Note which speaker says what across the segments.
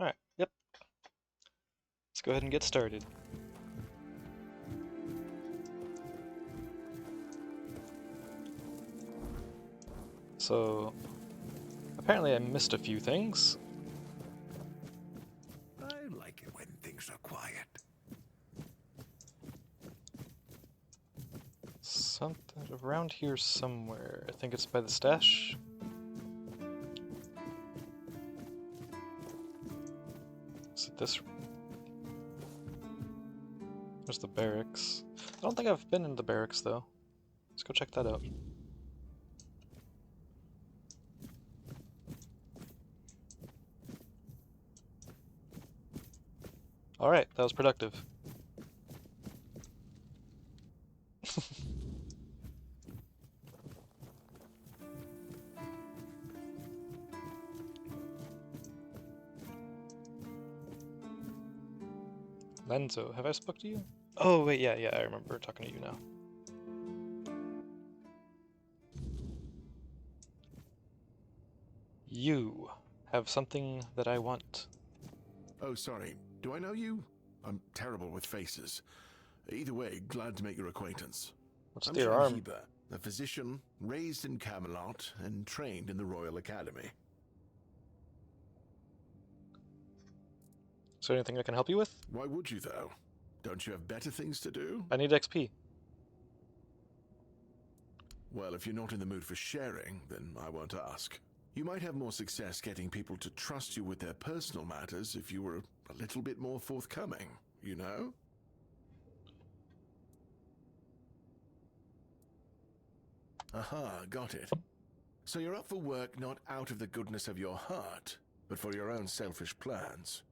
Speaker 1: Alright, yep. Let's go ahead and get started. So, apparently I missed a few things.
Speaker 2: I like it when things are quiet.
Speaker 1: Something around here somewhere. I think it's by the stash. Is it this room? There's the barracks. I don't think I've been in the barracks though. Let's go check that out. Alright, that was productive. Lenzo, have I spoke to you? Oh wait, yeah, I remember talking to you now. You have something that I want.
Speaker 2: Oh, sorry. Do I know you? I'm terrible with faces. Either way, glad to make your acquaintance.
Speaker 1: What's
Speaker 2: I'm
Speaker 1: your arm?
Speaker 2: Heber, a physician raised in Camelot and trained in the Royal Academy.
Speaker 1: Is there anything I can help you with?
Speaker 2: Why would you, though? Don't you have better things to do?
Speaker 1: I need XP.
Speaker 2: Well, if you're not in the mood for sharing, then I won't ask. You might have more success getting people to trust you with their personal matters if you were a little bit more forthcoming, you know? Aha, got it. So you're up for work not out of the goodness of your heart, but for your own selfish plans.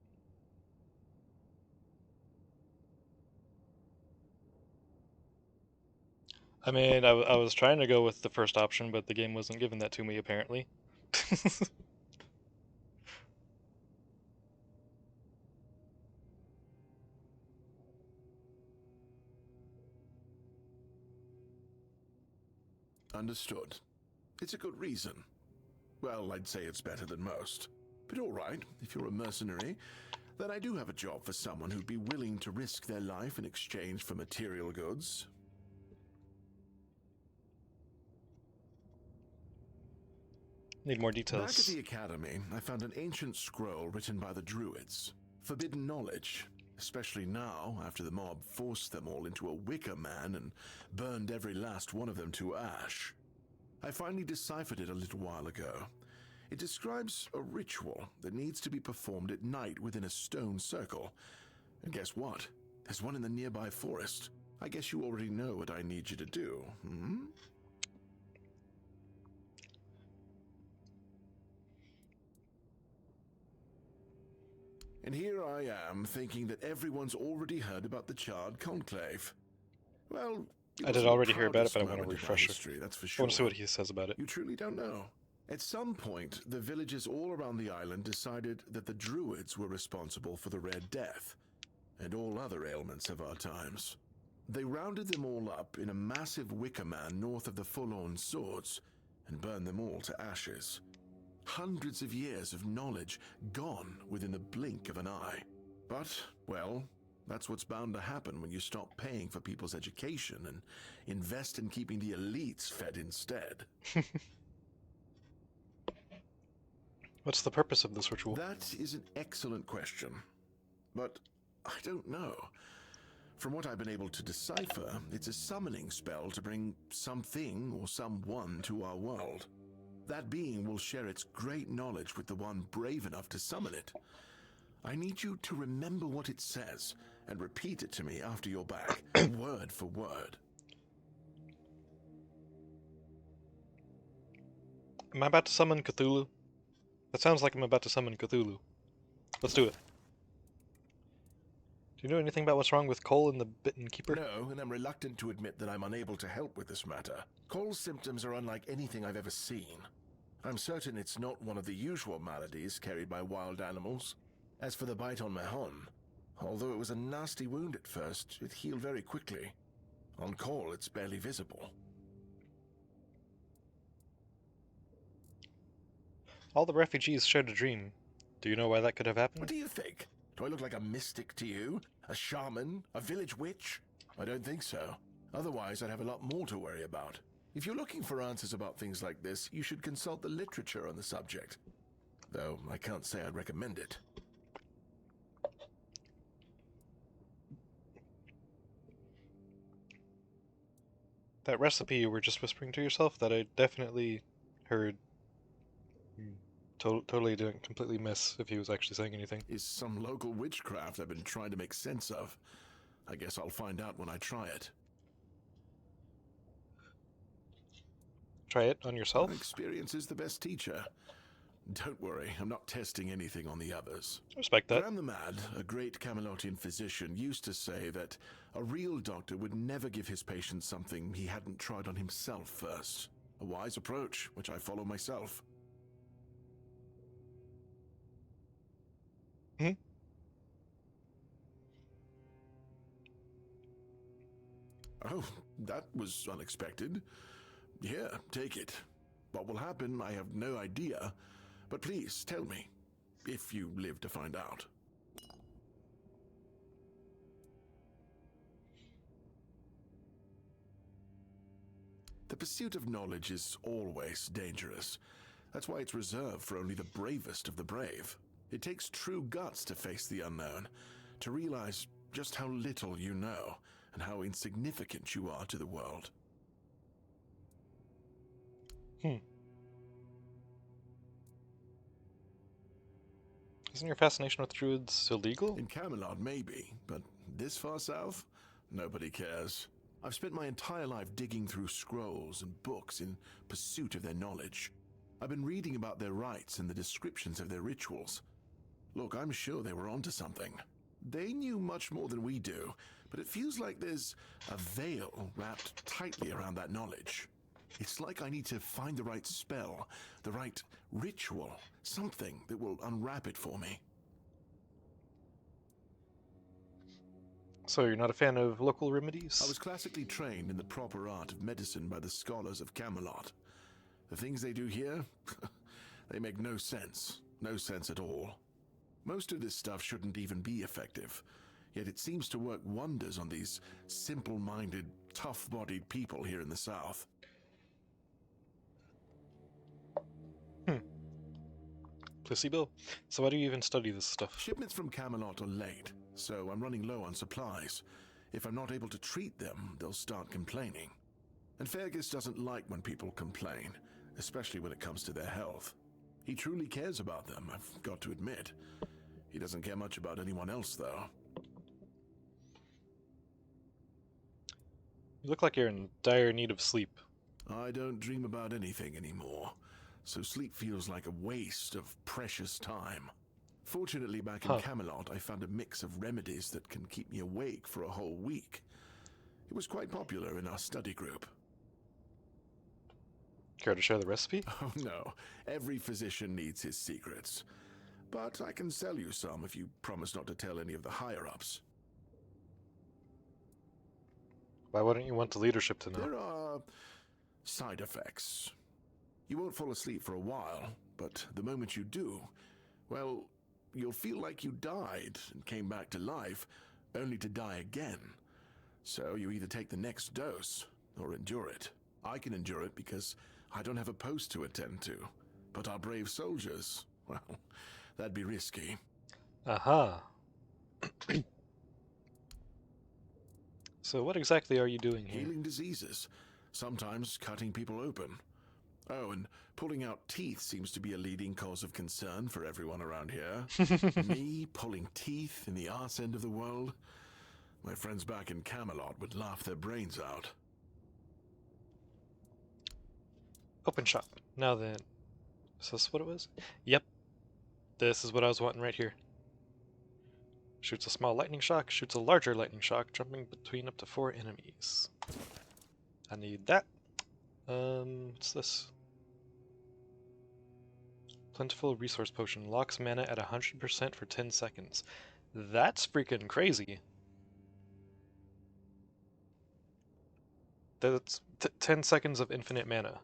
Speaker 1: I mean, I was trying to go with the first option, but the game wasn't giving that to me, apparently.
Speaker 2: Understood. It's a good reason. Well, I'd say it's better than most. But all right, if you're a mercenary, then I do have a job for someone who'd be willing to risk their life in exchange for material goods.
Speaker 1: Need more
Speaker 2: Back at
Speaker 1: details.
Speaker 2: the Academy, I found an ancient scroll written by the Druids. Forbidden knowledge, especially now, after the mob forced them all into a wicker man and burned every last one of them to ash. I finally deciphered it a little while ago. It describes a ritual that needs to be performed at night within a stone circle. And guess what? There's one in the nearby forest. I guess you already know what I need you to do, hmm? And here I am, thinking that everyone's already heard about the Charred Conclave. Well,
Speaker 1: I did already hear about it, but I want a refresher.
Speaker 2: history, that's for
Speaker 1: I
Speaker 2: sure.
Speaker 1: want to see what he says about it.
Speaker 2: You truly don't know. At some point, the villagers all around the island decided that the Druids were responsible for the Red Death, and all other ailments of our times. They rounded them all up in a massive wicker man north of the Forlorn Swords, and burned them all to ashes. Hundreds of years of knowledge gone within the blink of an eye. But, well, that's what's bound to happen when you stop paying for people's education and invest in keeping the elites fed instead.
Speaker 1: What's the purpose of this ritual?
Speaker 2: That is an excellent question, but I don't know. From what I've been able to decipher, it's a summoning spell to bring something or someone to our world. That being will share its great knowledge with the one brave enough to summon it. I need you to remember what it says and repeat it to me after you're back, word for word.
Speaker 1: Am I about to summon Cthulhu? That sounds like I'm about to summon Cthulhu. Let's do it. Do you know anything about what's wrong with Cole and the Bitten Keeper?
Speaker 2: No, and I'm reluctant to admit that I'm unable to help with this matter. Cole's symptoms are unlike anything I've ever seen. I'm certain it's not one of the usual maladies carried by wild animals. As for the bite on Mahon, although it was a nasty wound at first, it healed very quickly. On Cole, it's barely visible.
Speaker 1: All the refugees shared a dream. Do you know why that could have
Speaker 2: What
Speaker 1: happened?
Speaker 2: do you think? Do I look like a mystic to you? A shaman? A village witch? I don't think so. Otherwise, I'd have a lot more to worry about. If you're looking for answers about things like this, you should consult the literature on the subject. Though, I can't say I'd recommend it.
Speaker 1: That recipe you were just whispering to yourself, that I definitely heard. Totally didn't completely miss if he was actually saying anything.
Speaker 2: Is some local witchcraft I've been trying to make sense of. I guess I'll find out when I try it.
Speaker 1: Try it on yourself?
Speaker 2: Experience is the best teacher. Don't worry, I'm not testing anything on the others.
Speaker 1: Respect that.
Speaker 2: Graham the Mad, a great Camelotian physician, used to say that a real doctor would never give his patients something he hadn't tried on himself first. A wise approach, which I follow myself.
Speaker 1: Hmm?
Speaker 2: Oh, that was unexpected. Here, take it. What will happen, I have no idea. But please, tell me, if you live to find out. The pursuit of knowledge is always dangerous. That's why it's reserved for only the bravest of the brave. It takes true guts to face the unknown, to realize just how little you know, and how insignificant you are to the world.
Speaker 1: Isn't your fascination with druids illegal?
Speaker 2: In Camelot, maybe, but this far south? Nobody cares. I've spent my entire life digging through scrolls and books in pursuit of their knowledge. I've been reading about their rites and the descriptions of their rituals. Look, I'm sure they were onto something. They knew much more than we do, but it feels like there's a veil wrapped tightly around that knowledge. It's like I need to find the right spell, the right ritual, something that will unwrap it for me.
Speaker 1: So you're not a fan of local remedies?
Speaker 2: I was classically trained in the proper art of medicine by the scholars of Camelot. The things they do here, they make no sense. No sense at all. Most of this stuff shouldn't even be effective, yet it seems to work wonders on these simple-minded, tough-bodied people here in the South.
Speaker 1: Placebo? So why do you even study this stuff?
Speaker 2: Shipments from Camelot are late, so I'm running low on supplies. If I'm not able to treat them, they'll start complaining. And Fergus doesn't like when people complain, especially when it comes to their health. He truly cares about them, I've got to admit. He doesn't care much about anyone else, though.
Speaker 1: You look like you're in dire need of sleep.
Speaker 2: I don't dream about anything anymore, so sleep feels like a waste of precious time. Fortunately, back in Camelot, I found a mix of remedies that can keep me awake for a whole week. It was quite popular in our study group.
Speaker 1: Care to share the recipe?
Speaker 2: Oh no, every physician needs his secrets. But I can sell you some if you promise not to tell any of the higher-ups.
Speaker 1: Why wouldn't you want the leadership to know?
Speaker 2: There are side effects. You won't fall asleep for a while, but the moment you do, well, you'll feel like you died and came back to life, only to die again. So you either take the next dose or endure it. I can endure it because I don't have a post to attend to. But our brave soldiers, well, that'd be risky.
Speaker 1: Aha. So what exactly are you doing here?
Speaker 2: Healing diseases, sometimes cutting people open. Oh, and pulling out teeth seems to be a leading cause of concern for everyone around here. Me pulling teeth in the arse end of the world? My friends back in Camelot would laugh their brains out.
Speaker 1: Open shop. Now then. Is this what it was? Yep. This is what I was wanting right here. Shoots a small lightning shock, shoots a larger lightning shock, jumping between up to 4 enemies. I need that. What's this? Plentiful resource potion. Locks mana at 100% for 10 seconds. That's freaking crazy. That's 10 seconds of infinite mana.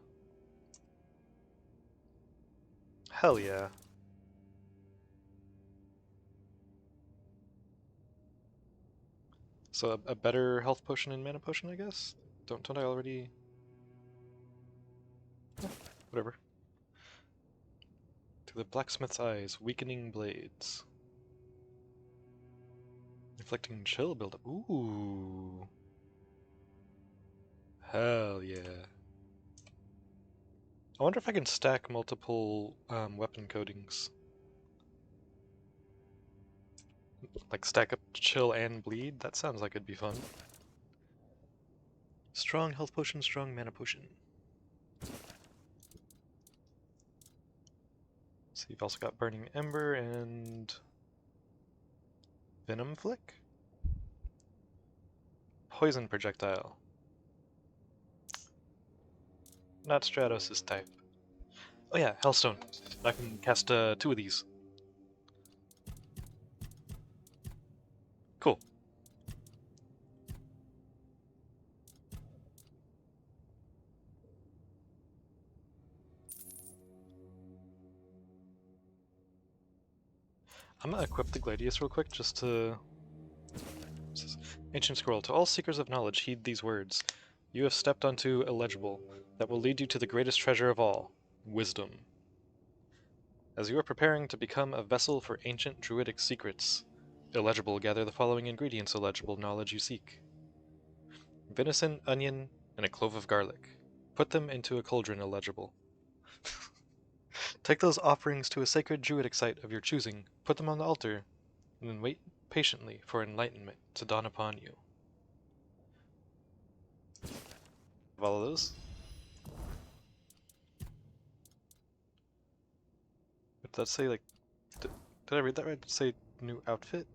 Speaker 1: Hell yeah. So a better health potion and mana potion, I guess? Don't I already... Whatever. To the blacksmith's eyes, weakening blades. Inflicting chill buildup. Ooh. Hell yeah. I wonder if I can stack multiple weapon coatings. Like stack up chill and bleed? That sounds like it'd be fun. Strong health potion, strong mana potion. So you've also got Burning Ember and Venom Flick? Poison projectile. Not Stratos' type. Oh yeah, Hellstone. I can cast 2 of these. Cool. I'm gonna equip the Gladius real quick just to... Ancient Scroll. To all seekers of knowledge, heed these words. You have stepped onto illegible that will lead you to the greatest treasure of all, wisdom. As you are preparing to become a vessel for ancient druidic secrets, illegible, gather the following ingredients illegible knowledge you seek. Venison, onion, and a clove of garlic. Put them into a cauldron illegible. Take those offerings to a sacred druidic site of your choosing, put them on the altar, and then wait patiently for enlightenment to dawn upon you. Have all of those? Did that say, like... Did I read that right? Did it say new outfit?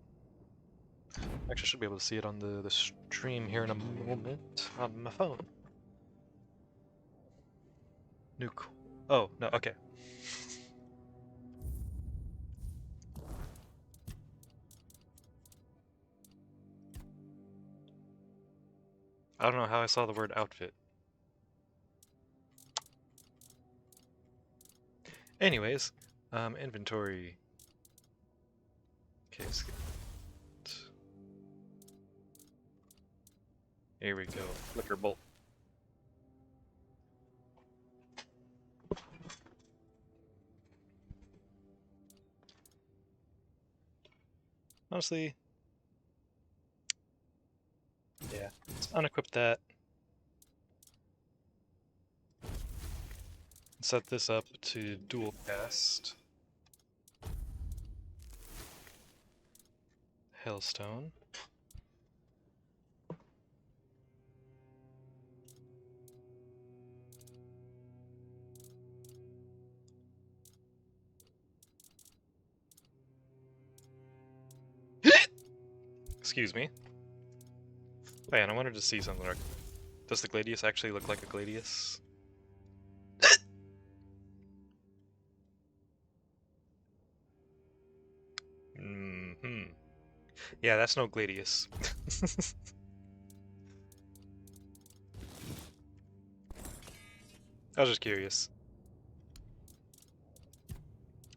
Speaker 1: Actually, I should be able to see it on the stream here in a moment on my phone. New cool. Oh, no, okay. I don't know how I saw the word outfit. Anyways, inventory. Okay, skip. Here we go. Flicker bolt. Honestly, yeah. Let's unequip that. Set this up to dual cast. Hailstone. Excuse me. Oh yeah, and I wanted to see something. Does the Gladius actually look like a Gladius? Mm-hmm. Yeah, that's no Gladius. I was just curious.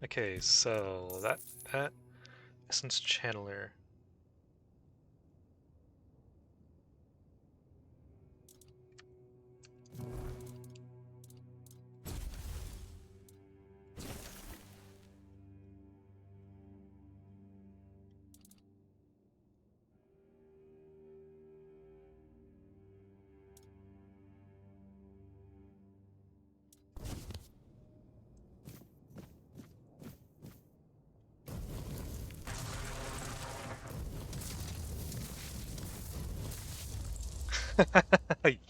Speaker 1: Okay, so that Essence Channeler.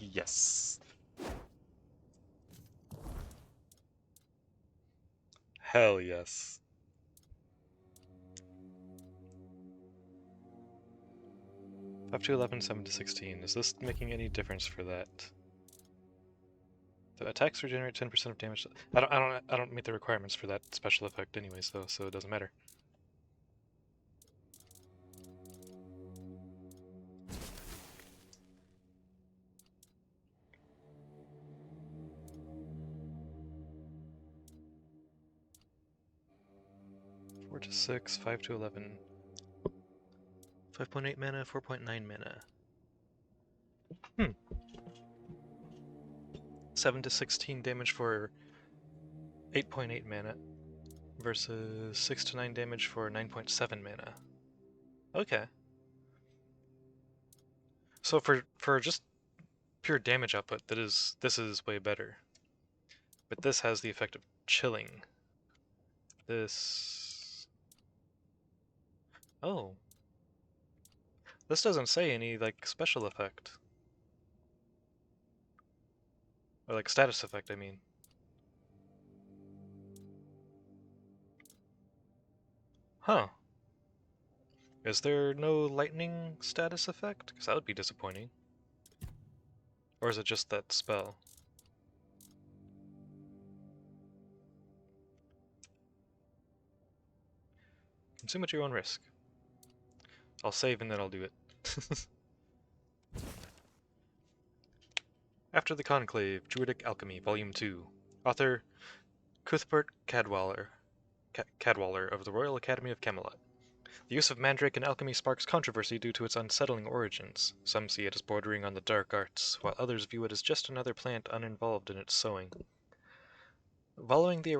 Speaker 1: Yes. Hell yes. 5 to 11, 7 to 16. Is this making any difference for that? The attacks regenerate 10% of damage. I don't meet the requirements for that special effect anyways, though, so it doesn't matter. Four to 6, 5 to 11. 5.8 mana, 4.9 mana. 7 to 16 damage for 8.8 mana versus 6 to 9 damage for 9.7 mana. Okay. So for just pure damage output, this is way better. But this has the effect of chilling. This... Oh. This doesn't say any, like, special effect. Or, like, status effect, I mean. Huh. Is there no lightning status effect? Because that would be disappointing. Or is it just that spell? Consume at your own risk. I'll save and then I'll do it. After the Conclave, Druidic Alchemy, Volume 2. Author Cuthbert Cadwallader of the Royal Academy of Camelot. The use of mandrake in alchemy sparks controversy due to its unsettling origins. Some see it as bordering on the dark arts, while others view it as just another plant uninvolved in its sowing. Following the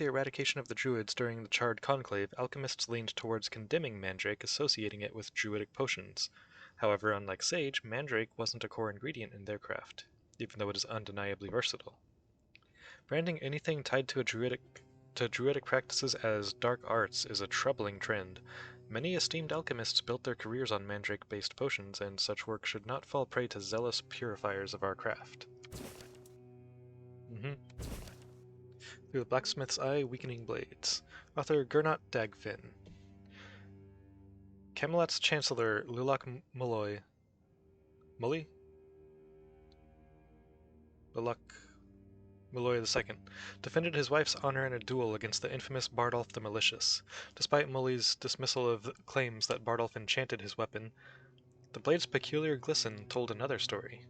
Speaker 1: eradication of the Druids during the Charred Conclave, alchemists leaned towards condemning mandrake, associating it with Druidic potions. However, unlike sage, mandrake wasn't a core ingredient in their craft, even though it is undeniably versatile. Branding anything tied to Druidic practices as dark arts is a troubling trend. Many esteemed alchemists built their careers on mandrake-based potions, and such work should not fall prey to zealous purifiers of our craft. Through the Blacksmith's Eye, Weakening Blades. Author Gernot Dagfinn. Camelot's Chancellor Lulak Mulloy II defended his wife's honor in a duel against the infamous Bardolph the Malicious. Despite Mully's dismissal of claims that Bardolph enchanted his weapon, the blade's peculiar glisten told another story.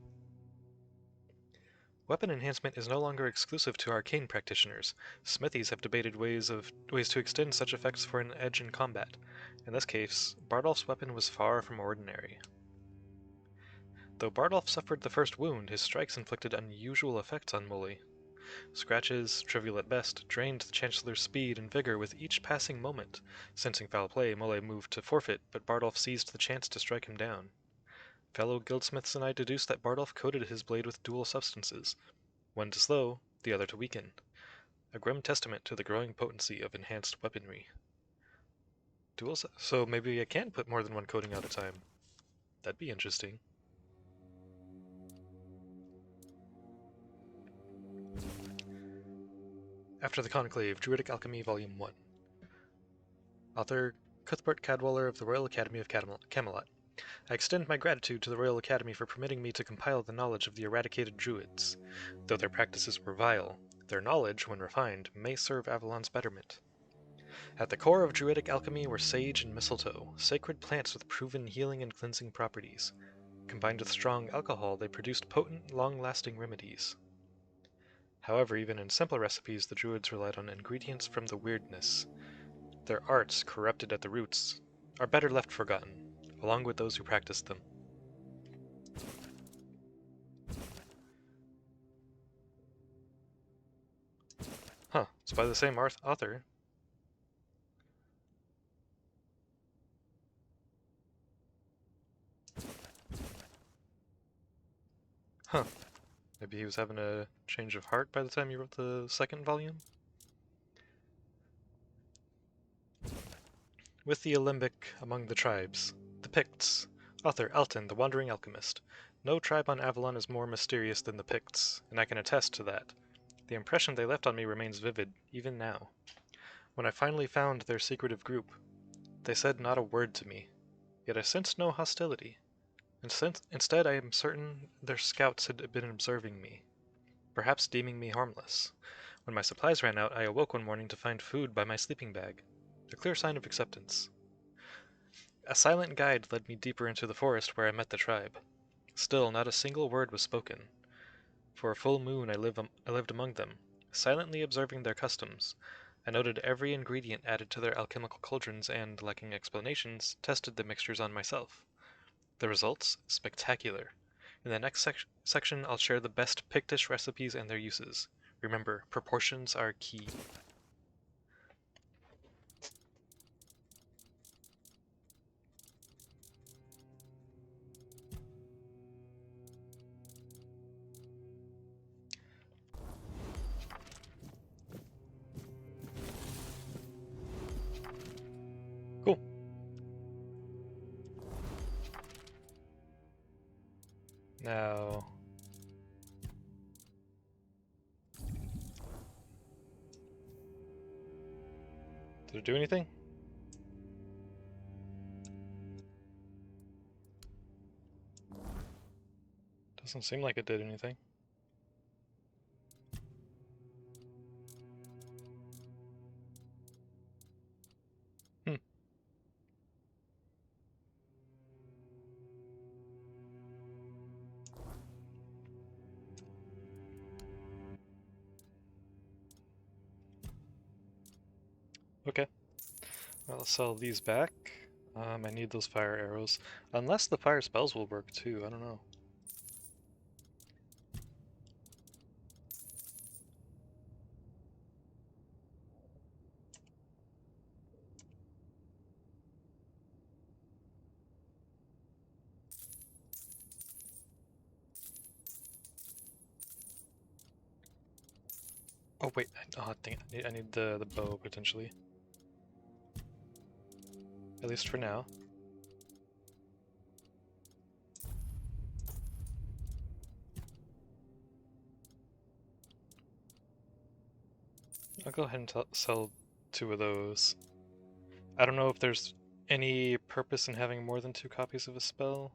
Speaker 1: Weapon enhancement is no longer exclusive to arcane practitioners. Smithies have debated ways to extend such effects for an edge in combat. In this case, Bardolph's weapon was far from ordinary. Though Bardolph suffered the first wound, his strikes inflicted unusual effects on Mully. Scratches, trivial at best, drained the Chancellor's speed and vigor with each passing moment. Sensing foul play, Mully moved to forfeit, but Bardolph seized the chance to strike him down. Fellow guildsmiths and I deduced that Bardolph coated his blade with dual substances, one to slow, the other to weaken. A grim testament to the growing potency of enhanced weaponry. So maybe I can put more than one coating at a time. That'd be interesting. After the Conclave, Druidic Alchemy, Volume 1. Author Cuthbert Cadwallader of the Royal Academy of Camelot. I extend my gratitude to the Royal Academy for permitting me to compile the knowledge of the eradicated Druids. Though their practices were vile, their knowledge, when refined, may serve Avalon's betterment. At the core of Druidic alchemy were sage and mistletoe, sacred plants with proven healing and cleansing properties. Combined with strong alcohol, they produced potent, long-lasting remedies. However, even in simple recipes, the Druids relied on ingredients from the weirdness. Their arts, corrupted at the roots, are better left forgotten, along with those who practiced them. Huh, it's by the same author. Huh. Maybe he was having a change of heart by the time he wrote the second volume? With the alembic among the tribes. The Picts. Author Alton, the Wandering Alchemist. No tribe on Avalon is more mysterious than the Picts, and I can attest to that. The impression they left on me remains vivid, even now. When I finally found their secretive group, they said not a word to me, yet I sensed no hostility. Instead, I am certain their scouts had been observing me, perhaps deeming me harmless. When my supplies ran out, I awoke one morning to find food by my sleeping bag, a clear sign of acceptance. A silent guide led me deeper into the forest where I met the tribe. Still, not a single word was spoken. For a full moon I lived among them, silently observing their customs. I noted every ingredient added to their alchemical cauldrons and, lacking explanations, tested the mixtures on myself. The results? Spectacular. In the next section, I'll share the best Pictish recipes and their uses. Remember, proportions are key. Cool. Now... did it do anything? Doesn't seem like it did anything. Hmm. Okay. I'll sell these back. I need those fire arrows. Unless the fire spells will work too, I don't know. Oh wait, oh dang it, I need the bow potentially. At least for now. I'll go ahead and sell 2 of those. I don't know if there's any purpose in having more than 2 copies of a spell.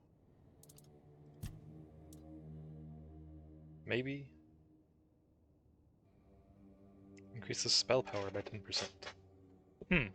Speaker 1: Maybe? Increases spell power by 10%. Hmm.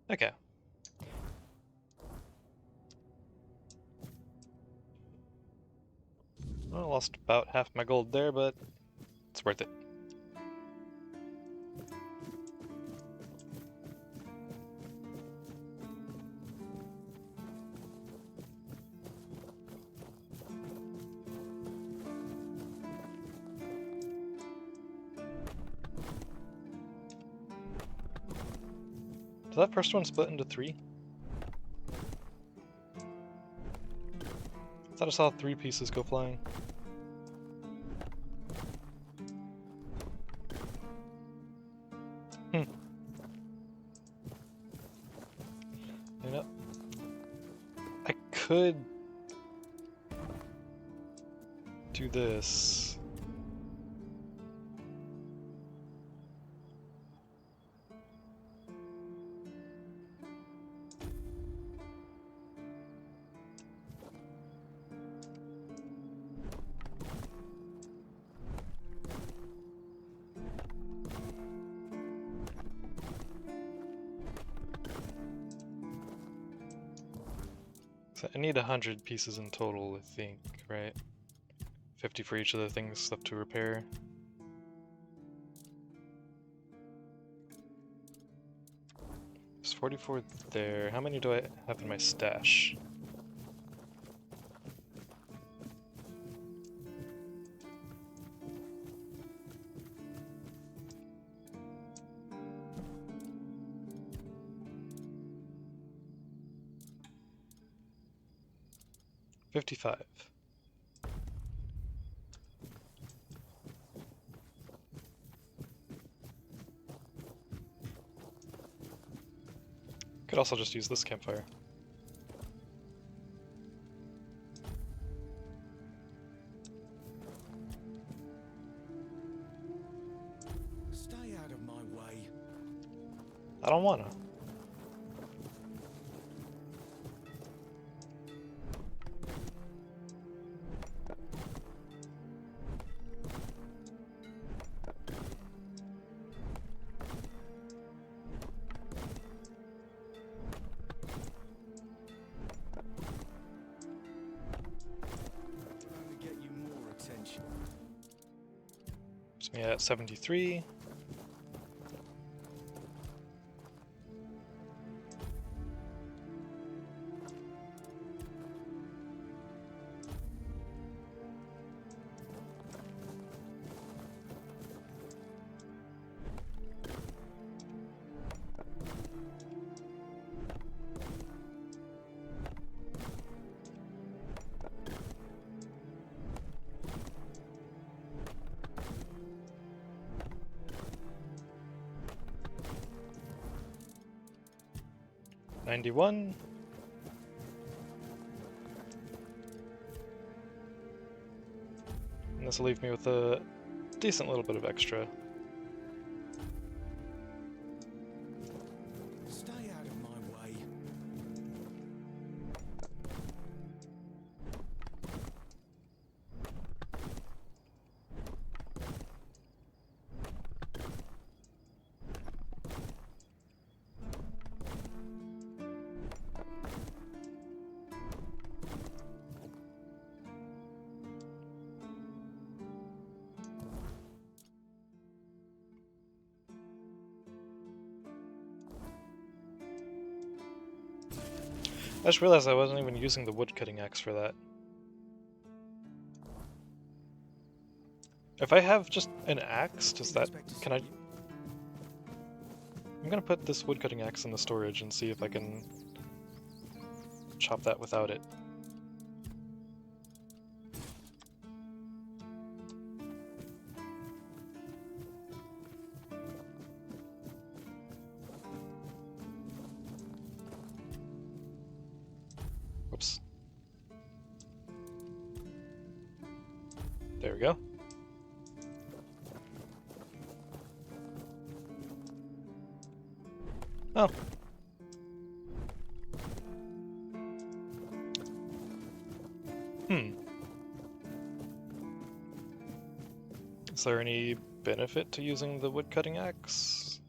Speaker 1: Okay. Well, I lost about half my gold there, but it's worth it. Did that first one split into 3? I thought I saw 3 pieces go flying. Hmm. You know, I could do this. So I need 100 pieces in total, I think, right? 50 for each of the things left to repair. There's 44 there. How many do I have in my stash? 55. Could also just use this campfire.
Speaker 2: Stay out of my way.
Speaker 1: I don't wanna.
Speaker 2: Only get you more attention.
Speaker 1: Puts me at 73. $91. And this will leave me with a decent little bit of extra.
Speaker 2: Stay out of my way.
Speaker 1: I just realized I wasn't even using the wood-cutting axe for that. If I have just an axe, does that... can I... I'm gonna put this wood-cutting axe in the storage and see if I can chop that without it. Whoops. There we go. Oh. Is there any benefit to using the wood-cutting axe?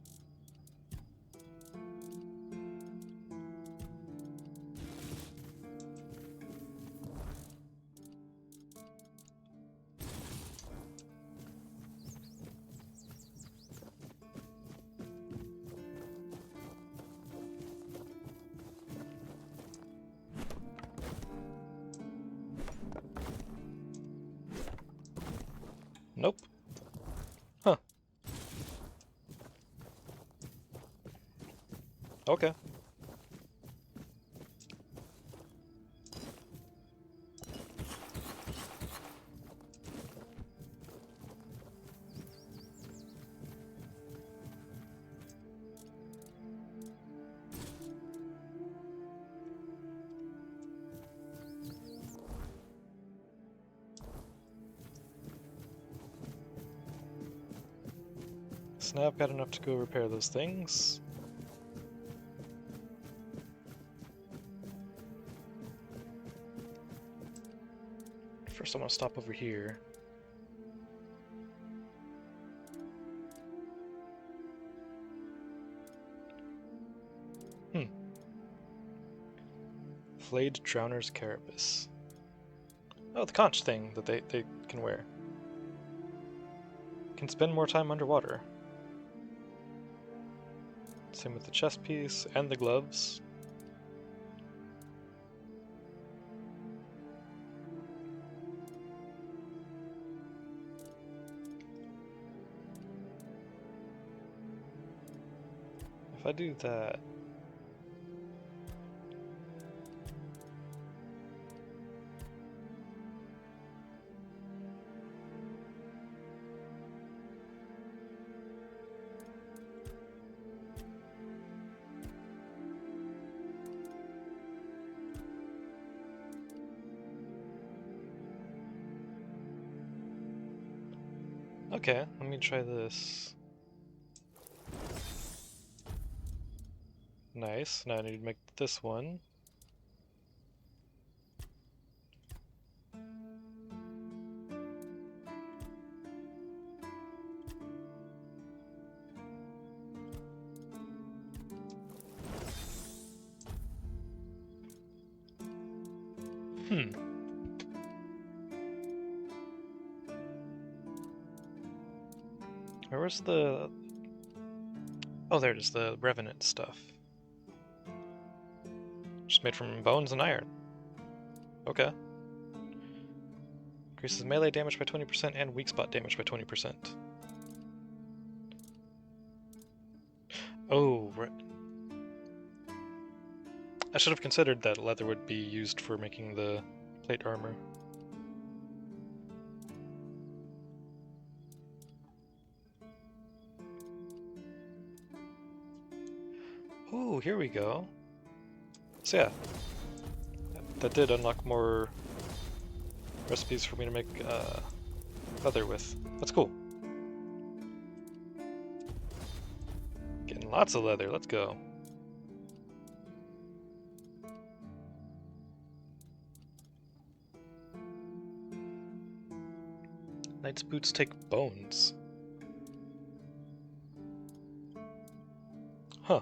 Speaker 1: Nope. Huh. Okay. So now I've got enough to go repair those things. First I want to stop over here. Flayed Drowner's Carapace. Oh, the conch thing that they can wear. Can spend more time underwater. Same with the chest piece and the gloves. If I do that... Okay, let me try this. Nice. Now I need to make this one. Where's the... Oh, there it is, the Revenant stuff. Just made from bones and iron. Okay. Increases melee damage by 20% and weak spot damage by 20%. Oh, right. I should have considered that leather would be used for making the plate armor. Ooh, here we go. So yeah, that did unlock more recipes for me to make leather with. That's cool. Getting lots of leather, let's go. Knight's boots take bones. Huh.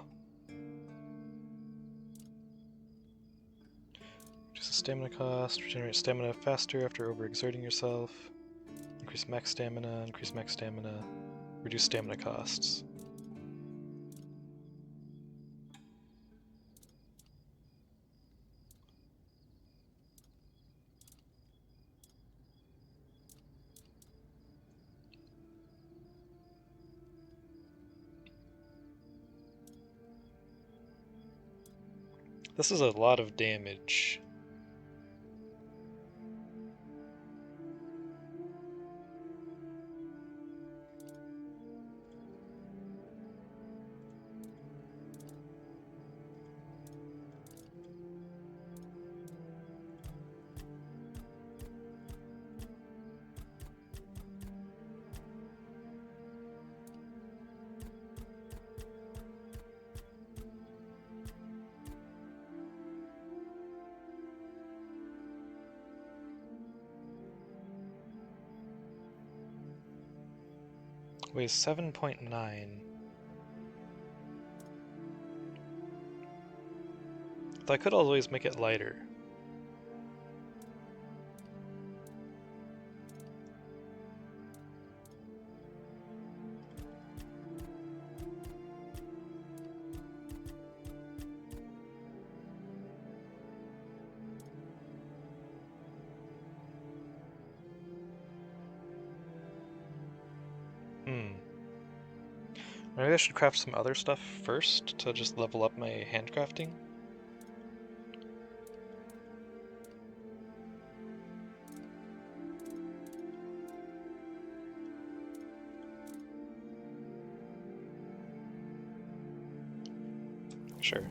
Speaker 1: Reduce the stamina cost, regenerate stamina faster after overexerting yourself. Increase max stamina, reduce stamina costs. This is a lot of damage. Weighs 7.9. Though I could always make it lighter. Maybe I should craft some other stuff first to just level up my handcrafting. Sure.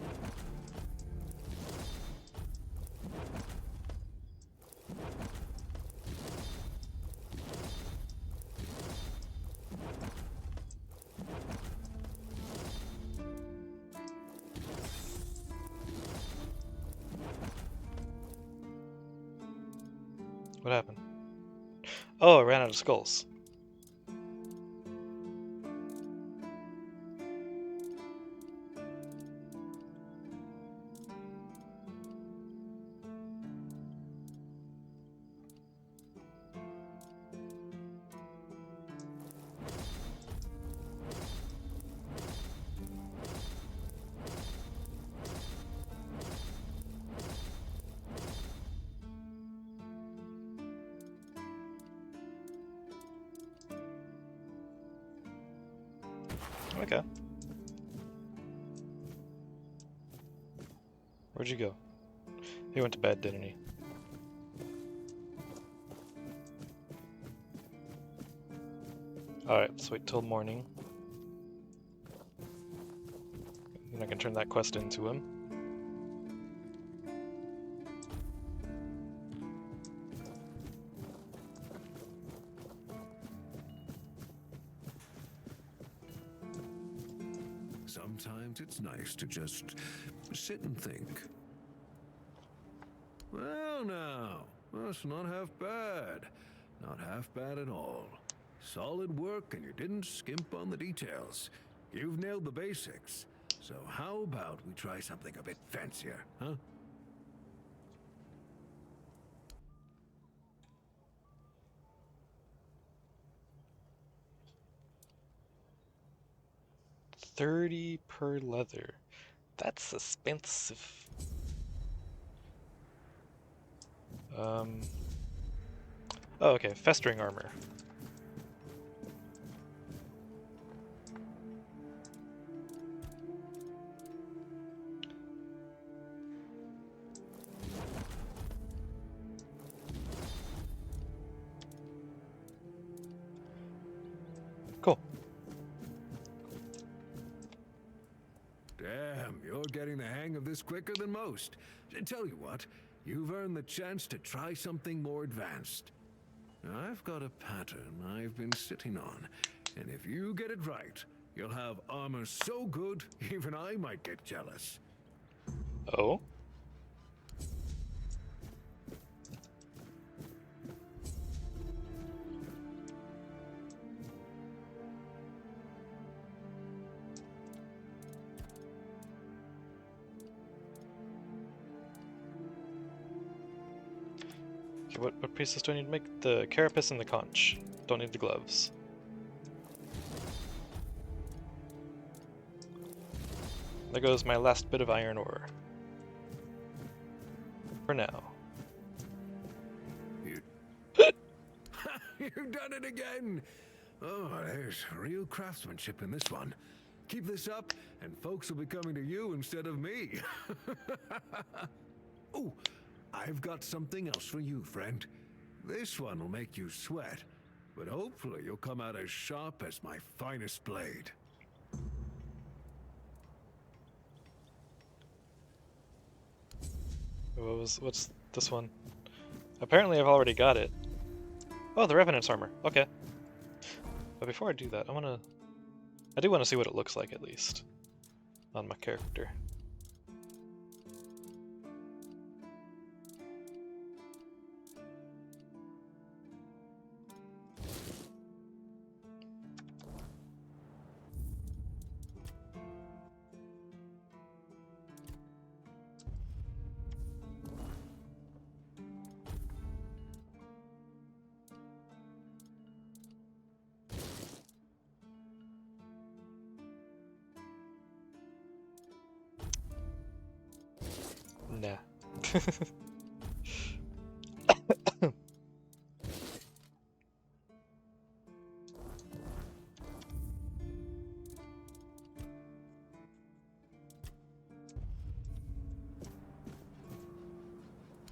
Speaker 1: What happened? Oh, I ran out of skulls. Okay. Where'd you go? He went to bed, didn't he? Alright, let's wait till morning. And I can turn that quest into him.
Speaker 3: sometimes it's nice to just sit and think. Well, now, that's not half bad. Not half bad at all. Solid work, and you didn't skimp on the details. You've nailed the basics. So how about we try something a bit fancier, huh?
Speaker 1: $30 per leather. That's expensive. Oh, okay. Festering armor. Cool.
Speaker 3: Damn, you're getting the hang of this quicker than most. Tell you what, you've earned the chance to try something more advanced. I've got a pattern I've been sitting on, and if you get it right, you'll have armor so good, even I might get jealous.
Speaker 1: Oh? Okay, what pieces do I need to make? The carapace and the conch. Don't need the gloves. There goes my last bit of iron ore. For now.
Speaker 3: You've done it again! Oh, there's real craftsmanship in this one. Keep this up, and folks will be coming to you instead of me. Oh, I've got something else for you, friend. This one will make you sweat, but hopefully you'll come out as sharp as my finest blade.
Speaker 1: What's this one? Apparently I've already got it. Oh, the Revenant's armor. Okay. But before I do that, I do want to see what it looks like at least on my character. Nah.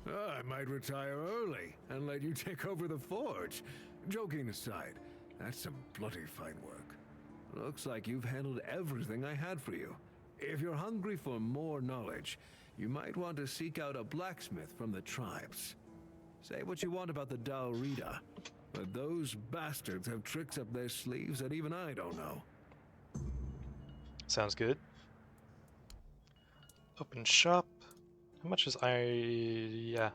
Speaker 3: I might retire early and let you take over the forge. Joking aside, that's some bloody fine work. Looks like you've handled everything I had for you. If you're hungry for more knowledge, you might want to seek out a blacksmith from the tribes. Say what you want about the Dalrida, but those bastards have tricks up their sleeves that even I don't know.
Speaker 1: Sounds good. Open shop. How much is yeah.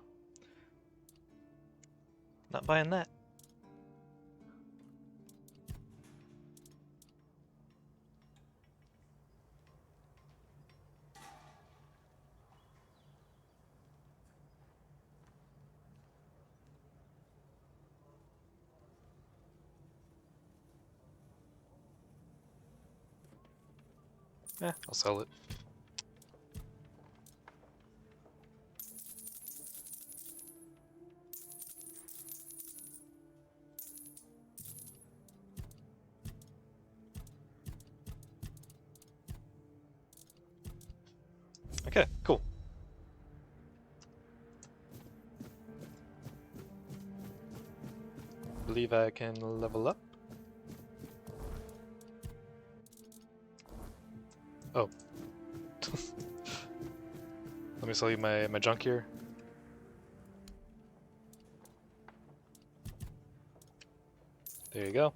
Speaker 1: Not buying that. I'll sell it. Okay, cool. Believe I can level up. Oh. Let me sell you my junk here. There you go.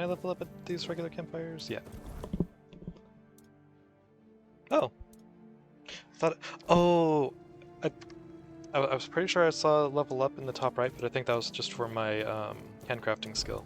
Speaker 1: I level up at these regular campfires? Yeah. Oh. Thought. Oh. I was pretty sure I saw level up in the top right, but I think that was just for my handcrafting skill.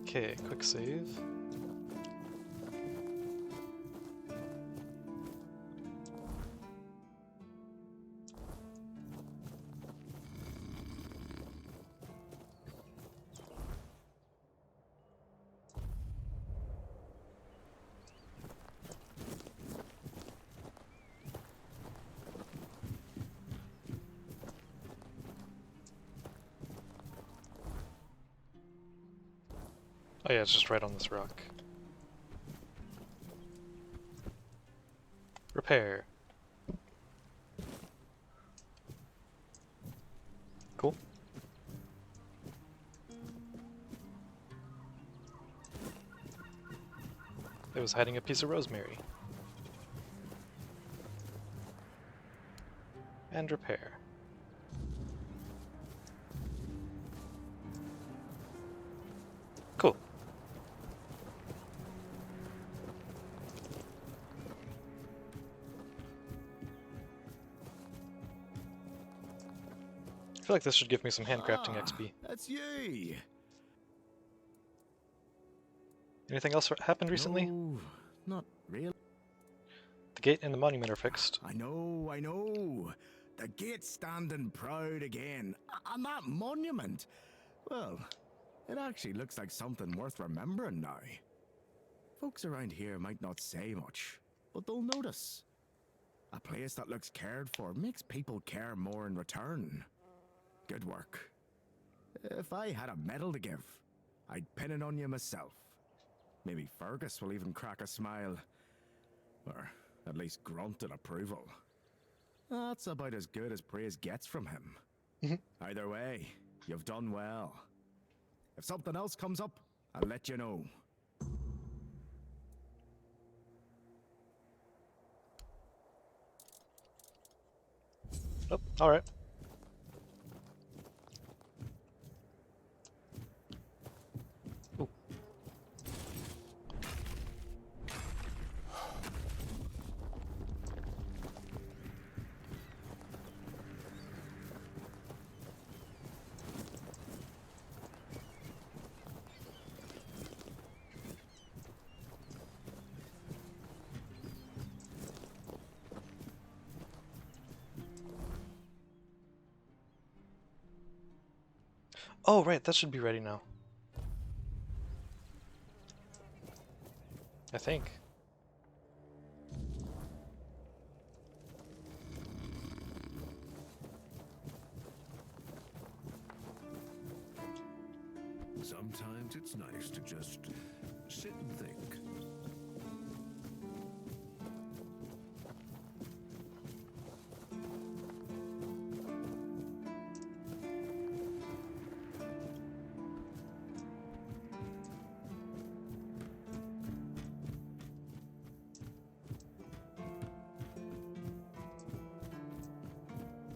Speaker 1: Okay, quick save. Oh yeah, it's just right on this rock. Repair. Cool. It was hiding a piece of rosemary. And repair. Cool. I feel like this should give me some handcrafting XP.
Speaker 3: That's you.
Speaker 1: Anything else happened recently?
Speaker 3: No, not really.
Speaker 1: The gate and the monument are fixed.
Speaker 3: I know. The gate's standing proud again. And that monument, well, it actually looks like something worth remembering now. Folks around here might not say much, but they'll notice. A place that looks cared for makes people care more in return. Good work. If I had a medal to give, I'd pin it on you myself. Maybe Fergus will even crack a smile. Or at least grunt in approval. That's about as good as praise gets from him. Either way, you've done well. If something else comes up, I'll let you know.
Speaker 1: Oh, alright. Oh, right, that should be ready now. I think.
Speaker 3: Sometimes it's nice to just sit and think.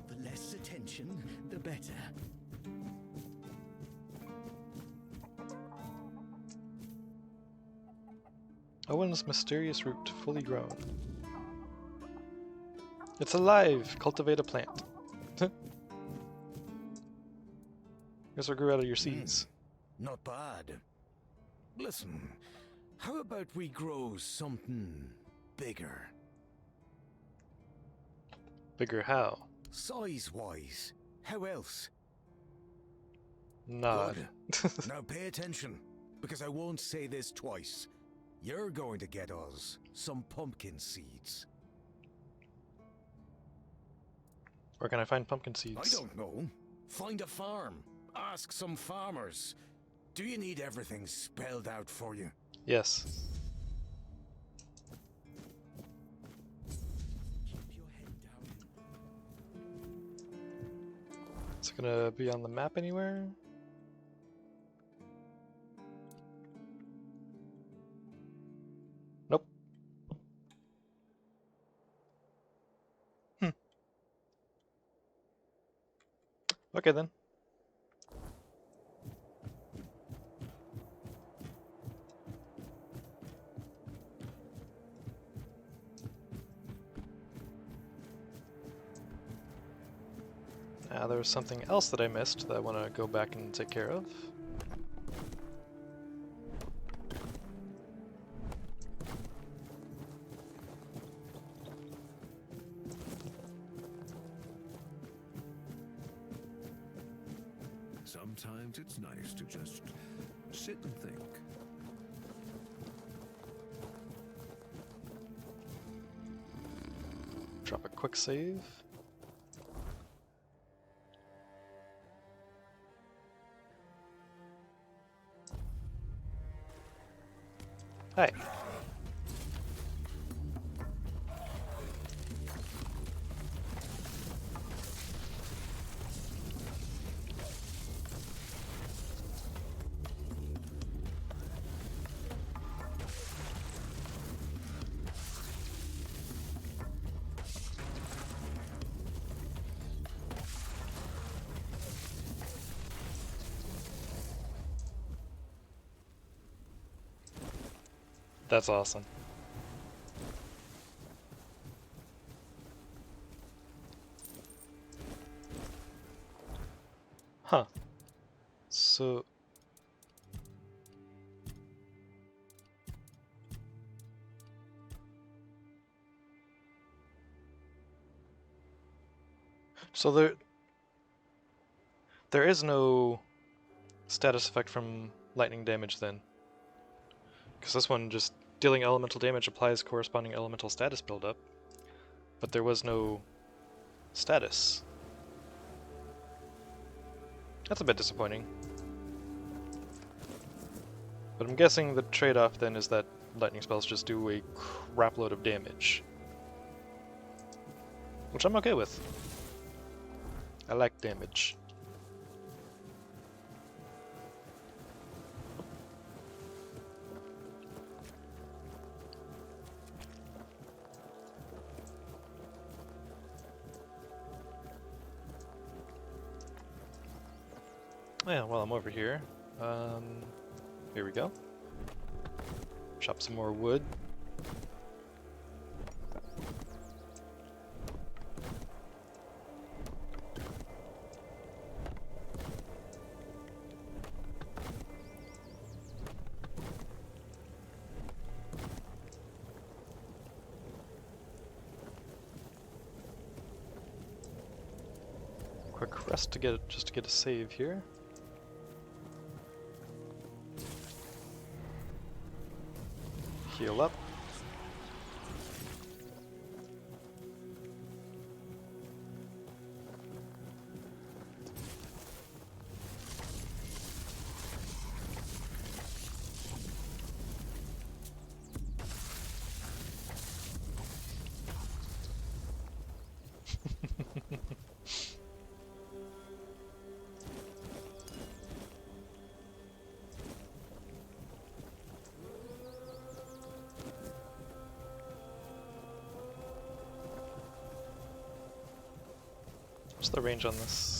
Speaker 4: The less attention, the better.
Speaker 1: Owen's mysterious root, fully grown. It's alive! Cultivate a plant. Guess what grew out of your seeds.
Speaker 4: Not bad. Listen, how about we grow something bigger?
Speaker 1: Bigger how?
Speaker 4: Size-wise. How else?
Speaker 1: Nod.
Speaker 4: Good. Now pay attention, because I won't say this twice. You're going to get us some pumpkin seeds.
Speaker 1: Where can I find pumpkin
Speaker 4: I
Speaker 1: seeds?
Speaker 4: don't know. Find a farm. Ask some farmers. Do you need everything spelled out for you?
Speaker 1: Yes.
Speaker 4: Keep your head down.
Speaker 1: Is it gonna be on the map anywhere? Nope. Okay then. Now there was something else that I missed that I want to go back and take care of.
Speaker 3: Sometimes it's nice to just sit and think.
Speaker 1: Drop a quick save. Hi. That's awesome. Huh. So... So there is no status effect from lightning damage then. Because this one just dealing elemental damage applies corresponding elemental status buildup. But there was no status. That's a bit disappointing. But I'm guessing the trade-off then is that lightning spells just do a crapload of damage. Which I'm okay with. I like damage. Yeah, while I'm over here, here we go. Chop some more wood. Quick rest to get just to get a save here. Heal up. What's the range on this?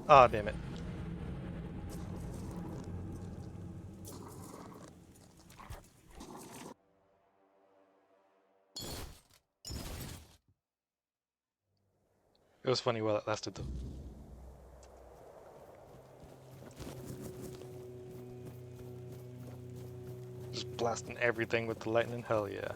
Speaker 1: Aw, damn it. It was funny while it lasted, though. Just blasting everything with the lightning, hell yeah.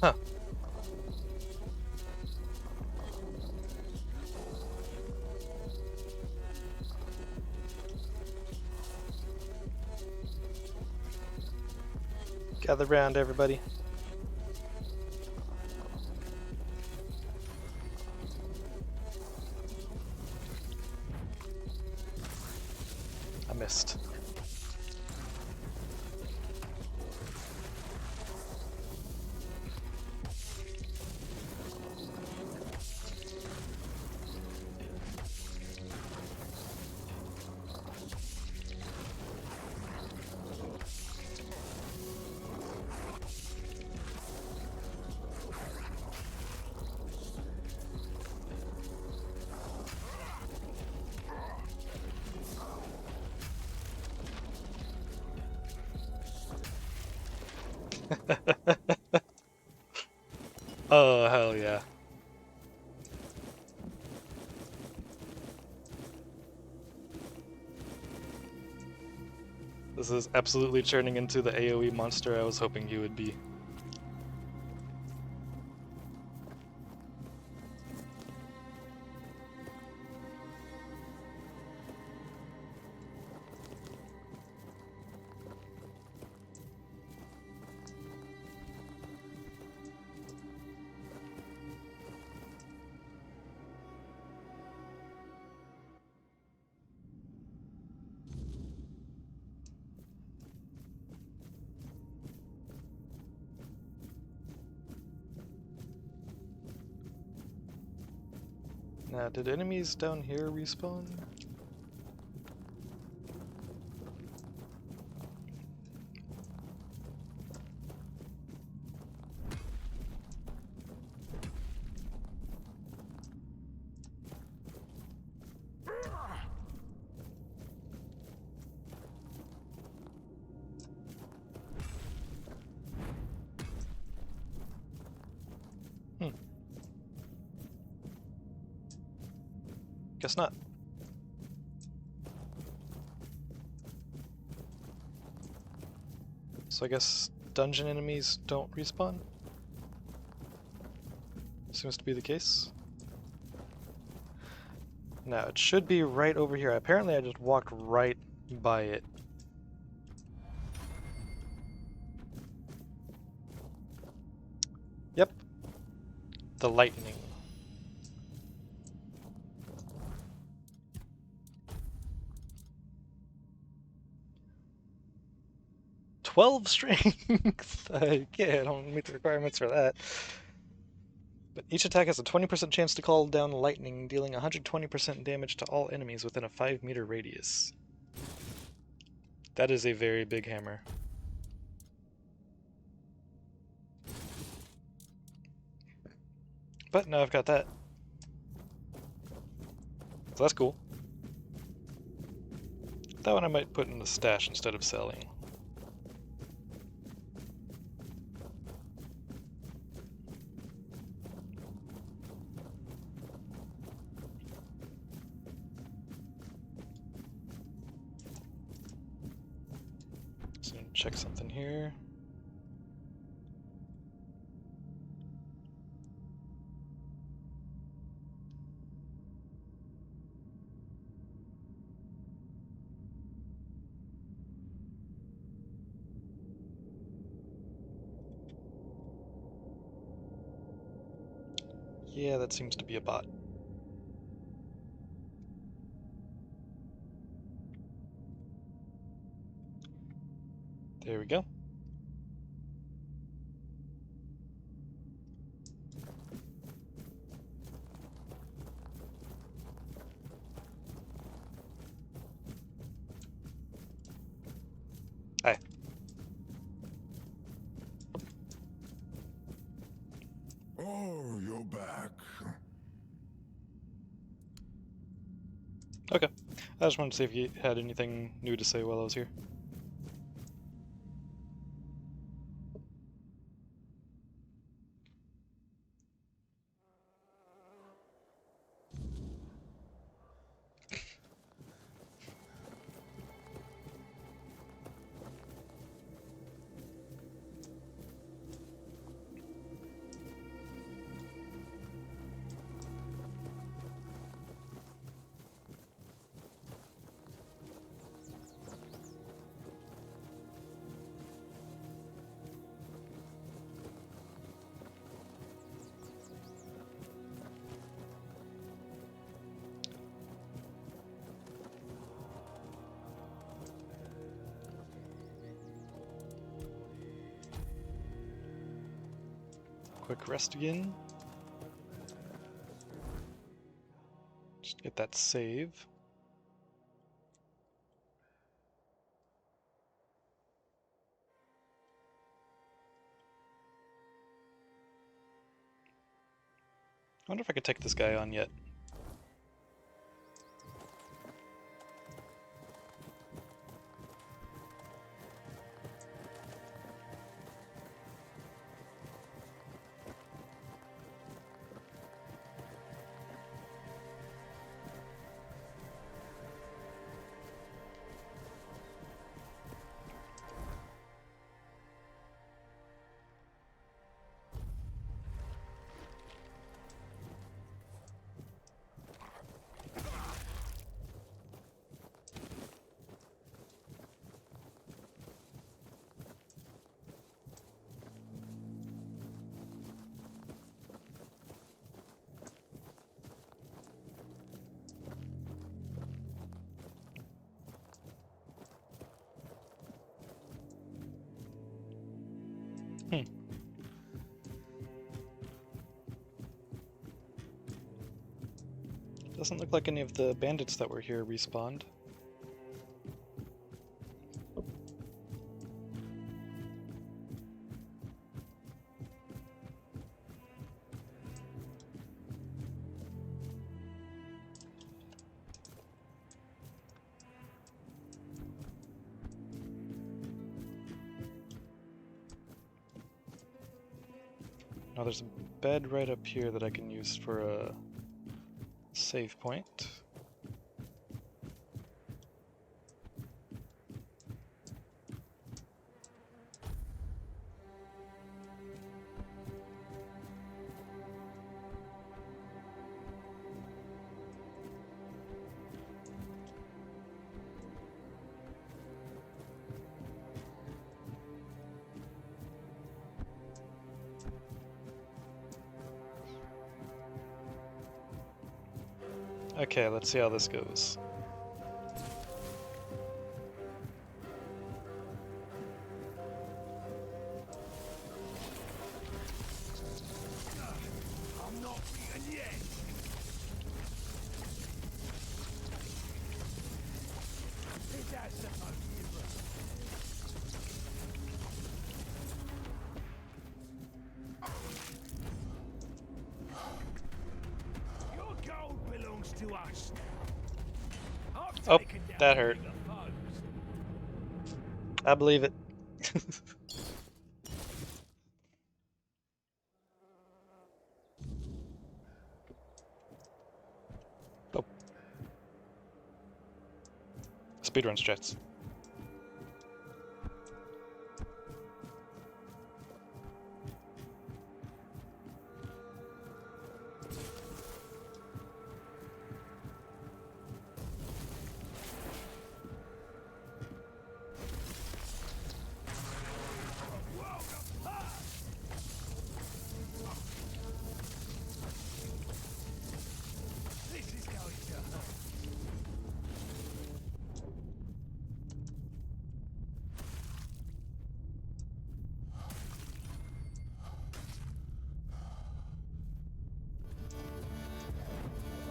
Speaker 1: Huh. Gather round, everybody. I missed. Oh, hell yeah. This is absolutely turning into the AoE monster I was hoping you would be. Now, did enemies down here respawn? Guess not. So I guess dungeon enemies don't respawn? Seems to be the case. Now, it should be right over here. Apparently I just walked right by it. Yep. The lightning. "12 strength!" I don't meet the requirements for that. But each attack has a 20% chance to call down lightning, dealing 120% damage to all enemies within a 5-meter radius. That is a very big hammer. But now I've got that. So that's cool. That one I might put in the stash instead of selling. So check something here. Yeah, that seems to be a bot. There we go. Hi.
Speaker 2: Oh, you're back.
Speaker 1: Okay. I just wanted to see if you had anything new to say while I was here. Quick rest again. Just get that save. I wonder if I could take this guy on yet. Doesn't look like any of the bandits that were here respawned. Now there's a bed right up here that I can use for a save point. Okay, let's see how this goes.
Speaker 3: I'm not beaten yet. Is that supposed to be? to us now. I've
Speaker 1: Oh,
Speaker 3: taken down
Speaker 1: that hurt.
Speaker 3: bigger foes.
Speaker 1: I believe it. Oh. Speedrun strats.
Speaker 3: This is going to hurt.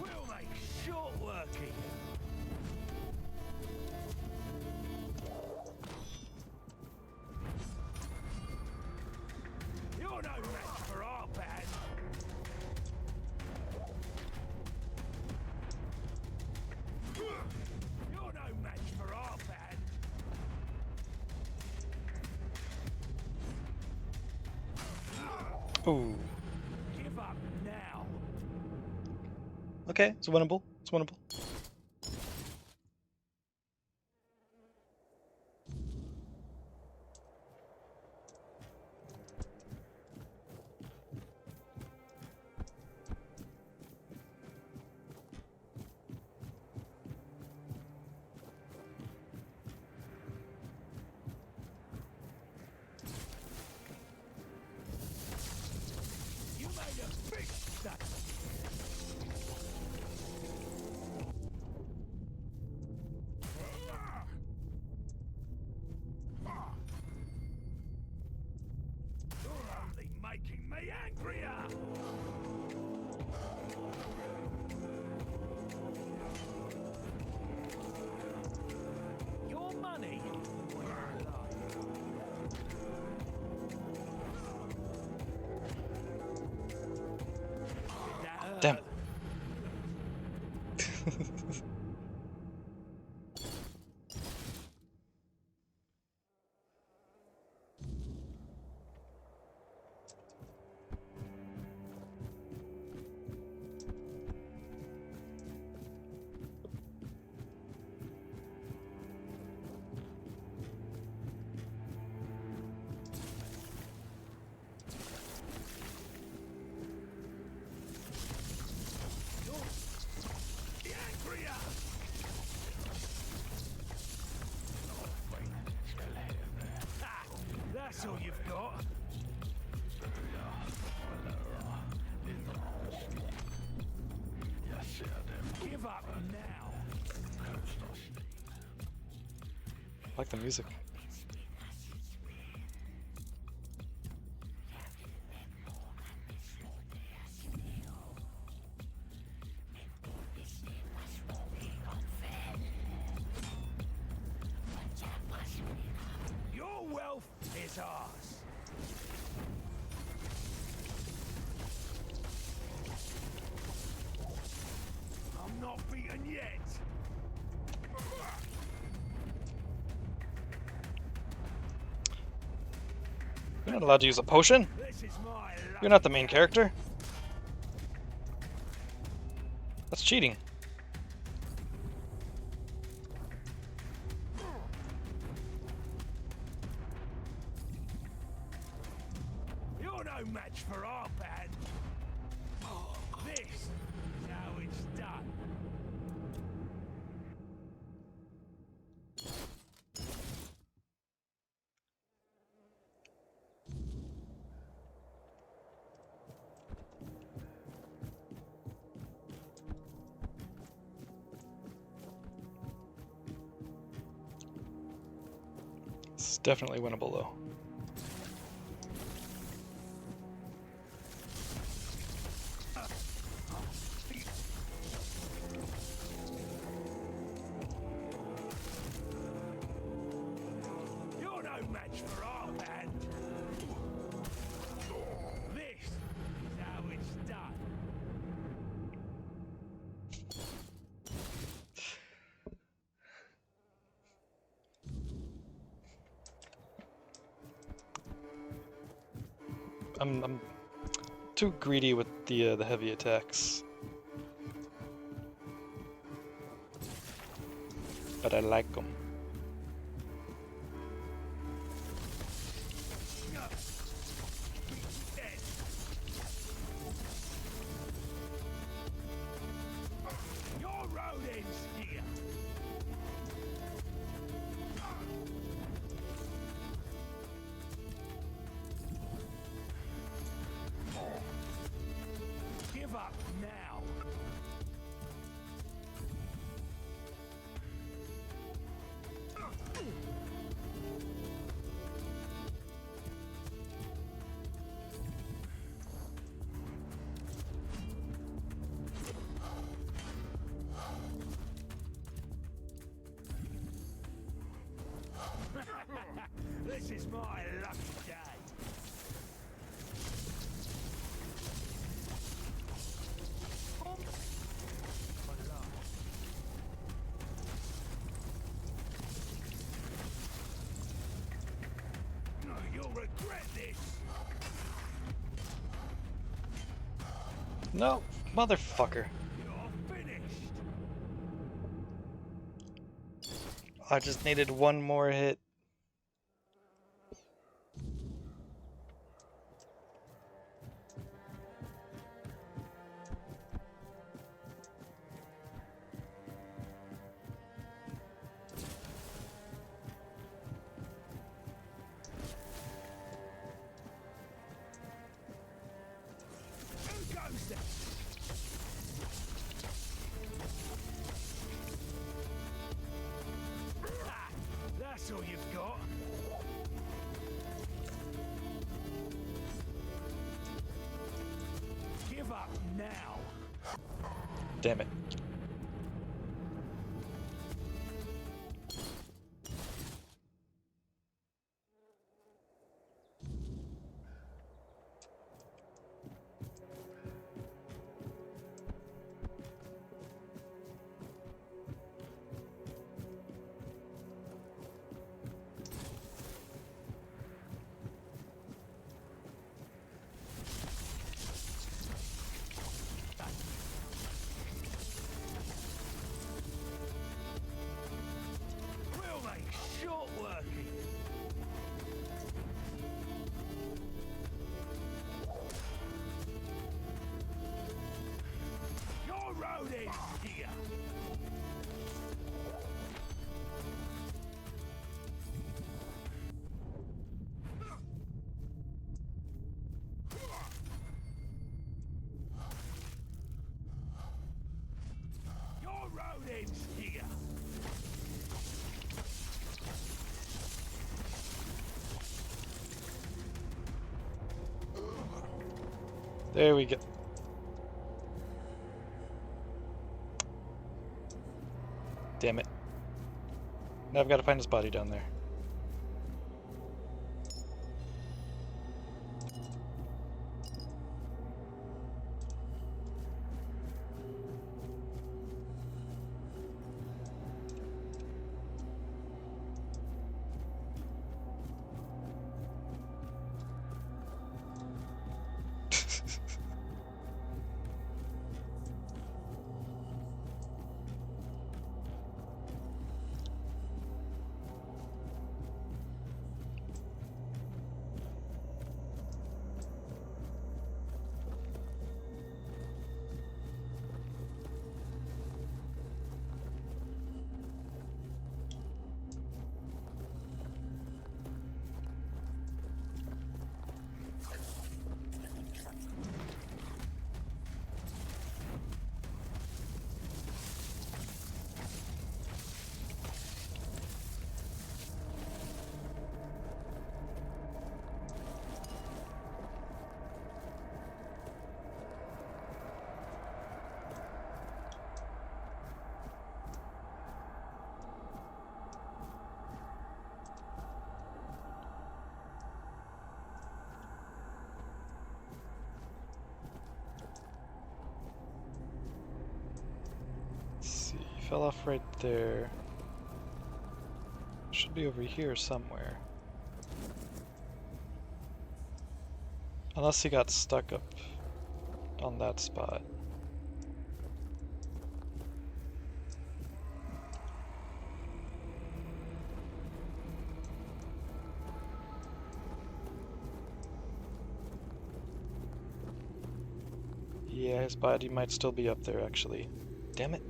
Speaker 3: We'll make short work of you. You're no match for our band. You're no match for our band.
Speaker 1: Ooh.
Speaker 3: Give up now.
Speaker 1: Okay, it's winnable. It's winnable.
Speaker 3: You made a big mistake. You're only making me angrier. Your money will lie. That
Speaker 1: Damn.
Speaker 3: hurt. The angrier. Ha! That's all you've got. Give up now.
Speaker 1: I like the music.
Speaker 3: Your wealth is ours. I'm not beaten yet.
Speaker 1: You're not allowed to use a potion.
Speaker 3: This is my
Speaker 1: You're not the main character. That's cheating.
Speaker 3: You're no match for our band. This is how it's done.
Speaker 1: It's definitely winnable though.
Speaker 3: You're no match for our band. This is how it's done.
Speaker 1: I'm too greedy with the heavy attacks. But I like them.
Speaker 4: Your road ends here. Give up now. This is my lucky day. You'll regret this.
Speaker 1: No, motherfucker.
Speaker 4: You're finished.
Speaker 1: I just needed one more hit.
Speaker 4: Who goes there? Ah, that's all you've got. Give up now.
Speaker 1: Damn it.
Speaker 4: We'll make short working. Your road ends here. Your road ends here.
Speaker 1: There we go. Damn it. Now I've got to find his body down there. Fell off right there. Should be over here somewhere. Unless he got stuck up on that spot. Yeah, his body might still be up there, actually. Damn it.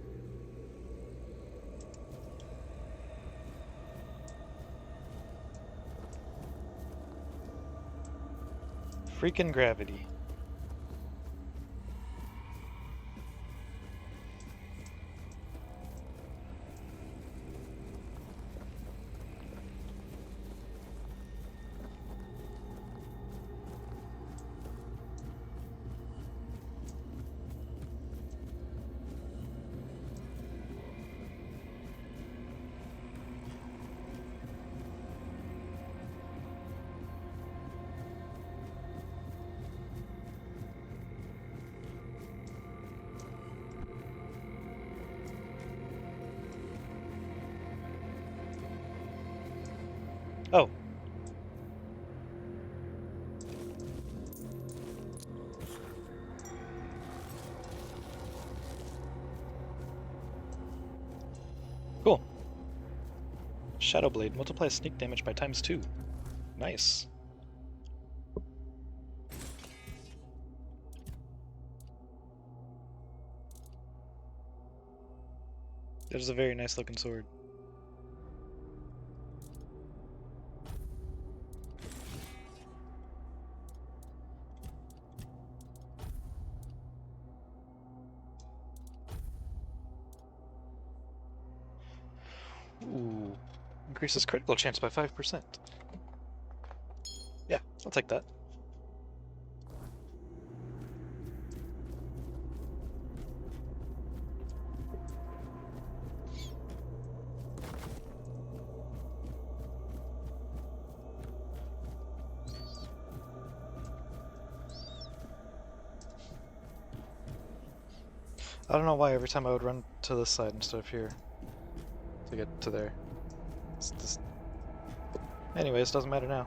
Speaker 1: Freaking gravity. Oh. Cool. Shadow Blade multiplies sneak damage by ×2. Nice. That is a very nice looking sword. Ooh. Increases critical chance by 5%. Yeah, I'll take that. I don't know why every time I would run to this side instead of here to get to there. It's just... Anyways, doesn't matter now.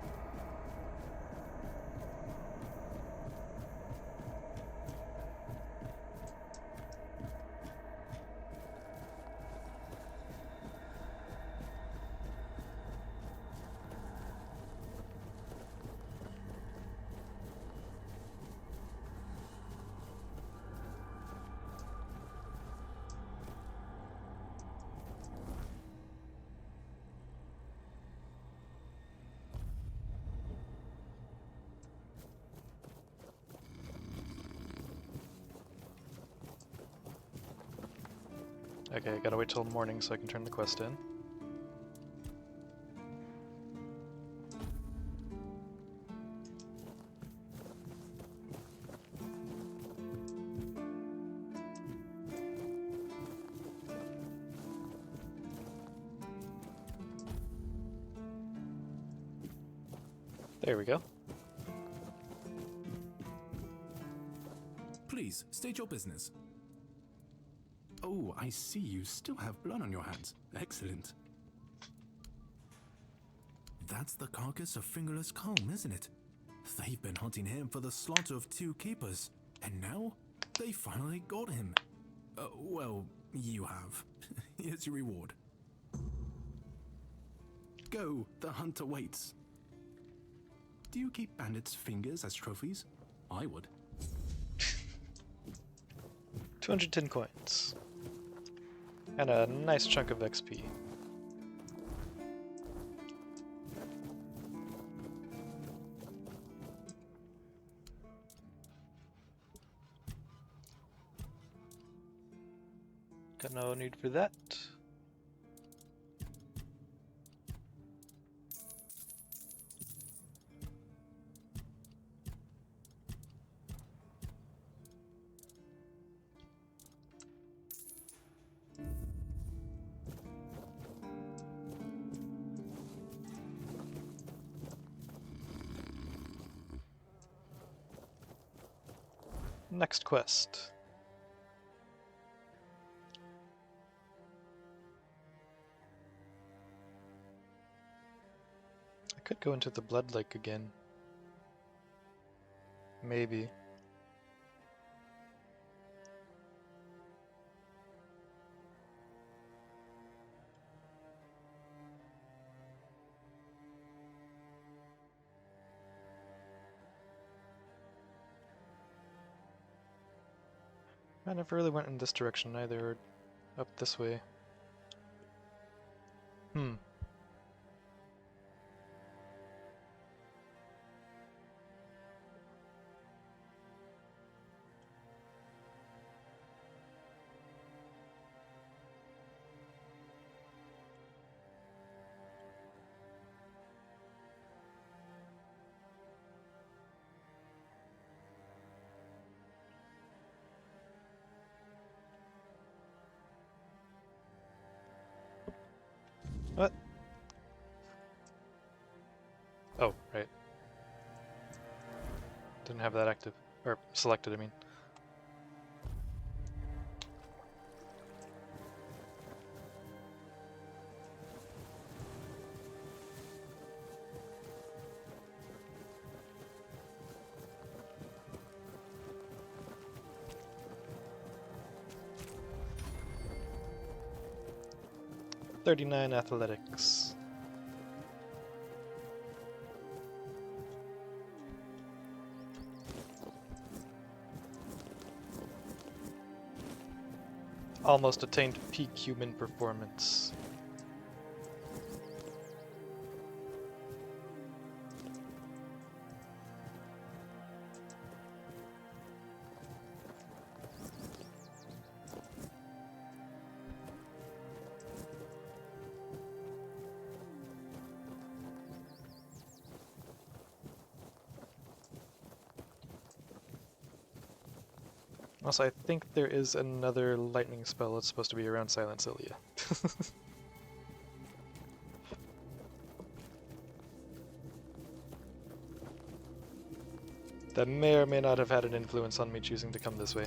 Speaker 1: Okay, I gotta wait till morning so I can turn the quest in. There we go.
Speaker 5: Please, state your business. Oh, I see you still have blood on your hands. Excellent. That's the carcass of Fingerless Calm, isn't it? They've been hunting him for the slaughter of 2 keepers, and now they finally got him. Well, you have. Here's your reward. Go, the hunter waits. Do you keep bandits' fingers as trophies? I would.
Speaker 1: 210 coins. And a nice chunk of XP. Got no need for that. Next quest. I could go into the Blood Lake again. Maybe. I never really went in this direction either, or up this way. Hmm. What? Oh, right. Didn't have that active. Or selected, I mean. "39 athletics." Almost attained peak human performance. Also, I think there is another lightning spell that's supposed to be around Silent Cilia. That may or may not have had an influence on me choosing to come this way.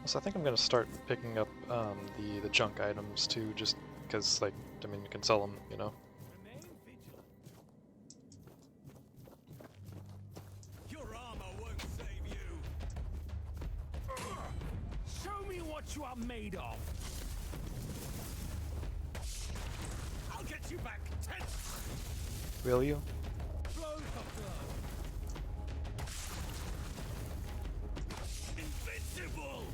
Speaker 1: So I think I'm gonna start picking up the junk items too, just because, like, I mean, you can sell them, you know.
Speaker 4: Your armor won't save you. Show me what you are made of. I'll get you back tense.
Speaker 1: Will you?
Speaker 4: Blows of blood. Invincible.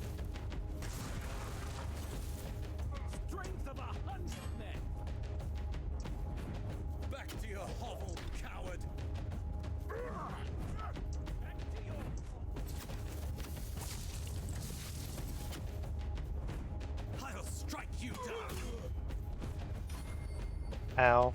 Speaker 4: Strength of 100 men. Back to your hovel, coward. Back to your I'll strike you down.
Speaker 1: Ow.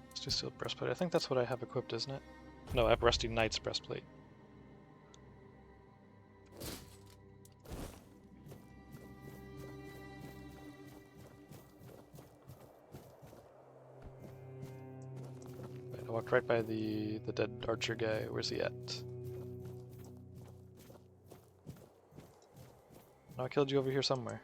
Speaker 1: Let's do Steel Breastplate. I think that's what I have equipped, isn't it? No, I have Rusty Knight's Breastplate. Wait, I walked right by the dead archer guy. Where's he at? No, I killed you over here somewhere.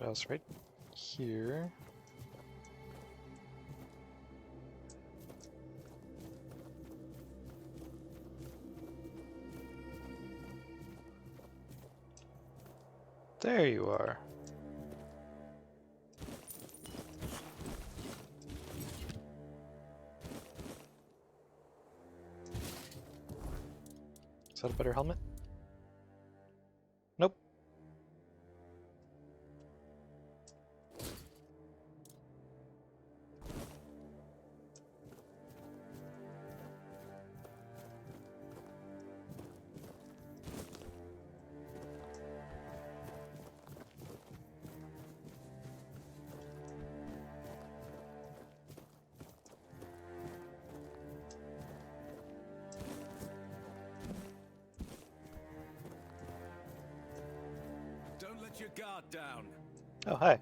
Speaker 1: I was right here. There you are. Is that a better helmet?
Speaker 3: your guard down.
Speaker 1: Oh, hi.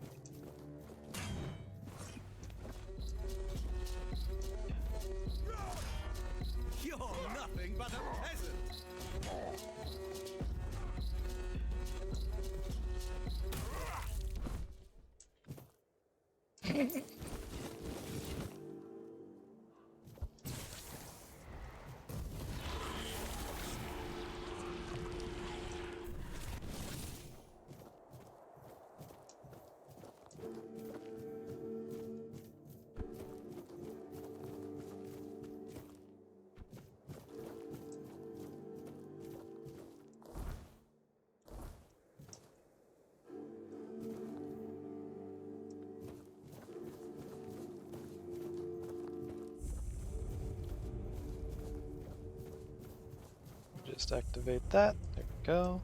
Speaker 3: You're nothing but a peasant.
Speaker 1: Just activate that. There we go.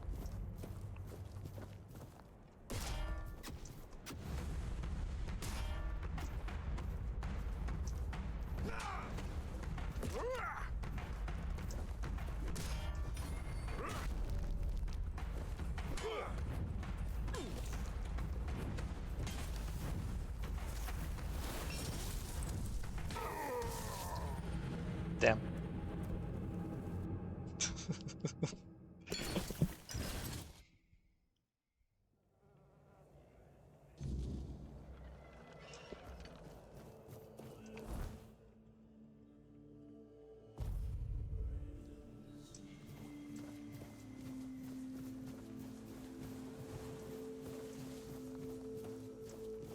Speaker 1: Damn.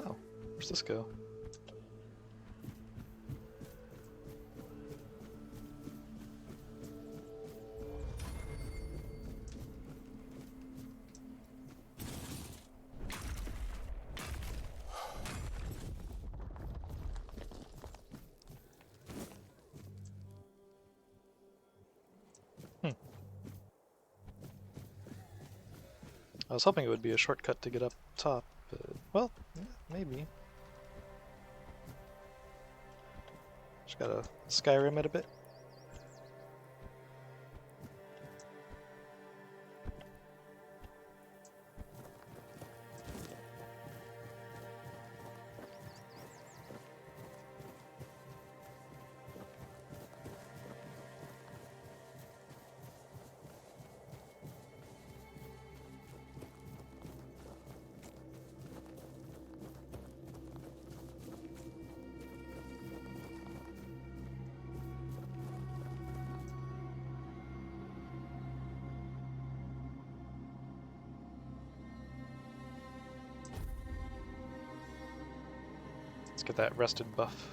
Speaker 1: Oh, where's this go? I was hoping it would be a shortcut to get up top, but, well, yeah, maybe. Just gotta Skyrim it a bit. Let's get that rested buff.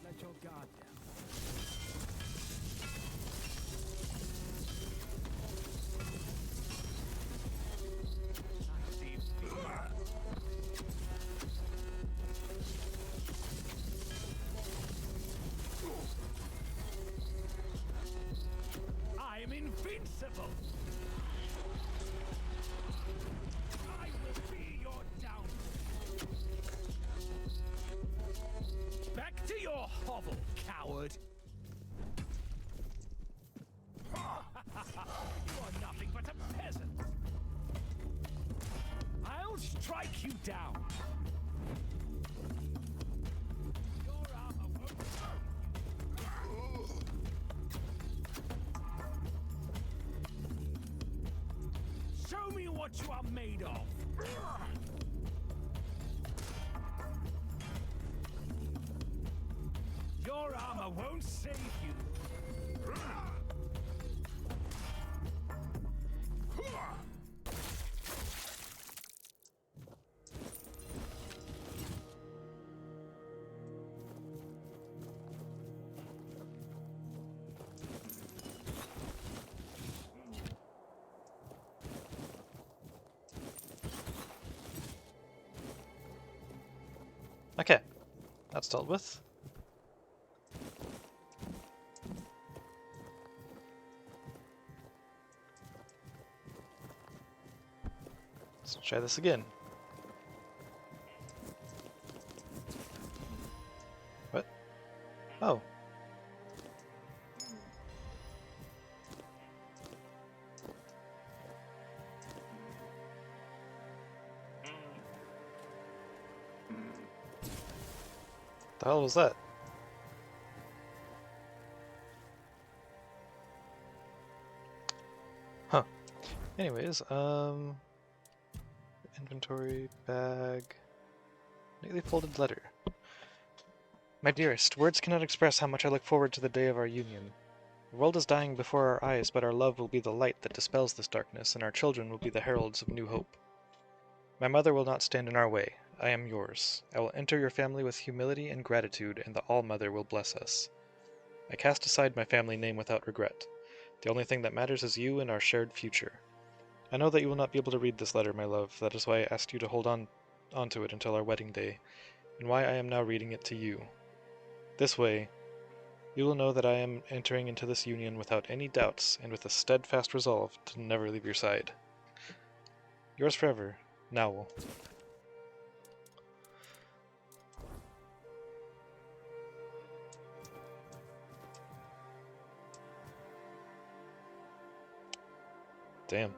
Speaker 3: Let your guard down. I am invincible. I will be your downfall. Back to your hovel, coward. You are nothing but a peasant. I'll strike you down. Your armor won't show me what you are made of. Your armor won't save you.
Speaker 1: Okay, that's dealt with. Let's try this again. What? Oh. hell was that? Huh. Anyways, inventory, bag, neatly folded letter. My dearest, words cannot express how much I look forward to the day of our union. The world is dying before our eyes, but our love will be the light that dispels this darkness, and our children will be the heralds of new hope. My mother will not stand in our way. I am yours. I will enter your family with humility and gratitude, and the All-Mother will bless us. I cast aside my family name without regret. The only thing that matters is you and our shared future. I know that you will not be able to read this letter, my love. That is why I asked you to hold onto it until our wedding day, and why I am now reading it to you. This way, you will know that I am entering into this union without any doubts and with a steadfast resolve to never leave your side. Yours forever, Nowell. Damn.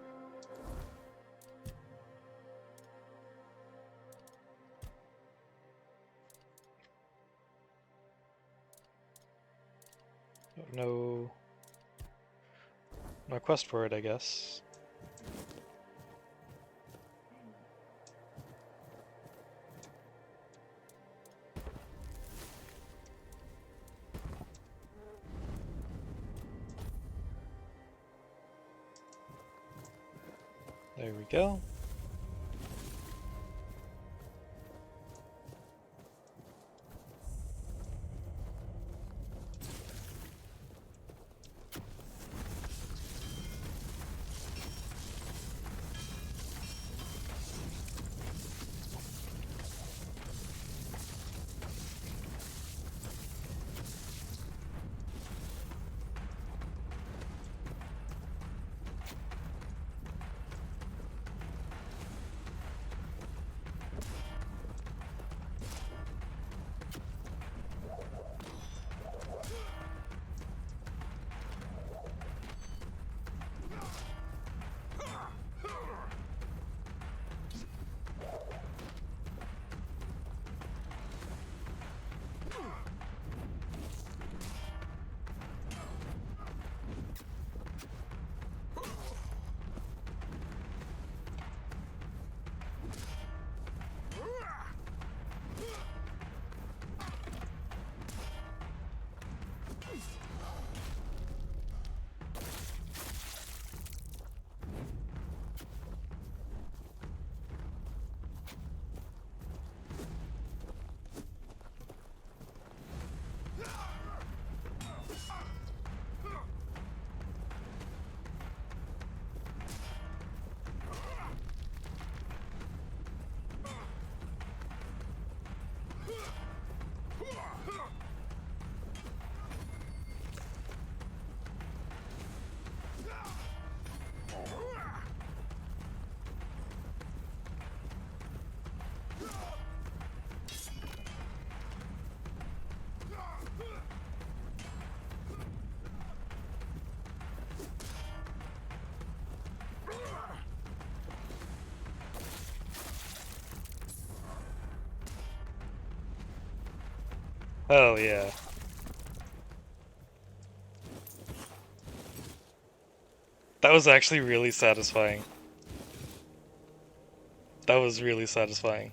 Speaker 1: No quest for it, I guess. There we go. Oh yeah. That was actually really satisfying. That was really satisfying.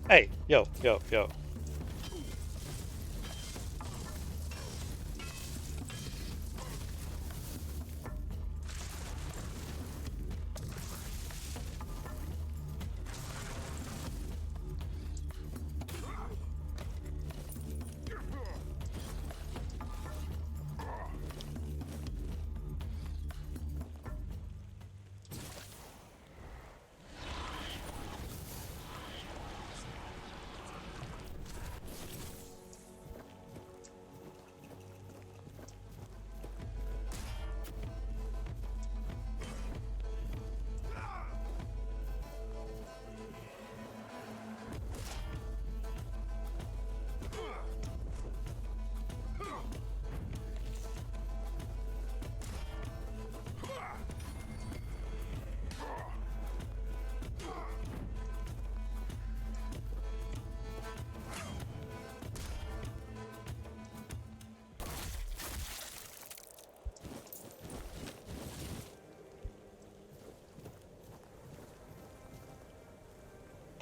Speaker 1: Hey, yo, yo, yo.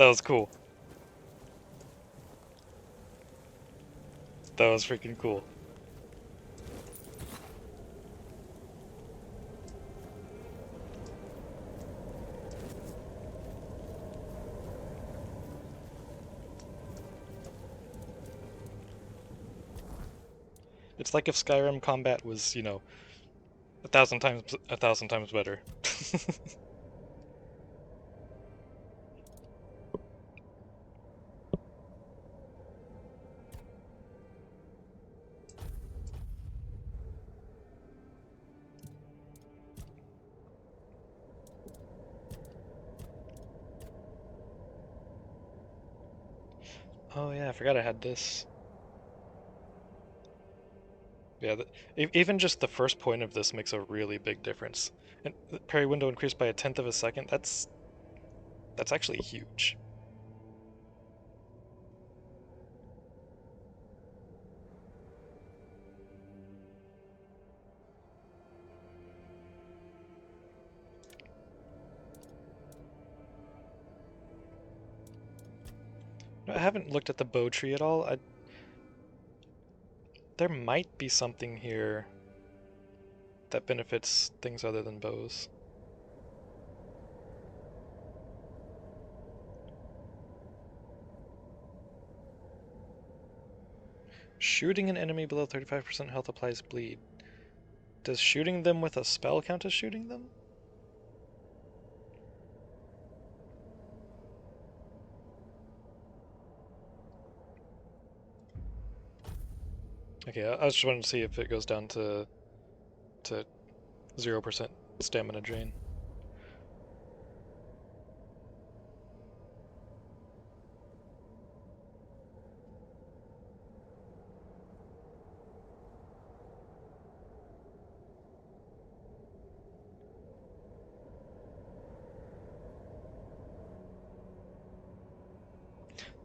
Speaker 1: That was cool. That was freaking cool. It's like if Skyrim combat was, you know, a thousand times better. Oh yeah, I forgot I had this. Yeah, even just the first point of this makes a really big difference. And the parry window increased by 1/10 of a second. That's actually huge. I haven't looked at the bow tree at all. There might be something here that benefits things other than bows. Shooting an enemy below 35% health applies bleed. Does shooting them with a spell count as shooting them? Okay, I was just wanting to see if it goes down to 0% stamina drain.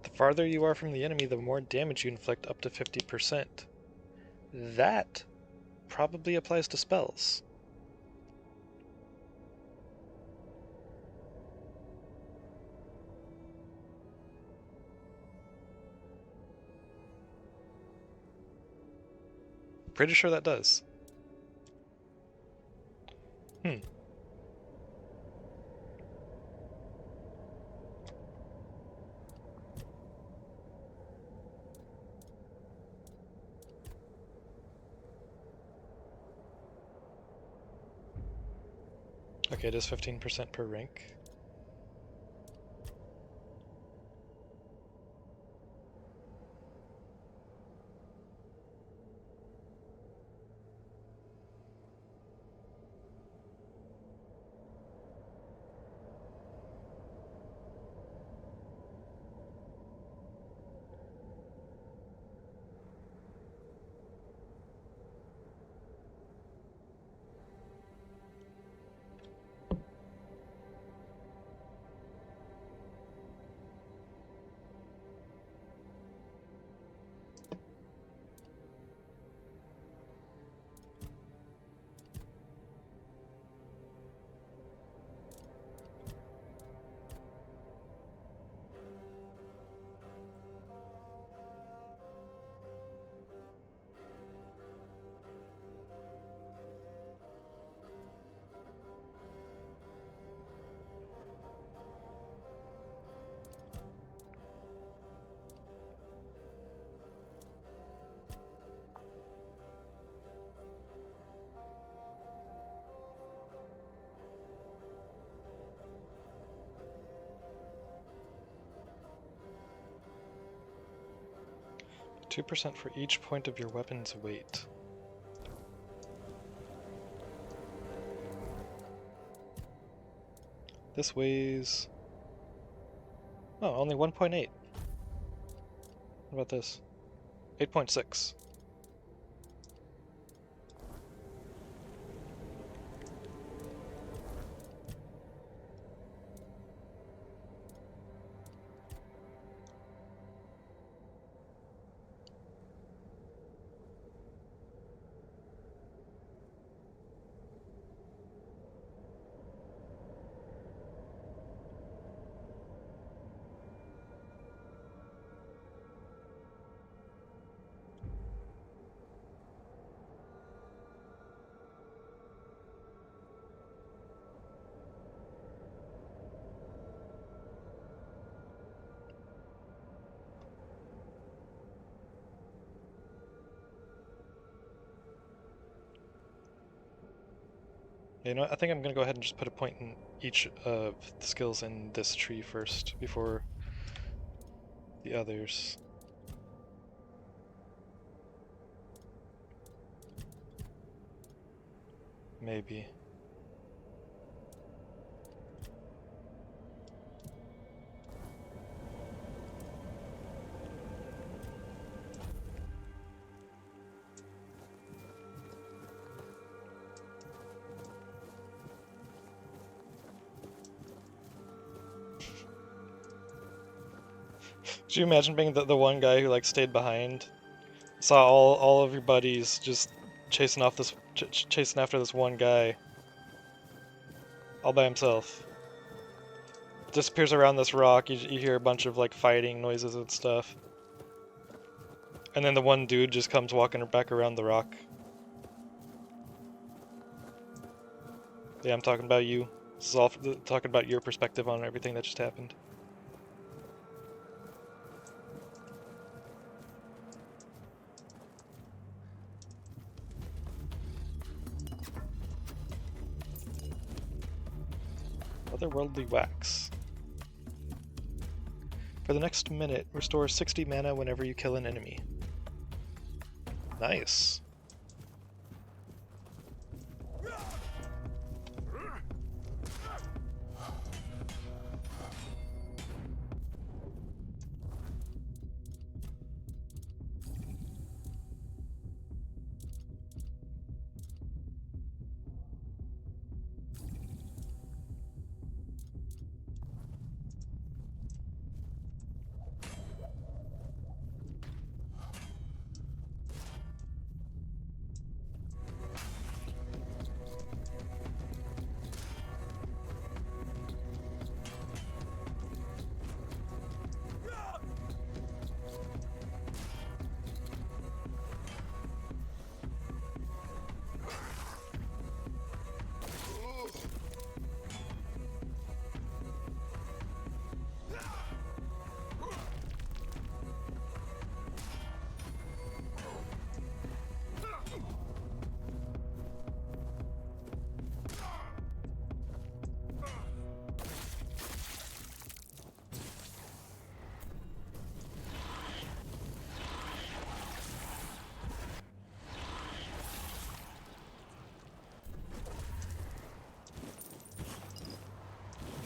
Speaker 1: The farther you are from the enemy, the more damage you inflict, up to 50%. That probably applies to spells. Pretty sure that does. 15% per rank. Two percent for each point of your weapon's weight. This weighs... oh, only 1.8. What about this? 8.6. You know what? I think I'm gonna go ahead and just put a point in each of the skills in this tree first before the others. Maybe. Could you imagine being the one guy who like stayed behind, saw all of your buddies just chasing off this chasing after this one guy, all by himself? Disappears around this rock. You hear a bunch of like fighting noises and stuff, and then the one dude just comes walking back around the rock. Yeah, I'm talking about you. This is all talking about your perspective on everything that just happened. Otherworldly wax. For the next minute, restore 60 mana whenever you kill an enemy. Nice.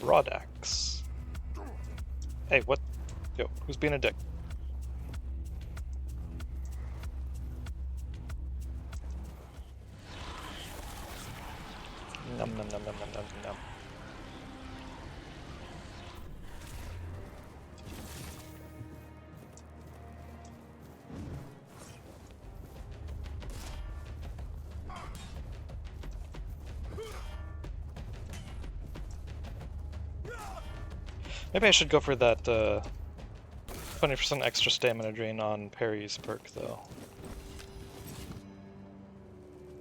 Speaker 1: Broadaxe. Hey, what? Yo, who's being a dick? Num num num num num num num. Maybe I should go for that 20% extra stamina drain on Parry's perk, though.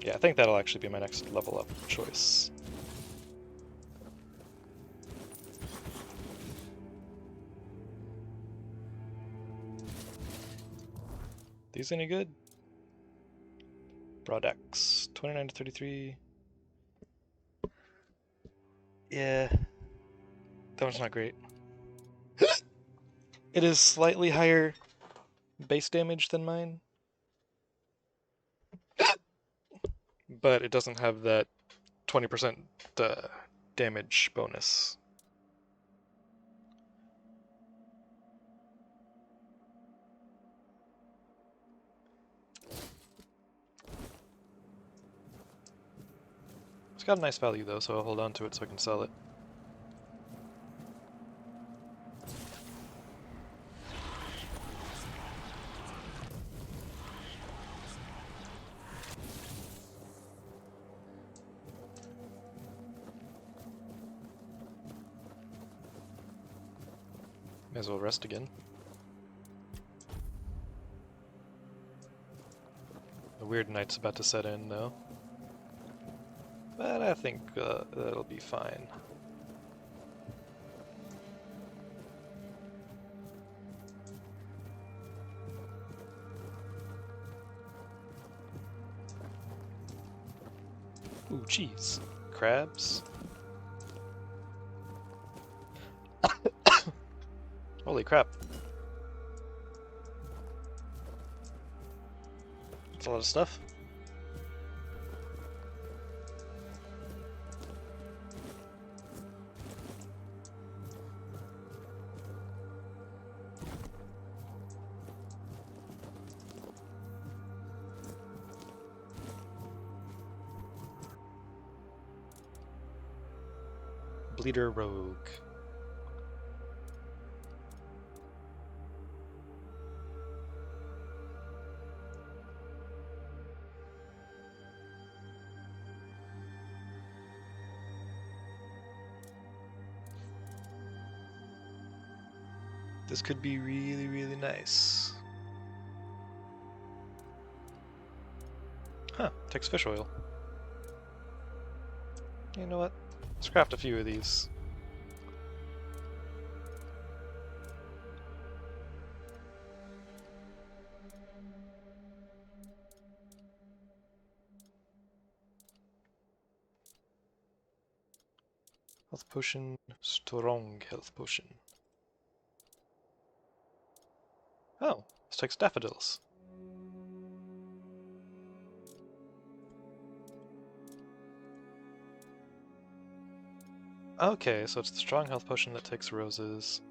Speaker 1: Yeah, I think that'll actually be my next level up choice. These any good? Broadaxe, 29 to 33. Yeah, that one's not great. It is slightly higher base damage than mine, but it doesn't have that 20% damage bonus. It's got a nice value though, so I'll hold on to it so I can sell it. May as well rest again. The weird night's about to set in though. But I think that'll be fine. Ooh, cheese. crabs. Holy crap. That's a lot of stuff. Bleeder Rogue. This could be really, really nice. Huh, takes fish oil. You know what? Let's craft a few of these. Health potion, strong health potion. Oh, this takes daffodils. Okay, so it's the strong health potion that takes roses.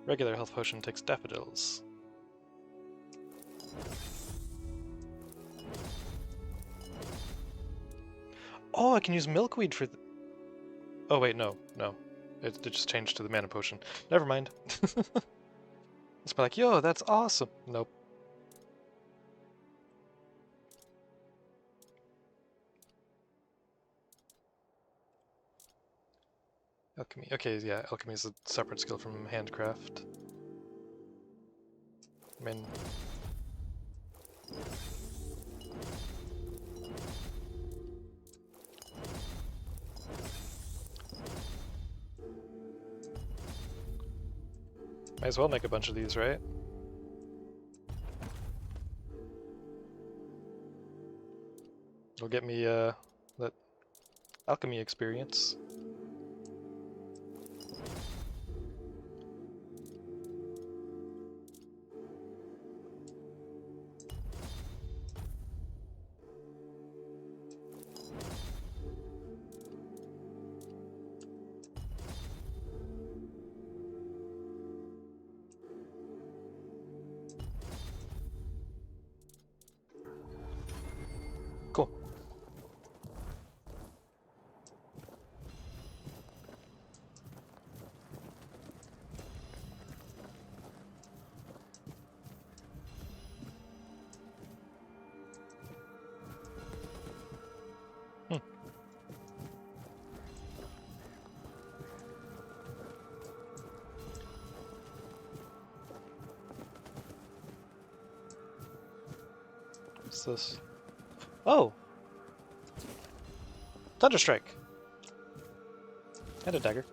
Speaker 1: Regular health potion takes daffodils. Oh, I can use milkweed for oh wait, no. It just changed to the mana potion. Never mind. It's like, yo, that's awesome. Nope. Alchemy. Okay, yeah, alchemy is a separate skill from handcraft. I mean, might as well make a bunch of these, right? It'll get me that alchemy experience. Cool. What's this? Oh! Thunderstrike! And a dagger.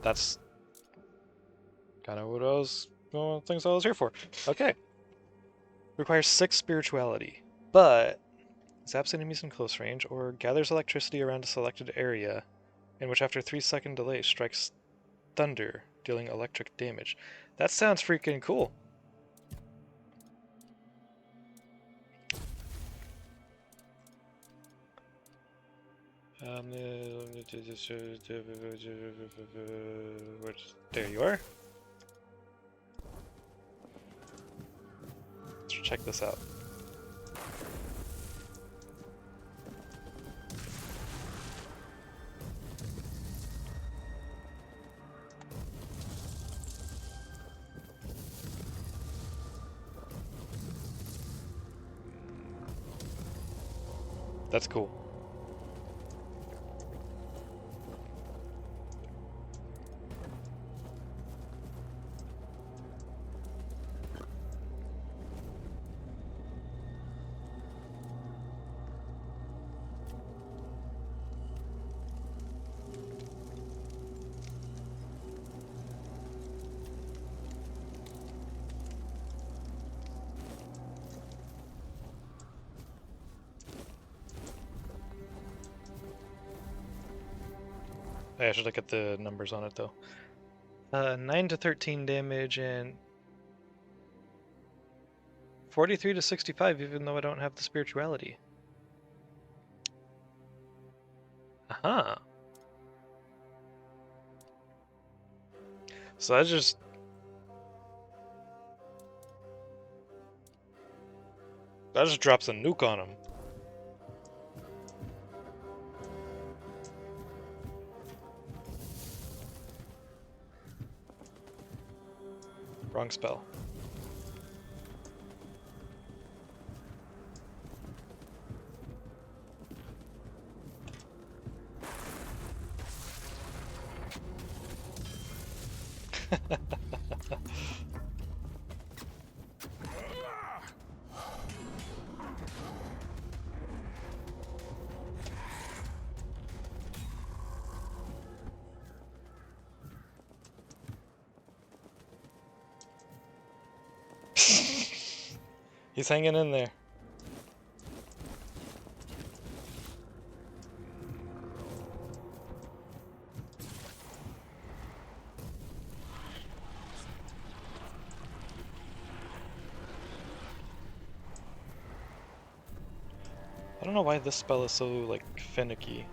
Speaker 1: That's kind of what I was, one of the things I was here for. Okay. Requires 6 spirituality, but zaps enemies in close range or gathers electricity around a selected area, in which after 3-second delay strikes thunder, dealing electric damage. That sounds freaking cool. There you are. Let's check this out. That's cool. I should look at the numbers on it though. 9 to 13 damage and 43 to 65, even though I don't have the spirituality. Aha. So that just drops a nuke on him. Wrong spell. He's hanging in there. I don't know why this spell is so, like, finicky.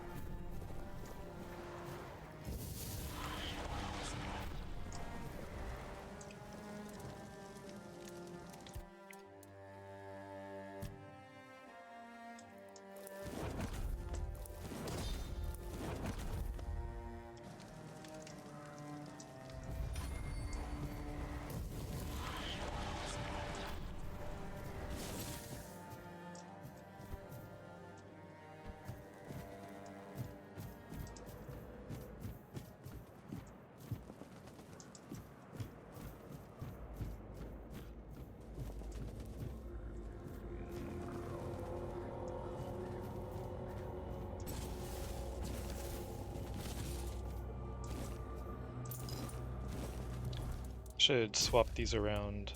Speaker 1: Should swap these around.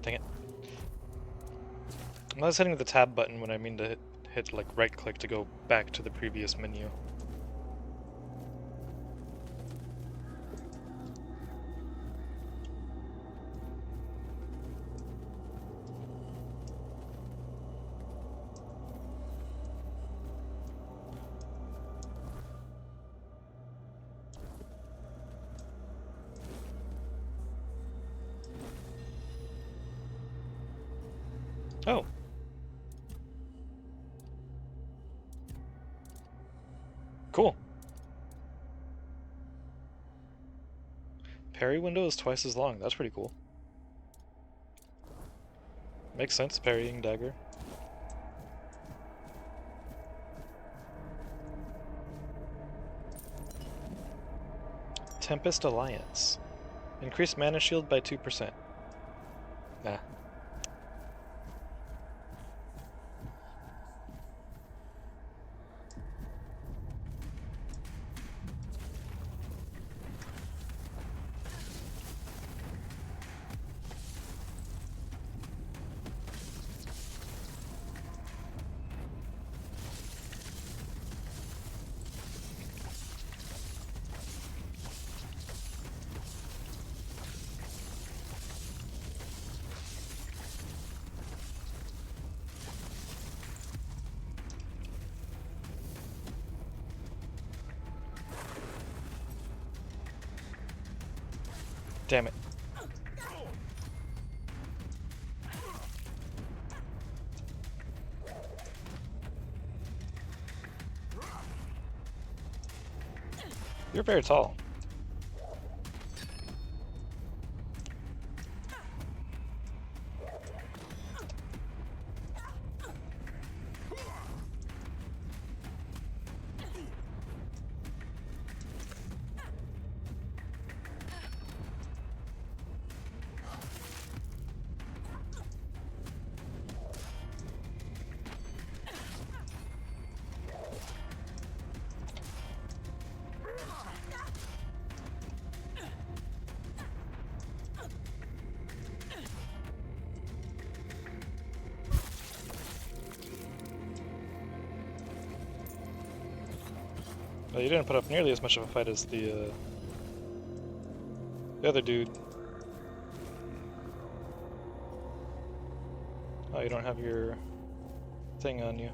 Speaker 1: Dang it. I was hitting the tab button when I mean to hit like right click to go back to the previous menu. Oh. Cool. Parry window is twice as long. That's pretty cool. Makes sense, parrying dagger. Tempest Alliance. Increase mana shield by 2%. Nah. Damn it. You're very tall. Well, you didn't put up nearly as much of a fight as the other dude. Oh, you don't have your thing on you.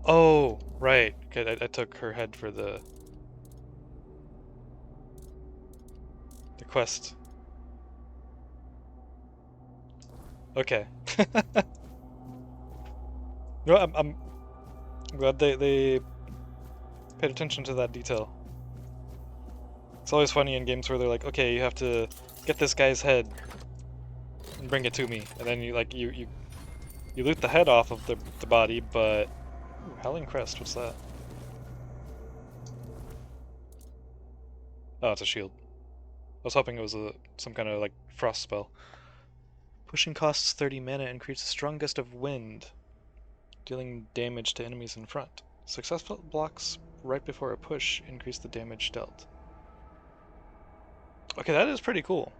Speaker 1: Oh, right. Okay, I took her head for the quest. Okay. No, I'm glad they paid attention to that detail. It's always funny in games where they're like, okay, you have to get this guy's head and bring it to me, and then you loot the head off of the body, but ooh, Howling Crest, what's that? Oh, it's a shield. I was hoping it was some kind of like frost spell. Pushing costs 30 mana and creates a strong gust of wind, dealing damage to enemies in front. Successful blocks right before a push increase the damage dealt. Okay, that is pretty cool.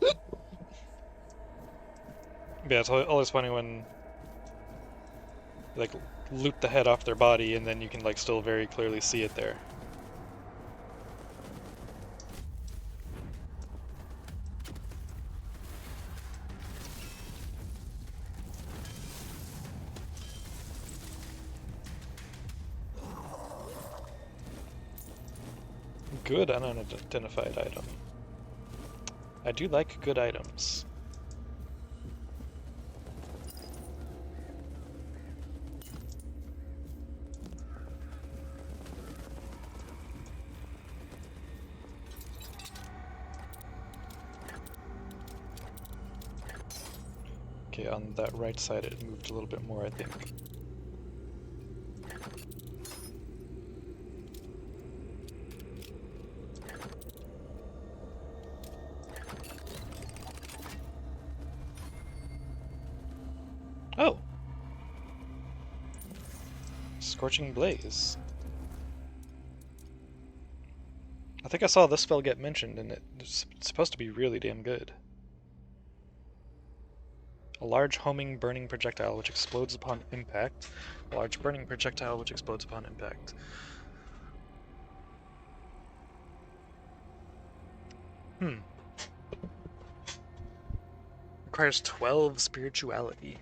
Speaker 1: Yeah, it's always funny when like loot the head off their body and then you can like still very clearly see it there. Good unidentified item. I do like good items. Okay, on that right side it moved a little bit more, I think. Oh! Scorching Blaze. I think I saw this spell get mentioned, and it's supposed to be really damn good. A large homing burning projectile which explodes upon impact. A large burning projectile which explodes upon impact. Requires 12 spirituality.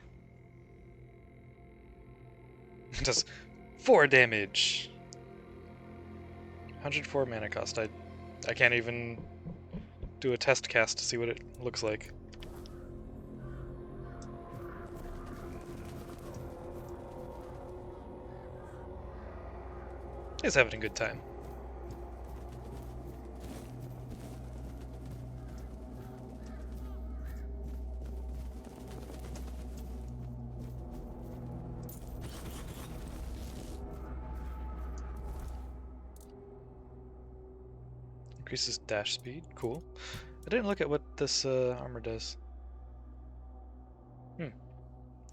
Speaker 1: Does 4 damage. 104 mana cost. I can't even do a test cast to see what it looks like. He's having a good time. Increases dash speed. Cool. I didn't look at what this armor does.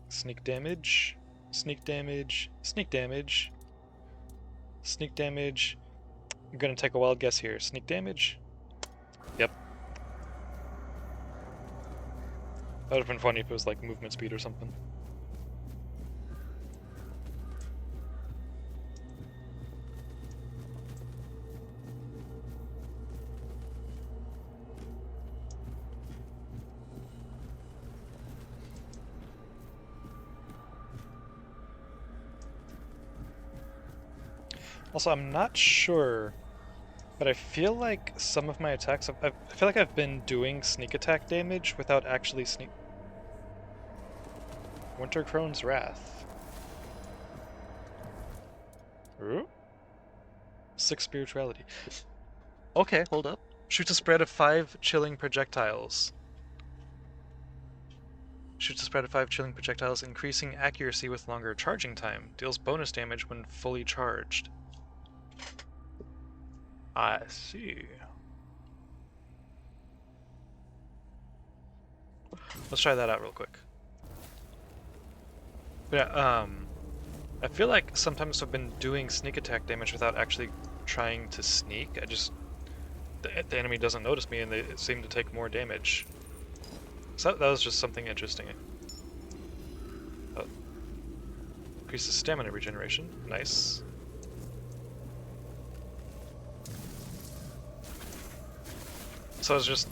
Speaker 1: Sneak damage. Sneak damage. Sneak damage. Sneak damage. I'm gonna take a wild guess here. Sneak damage? Yep. That would have been funny if it was like movement speed or something. Also, I'm not sure, but I feel like some of my attacks, I feel like I've been doing sneak attack damage without actually sneak... Winter Crone's Wrath. Ooh? 6 spirituality. Okay, hold up. Shoots a spread of 5 chilling projectiles. Shoots a spread of 5 chilling projectiles, increasing accuracy with longer charging time. Deals bonus damage when fully charged. I see. Let's try that out real quick. But yeah, I feel like sometimes I've been doing sneak attack damage without actually trying to sneak. The enemy doesn't notice me and they seem to take more damage. So that was just something interesting. Oh. Increases stamina regeneration. Nice. So it's just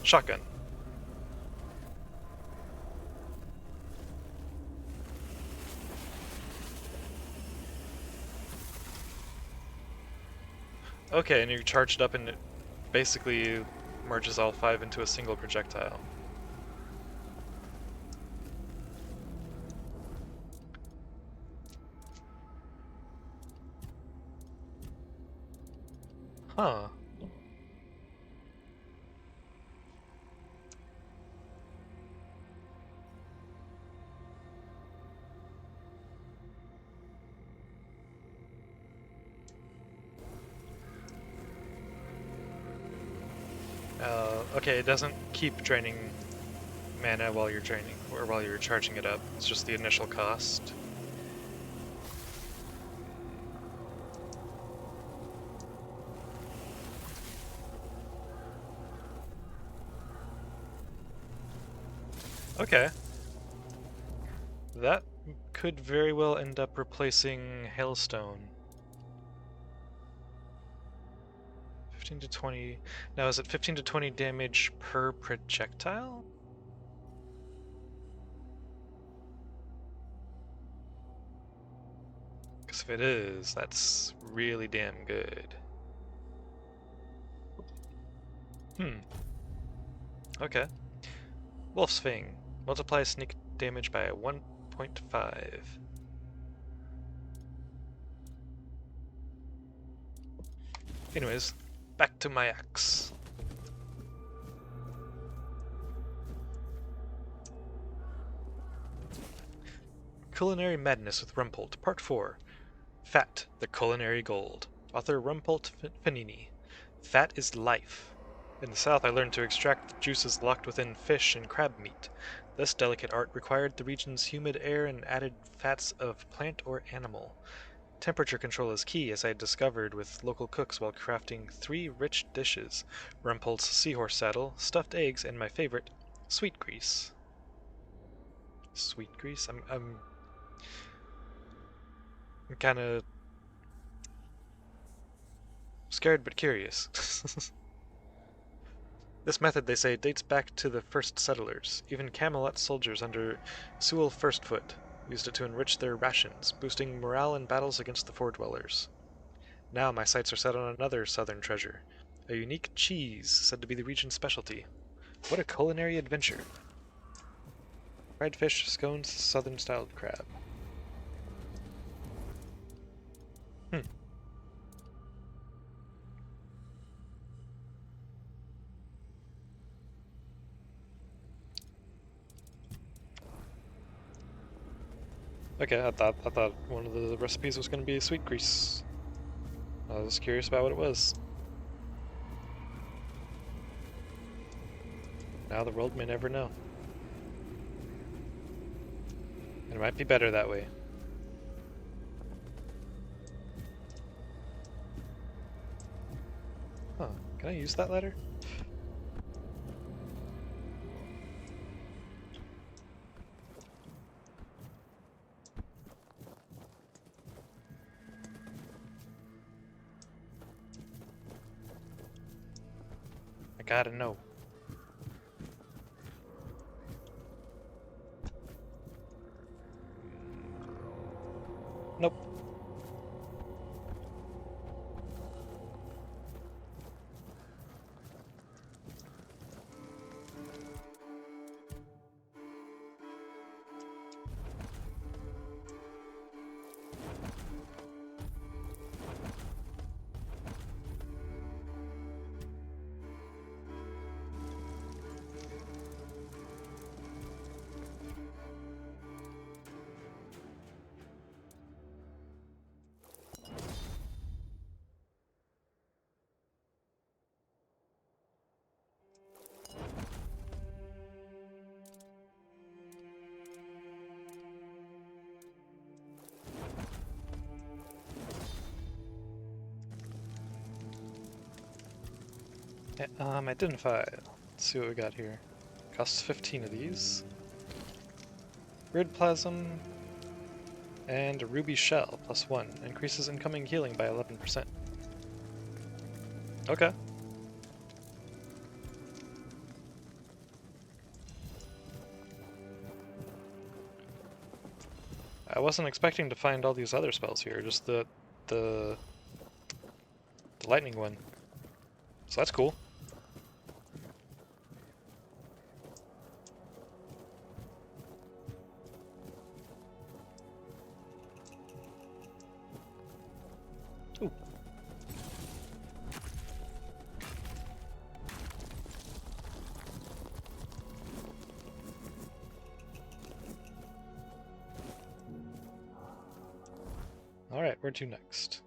Speaker 1: shotgun. Okay, and you charge it up and it basically merges all 5 into a single projectile. Huh. Okay, it doesn't keep draining mana while you're draining, or while you're charging it up. It's just the initial cost. Okay. That could very well end up replacing Hailstone. 15 to 20... Now is it 15 to 20 damage per projectile? Because if it is, that's really damn good. Okay. Wolf's Fang. Multiplies sneak damage by 1.5. Anyways, back to my axe. Culinary Madness with Rumpolt, Part 4. Fat, the Culinary Gold. Author Rumpolt Fanini. Fat is life. In the South, I learned to extract the juices locked within fish and crab meat. This delicate art required the region's humid air and added fats of plant or animal. Temperature control is key, as I discovered with local cooks while crafting 3 rich dishes: Rumpolt's seahorse saddle, stuffed eggs, and my favorite, sweet grease. Sweet grease? I'm kind of scared but curious. This method, they say, dates back to the first settlers. Even Camelot soldiers under Sewell Firstfoot used it to enrich their rations, boosting morale in battles against the Fordwellers. Now my sights are set on another southern treasure, a unique cheese said to be the region's specialty. What a culinary adventure! Fried fish, scones, southern-styled crab. Okay, I thought one of the recipes was going to be sweet grease. I was curious about what it was. Now the world may never know. It might be better that way. Huh, can I use that ladder? I gotta know. Nope. Identify. Let's see what we got here. Costs 15 of these. Grid Plasm and a Ruby Shell, +1. Increases incoming healing by 11%. Okay. I wasn't expecting to find all these other spells here, just the lightning one. So that's cool. Ooh. Alright, where to next?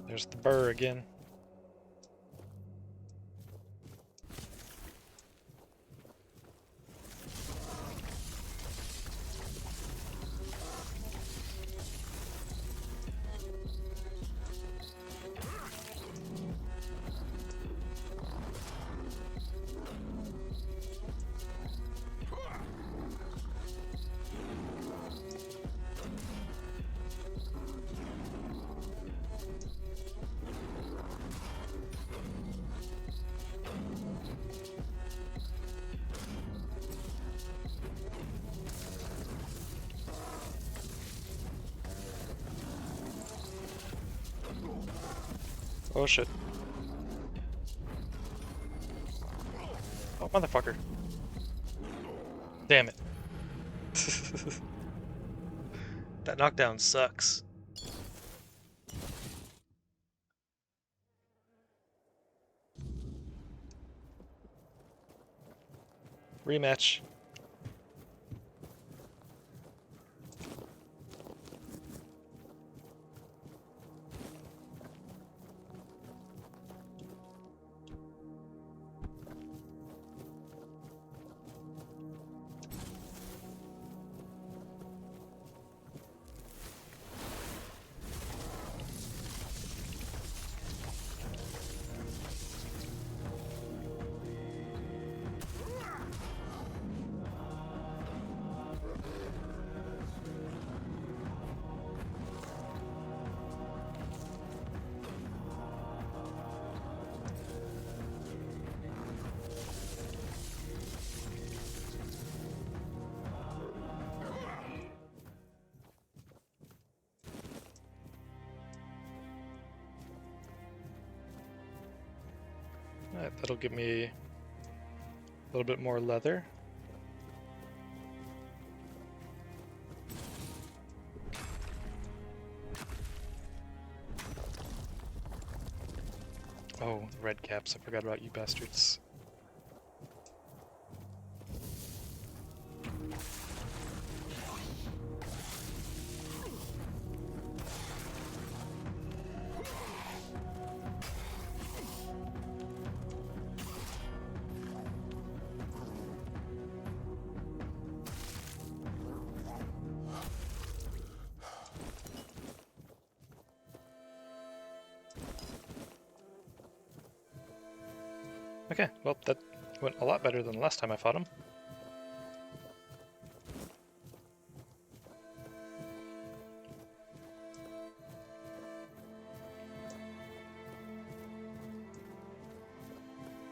Speaker 1: There's the burr again. Oh shit. Oh, motherfucker. Damn it. That knockdown sucks. Rematch. Alright, that'll give me a little bit more leather. Oh, red caps, I forgot about you bastards. Okay, well, that went a lot better than the last time I fought him.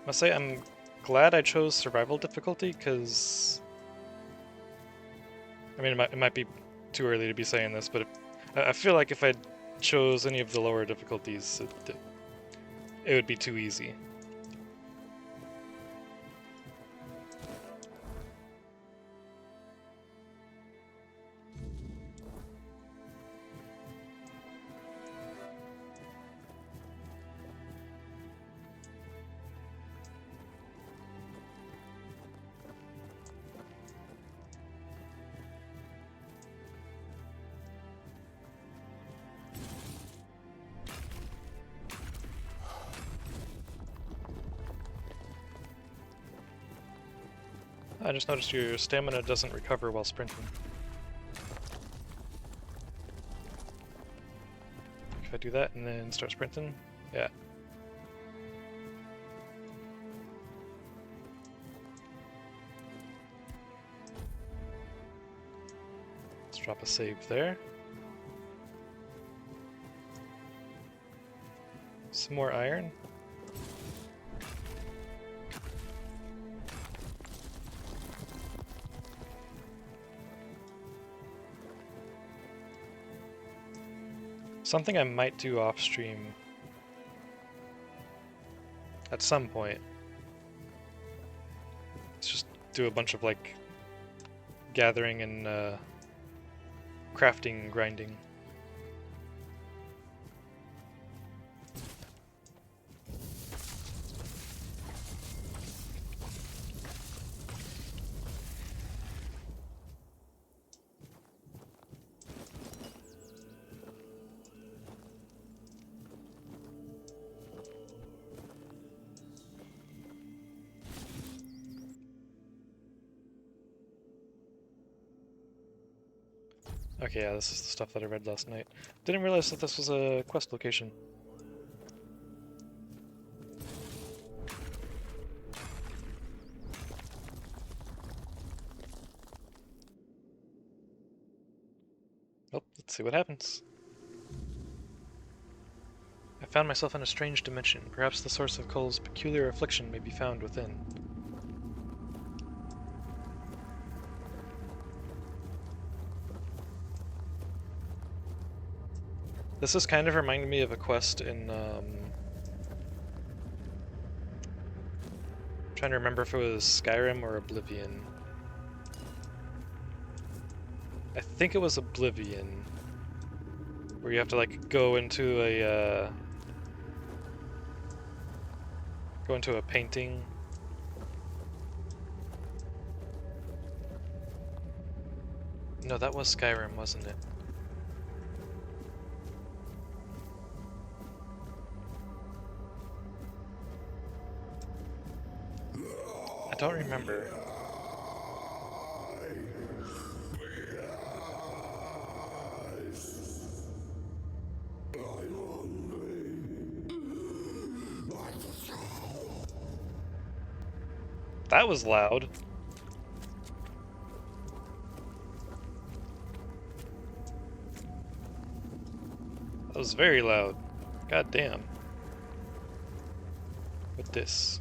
Speaker 1: Must say, I'm glad I chose survival difficulty, because I mean, it might be too early to be saying this, but I feel like if I chose any of the lower difficulties, it would be too easy. I just noticed your stamina doesn't recover while sprinting. If I do that and then start sprinting, yeah. Let's drop a save there. Some more iron. Something I might do off stream at some point. Let's just do a bunch of like gathering and crafting, grinding. Okay, yeah, this is the stuff that I read last night. Didn't realize that this was a quest location. Oh, let's see what happens. I found myself in a strange dimension. Perhaps the source of Cole's peculiar affliction may be found within. This is kind of reminding me of a quest in, trying to remember if it was Skyrim or Oblivion. I think it was Oblivion, where you have to like go into a painting. No, that was Skyrim, wasn't it? I don't remember. That was loud. That was very loud. God damn. With this.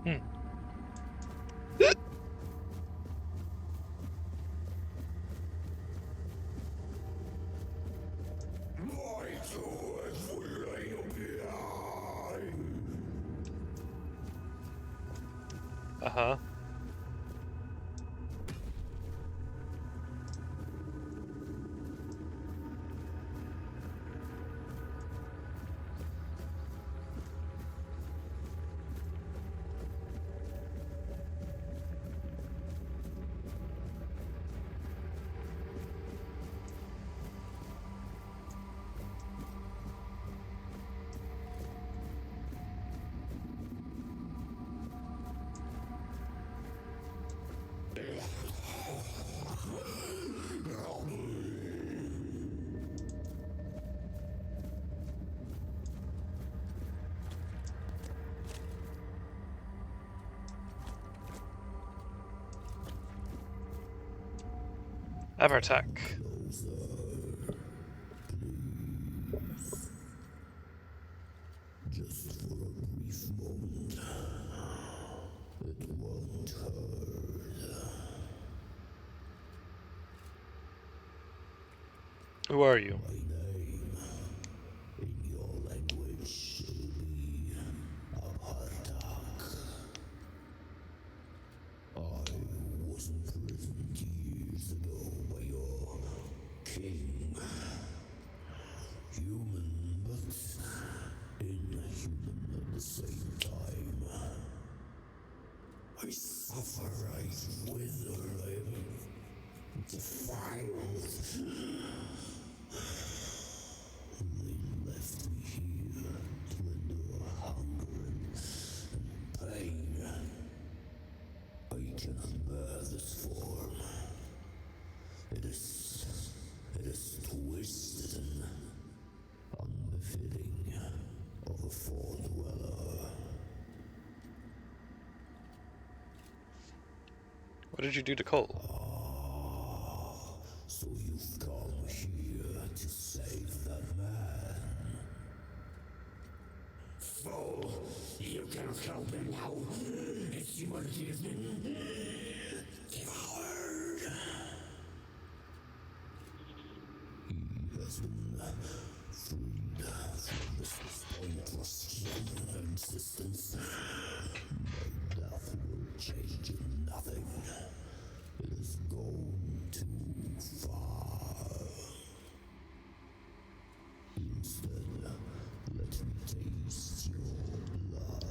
Speaker 1: Hmm. Uh-huh. Hammer attack.
Speaker 6: Just for a brief moment. It won't hurt.
Speaker 1: Who are you?
Speaker 6: My name, in your language, shall be Apatak. I was imprisoned years ago by your king. Human, but inhuman at the same time. I suffer, I wither, I am defiled. They left me here to endure hunger and pain. I cannot bear this form. It is twisted and unbefitting of a four dweller.
Speaker 1: What did you do to Cole?
Speaker 6: So you've come here to save that man. Fool, you cannot help him now. His humanity has been devoured. He has been freed from this pointless human existence. My death will change nothing. It has gone too far. Instead, let me taste your blood.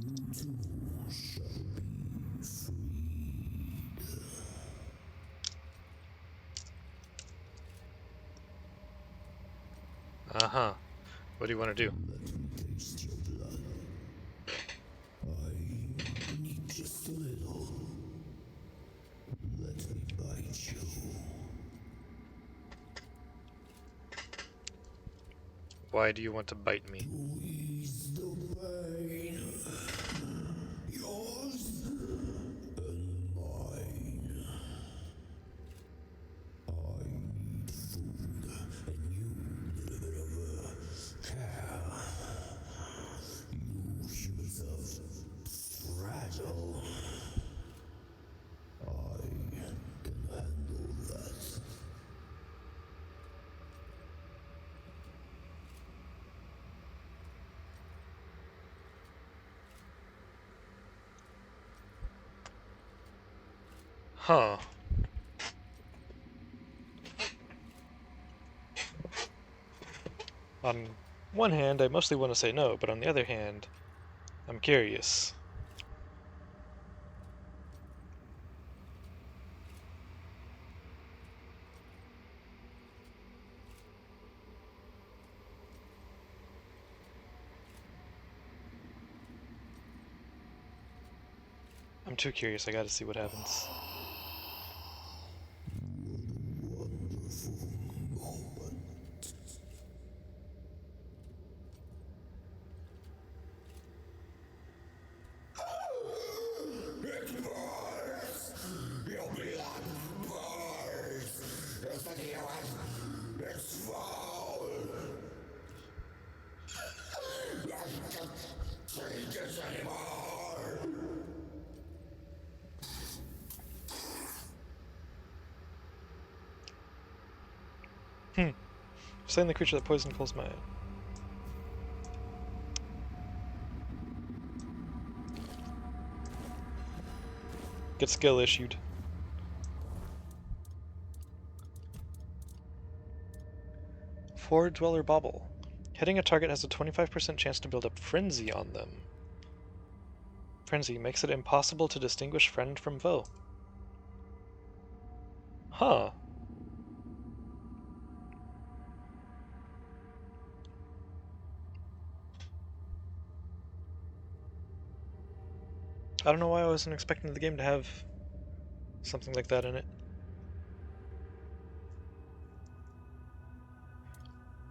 Speaker 6: You too shall be freed.
Speaker 1: Uh-huh. What do you want to do?
Speaker 6: Let me taste your blood. I need just a little. Let me bite you.
Speaker 1: Why do you want to bite me?
Speaker 6: To ease the pain. Yours and mine. I need food, and you need a bit of care. You humans are fragile. I can handle that.
Speaker 1: Huh. On one hand, I mostly want to say no, but on the other hand, I'm curious. I'm too curious, I gotta see what happens.
Speaker 6: Wonderful moment. It burns! Your blood burns! It's the human! It's foul! I can't take this anymore!
Speaker 1: Slaying the creature that poisoned Cole's mind. Get skill issued. Four Dweller Bauble. Hitting a target has a 25% chance to build up Frenzy on them. Frenzy makes it impossible to distinguish friend from foe. Huh. I don't know why I wasn't expecting the game to have something like that in it.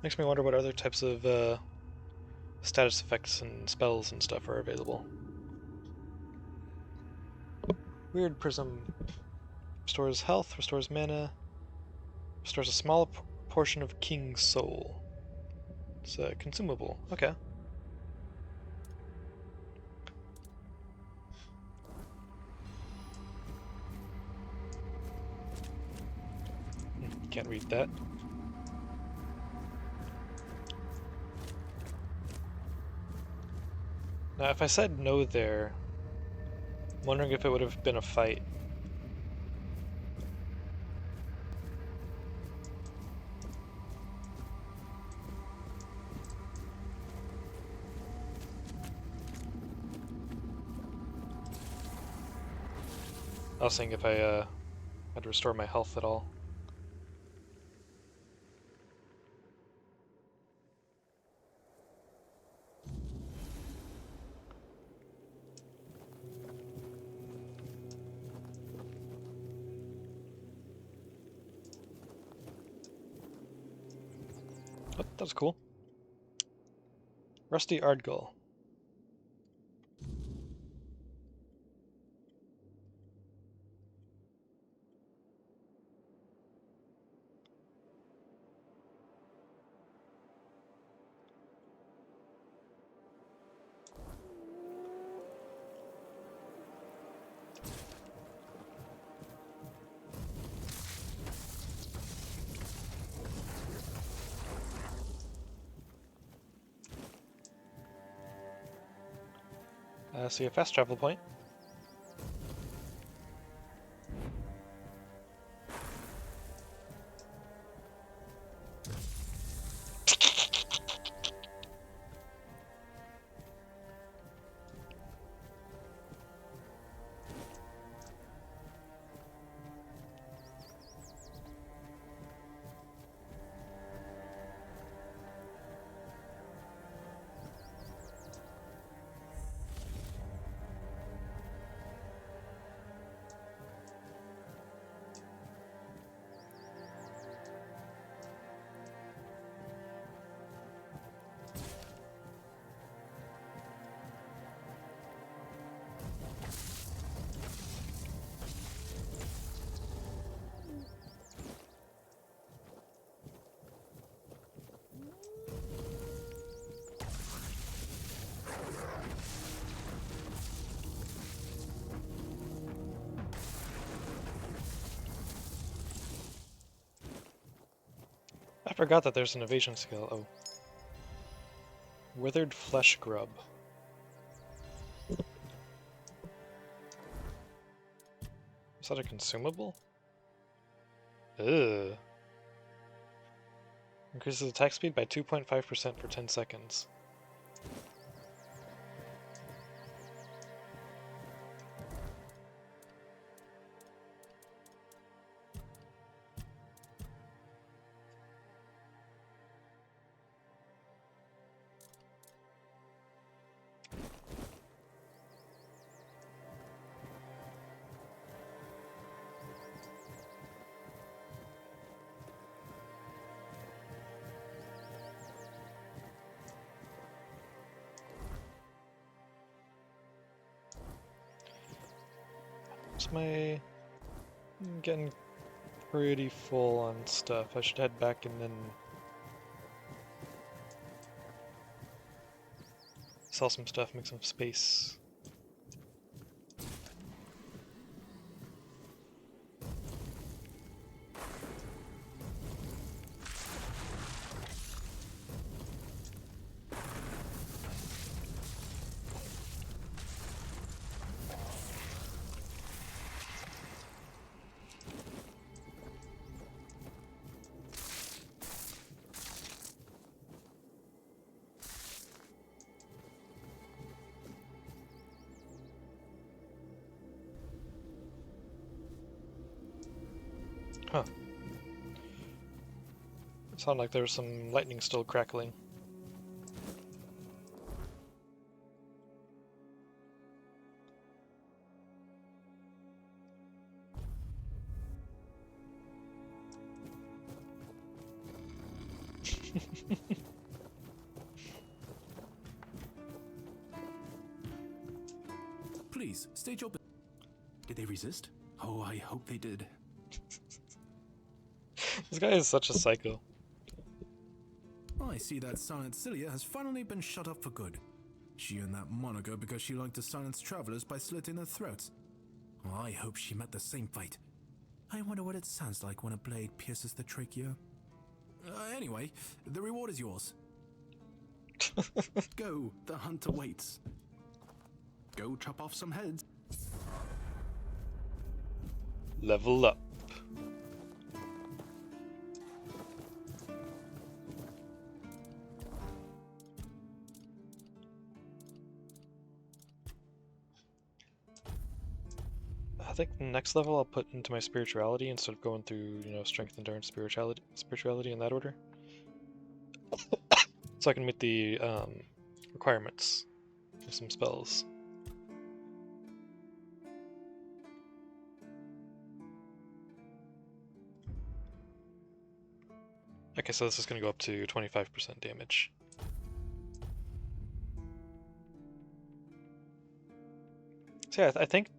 Speaker 1: Makes me wonder what other types of status effects and spells and stuff are available. Weird prism. Restores health, restores mana, restores a small portion of King's Soul. It's a consumable. Okay. Can't read that. Now, if I said no there, I'm wondering if it would have been a fight. I was saying if I had to restore my health at all. Oh, that was cool. Rusty Ardgull. See a fast travel point. I forgot that there's an evasion skill. Oh. Withered Flesh Grub. Is that a consumable? Ugh. Increases attack speed by 2.5% for 10 seconds. I'm getting pretty full on stuff. I should head back and then sell some stuff, make some space. Huh. It sounded like there was some lightning still crackling.
Speaker 5: Please, stage open. Did they resist? Oh, I hope they did.
Speaker 1: This guy is such a psycho.
Speaker 5: I see that Silent Cilia has finally been shut up for good. She earned that moniker because she liked to silence travelers by slitting their throats. I hope she met the same fate. I wonder what it sounds like when a blade pierces the trachea. Anyway, the reward is yours. Go, the hunter waits. Go chop off some heads.
Speaker 1: Level up. I think next level I'll put into my spirituality instead of going through, you know, strength, endurance, spirituality in that order. So I can meet the requirements of some spells. Okay, so this is going to go up to 25% damage. So yeah, I think...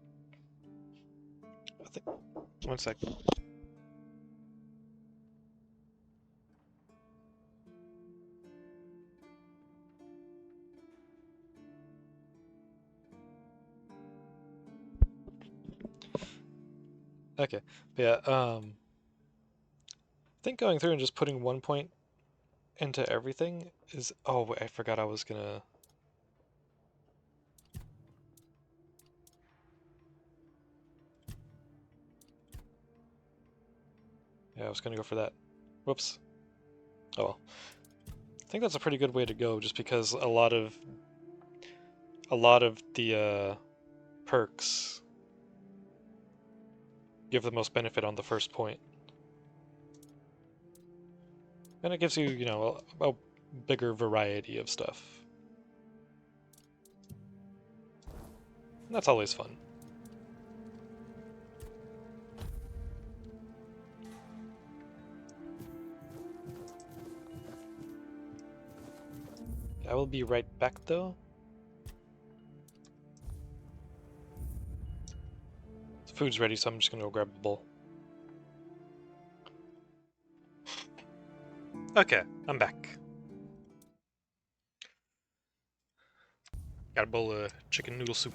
Speaker 1: One sec. Okay, but yeah, I think going through and just putting 1 point into everything is... Oh, wait, I forgot I was gonna... Yeah, I was gonna go for that. Whoops. Oh well. I think that's a pretty good way to go, just because a lot of the perks give the most benefit on the first point. And it gives you, you know, a bigger variety of stuff. And that's always fun. I will be right back though. The food's ready, so I'm just gonna go grab a bowl. Okay, I'm back. Got a bowl of chicken noodle soup.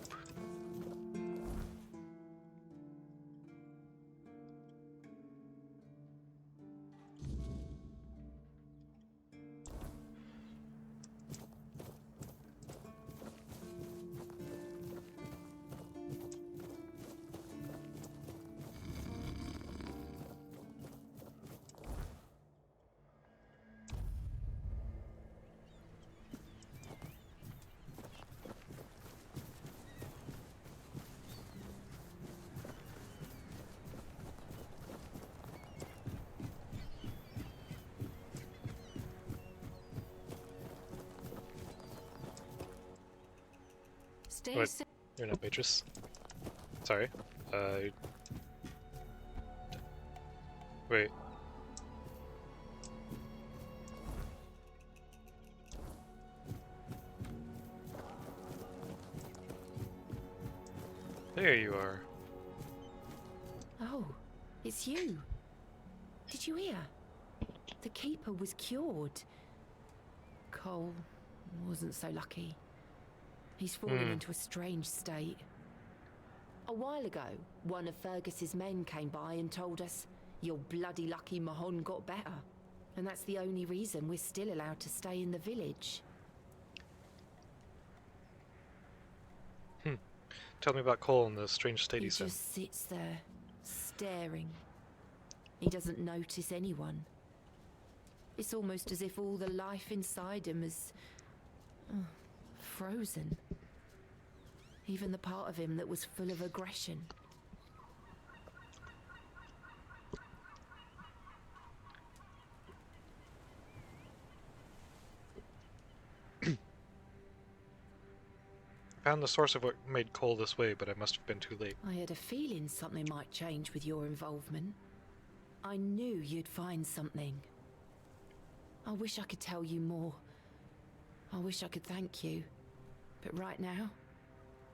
Speaker 1: Wait, you're not Beatrice. Sorry. Wait. There you are.
Speaker 7: Oh, it's you. Did you hear? The keeper was cured. Cole wasn't so lucky. He's fallen into a strange state. A while ago, one of Fergus's men came by and told us, "You're bloody lucky Mahon got better." And that's the only reason we're still allowed to stay in the village.
Speaker 1: Tell me about Cole and the strange state
Speaker 7: He
Speaker 1: he's in.
Speaker 7: just sits there, staring. He doesn't notice anyone. It's almost as if all the life inside him is... frozen. Even the part of him that was full of aggression.
Speaker 1: I found the source of what made Cole this way, but I must have been too late.
Speaker 7: I had a feeling something might change with your involvement. I knew you'd find something. I wish I could tell you more. I wish I could thank you. But right now,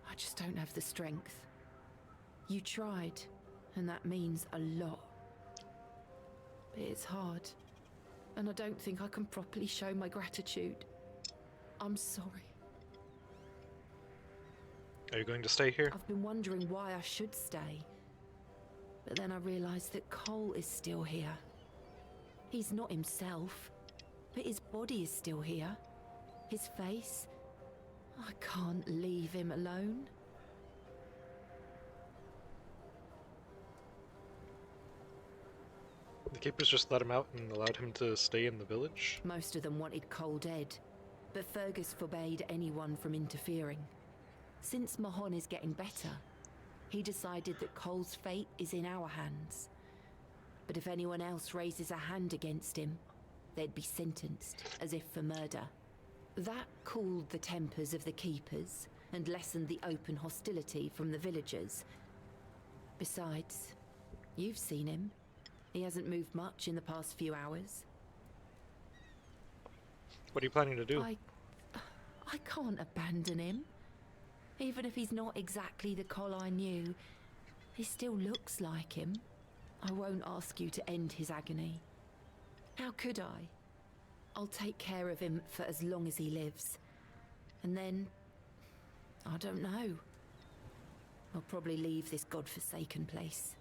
Speaker 7: I just don't have the strength. You tried, and that means a lot. But it's hard, and I don't think I can properly show my gratitude. I'm sorry.
Speaker 1: Are you going to stay here?
Speaker 7: I've been wondering why I should stay. But then I realised that Cole is still here. He's not himself, but his body is still here. His face. I can't leave him alone.
Speaker 1: The keepers just let him out and allowed him to stay in the village?
Speaker 7: Most of them wanted Cole dead, but Fergus forbade anyone from interfering. Since Mahon is getting better, he decided that Cole's fate is in our hands. But if anyone else raises a hand against him, they'd be sentenced, as if for murder. That cooled the tempers of the keepers and lessened the open hostility from the villagers. Besides, you've seen him. He hasn't moved much in the past few hours.
Speaker 1: What are you planning to do?
Speaker 7: I can't abandon him. Even if he's not exactly the Cole I knew, he still looks like him. I won't ask you to end his agony. How could I? I'll take care of him for as long as he lives. And then, I don't know. I'll probably leave this godforsaken place.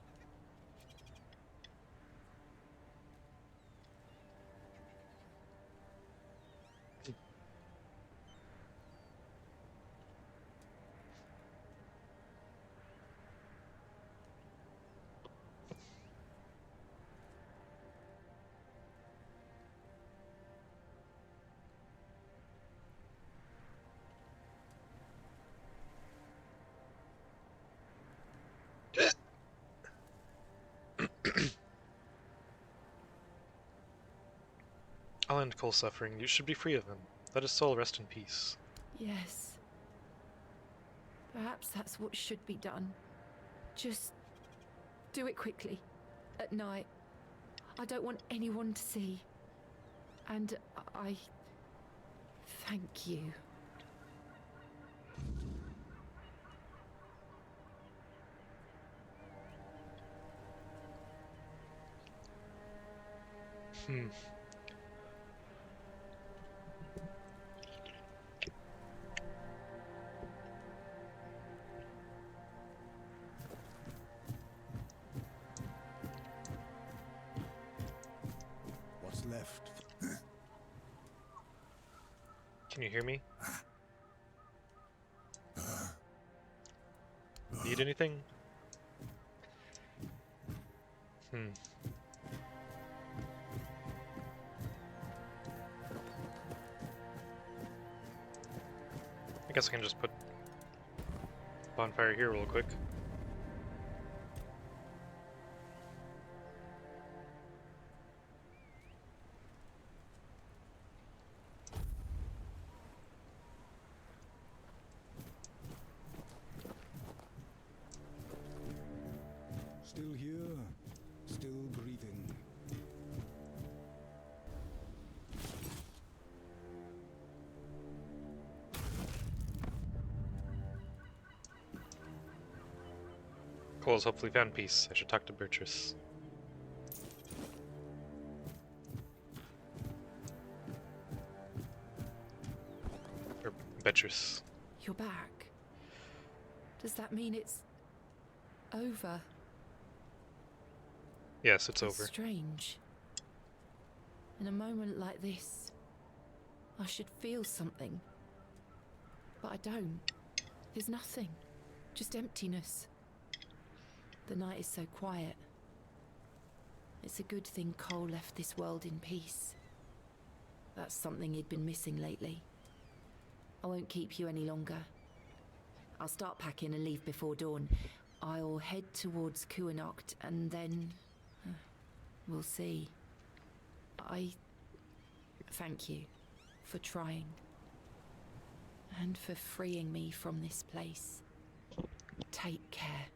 Speaker 1: I'll end Cole's suffering. You should be free of him. Let his soul rest in peace.
Speaker 7: Yes. Perhaps that's what should be done. Just do it quickly. At night. I don't want anyone to see. And I thank you.
Speaker 4: What's left?
Speaker 1: Can you hear me? Need anything? I guess I can just put bonfire here real quick.
Speaker 4: Still here, still breathing.
Speaker 1: Cole's hopefully found peace. I should talk to Beatrice. Or Beatrice.
Speaker 7: You're back. Does that mean it's over?
Speaker 1: Yes, it's over.
Speaker 7: Strange. In a moment like this, I should feel something. But I don't. There's nothing. Just emptiness. The night is so quiet. It's a good thing Cole left this world in peace. That's something he'd been missing lately. I won't keep you any longer. I'll start packing and leave before dawn. I'll head towards Kuanocht and then... we'll see. I thank you for trying. And for freeing me from this place. Take care.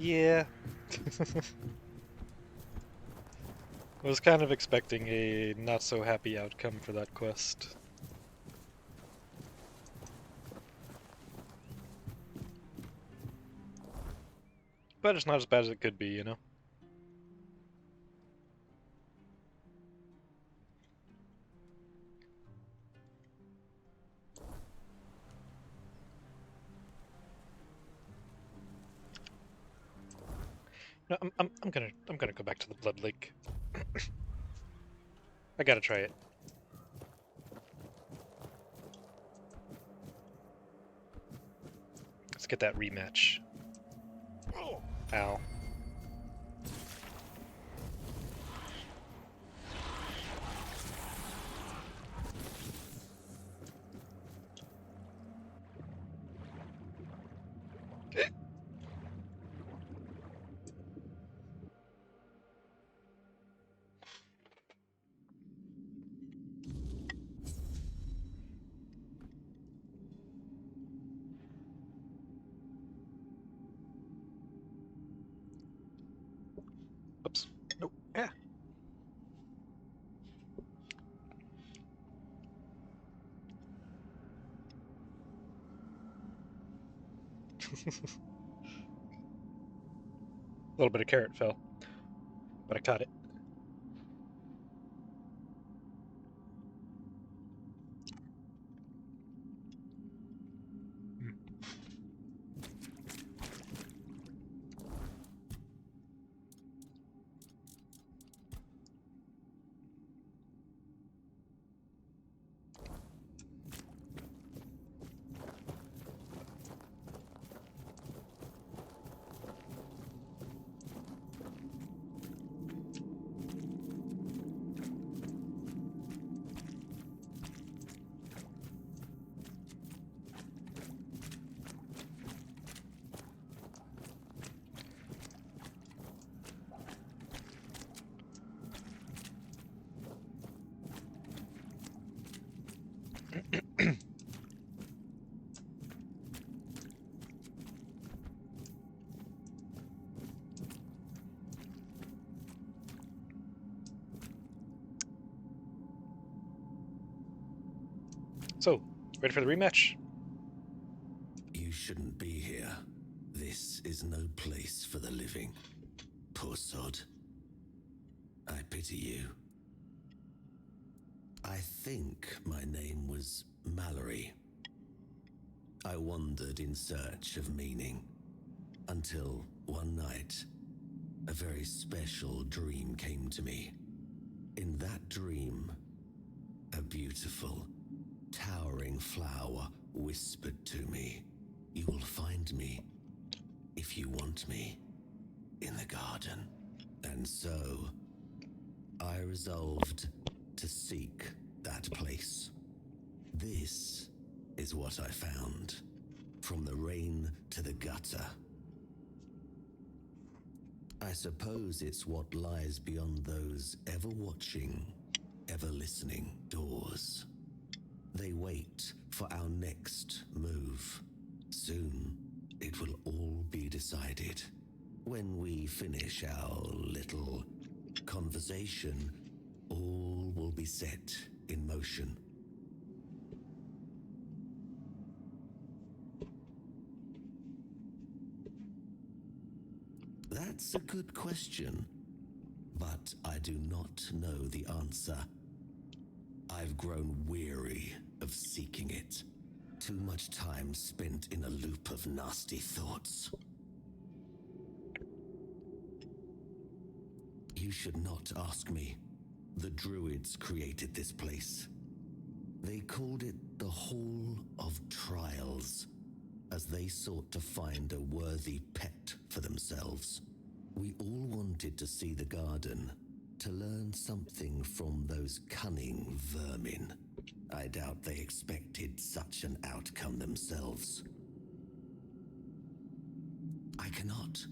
Speaker 1: Yeah. I was kind of expecting a not so happy outcome for that quest. But it's not as bad as it could be, you know? No, I'm gonna go back to the Blood Lake. I gotta try it. Let's get that rematch. Ow. Oops. Nope. Yeah. A little bit of carrot fell, but I caught it. So, ready for the rematch?
Speaker 6: You shouldn't be here. This is no place for the living. Poor sod. I pity you. I think my name was Mallory. I wandered in search of meaning, until one night, a very special dream came to me. In that dream, a beautiful, towering flower whispered to me, "You will find me, if you want me, in the garden." And so, I resolved to seek that place. This is what I found, from the rain to the gutter. I suppose it's what lies beyond those ever watching, ever listening doors. They wait for our next move. Soon, it will all be decided. When we finish our little conversation, all will be set in motion. That's a good question, but I do not know the answer. I've grown weary of seeking it. Too much time spent in a loop of nasty thoughts. You should not ask me. The Druids created this place. They called it the Hall of Trials, as they sought to find a worthy pet for themselves. We all wanted to see the garden, to learn something from those cunning vermin. I doubt they expected such an outcome themselves. I cannot.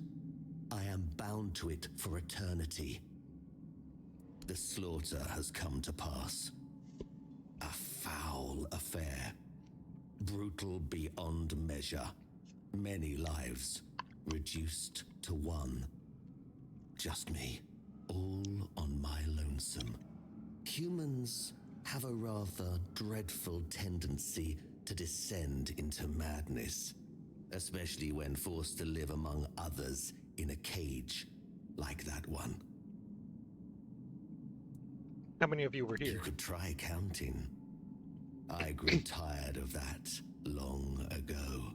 Speaker 6: I am bound to it for eternity. The slaughter has come to pass. A foul affair. Brutal beyond measure. Many lives. reduced to one. Just me, all on my lonesome. Humans have a rather dreadful tendency to descend into madness, especially when forced to live among others in a cage like that one.
Speaker 1: How many of you were
Speaker 6: You
Speaker 1: here?
Speaker 6: could try counting. I grew tired of that long ago.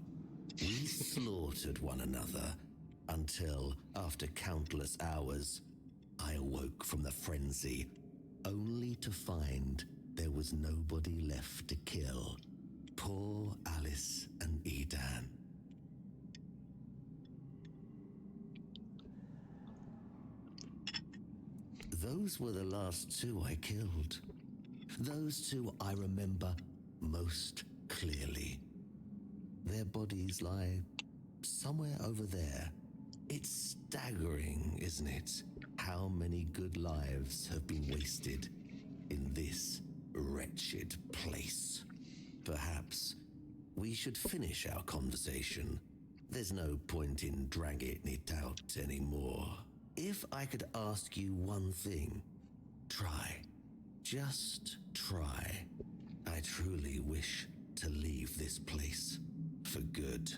Speaker 6: We slaughtered one another until, after countless hours, I awoke from the frenzy, only to find there was nobody left to kill. Poor Alice and Edan. Those were the last two I killed. Those two I remember most clearly. Their bodies lie somewhere over there. It's staggering, isn't it? How many good lives have been wasted in this wretched place. Perhaps we should finish our conversation. There's no point in dragging it out anymore. If I could ask you one thing, try. Just try. I truly wish to leave this place for good.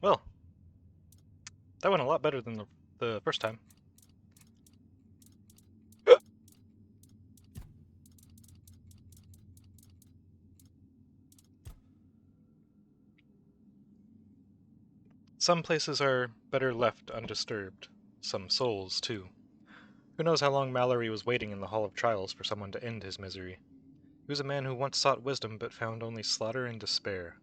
Speaker 1: Well, that went a lot better than the first time. Some places are better left undisturbed. Some souls, too. Who knows how long Mallory was waiting in the Hall of Trials for someone to end his misery. He was a man who once sought wisdom but found only slaughter and despair.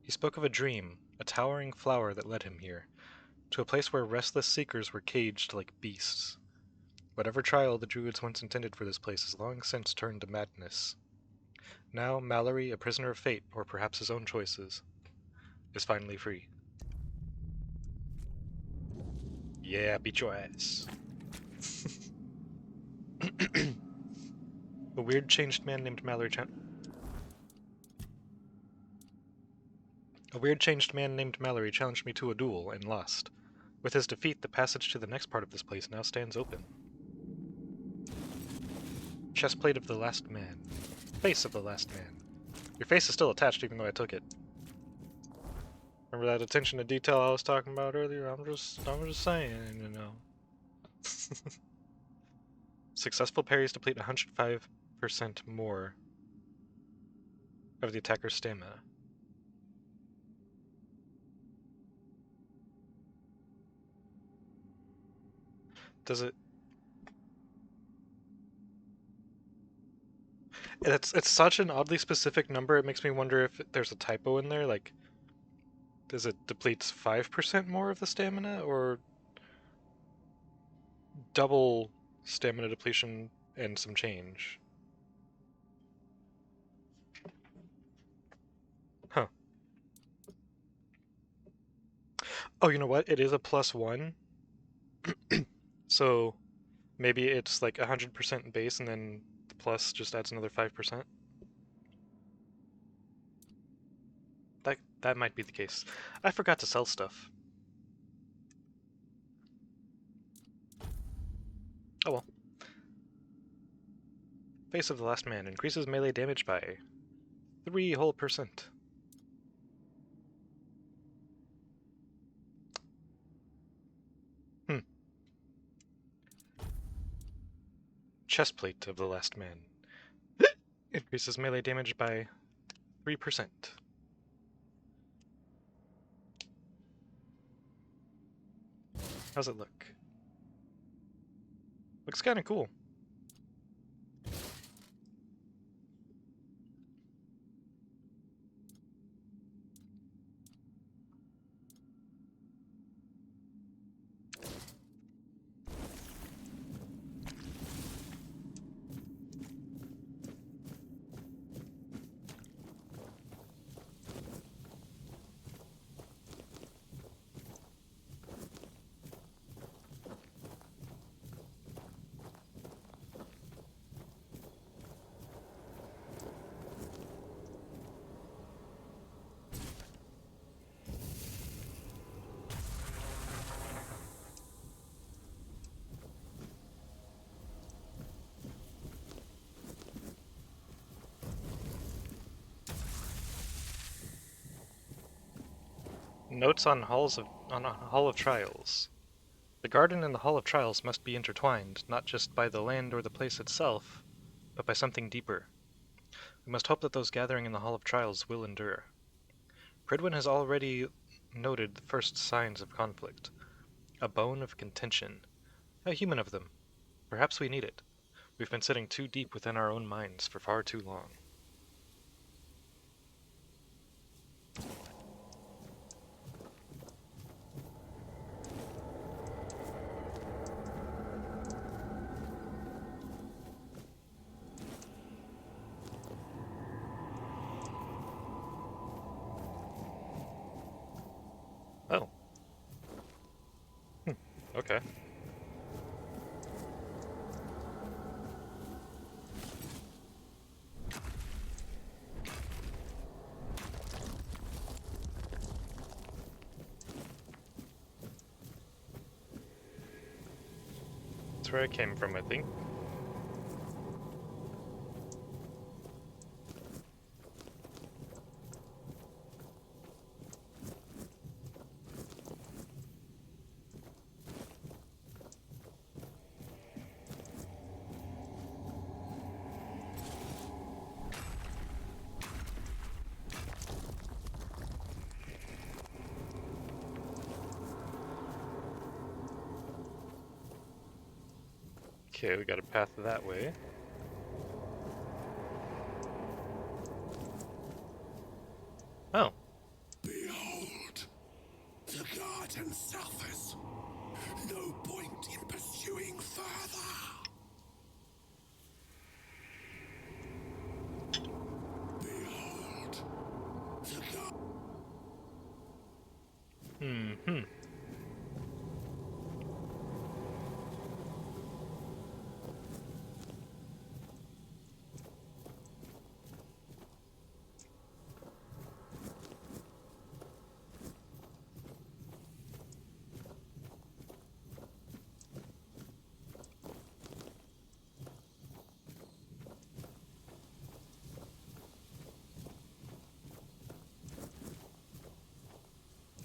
Speaker 1: He spoke of a dream, a towering flower that led him here, to a place where restless seekers were caged like beasts. Whatever trial the Druids once intended for this place has long since turned to madness. Now Mallory, a prisoner of fate, or perhaps his own choices, is finally free. Yeah, beat your ass. A weird changed man named Mallory challenged me to a duel and lost. With his defeat, the passage to the next part of this place now stands open. Chestplate of the last man. Face of the last man. Your face is still attached even though I took it. Remember that attention to detail I was talking about earlier? I'm just saying, you know. Successful parries deplete 105% more of the attacker's stamina. Does it... It's such an oddly specific number, it makes me wonder if there's a typo in there, like... Does it depletes 5% more of the stamina, or... double stamina depletion and some change? Huh. Oh, you know what? It is a +1. So maybe it's like 100% base and then the plus just adds another 5%. That might be the case. I forgot to sell stuff. Oh well. Face of the last man increases melee damage by 3 whole %. Chestplate of the last man increases melee damage by 3%. How's it look? Looks kind of cool. Notes on a Hall of Trials. The garden and the Hall of Trials must be intertwined, not just by the land or the place itself, but by something deeper. We must hope that those gathering in the Hall of Trials will endure. Pridwin has already noted the first signs of conflict. A bone of contention. How human of them. Perhaps we need it. We've been sitting too deep within our own minds for far too long. Oh. Okay. That's where I came from, I think. Okay, we got a path that way. Oh.
Speaker 2: Behold, the garden suffers. No point in pursuing further. Behold, the garden.
Speaker 1: Mm-hmm.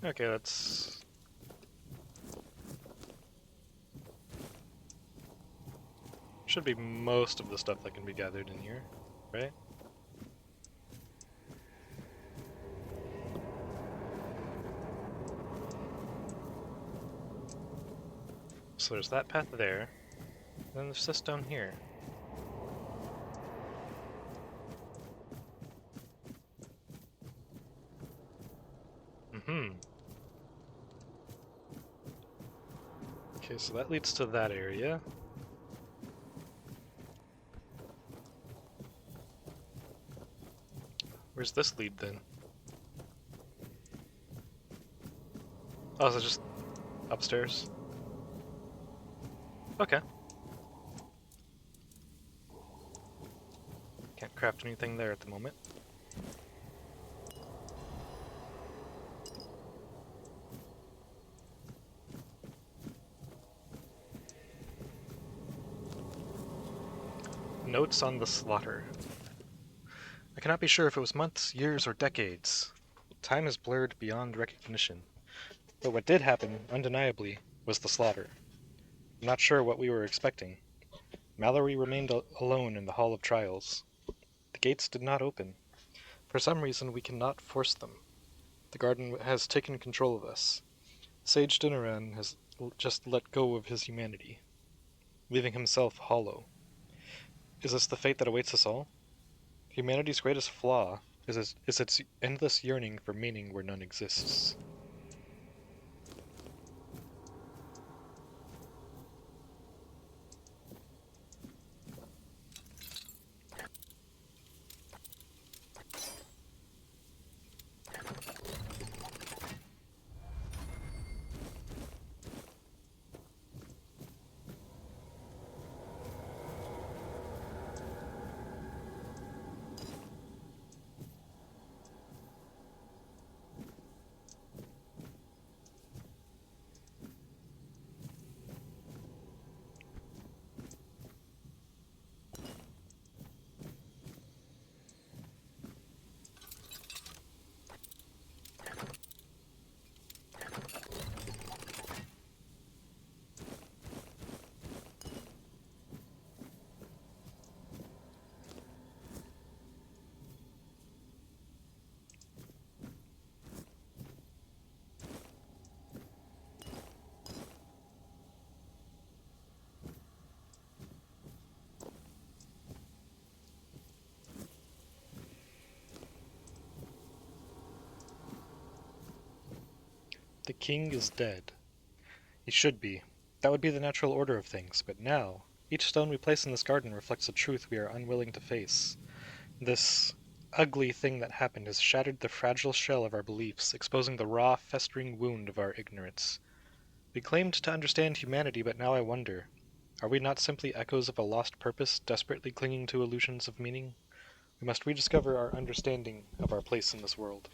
Speaker 1: Okay, that's... should be most of the stuff that can be gathered in here, right? So there's that path there, and then there's this down here. Mm-hmm. Okay, so that leads to that area. Where's this lead then? Oh, is it just upstairs? Okay. Can't craft anything there at the moment. Notes on the slaughter. I cannot be sure if it was months, years, or decades. Time is blurred beyond recognition. But what did happen, undeniably, was the slaughter. I'm not sure what we were expecting. Mallory remained alone in the Hall of Trials. The gates did not open. For some reason, we cannot force them. The garden has taken control of us. Sage Dinaran has just let go of his humanity, leaving himself hollow. Is this the fate that awaits us all? Humanity's greatest flaw is its endless yearning for meaning where none exists. The king is dead. He should be. That would be the natural order of things, but now, each stone we place in this garden reflects a truth we are unwilling to face. This ugly thing that happened has shattered the fragile shell of our beliefs, exposing the raw, festering wound of our ignorance. We claimed to understand humanity, but now I wonder, are we not simply echoes of a lost purpose, desperately clinging to illusions of meaning? We must rediscover our understanding of our place in this world.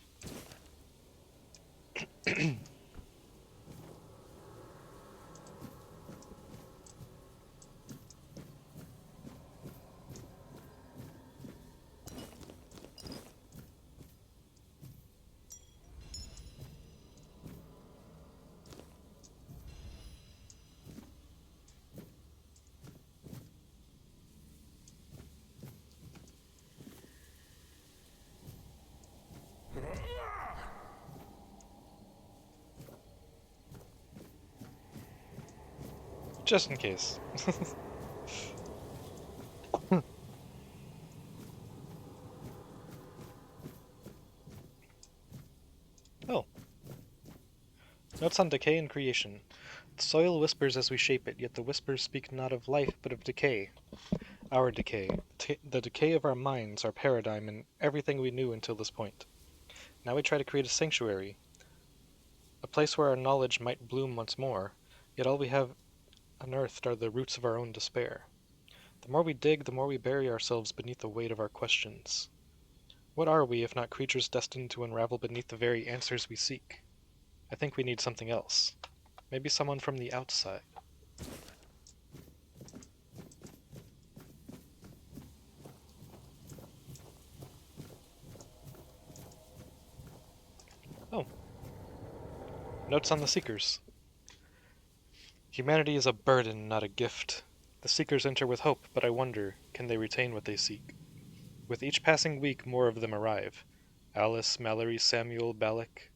Speaker 1: Just in case. Oh. Notes on decay and creation. The soil whispers as we shape it, yet the whispers speak not of life, but of decay. Our decay. The decay of our minds, our paradigm, and everything we knew until this point. Now we try to create a sanctuary, a place where our knowledge might bloom once more, yet all we have unearthed are the roots of our own despair. The more we dig, the more we bury ourselves beneath the weight of our questions. What are we, if not creatures destined to unravel beneath the very answers we seek? I think we need something else. Maybe someone from the outside. Oh. Notes on the Seekers. Humanity is a burden, not a gift. The Seekers enter with hope, but I wonder, can they retain what they seek? With each passing week, more of them arrive. Alice, Mallory, Samuel, Balak.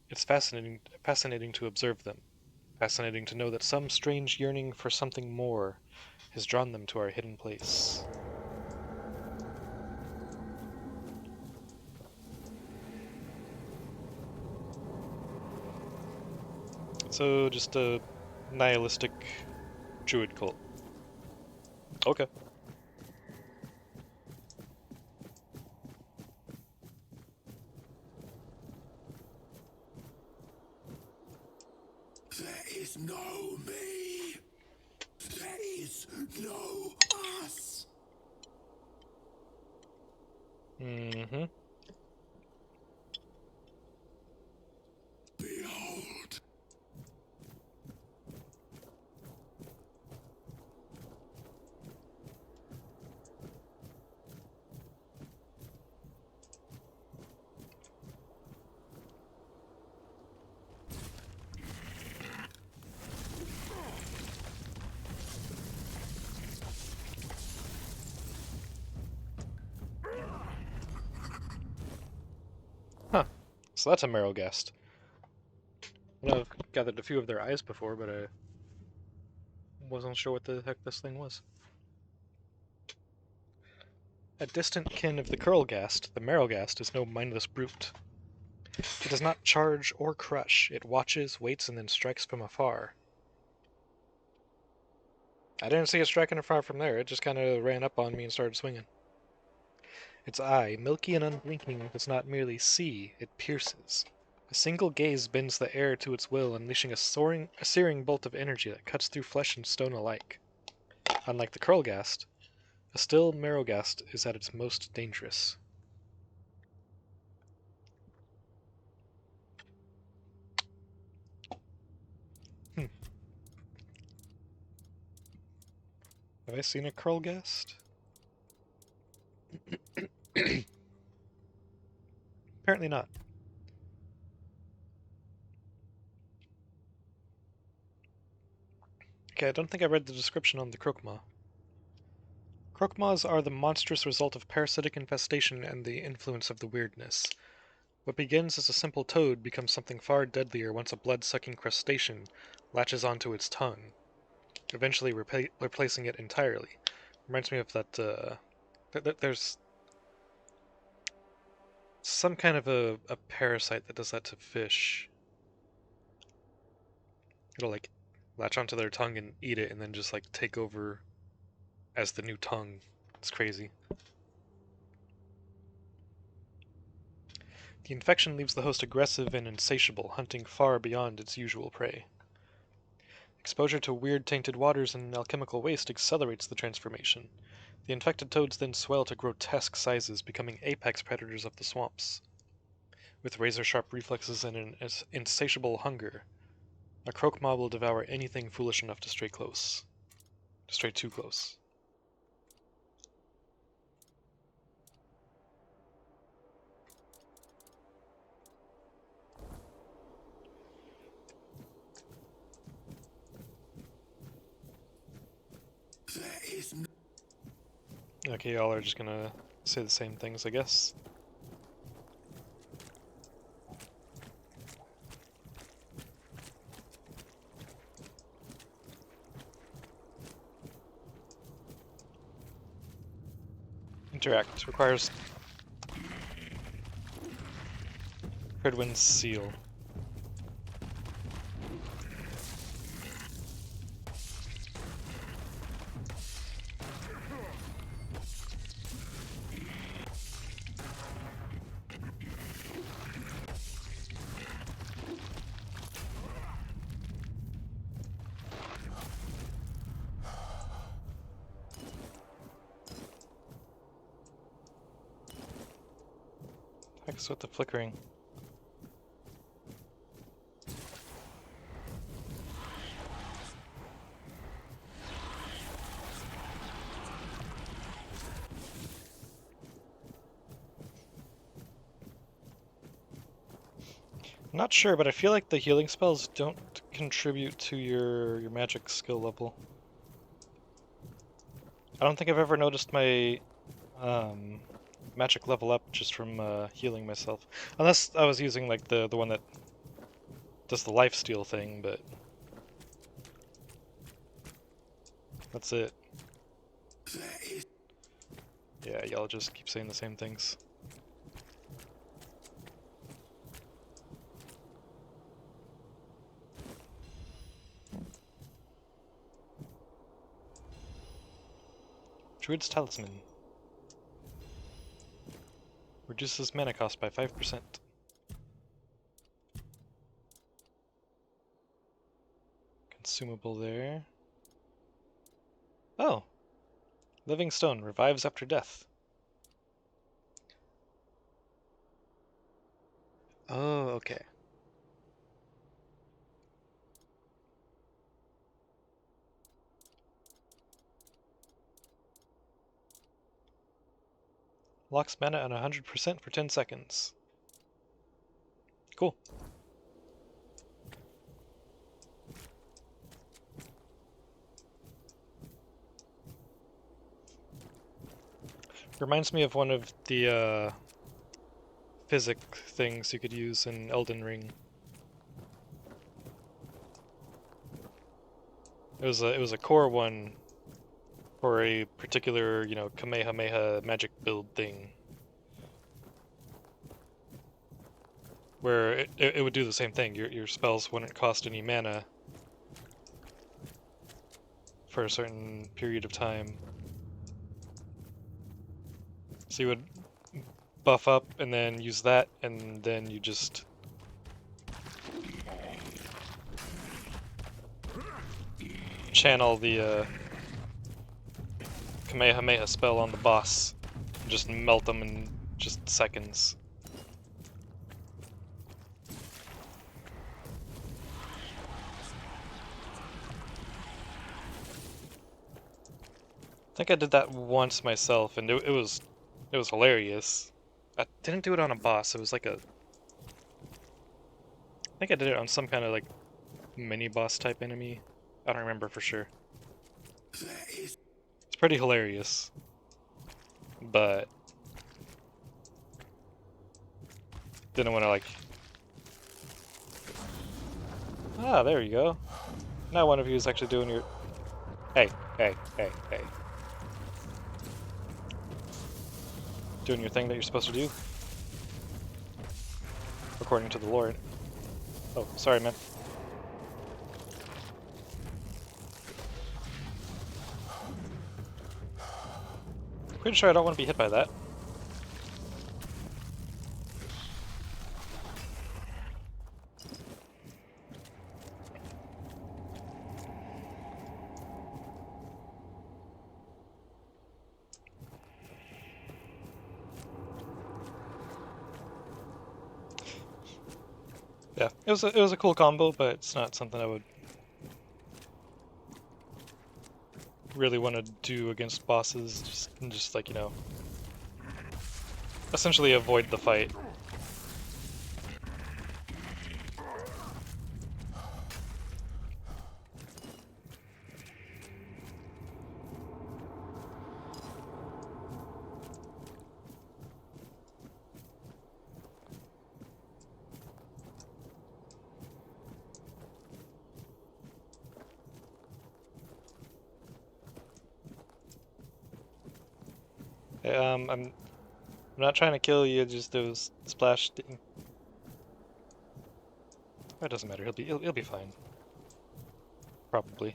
Speaker 1: It's fascinating to observe them. Fascinating to know that some strange yearning for something more has drawn them to our hidden place. So, just a nihilistic druid cult. Okay.
Speaker 2: There is no me. There is no us.
Speaker 1: Mm-hmm.
Speaker 2: Behold.
Speaker 1: Huh. So that's a Marrowghast. I know I've gathered a few of their eyes before, but I wasn't sure what the heck this thing was. A distant kin of the Curlghast, the Marrowghast is no mindless brute. It does not charge or crush. It watches, waits, and then strikes from afar. I didn't see it striking far from there. It just kind of ran up on me and started swinging. Its eye, milky and unblinking, does not merely see, it pierces. A single gaze bends the air to its will, unleashing a searing bolt of energy that cuts through flesh and stone alike. Unlike the Curlghast, a still Marrowghast is at its most dangerous. Have I seen a Curlghast? Apparently not. Okay, I don't think I read the description on the Krokma. Krokmas are the monstrous result of parasitic infestation and the influence of the weirdness. What begins as a simple toad becomes something far deadlier once a blood-sucking crustacean latches onto its tongue, eventually replacing it entirely. Reminds me of that, there's some kind of a parasite that does that to fish. It'll like latch onto their tongue and eat it, and then just like take over as the new tongue. It's crazy. The infection leaves the host aggressive and insatiable, hunting far beyond its usual prey. Exposure to weird tainted waters and alchemical waste accelerates the transformation. The infected toads then swell to grotesque sizes, becoming apex predators of the swamps. With razor-sharp reflexes and an insatiable hunger, a croak mob will devour anything foolish enough to stray close. To stray too close. Okay, y'all are just gonna say the same things, I guess. Interact. Requires Credwin's seal. Hex with the flickering. I'm not sure, but I feel like the healing spells don't contribute to your magic skill level. I don't think I've ever noticed my magic level up just from healing myself. Unless I was using like the one that does the lifesteal thing, but that's it. Yeah, y'all just keep saying the same things. Druid's Talisman. Reduces mana cost by 5%. Consumable there. Oh! Living Stone revives after death. Oh, okay. Locks mana on 100% for 10 seconds. Cool. Reminds me of one of the physic things you could use in Elden Ring. It was a core one for a particular, you know, Kamehameha magic build thing. Where it would do the same thing. Your spells wouldn't cost any mana for a certain period of time. So you would buff up and then use that, and then you just channel the Kamehameha spell on the boss and just melt them in just seconds. I think I did that once myself, and it was hilarious. I didn't do it on a boss. It was like I think I did it on some kind of like mini boss type enemy. I don't remember for sure. It's pretty hilarious, but didn't want to like. Ah, there you go. Now one of you is actually doing your. Hey. Doing your thing that you're supposed to do. According to the Lord. Oh, sorry, man. Pretty sure I don't want to be hit by that. Yeah, it was a cool combo, but it's not something I would really want to do against bosses. Just like, you know, essentially avoid the fight. I'm not trying to kill you. Just those splash. That doesn't matter. He'll be fine. Probably.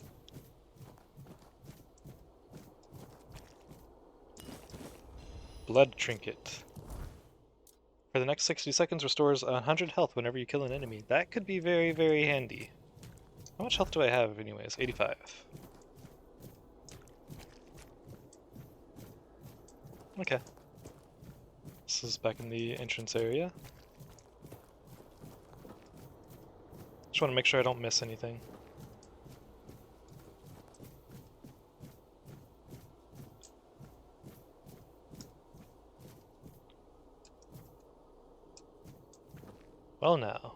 Speaker 1: Blood trinket. For the next 60 seconds, restores 100 health whenever you kill an enemy. That could be very, very handy. How much health do I have, anyways? 85. Okay. This is back in the entrance area. Just want to make sure I don't miss anything. Well now.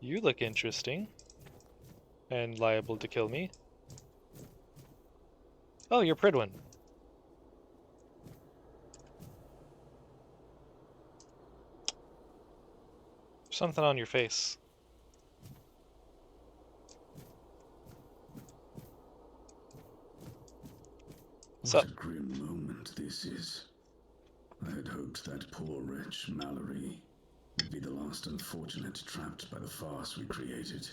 Speaker 1: You look interesting. And liable to kill me. Oh, you're Pridwin. Something on your face.
Speaker 2: What a grim moment this is. I had hoped that poor wretch Mallory would be the last unfortunate trapped by the farce we created.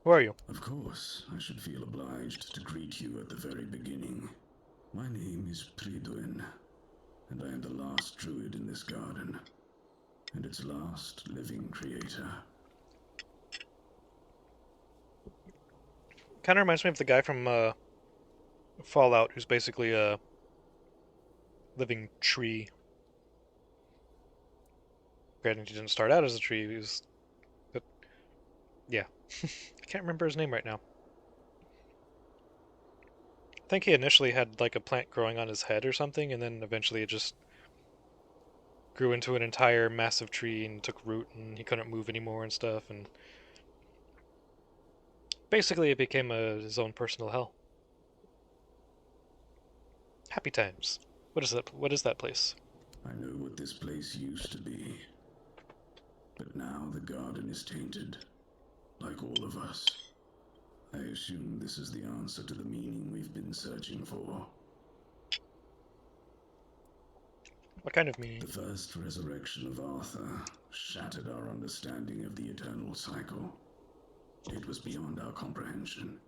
Speaker 1: Who are you?
Speaker 2: Of course, I should feel obliged to greet you at the very beginning. My name is Pridwin, and I am the last druid in this garden, and its last living creator.
Speaker 1: Kind of reminds me of the guy from Fallout, who's basically a living tree. Granted, he didn't start out as a tree. He was, but yeah, I can't remember his name right now. I think he initially had like a plant growing on his head or something, and then eventually it just grew into an entire massive tree and took root, and he couldn't move anymore and stuff, and basically it became his own personal hell. Happy times. What is that? What is that place?
Speaker 2: I know what this place used to be, but now the garden is tainted, like all of us. I assume this is the answer to the meaning we've been searching for.
Speaker 1: What kind of meaning?
Speaker 2: The first resurrection of Arthur shattered our understanding of the eternal cycle. It was beyond our comprehension.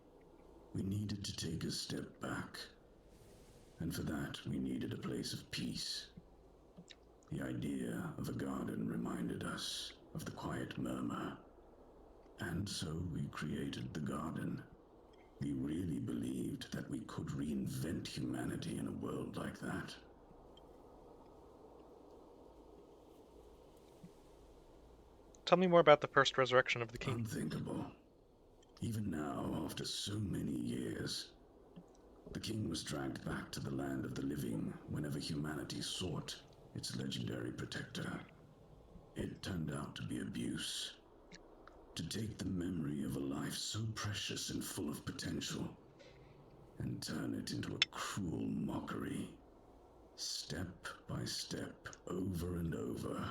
Speaker 2: We needed to take a step back. And for that, we needed a place of peace. The idea of a garden reminded us of the quiet murmur. And so we created the garden. We really believed that we could reinvent humanity in a world like that.
Speaker 1: Tell me more about the first resurrection of the king.
Speaker 2: Unthinkable. Even now, after so many years, the king was dragged back to the land of the living whenever humanity sought its legendary protector. It turned out to be abuse. To take the memory of a life so precious and full of potential and turn it into a cruel mockery. Step by step, over and over,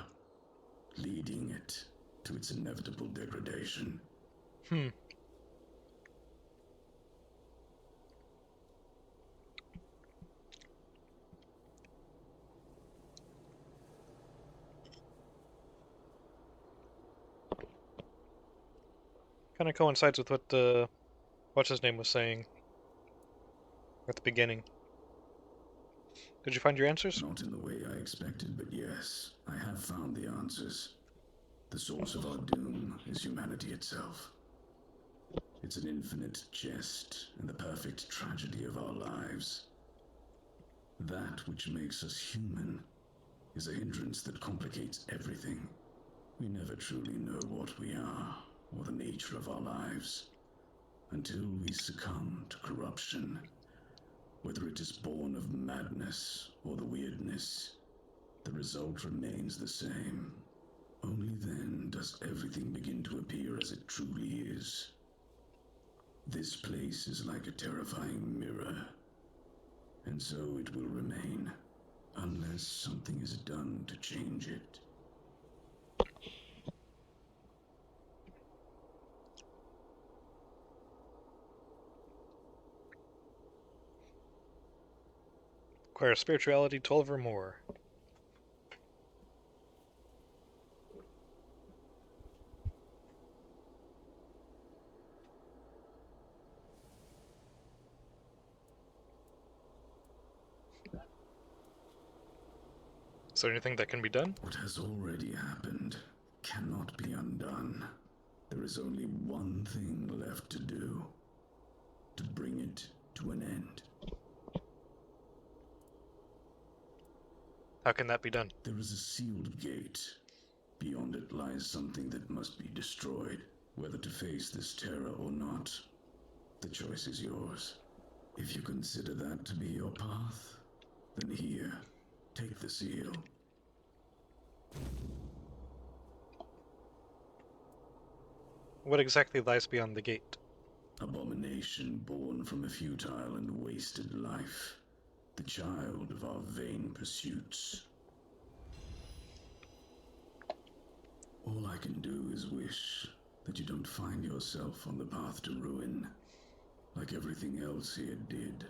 Speaker 2: leading it to its inevitable degradation.
Speaker 1: Kind of coincides with what what's his name was saying at the beginning. Did you find your answers?
Speaker 8: Not in the way I expected, but yes, I have found the answers. The source of our doom is humanity itself. It's an infinite jest and the perfect tragedy of our lives. That which makes us human is a hindrance that complicates everything. We never truly know what we are or the nature of our lives until we succumb to corruption. Whether it is born of madness or the weirdness, the result remains the same. Only then does everything begin to appear as it truly is. This place is like a terrifying mirror, and so it will remain, unless something is done to change it.
Speaker 1: Acquire spirituality 12 or more. Is there anything that can be done?
Speaker 8: What has already happened cannot be undone. There is only one thing left to do. To bring it to an end.
Speaker 1: How can that be done?
Speaker 8: There is a sealed gate. Beyond it lies something that must be destroyed. Whether to face this terror or not, the choice is yours. If you consider that to be your path, then here, take the seal.
Speaker 1: What exactly lies beyond the gate?
Speaker 8: Abomination born from a futile and wasted life. The child of our vain pursuits. All I can do is wish that you don't find yourself on the path to ruin, like everything else here did.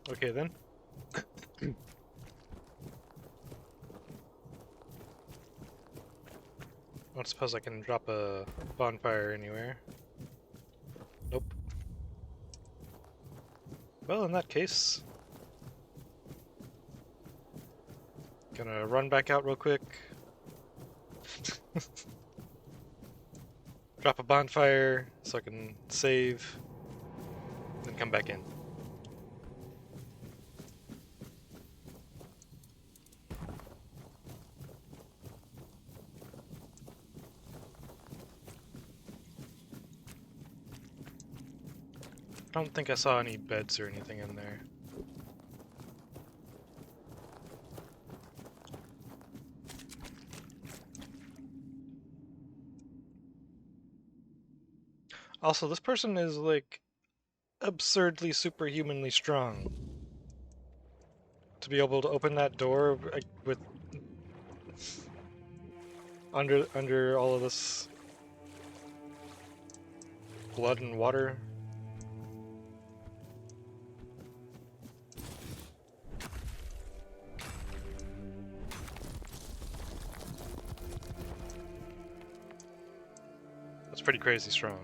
Speaker 1: Okay then. I don't suppose I can drop a bonfire anywhere. Nope. Well, in that case, gonna run back out real quick. Drop a bonfire so I can save, then come back in. I don't think I saw any beds or anything in there. Also, this person is like absurdly superhumanly strong. To be able to open that door with under all of this blood and water. That's pretty crazy strong.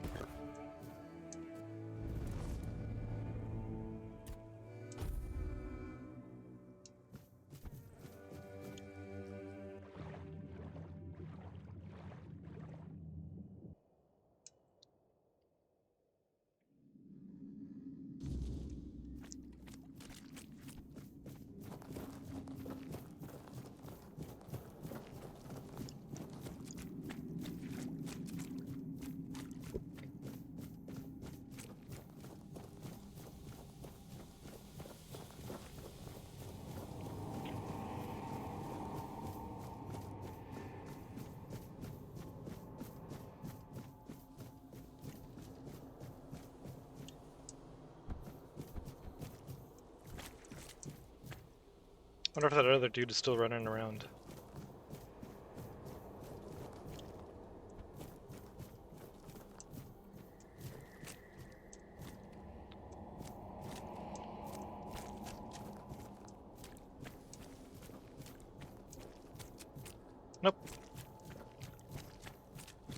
Speaker 1: Wonder if that other dude is still running around.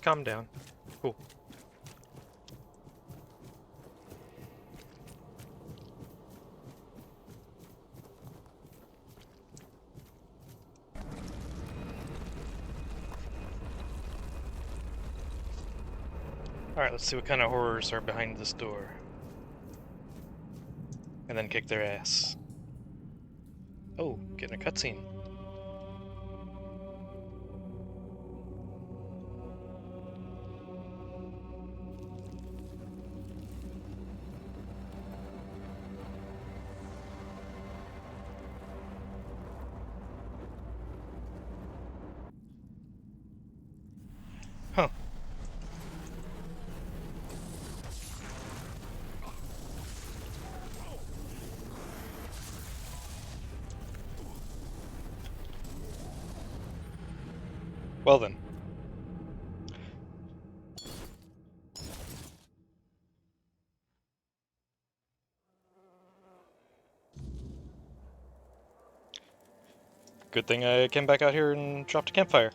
Speaker 1: calm down. Cool. Alright, let's see what kind of horrors are behind this door. And then kick their ass. Oh, getting a cutscene. Huh. Well then. Good thing I came back out here and dropped a campfire.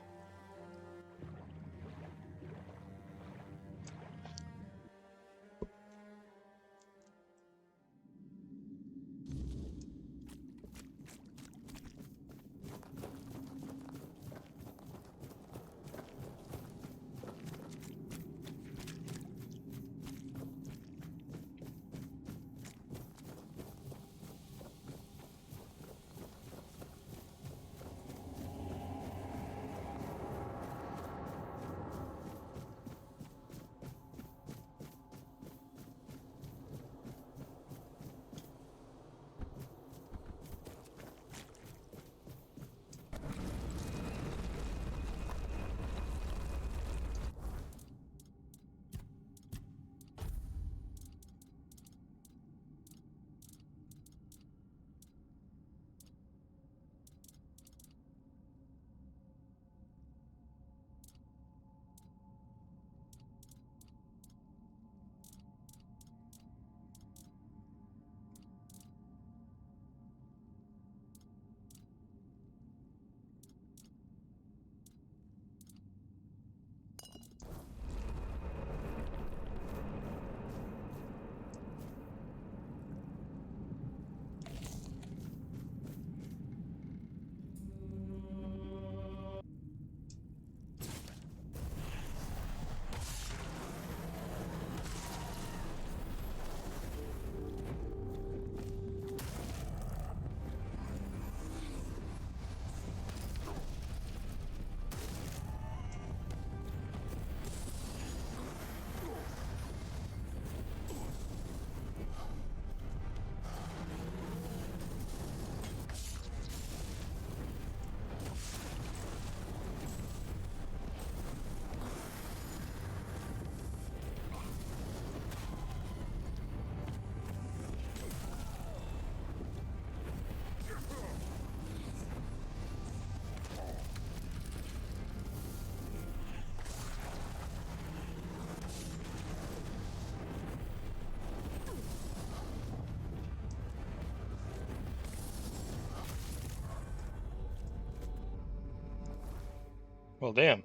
Speaker 1: Well, damn.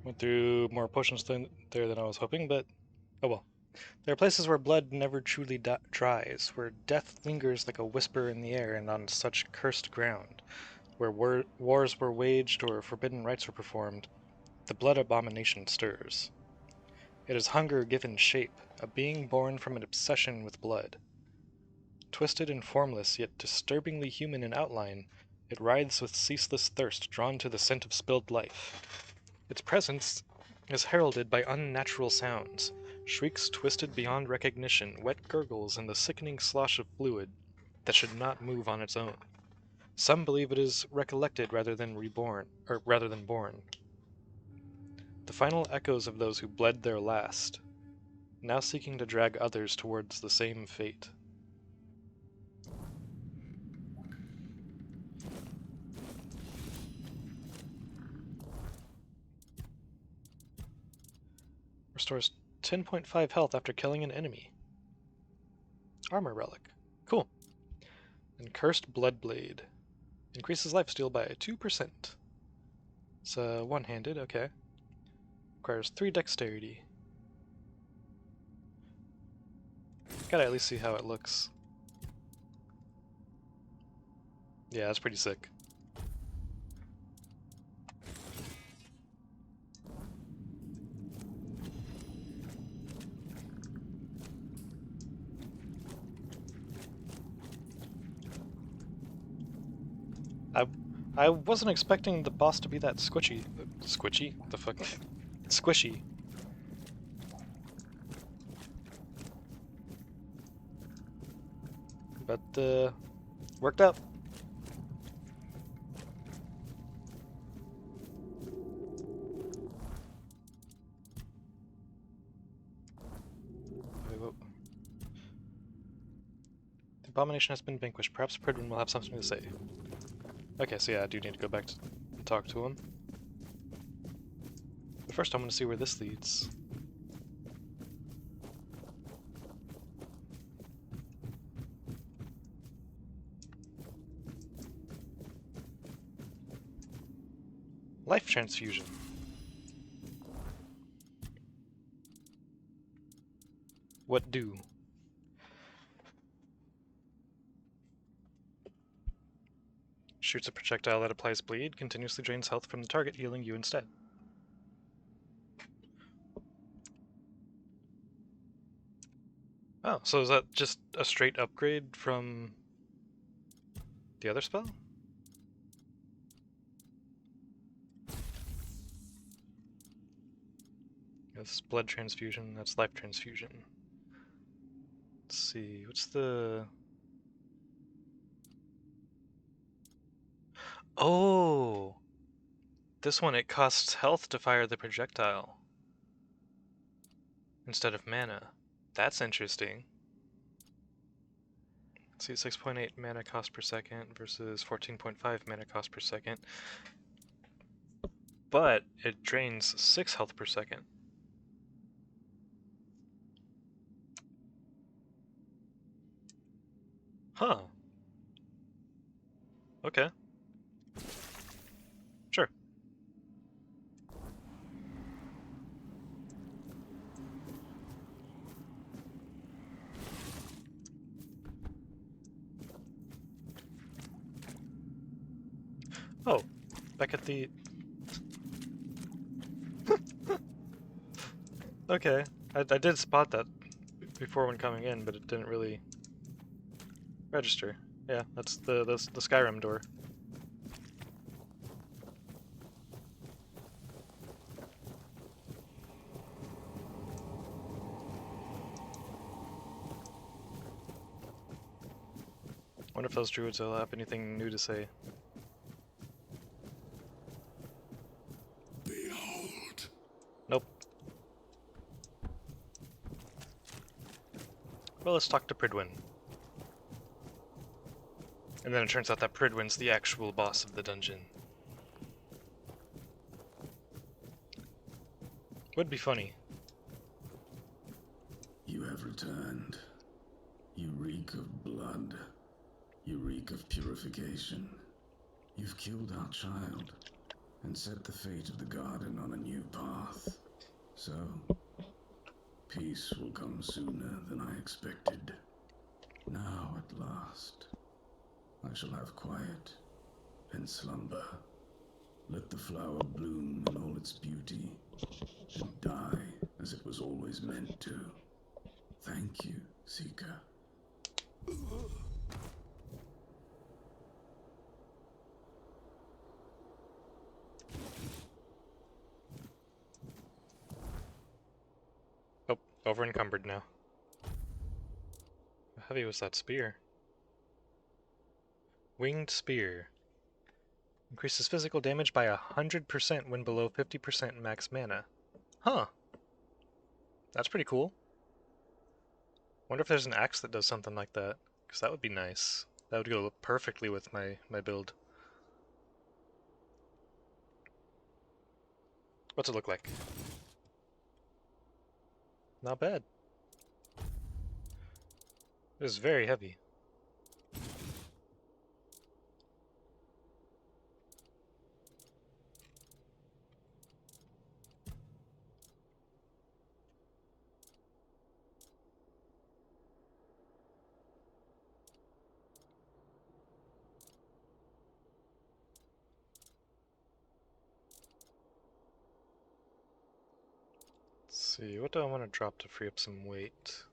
Speaker 1: Went through more potions there than I was hoping, but oh well. There are places where blood never truly dries, where death lingers like a whisper in the air and on such cursed ground, where wars were waged or forbidden rites were performed, the blood abomination stirs. It is hunger given shape, a being born from an obsession with blood. Twisted and formless, yet disturbingly human in outline, it writhes with ceaseless thirst, drawn to the scent of spilled life. Its presence is heralded by unnatural sounds, shrieks twisted beyond recognition, wet gurgles, and the sickening slosh of fluid that should not move on its own. Some believe it is recollected rather than born. The final echoes of those who bled their last, now seeking to drag others towards the same fate. Restores 10.5 health after killing an enemy. Armor relic. Cool. And Cursed Bloodblade. Increases lifesteal by 2%. It's one-handed, okay. requires 3 dexterity. Gotta at least see how it looks. Yeah, that's pretty sick. I wasn't expecting the boss to be that squishy. Squishy? The fuck? Squishy. But, worked out. Wait, whoa. The abomination has been vanquished. Perhaps Pridwin will have something to say. Okay, so yeah, I do need to go back and talk to him. But first I'm going to see where this leads. Life transfusion. What do? Shoots a projectile that applies bleed, continuously drains health from the target, healing you instead. Oh, so is that just a straight upgrade from the other spell? That's blood transfusion, that's life transfusion. Let's see, what's the... Oh! This one, it costs health to fire the projectile instead of mana. That's interesting. Let's see, 6.8 mana cost per second versus 14.5 mana cost per second. But it drains 6 health per second. Huh. Okay. Sure. Oh, back at the... Okay, I did spot that before when coming in, but it didn't really register. Yeah, that's the Skyrim door. Wonder if those druids will have anything new to say.
Speaker 8: Behold.
Speaker 1: Nope. Well, let's talk to Pridwin. And then it turns out that Pridwin's the actual boss of the dungeon. Would be funny.
Speaker 8: You have returned. You reek of blood. You reek of purification. You've killed our child and set the fate of the garden on a new path. So, peace will come sooner than I expected. Now, at last, I shall have quiet and slumber. Let the flower bloom in all its beauty and die as it was always meant to. Thank you, Seeker.
Speaker 1: Oh, over encumbered now. How heavy was that spear? Winged spear. Increases physical damage by 100% when below 50% max mana. Huh. That's pretty cool. Wonder if there's an axe that does something like that. Because that would be nice. That would go perfectly with my build. What's it look like? Not bad. It is very heavy. Let's see, what do I want to drop to free up some weight?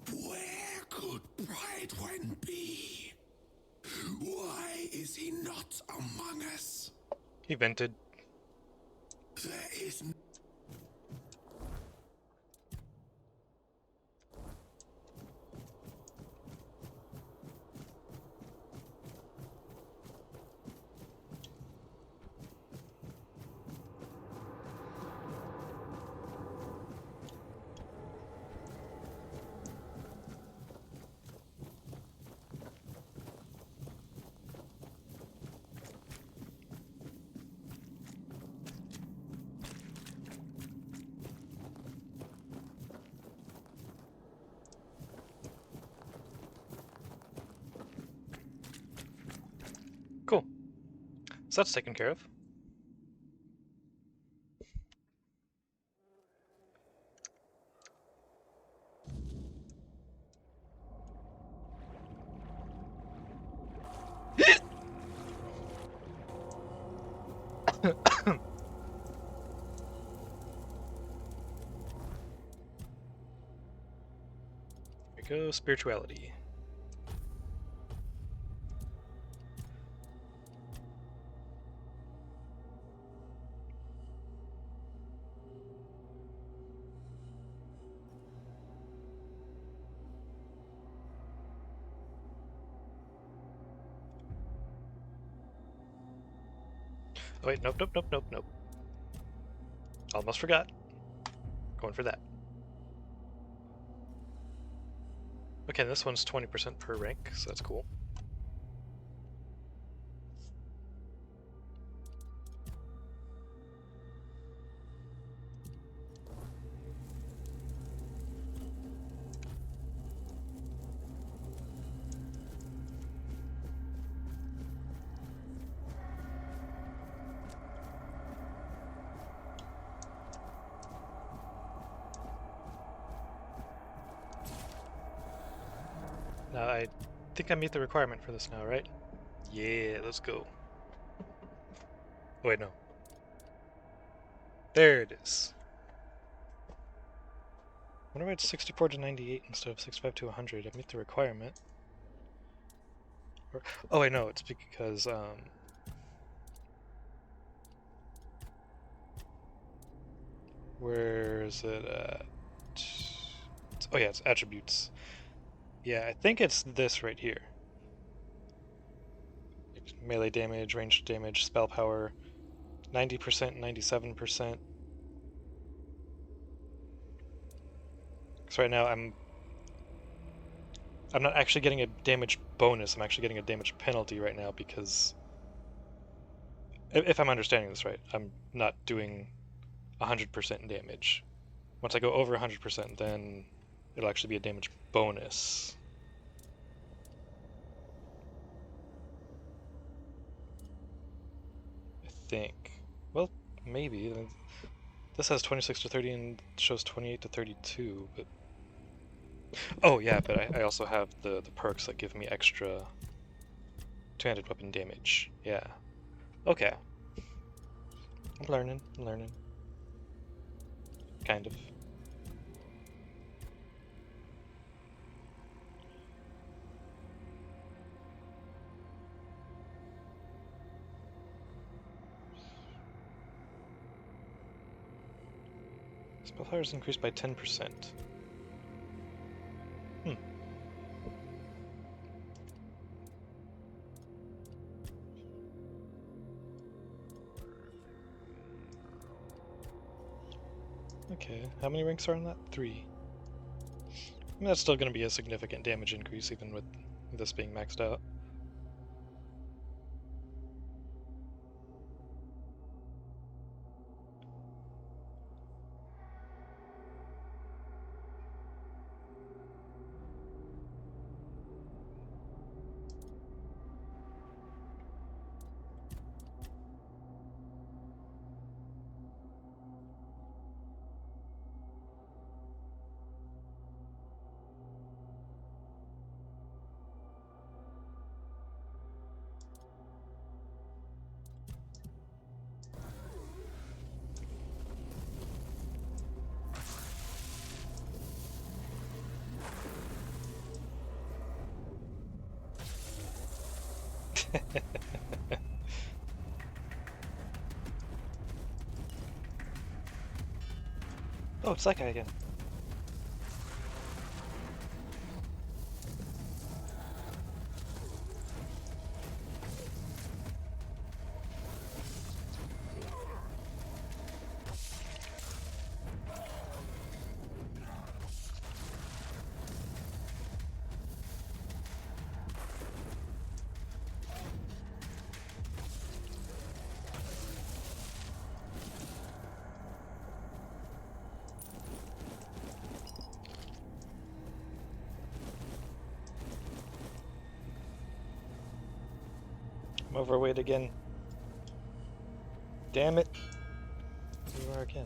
Speaker 6: Where could Brightwen be? Why is he not among us?
Speaker 1: He vented.
Speaker 6: There is
Speaker 1: Cool. So that's taken care of. There we go, spirituality. Oh wait, nope. Almost forgot. Going for that. Okay, this one's 20% per rank, so that's cool. Now, I think I meet the requirement for this now, right? Yeah, let's go. Oh, wait, no. There it is. Wonder why it's 64 to 98 instead of 65 to 100. I meet the requirement. Or, oh, wait, no, it's because, where is it at? Oh, yeah, it's attributes. Yeah, I think it's this right here. Melee damage, ranged damage, spell power, 90%, 97%. So right now I'm not actually getting a damage bonus, I'm actually getting a damage penalty right now because if I'm understanding this right, I'm not doing 100% damage. Once I go over 100%, then it'll actually be a damage bonus. I think. Well, maybe. This has 26 to 30 and shows 28 to 32, but... Oh, yeah, but I also have the perks that give me extra two-handed weapon damage. Yeah. Okay. I'm learning. Kind of. Spell power is increased by 10%. Okay, how many ranks are on that? 3. I mean, that's still going to be a significant damage increase, even with this being maxed out. Oh, it's that guy again. I'm overweight again. Damn it. You are again.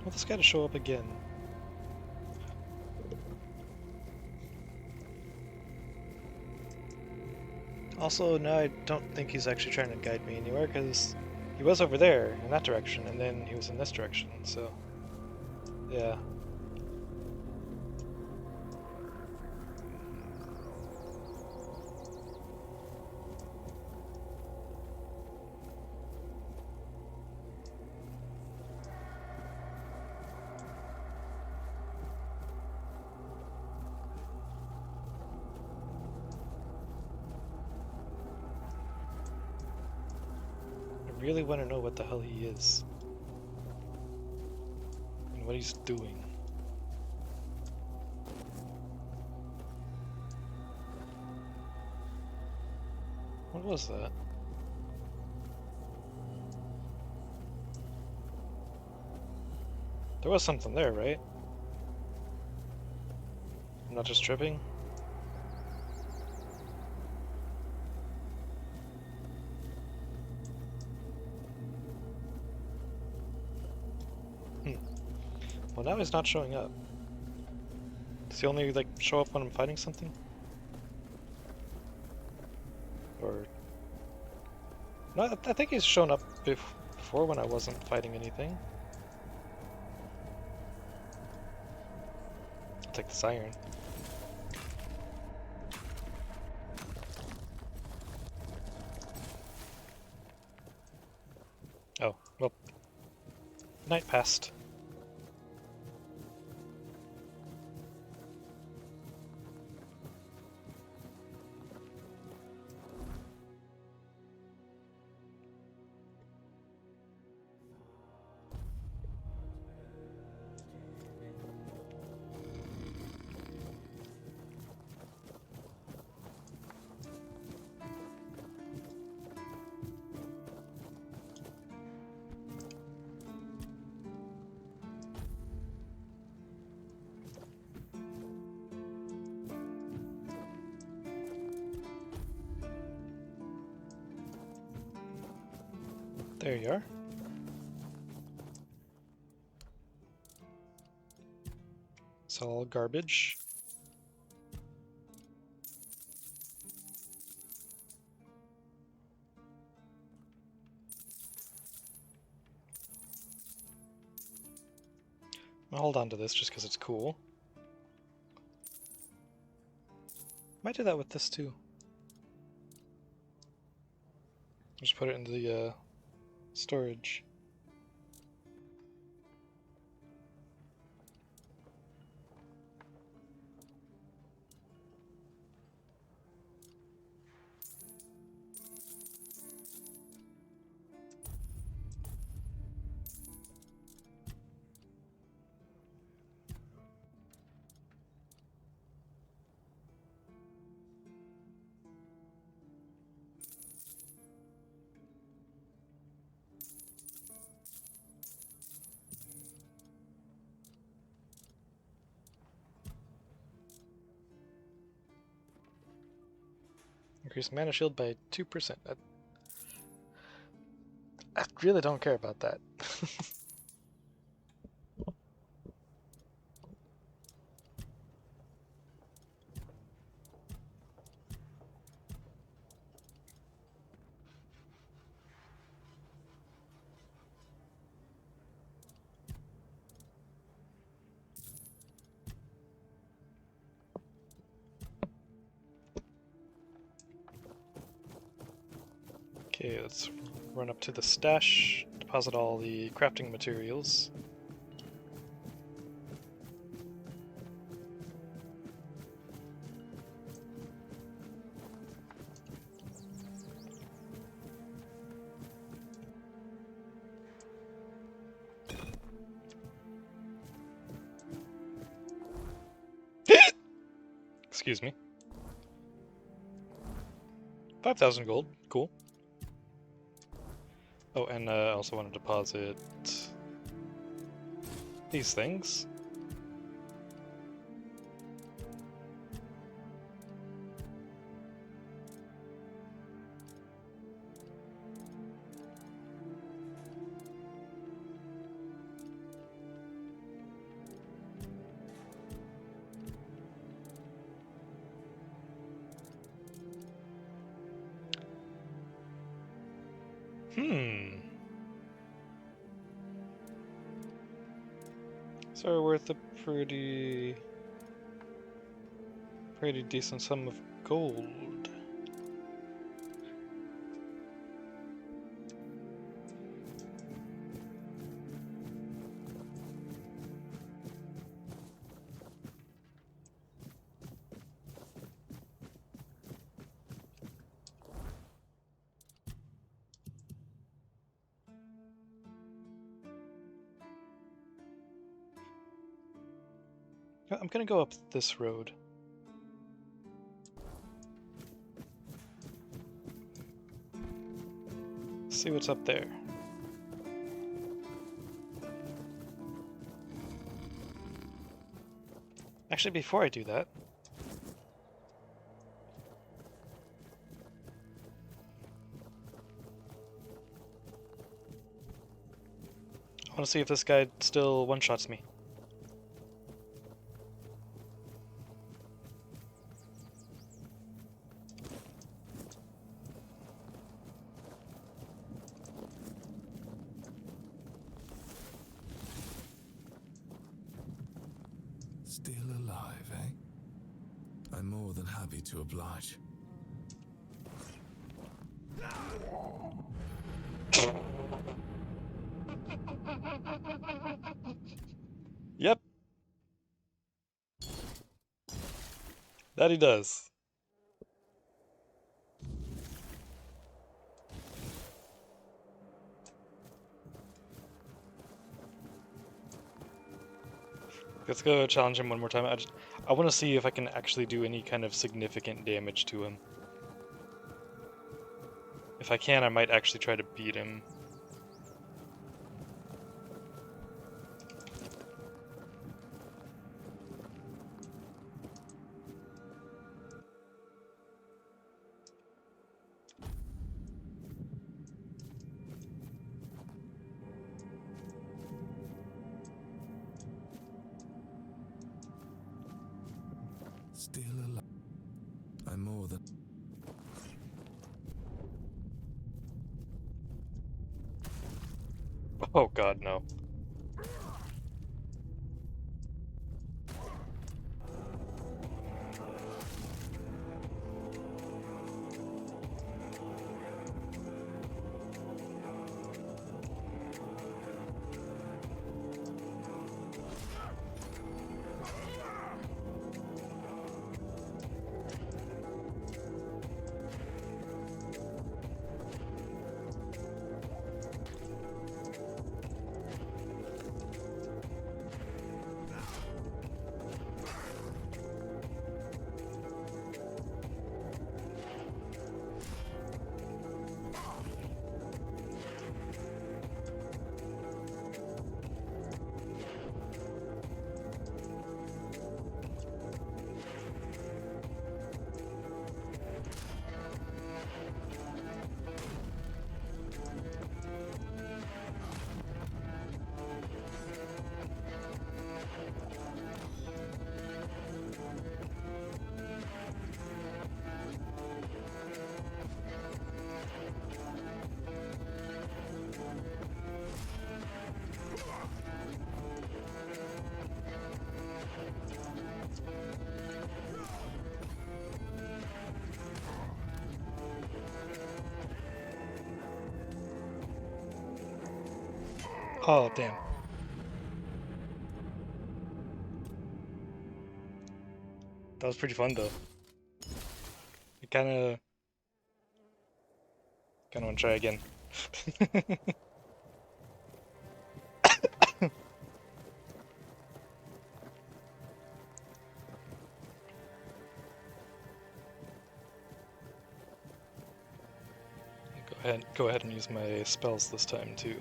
Speaker 1: Want this guy to show up again. Also, now I don't think he's actually trying to guide me anywhere, because he was over there, in that direction, and then he was in this direction, so... yeah. I really want to know what the hell he is. And what he's doing. What was that? There was something there, right? I'm not just tripping? Well, now he's not showing up. Does he only, like, show up when I'm fighting something? Or... no, I think he's shown up before when I wasn't fighting anything. I'll take this iron. Oh, well. Night passed. There you are. It's all garbage. I'll hold on to this just because it's cool. Might do that with this too. Just put it into the storage. Increase mana shield by 2%. I really don't care about that. Okay, let's run up to the stash, deposit all the crafting materials. Excuse me. 5,000 gold. Cool. Oh, and I also want to deposit these things. So we're worth a pretty decent sum of gold. I'm gonna go up this road. See what's up there. Actually, before I do that, I want to see if this guy still one-shots me.
Speaker 5: Still alive, eh? I'm more than happy to oblige.
Speaker 1: Yep. That he does. Let's go challenge him one more time. I want to see if I can actually do any kind of significant damage to him. If I can, I might actually try to beat him.
Speaker 5: still alive. I'm more than.
Speaker 1: Oh god, no. Oh, damn. That was pretty fun, though. I kinda want to try again. Go ahead and use my spells this time, too.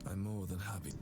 Speaker 5: I'm more than happy.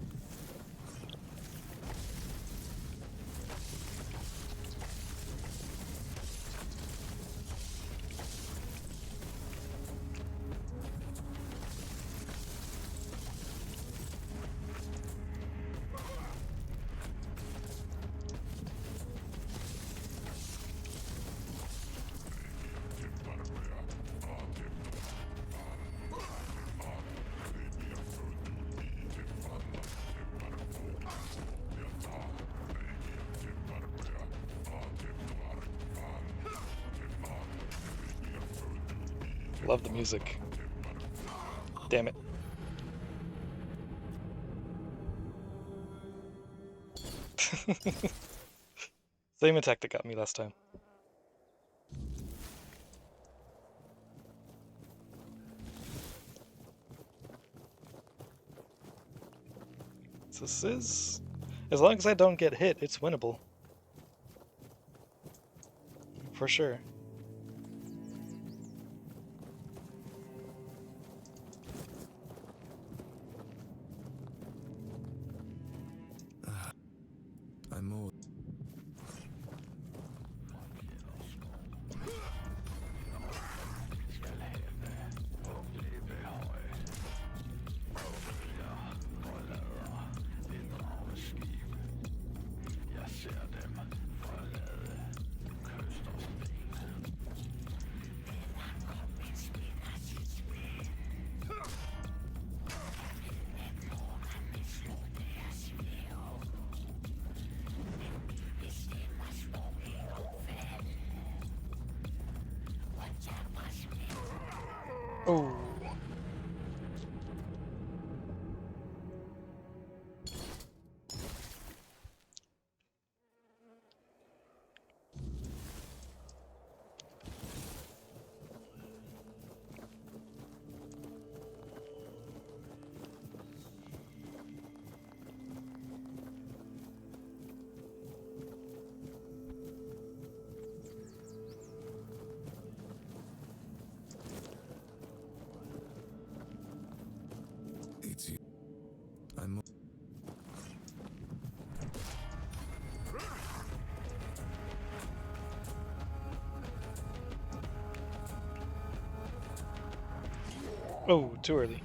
Speaker 1: Love the music. Damn it. Same attack that got me last time. This is... As long as I don't get hit, it's winnable. For sure.
Speaker 5: I'm more.
Speaker 1: Oh.
Speaker 5: It's you. I'm.
Speaker 1: Oh, too early.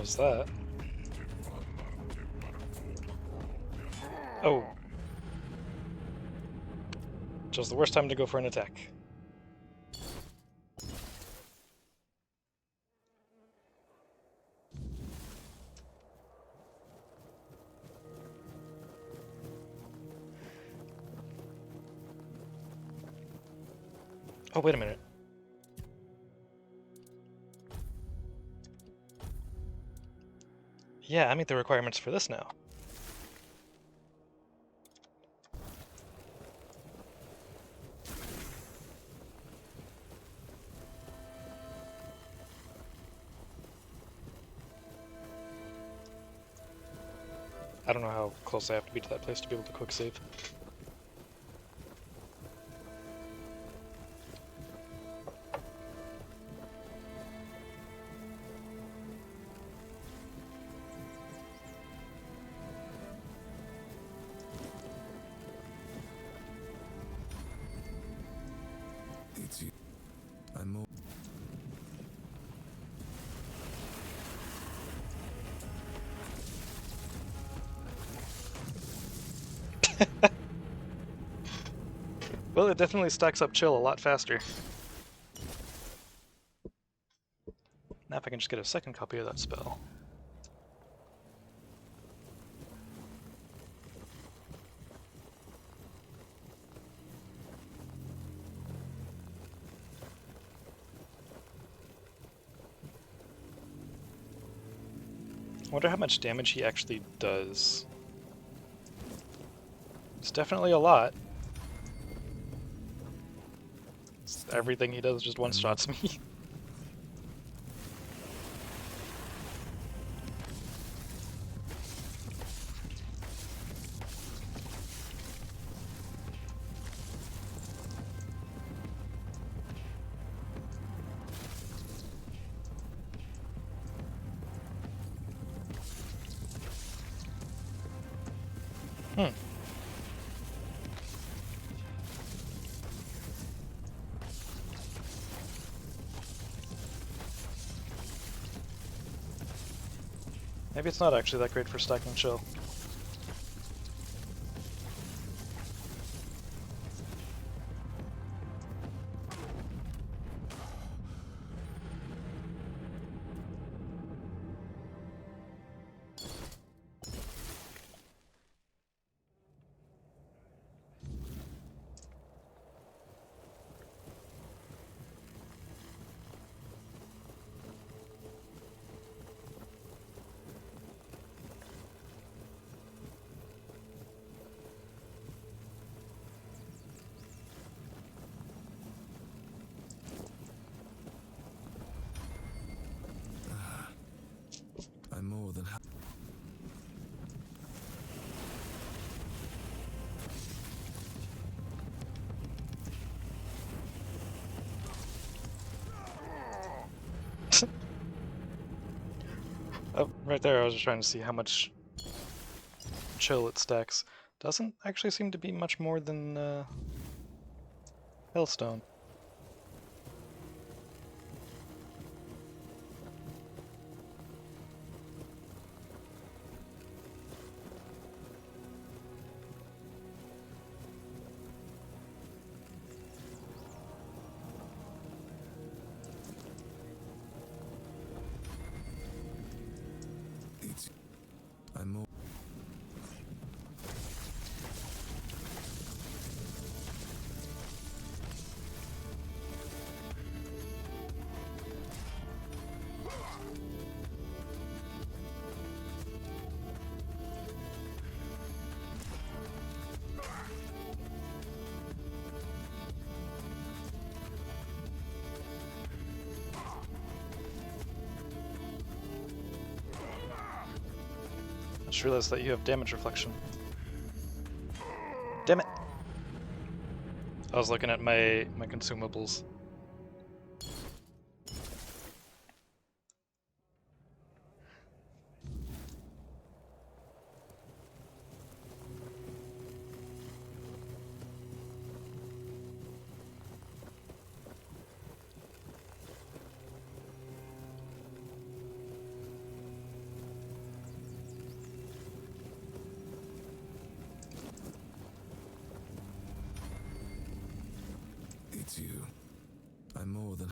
Speaker 1: was that? Oh. Just the worst time to go for an attack. Oh, wait a minute. Yeah, I meet the requirements for this now. I don't know how close I have to be to that place to be able to quick save.
Speaker 3: It's you. I'm more.
Speaker 1: Well, it definitely stacks up chill a lot faster. Now if I can just get a second copy of that spell. I wonder how much damage he actually does. It's definitely a lot. Everything he does just one-shots me. Hmm. Maybe it's not actually that great for stacking chill.
Speaker 3: I'm more than happy.
Speaker 1: Oh, right there, I was just trying to see how much chill it stacks. Doesn't actually seem to be much more than Hellstone.
Speaker 3: I'm more.
Speaker 1: I just realized that you have damage reflection. Damn it! I was looking at my consumables.
Speaker 3: suits you. I'm more than...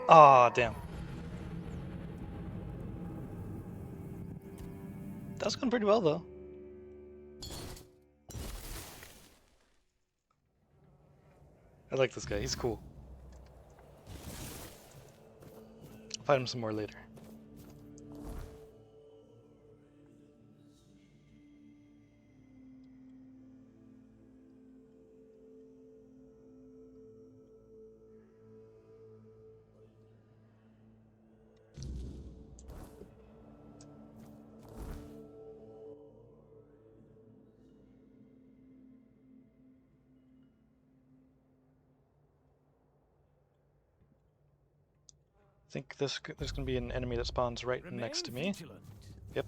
Speaker 1: Aw, damn. That's going pretty well, though. I like this guy. He's cool. I'll fight him some more later. I think there's going to be an enemy that spawns right next to me. Yep.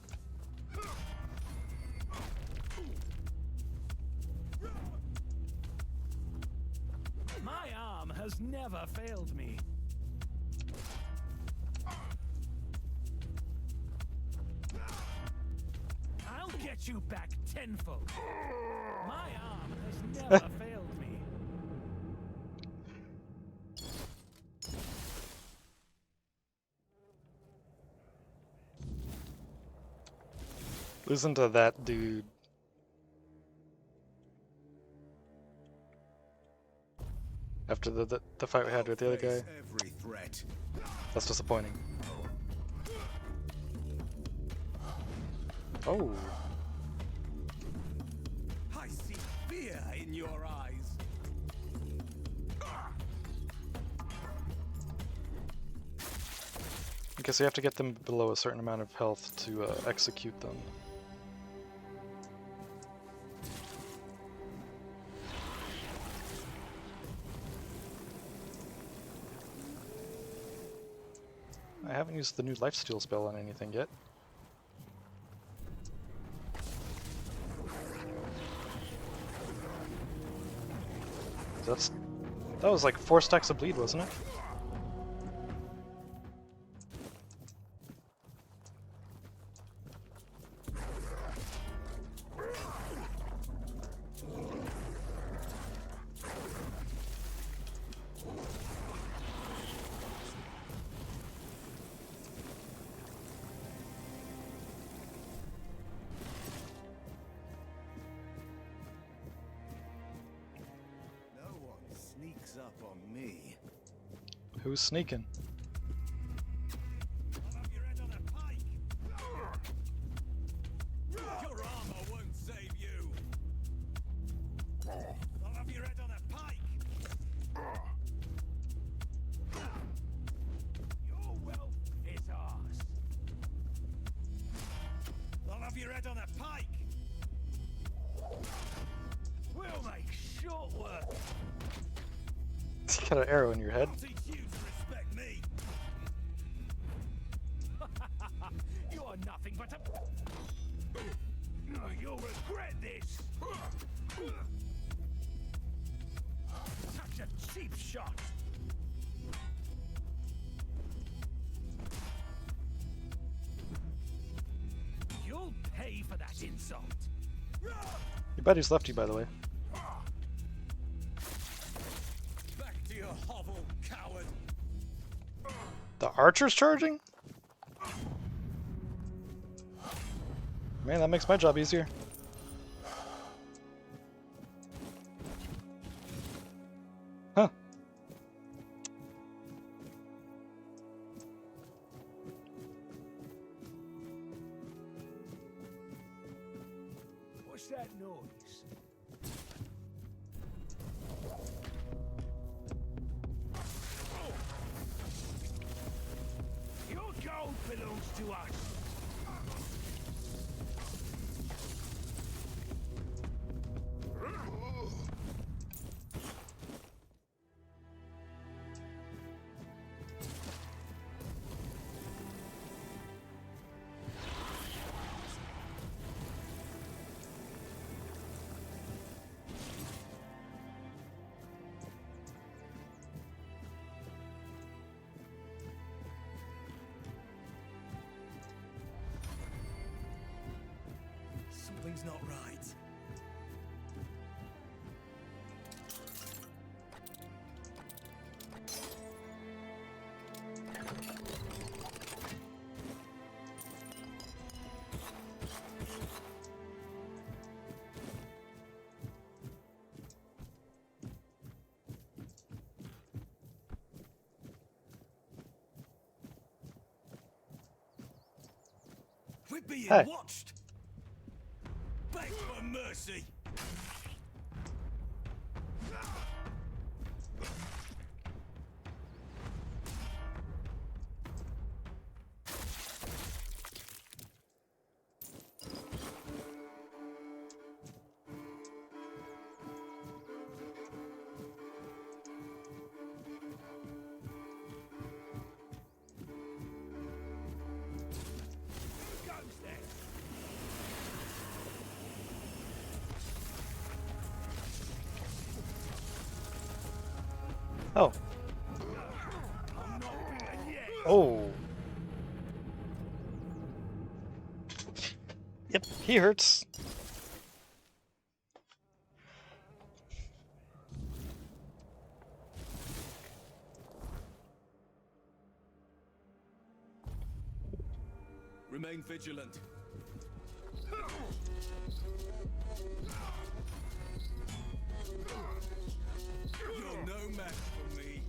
Speaker 9: My arm has never failed me. I'll get you back tenfold. My arm has never failed me.
Speaker 1: Listen to that dude. After the fight we had with the other guy.
Speaker 4: Every threat.
Speaker 1: That's disappointing. Oh.
Speaker 4: I see fear in your eyes.
Speaker 1: I guess you have to get them below a certain amount of health to execute them. I haven't used the new lifesteal spell on anything yet. That was like 4 stacks of bleed, wasn't it?
Speaker 4: Up on me.
Speaker 1: Who's sneaking?
Speaker 4: Your armor won't save you. I'll have your head on a pike. Your wealth is ours. I'll have your head on a pike.
Speaker 9: We'll make short work.
Speaker 1: You got an arrow in your head.
Speaker 9: I'll teach you to respect me. You are nothing but a... You'll regret this. Such a cheap shot. You'll pay for that insult.
Speaker 1: Your buddy's lefty, by the way.
Speaker 9: Back to your hovel, coward.
Speaker 1: The archer's charging? Man, that makes my job easier. Huh.
Speaker 9: What's that noise? Your gold belongs to us.
Speaker 4: Something's not right. We're being
Speaker 1: Hey.
Speaker 4: watched. Beg for mercy.
Speaker 9: Who goes there?
Speaker 1: Oh.
Speaker 9: I'm not bigger yet.
Speaker 1: Oh. Yep, he hurts.
Speaker 4: Remain vigilant. You're no match for me.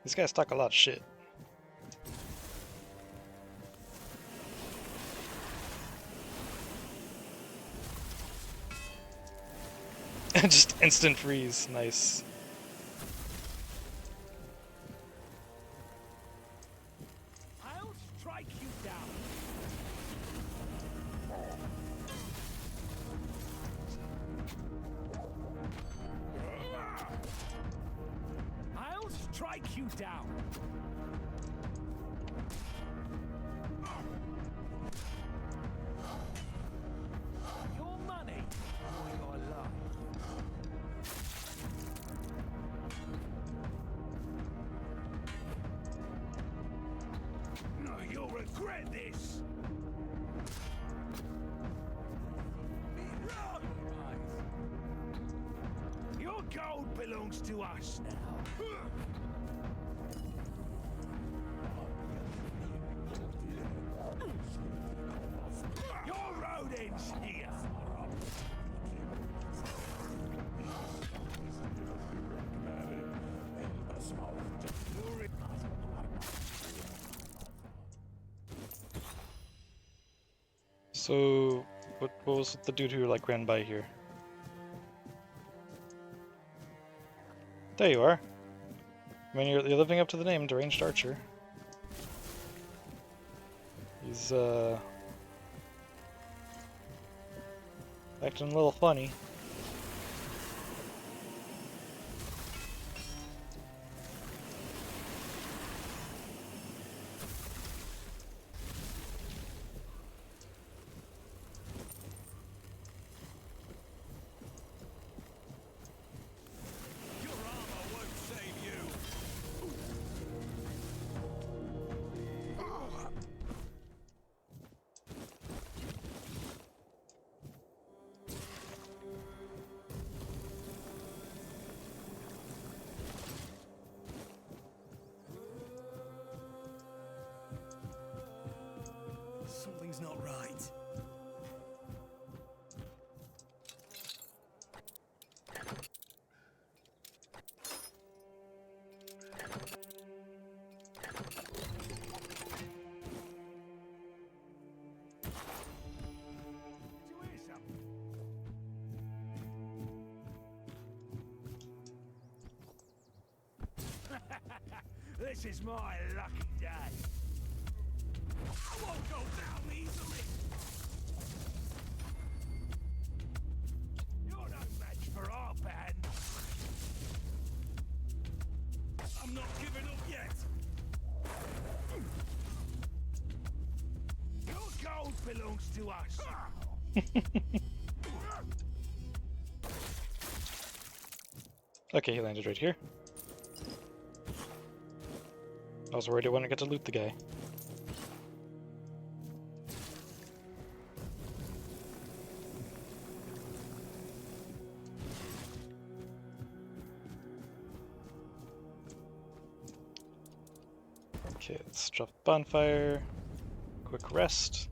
Speaker 1: These guys talk a lot of shit. Just instant freeze. Nice.
Speaker 9: I'll strike you down. I'll strike you down. Your money or your life. No, you'll regret this. Your gold belongs to us now. Your road ends here.
Speaker 1: So, what was the dude who like ran by here? There you are. I mean, you're living up to the name, Deranged Archer. He's, acting a little funny.
Speaker 5: Something's not right.
Speaker 9: This is my lucky day. I won't go down easily. You're no match for our band. I'm not giving up yet. Your gold belongs to us.
Speaker 1: Okay, he landed right here. I was worried I wouldn't get to loot the guy. Okay, let's drop the bonfire. Quick rest.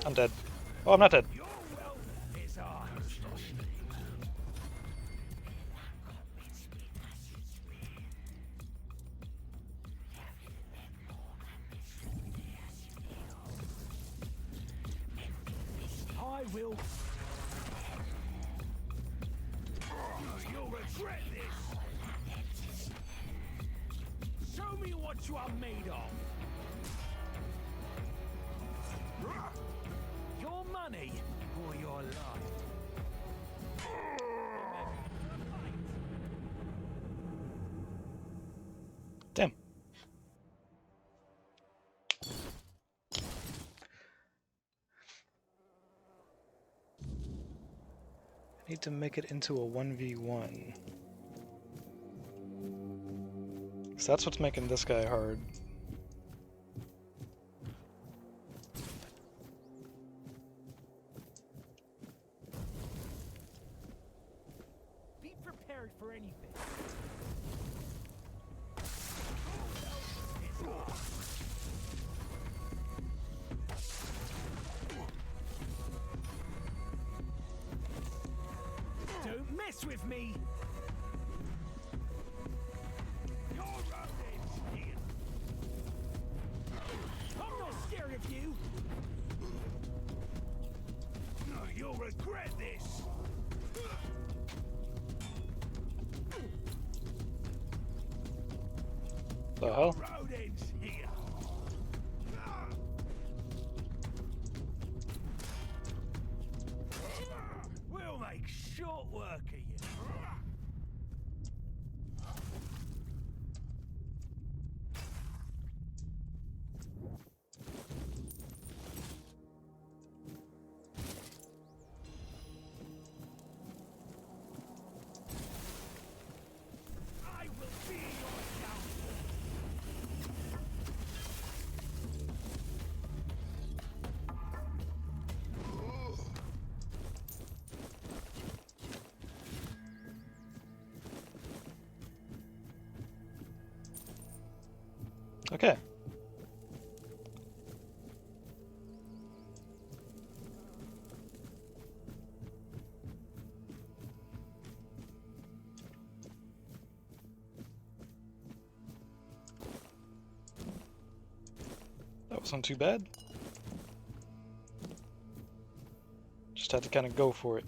Speaker 1: I'm dead. Oh, I'm not dead.
Speaker 9: Your wealth is ours. I will. You'll regret this. Show me what you are made of. Your money or your life.
Speaker 1: Damn. I need to make it into a 1v1. So that's what's making this guy hard.
Speaker 9: Be prepared for anything. Don't mess with me. You're rodents here. I'm not scared of you. No, you'll regret this.
Speaker 1: The hell?
Speaker 9: Rodents here. We'll make short work of you. I will be your downfall.
Speaker 1: Okay. That wasn't too bad. Just had to kind of go for it.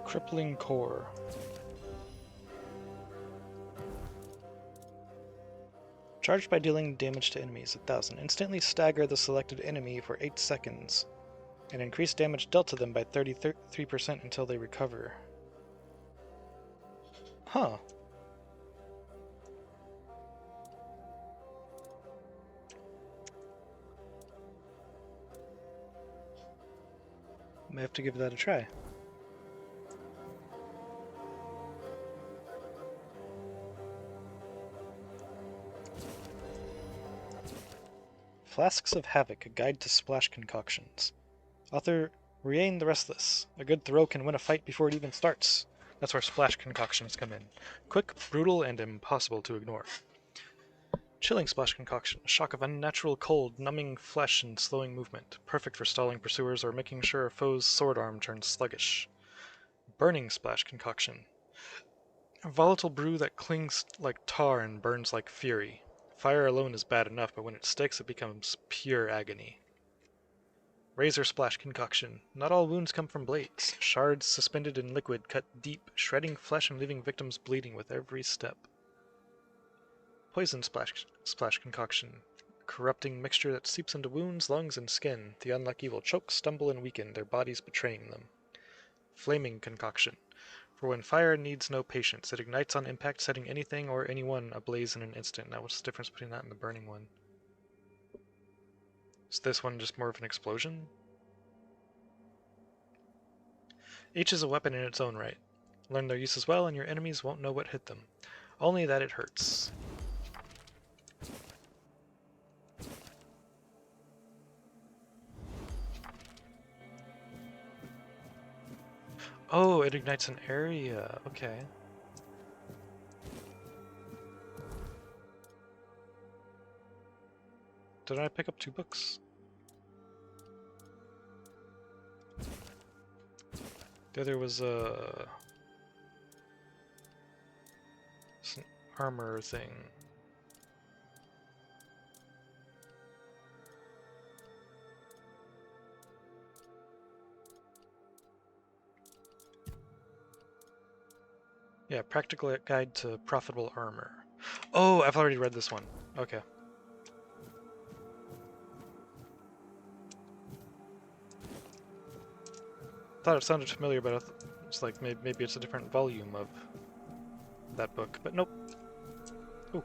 Speaker 1: Crippling Core. Charged by dealing damage to enemies, 1000. Instantly stagger the selected enemy for 8 seconds, and increase damage dealt to them by 33% until they recover. Huh. May have to give that a try. Flasks of Havoc, a guide to splash concoctions. Author Riane the Restless. A good throw can win a fight before it even starts. That's where splash concoctions come in. Quick, brutal, and impossible to ignore. Chilling splash concoction. A shock of unnatural cold, numbing flesh and slowing movement. Perfect for stalling pursuers or making sure a foe's sword arm turns sluggish. Burning splash concoction. A volatile brew that clings like tar and burns like fury. Fire alone is bad enough, but when it sticks, it becomes pure agony. Razor Splash Concoction. Not all wounds come from blades. Shards suspended in liquid cut deep, shredding flesh and leaving victims bleeding with every step. Poison Splash Concoction. Corrupting mixture that seeps into wounds, lungs, and skin. The unlucky will choke, stumble, and weaken, their bodies betraying them. Flaming Concoction. For when fire needs no patience, it ignites on impact, setting anything or anyone ablaze in an instant. Now what's the difference between that and the burning one? Is this one just more of an explosion? Each is a weapon in its own right. Learn their uses well and your enemies won't know what hit them. Only that it hurts. Oh, it ignites an area. Okay. Did I pick up 2 books? The other was it's an armor thing. Yeah, Practical Guide to Profitable Armor. Oh, I've already read this one. Okay. Thought it sounded familiar, but it's like maybe it's a different volume of that book. But nope. Ooh.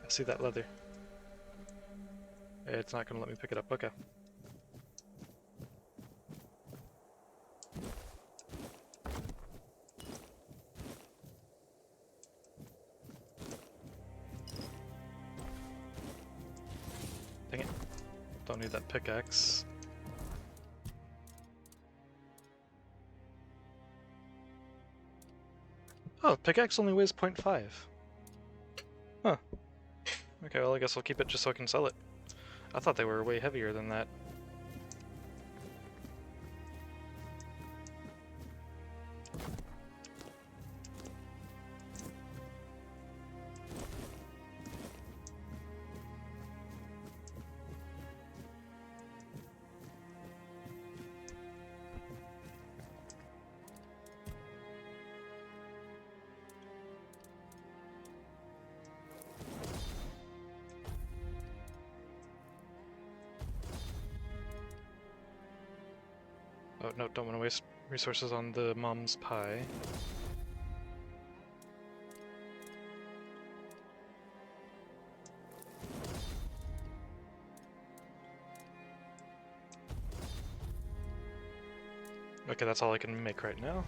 Speaker 1: I see that leather. It's not gonna let me pick it up. Okay. Dang it. Don't need that pickaxe. Oh, pickaxe only weighs 0.5. Huh. Okay, well I guess I'll keep it just so I can sell it. I thought they were way heavier than that. Oh, no, don't want to waste resources on the mom's pie. Okay, that's all I can make right now.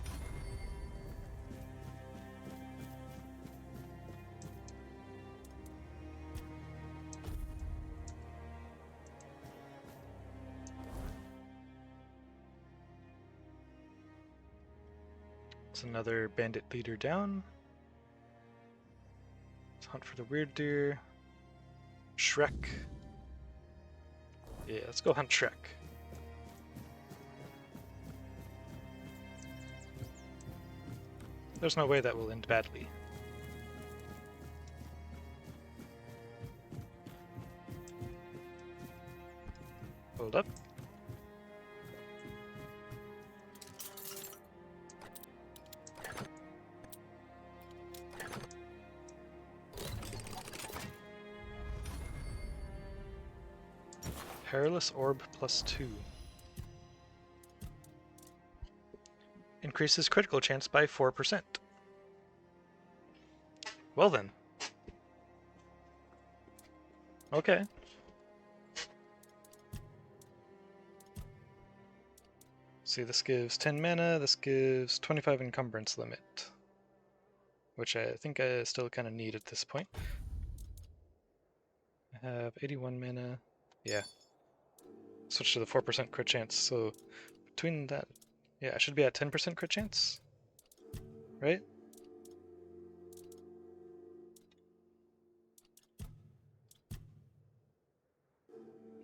Speaker 1: It's another bandit leader down. Let's hunt for the weird deer. Shrek. Yeah, let's go hunt Shrek. There's no way that will end badly. Hold up. Perilous Orb +2. Increases critical chance by 4%. Well then. Okay. See, this gives 10 mana, this gives 25 encumbrance limit. Which I think I still kind of need at this point. I have 81 mana. Yeah. Switch to the 4% crit chance, so between that... Yeah, I should be at 10% crit chance? Right?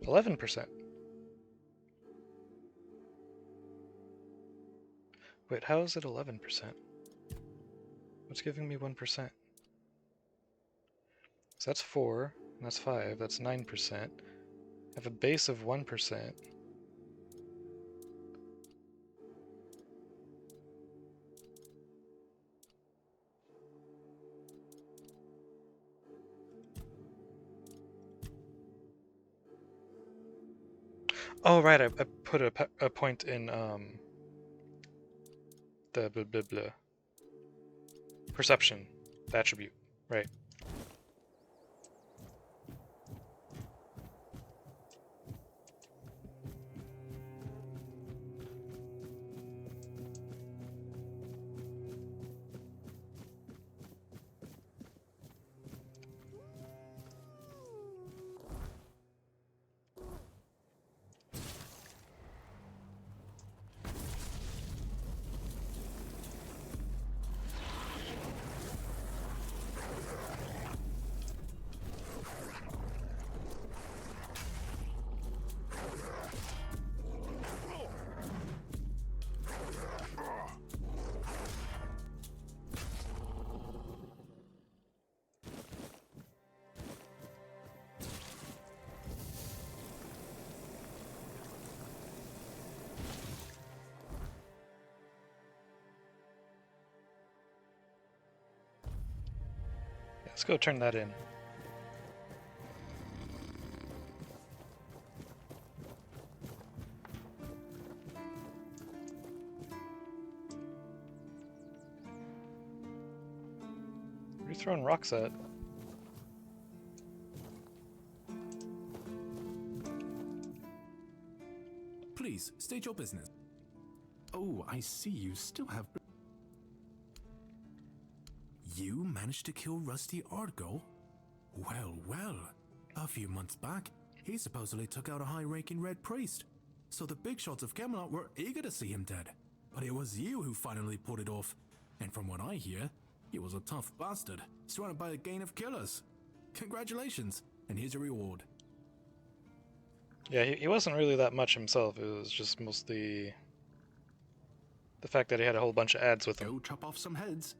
Speaker 1: %. Wait, how is it 11%? What's giving me 1%? So that's 4, and that's 5, that's 9%. I have a base of 1%. Oh, right, I put a point in, the blah blah blah. Perception, the attribute, right. Let's go turn that in. What are you throwing rocks at?
Speaker 5: Please, state your business. Oh, I see you still have... You managed to kill Rusty Ardgo? Well, well. A few months back, he supposedly took out a high-ranking red priest. So the big shots of Camelot were eager to see him dead. But it was you who finally pulled it off. And from what I hear, he was a tough bastard, surrounded by a gang of killers. Congratulations, and here's your reward.
Speaker 1: Yeah, he wasn't really that much himself. It was just mostly the fact that he had a whole bunch of ads with him.
Speaker 5: Go chop off some heads.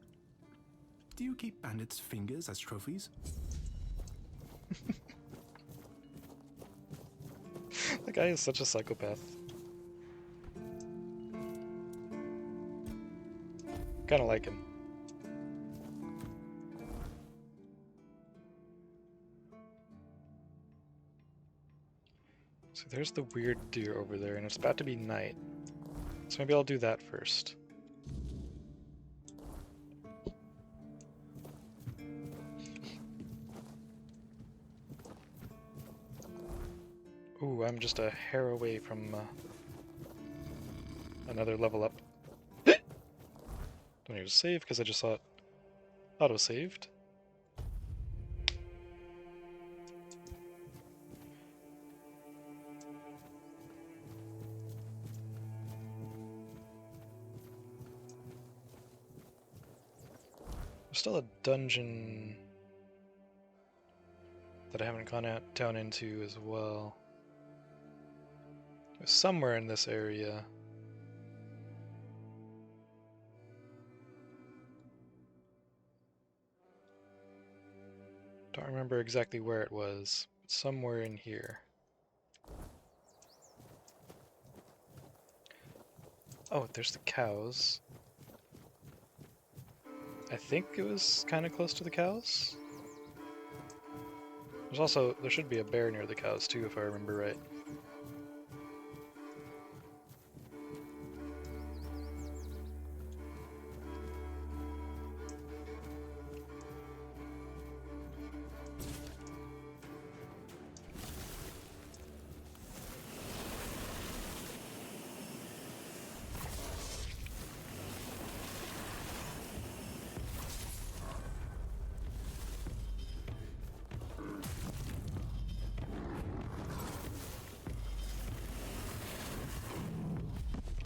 Speaker 5: Do you keep bandits' fingers as trophies?
Speaker 1: The guy is such a psychopath. Kinda like him. So there's the weird deer over there, and it's about to be night. So maybe I'll do that first. Ooh, I'm just a hair away from a Another level up. Don't need to save because I just saw it auto-saved. There's still a dungeon that I haven't gone down into as well. It's somewhere in this area. Don't remember exactly where it was, but somewhere in here. Oh, there's the cows. I think it was kind of close to the cows. There should be a bear near the cows too, if I remember right.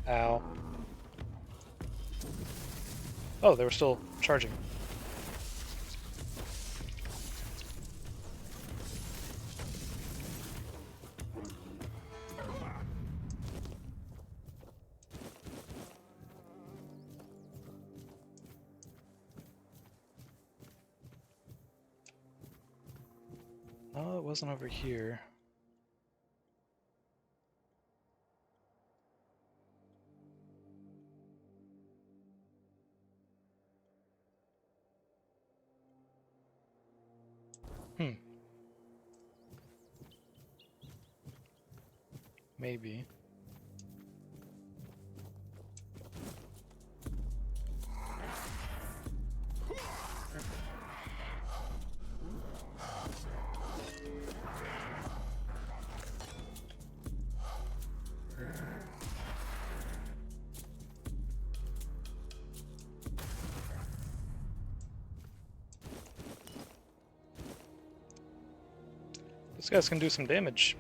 Speaker 1: Ow. Oh, they were still charging. Oh, it wasn't over here. Maybe. These guys can do some damage.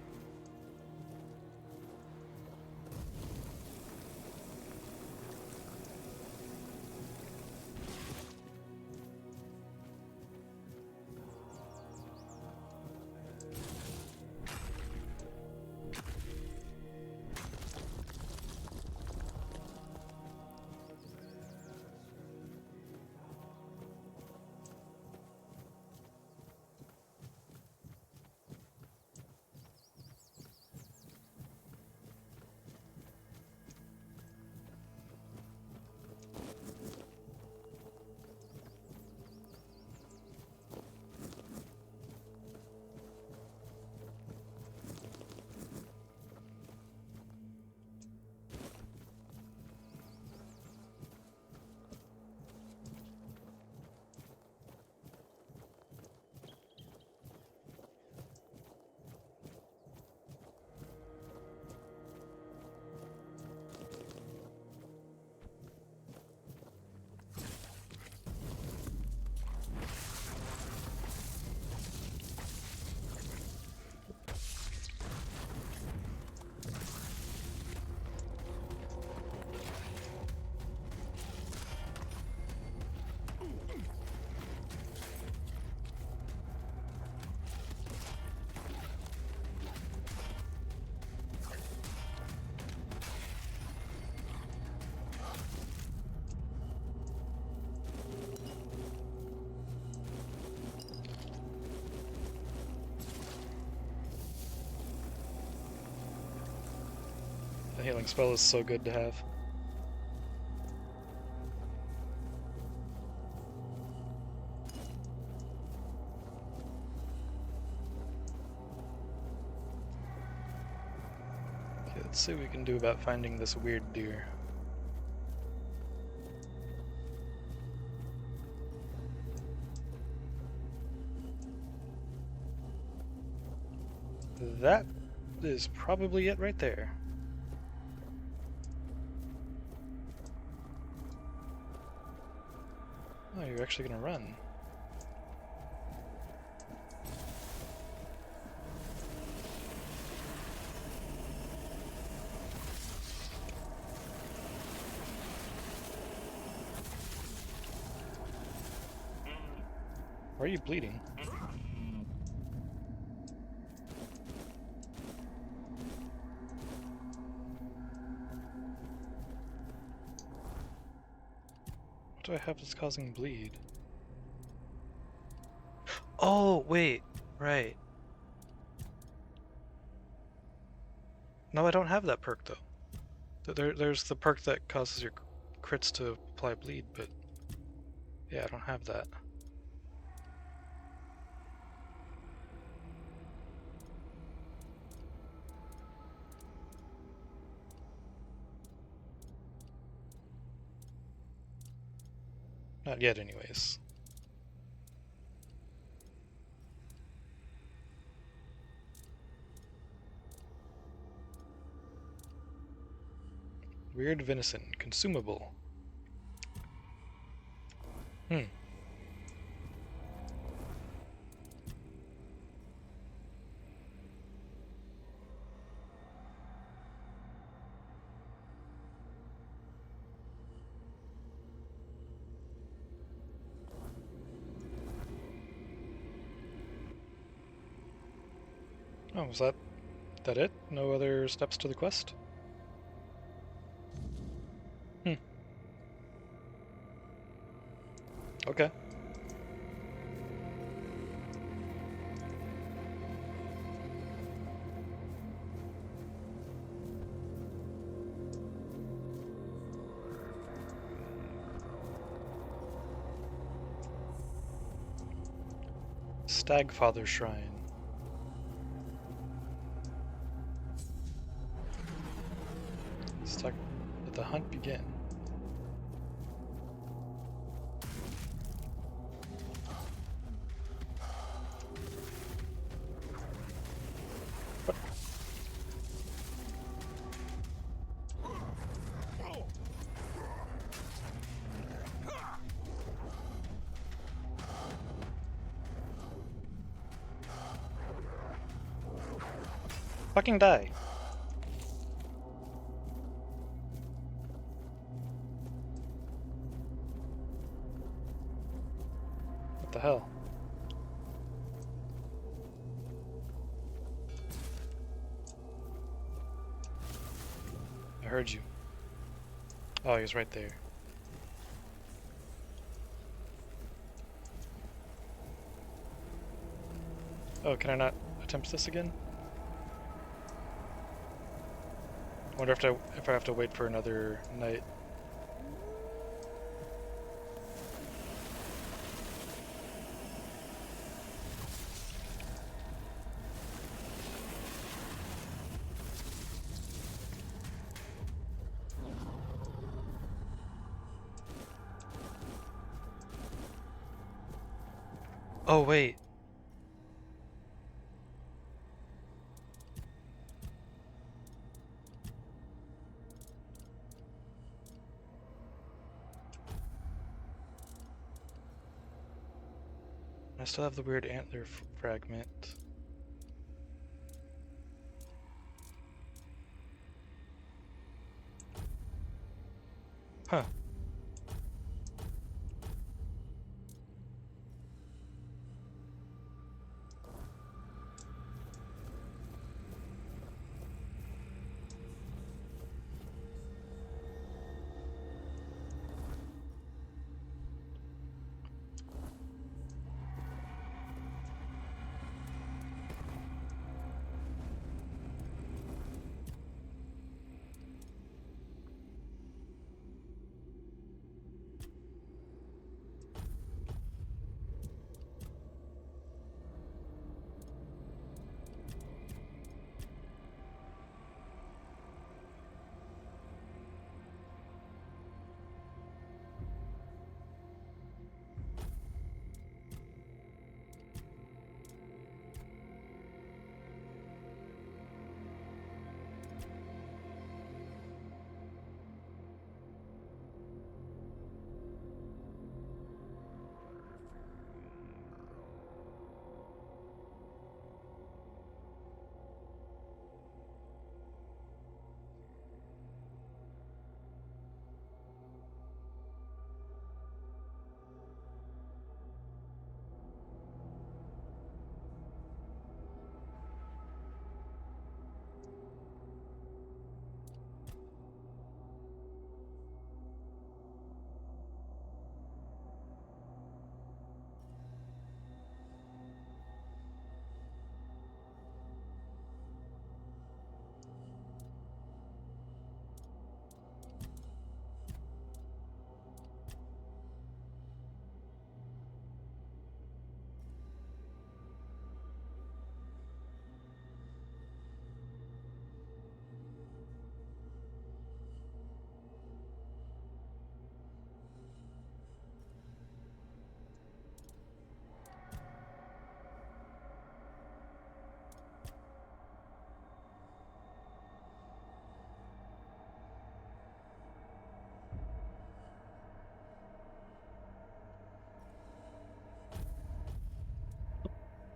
Speaker 1: The healing spell is so good to have. Okay, let's see what we can do about finding this weird deer. That is probably it right there. you're actually gonna run. Why are you bleeding? What do I have that's causing bleed? Oh, wait, right. No, I don't have that perk though. There's the perk that causes your crits to apply bleed, but yeah, I don't have that. Not yet, anyways. Weird venison, consumable. Hmm. Oh, was that it? No other steps to the quest? Hmm. Okay. Stagfather Shrine. Let the hunt begin. What? Fucking die. What the hell? I heard you. Oh, he was right there. Oh, can I not attempt this again? I wonder if I have to wait for another night. Oh, wait. I still have the weird antler fragment. Huh.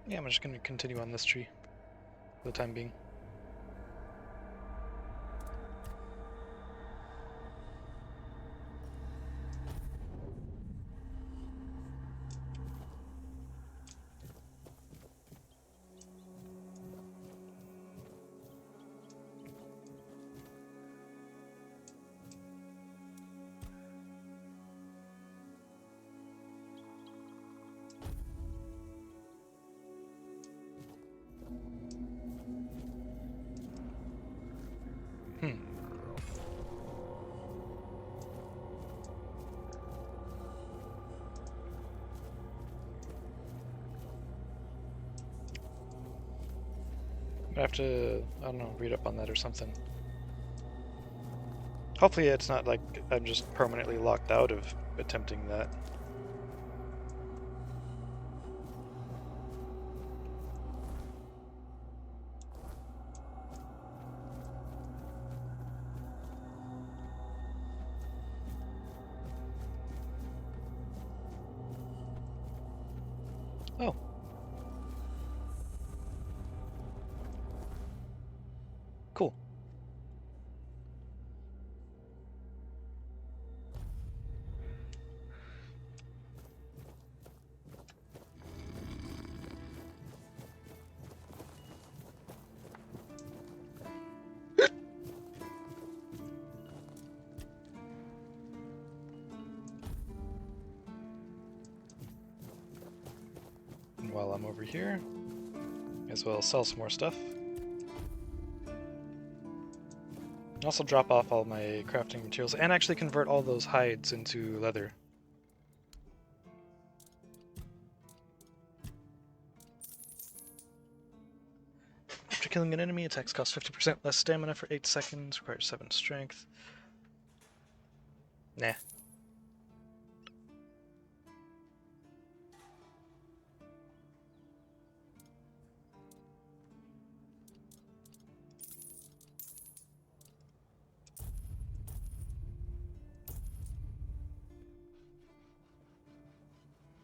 Speaker 1: Yeah, I'm just going to continue on this tree for the time being. I have to, I don't know, read up on that or something. Hopefully it's not like I'm just permanently locked out of attempting that. Oh. Cool. And while I'm over here, as well as sell some more stuff. Also drop off all my crafting materials and actually convert all those hides into leather. After killing an enemy, attacks cost 50% less stamina for 8 seconds, requires 7 strength. Nah.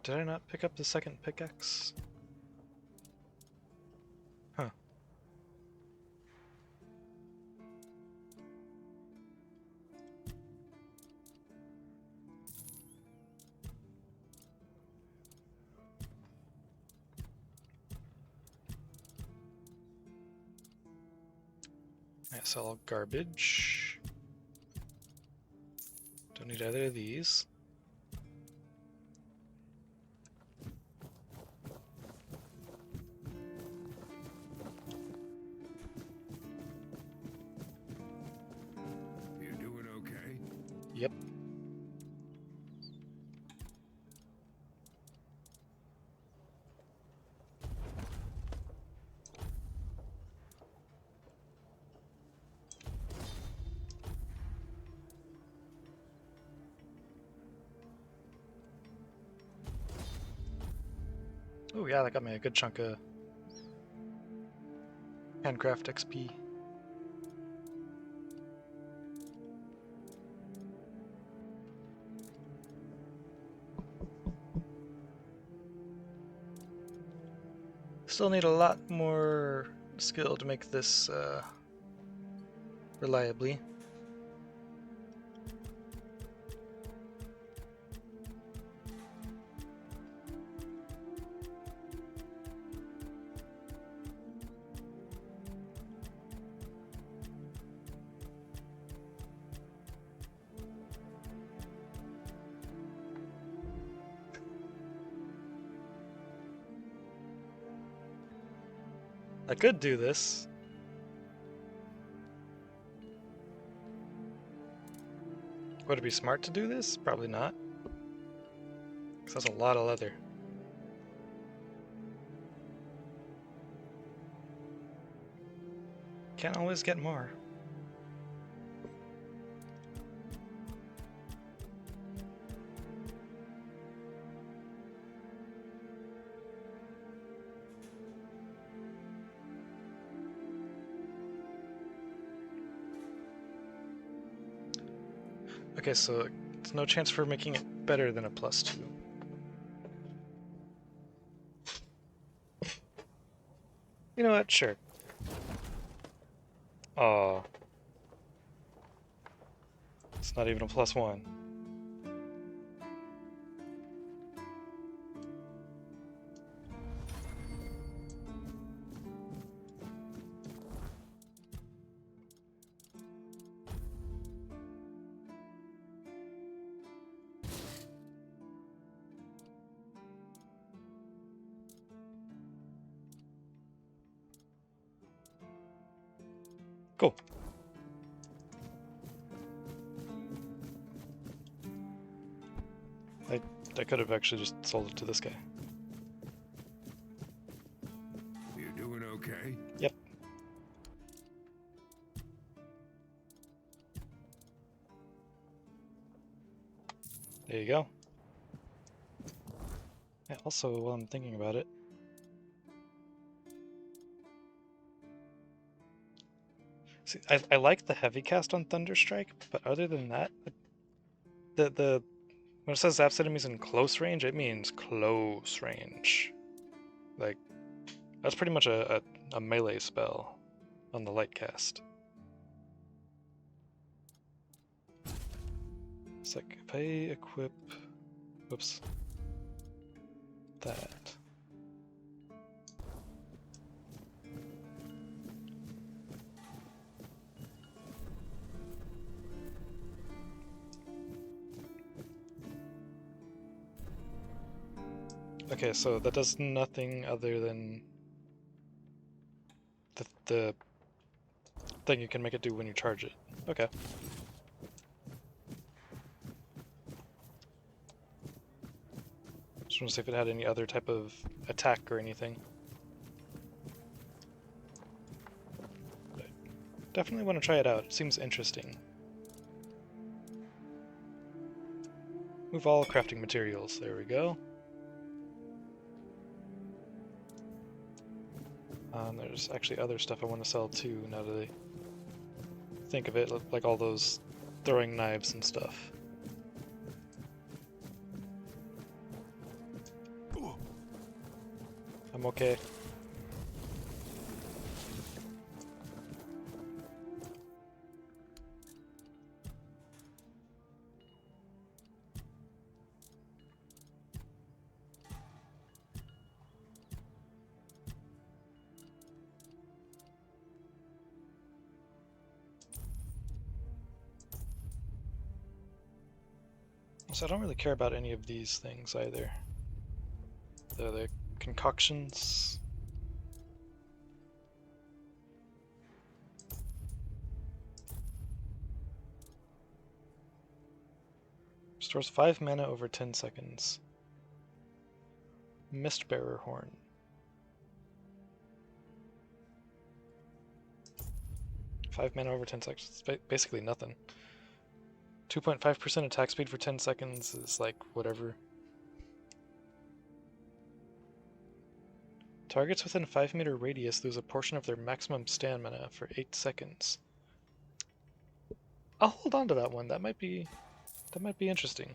Speaker 1: Did I not pick up the second pickaxe? Huh. I sell garbage. Don't need either of these.
Speaker 3: You doing okay?
Speaker 1: Yep. Oh yeah, that got me a good chunk of handcraft XP. Still need a lot more skill to make this reliably. I could do this. Would it be smart to do this? Probably not. Because that's a lot of leather. Can't always get more. Okay, so there's no chance for making it better than a +2. You know what? Sure. Oh. It's not even a +1. Cool. I could have actually just sold it to this guy.
Speaker 3: You doing okay?
Speaker 1: Yep. There you go. Yeah, also, while I'm thinking about it, see, I like the heavy cast on Thunderstrike, but other than that, the when it says zaps enemies in close range, it means close range. Like, that's pretty much a melee spell on the light cast. It's like, if I equip... Whoops. That. Okay, so that does nothing other than the thing you can make it do when you charge it. Okay. Just want to see if it had any other type of attack or anything. But definitely want to try it out. It seems interesting. Move all crafting materials. There we go. There's actually other stuff I want to sell too, now that I think of it, like all those throwing knives and stuff. I'm okay. So I don't really care about any of these things either. The concoctions. Restores 5 mana over 10 seconds. Mistbearer Horn. Five mana over 10 seconds. It's basically nothing. 2.5% attack speed for 10 seconds is like whatever. Targets within 5-meter radius lose a portion of their maximum stamina for 8 seconds. I'll hold on to that one. That might be interesting.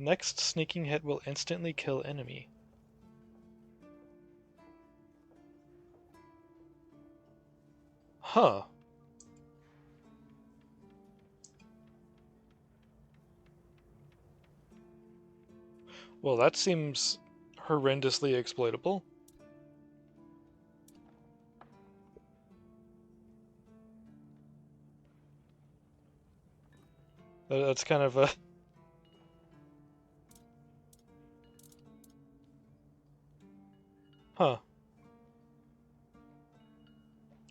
Speaker 1: Next sneaking hit will instantly kill enemy. Huh. Well, that seems horrendously exploitable. That's kind of a... Huh.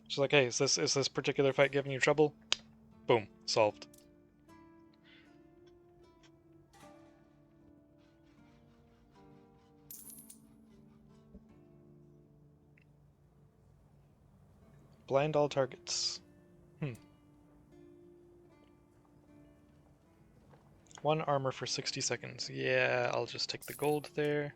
Speaker 1: She's like, hey, is this particular fight giving you trouble? Boom, solved. Blind all targets. 1 armor for 60 seconds. Yeah, I'll just take the gold there.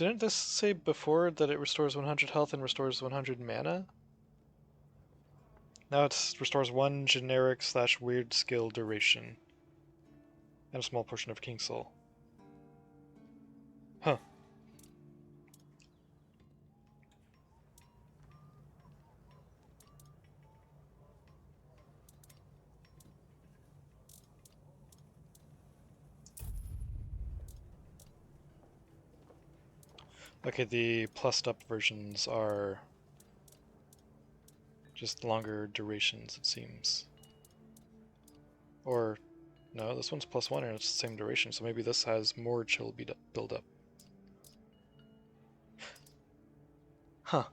Speaker 1: Didn't this say before that it restores 100 health and restores 100 mana? Now it restores 1 generic / weird skill duration. And a small portion of King Soul. Huh. Okay, the plussed up versions are just longer durations, it seems. Or, no, this one's +1 and it's the same duration, so maybe this has more chill build up. Huh.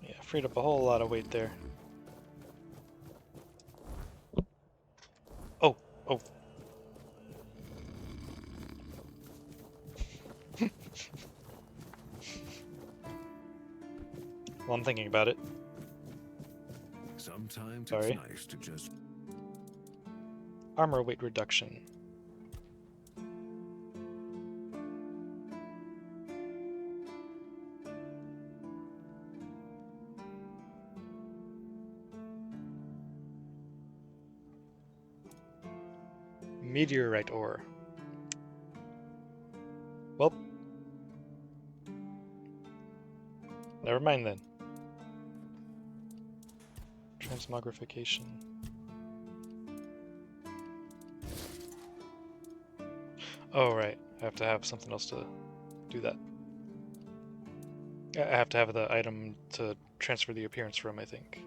Speaker 1: Yeah, freed up a whole lot of weight there. Oh, oh. Well, I'm thinking about it.
Speaker 3: Sometimes
Speaker 1: Sorry.
Speaker 3: it's nice to just...
Speaker 1: Armor weight reduction. Meteorite ore. Well, never mind then. Transmogrification. Oh, right. I have to have something else to do that. I have to have the item to transfer the appearance from, I think.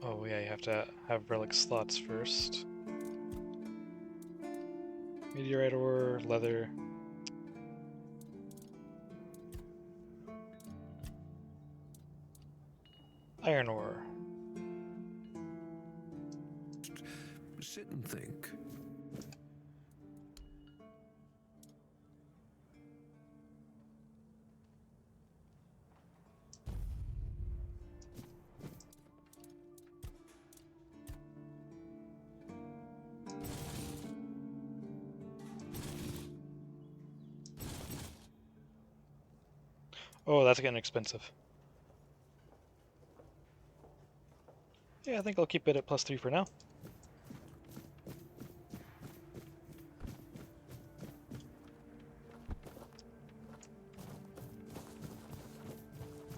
Speaker 1: Oh yeah, you have to have relic slots first. Meteorite ore, leather. Iron ore.
Speaker 3: sit and think.
Speaker 1: Oh, that's getting expensive. Yeah, I think I'll keep it at +3 for now.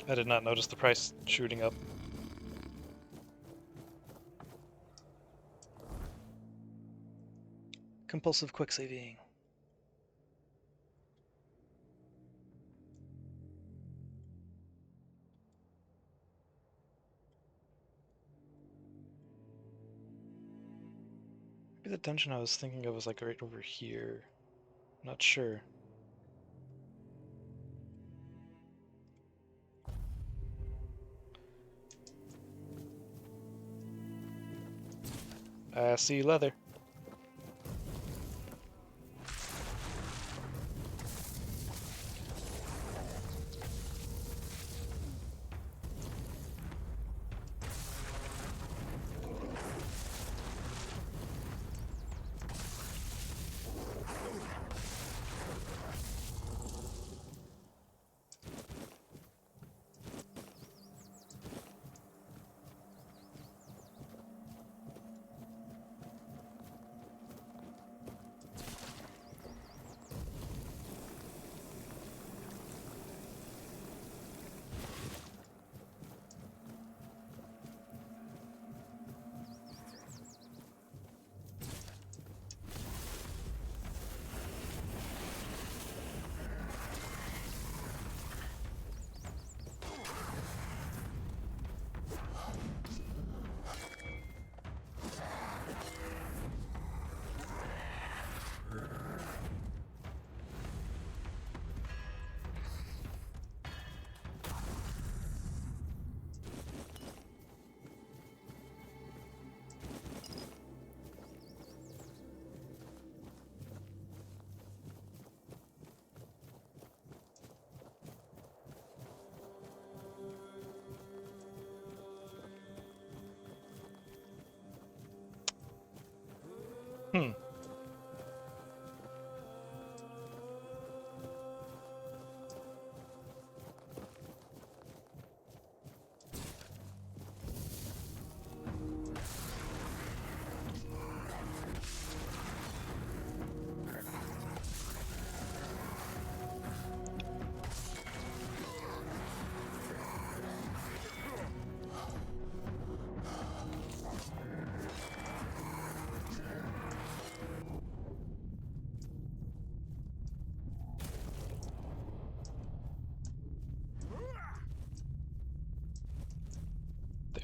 Speaker 1: I did not notice the price shooting up. Compulsive quick saving. Maybe the dungeon I was thinking of was like right over here. Not sure. I see leather.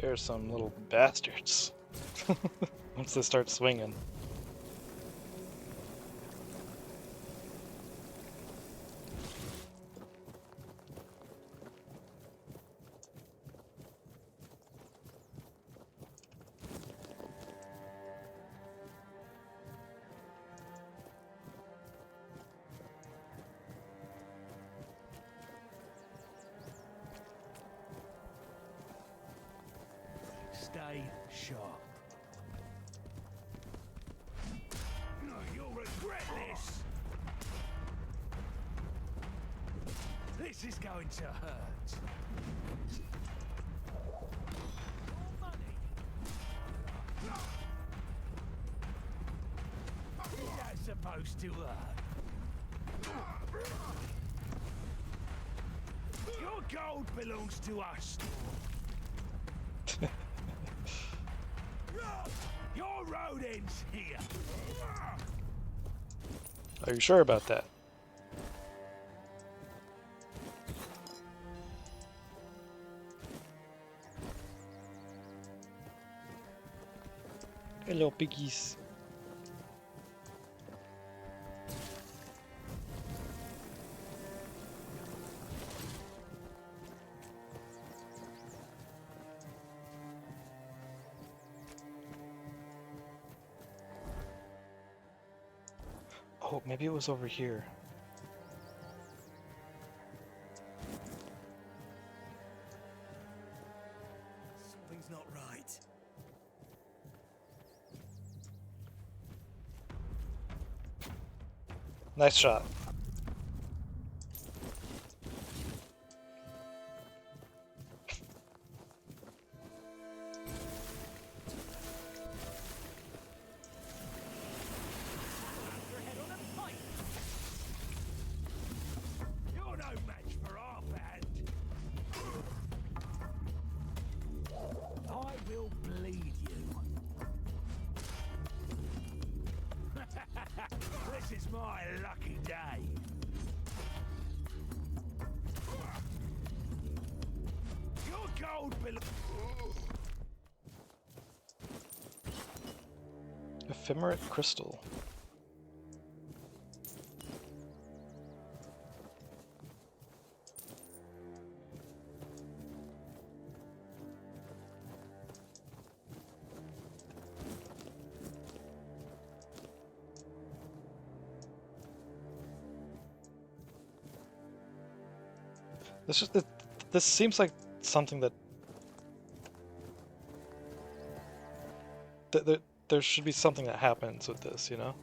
Speaker 1: They're some little bastards. Once they start swinging.
Speaker 9: Stay sharp. No, you'll regret this. This is going to hurt. More money. Is that supposed to hurt? Your gold belongs to us. Your road ends here.
Speaker 1: Are you sure about that? Hello, piggies. Oh, maybe it was over here.
Speaker 4: Something's not right.
Speaker 1: Nice shot.
Speaker 9: You're no match for our band. I will bleed you. This is my lucky day. Your gold belongs.
Speaker 1: Ephemerate crystal. This seems like something that there should be something that happens with this, you know?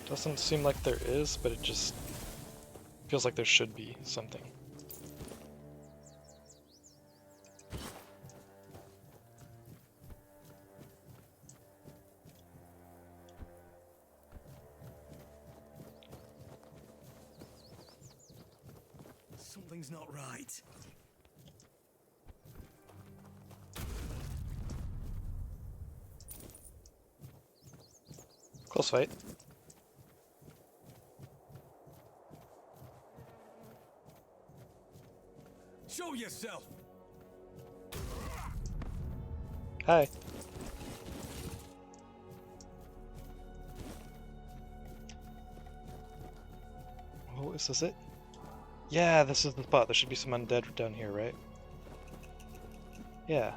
Speaker 1: Doesn't seem like there is, but it just feels like there should be something.
Speaker 4: Something's not right.
Speaker 1: Close fight.
Speaker 4: Show yourself.
Speaker 1: Hi. Oh, is this it? Yeah, this is the spot. There should be some undead down here, right? Yeah.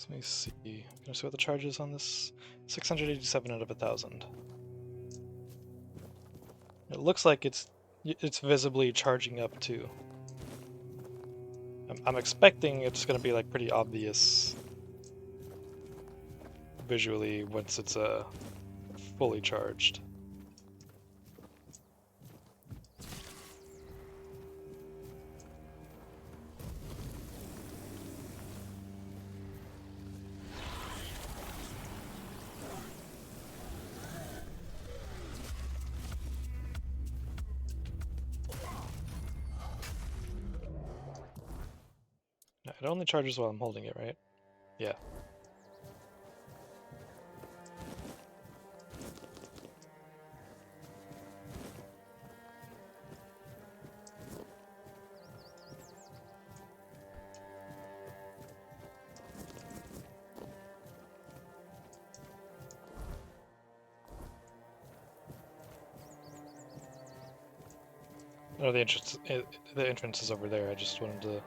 Speaker 1: Let me see. Can I see what the charge is on this? 687 out of 1,000. It looks like it's visibly charging up too. I'm expecting it's going to be like pretty obvious visually once it's fully charged. It only charges while I'm holding it, right? Yeah. Oh, the entrance is over there. I just wanted to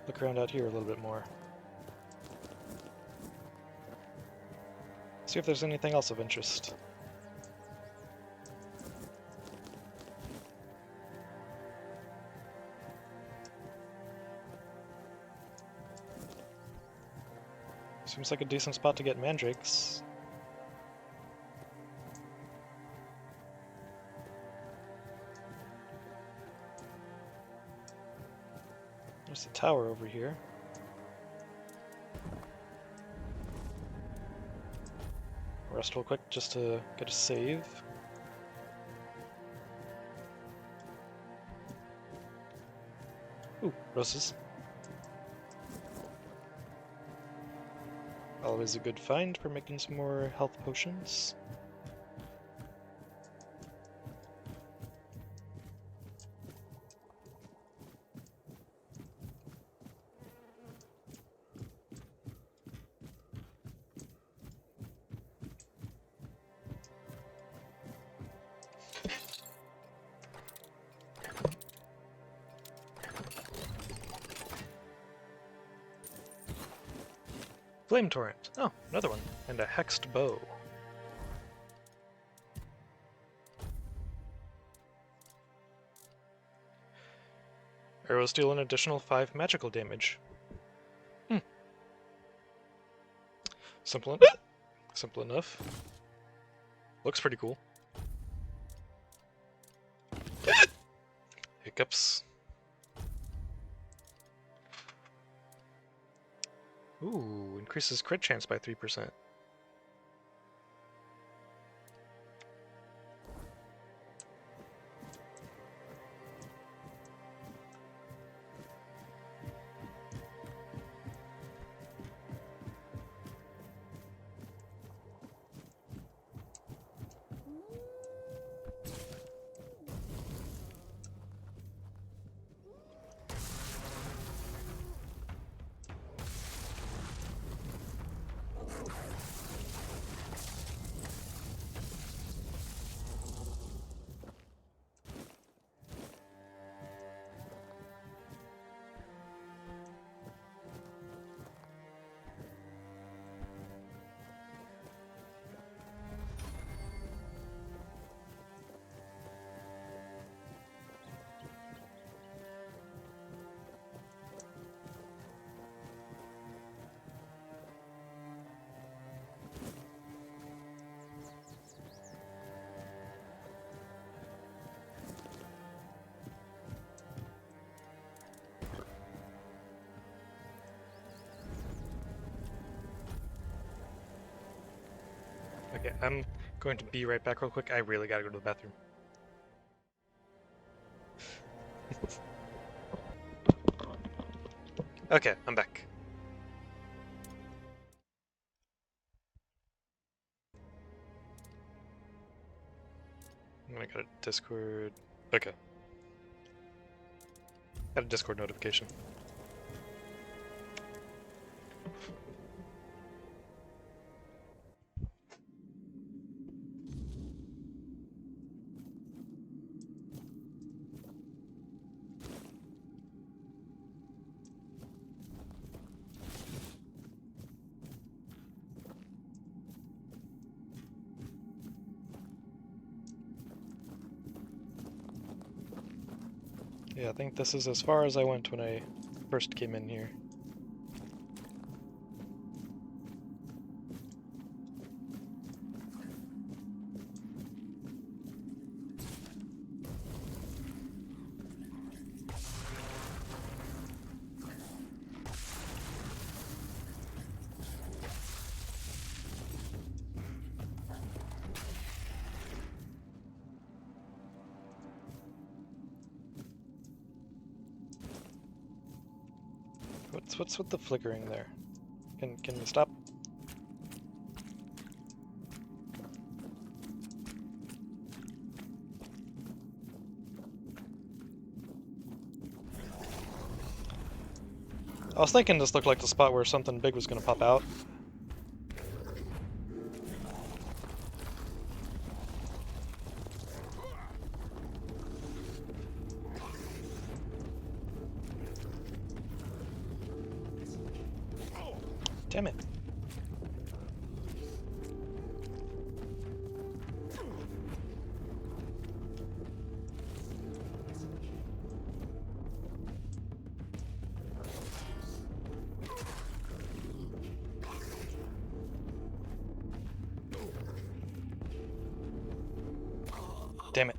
Speaker 1: look around out here a little bit more. See if there's anything else of interest. Seems like a decent spot to get mandrakes. There's a tower over here. Rest real quick just to get a save. Ooh, roses. Always a good find for making some more health potions. Flame Torrent. Oh, another one. And a Hexed Bow. Arrows deal an additional 5 magical damage. Simple enough. Looks pretty cool. Hiccups. Ooh, increases crit chance by 3%. Okay, I'm going to be right back real quick. I really gotta go to the bathroom. Okay, I'm back. I got a Discord. Okay. Got a Discord notification. Yeah, I think this is as far as I went when I first came in here. What's with the flickering there? Can you stop? I was thinking this looked like the spot where something big was gonna pop out. Damn it. Damn it.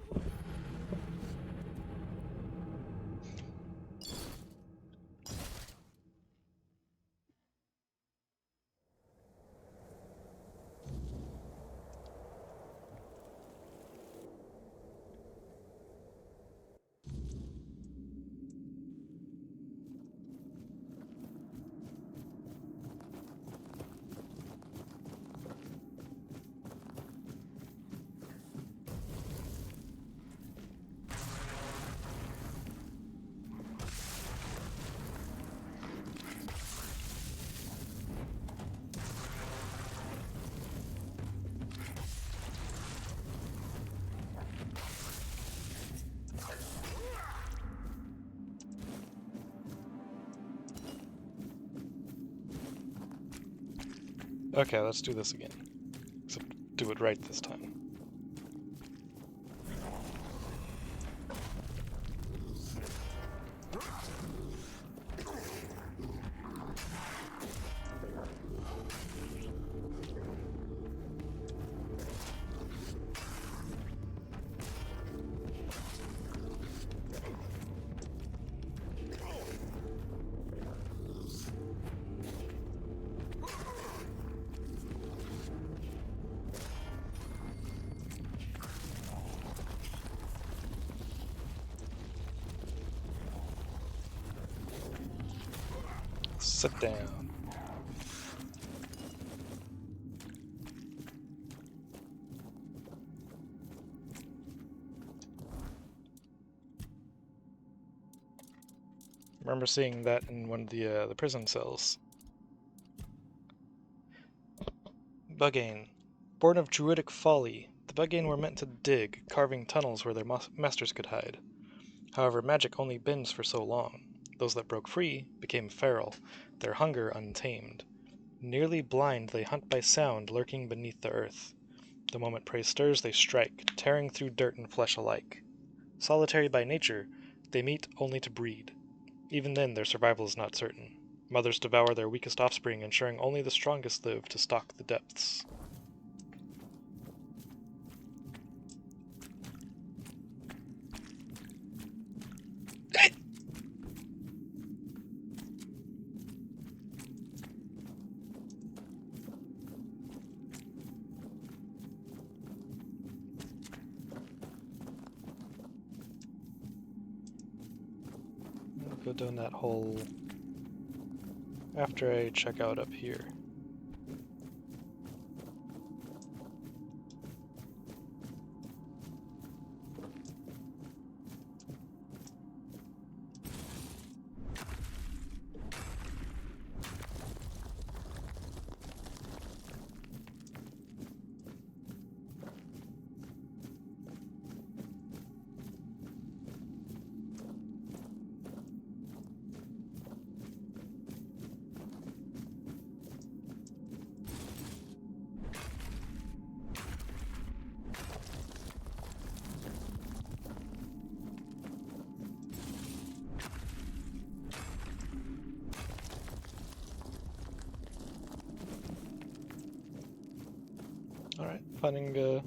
Speaker 1: Okay, let's do this again. Except do it right this time. Sit down. Remember seeing that in one of the prison cells. Buggane. Born of druidic folly, the Buggane were meant to dig, carving tunnels where their masters could hide. However, magic only bends for so long. Those that broke free became feral, their hunger untamed. Nearly blind, they hunt by sound, lurking beneath the earth. The moment prey stirs, they strike, tearing through dirt and flesh alike. Solitary by nature, they meet only to breed. Even then, their survival is not certain. Mothers devour their weakest offspring, ensuring only the strongest live to stalk the depths. Go down that hole after I check out up here. finding a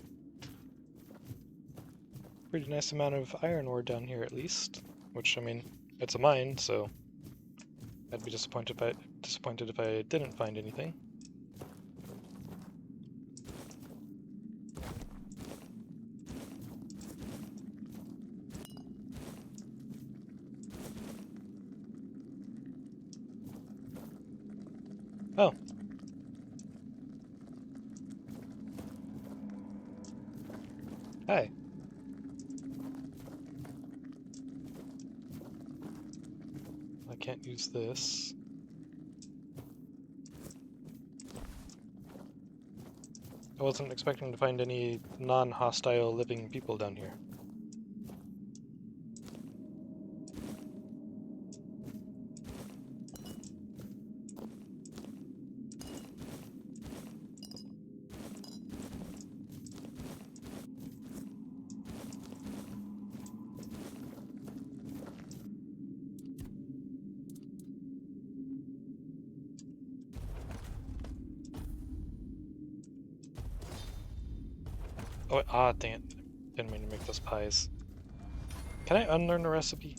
Speaker 1: pretty nice amount of iron ore down here at least. Which, I mean, it's a mine, so I'd be disappointed if I didn't find anything. Oh. Hi. I can't use this. I wasn't expecting to find any non-hostile living people down here. Oh, dang it. Didn't mean to make those pies. Can I unlearn the recipe?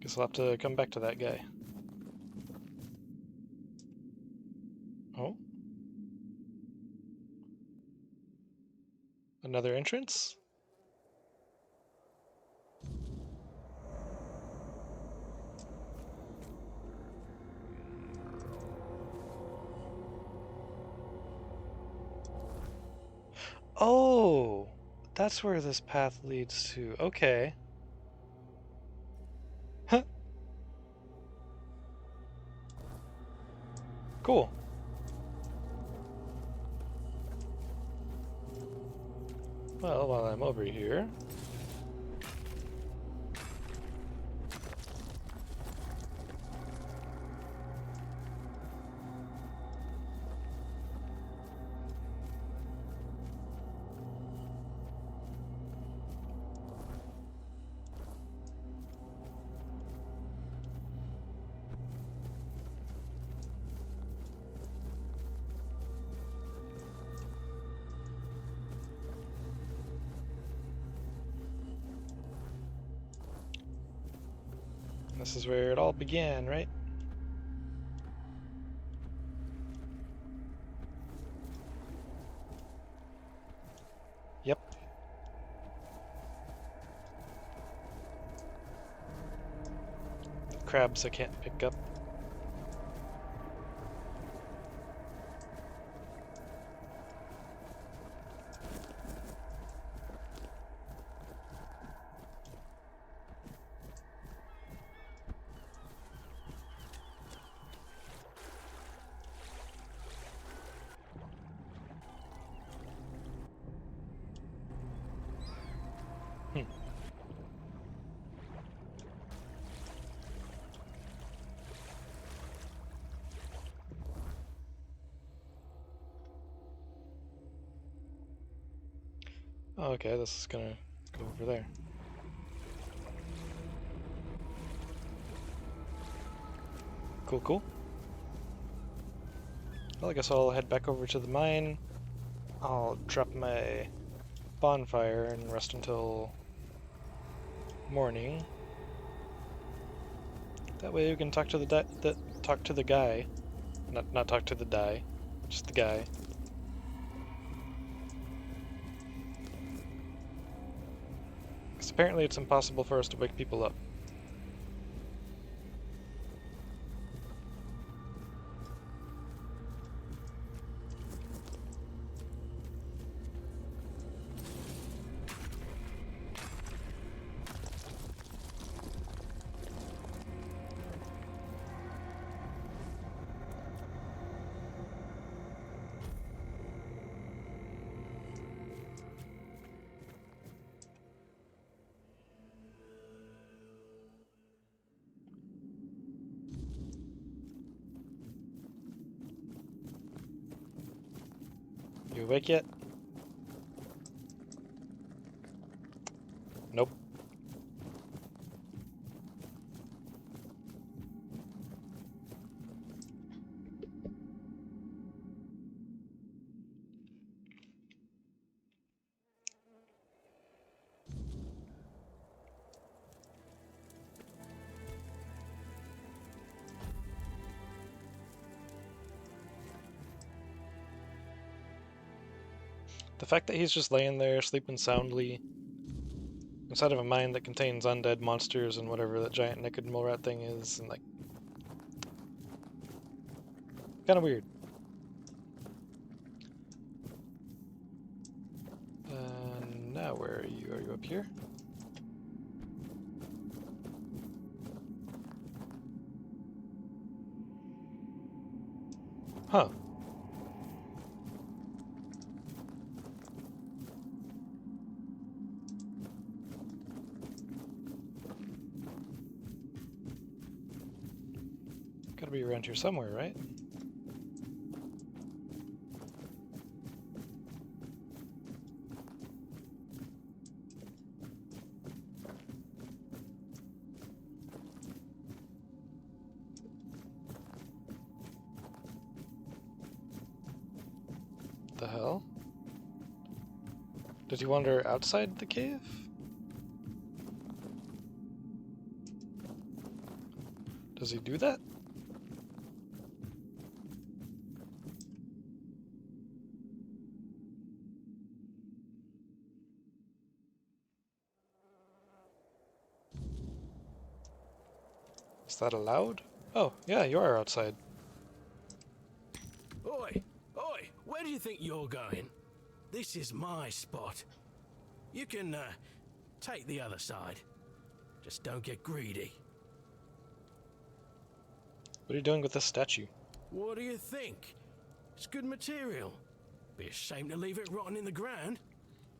Speaker 1: Guess I'll have to come back to that guy. Oh? Another entrance? Oh! That's where this path leads to. Okay. Huh. Cool. Well, while I'm over here... This is where it all began, right? Yep. Crabs I can't pick up. Oh, okay, this is gonna go over there. Cool, cool. Well, I guess I'll head back over to the mine. I'll drop my bonfire and rest until morning. That way we can talk to the guy. Not talk to the die, just the guy. apparently it's impossible for us to wake people up. You awake yet? Nope. The fact that he's just laying there, sleeping soundly, inside of a mine that contains undead monsters and whatever that giant naked mole rat thing is, and like, kind of weird. Now where are you? Are you up here? Huh. Gotta be around here somewhere, right? The hell? Did he wander outside the cave? Does he do that? Is that allowed? Oh, yeah, you are outside.
Speaker 9: Oi! Oi! Where do you think you're going? This is my spot. You can, take the other side. Just don't get greedy.
Speaker 1: What are you doing with this statue?
Speaker 9: What do you think? It's good material. Be a shame to leave it rotting in the ground.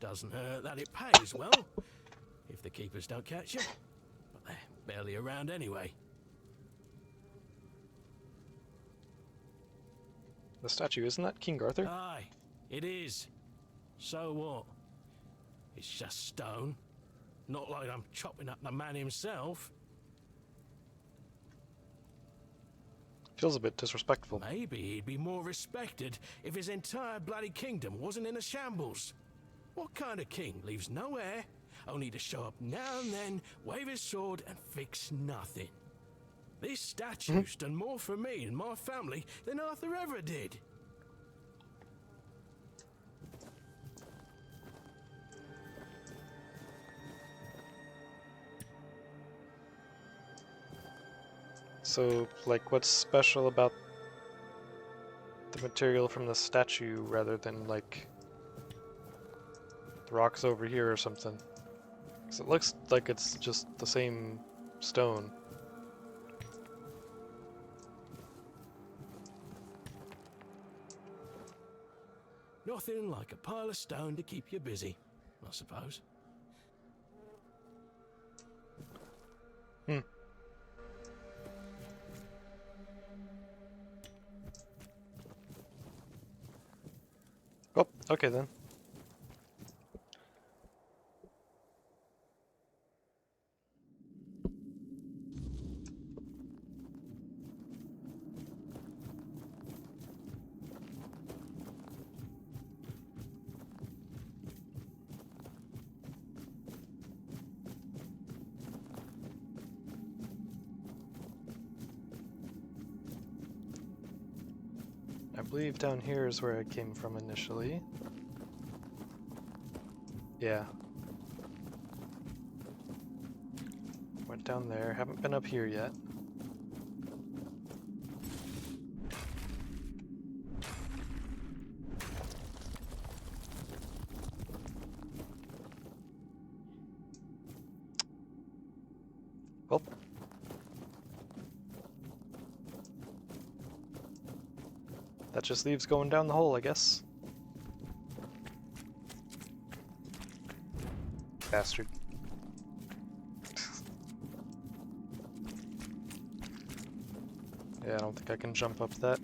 Speaker 9: Doesn't hurt that it pays well, if the keepers don't catch you. But they're barely around anyway.
Speaker 1: The statue, isn't that King Arthur?
Speaker 9: Aye, it is. So what? It's just stone. Not like I'm chopping up the man himself.
Speaker 1: Feels a bit disrespectful.
Speaker 9: Maybe he'd be more respected if his entire bloody kingdom wasn't in a shambles. What kind of king leaves no heir, only to show up now and then, wave his sword and fix nothing? This statue's done more for me and my family than Arthur ever did.
Speaker 1: So, like, what's special about the material from the statue rather than, like, the rocks over here or something? Because it looks like it's just the same stone.
Speaker 9: Nothing like a pile of stone to keep you busy, I suppose.
Speaker 1: Oh, okay then. I believe down here is where I came from initially. Yeah. down there. Haven't been up here yet. Well. That just leaves going down the hole, I guess. Bastard. Yeah, I don't think I can jump up that.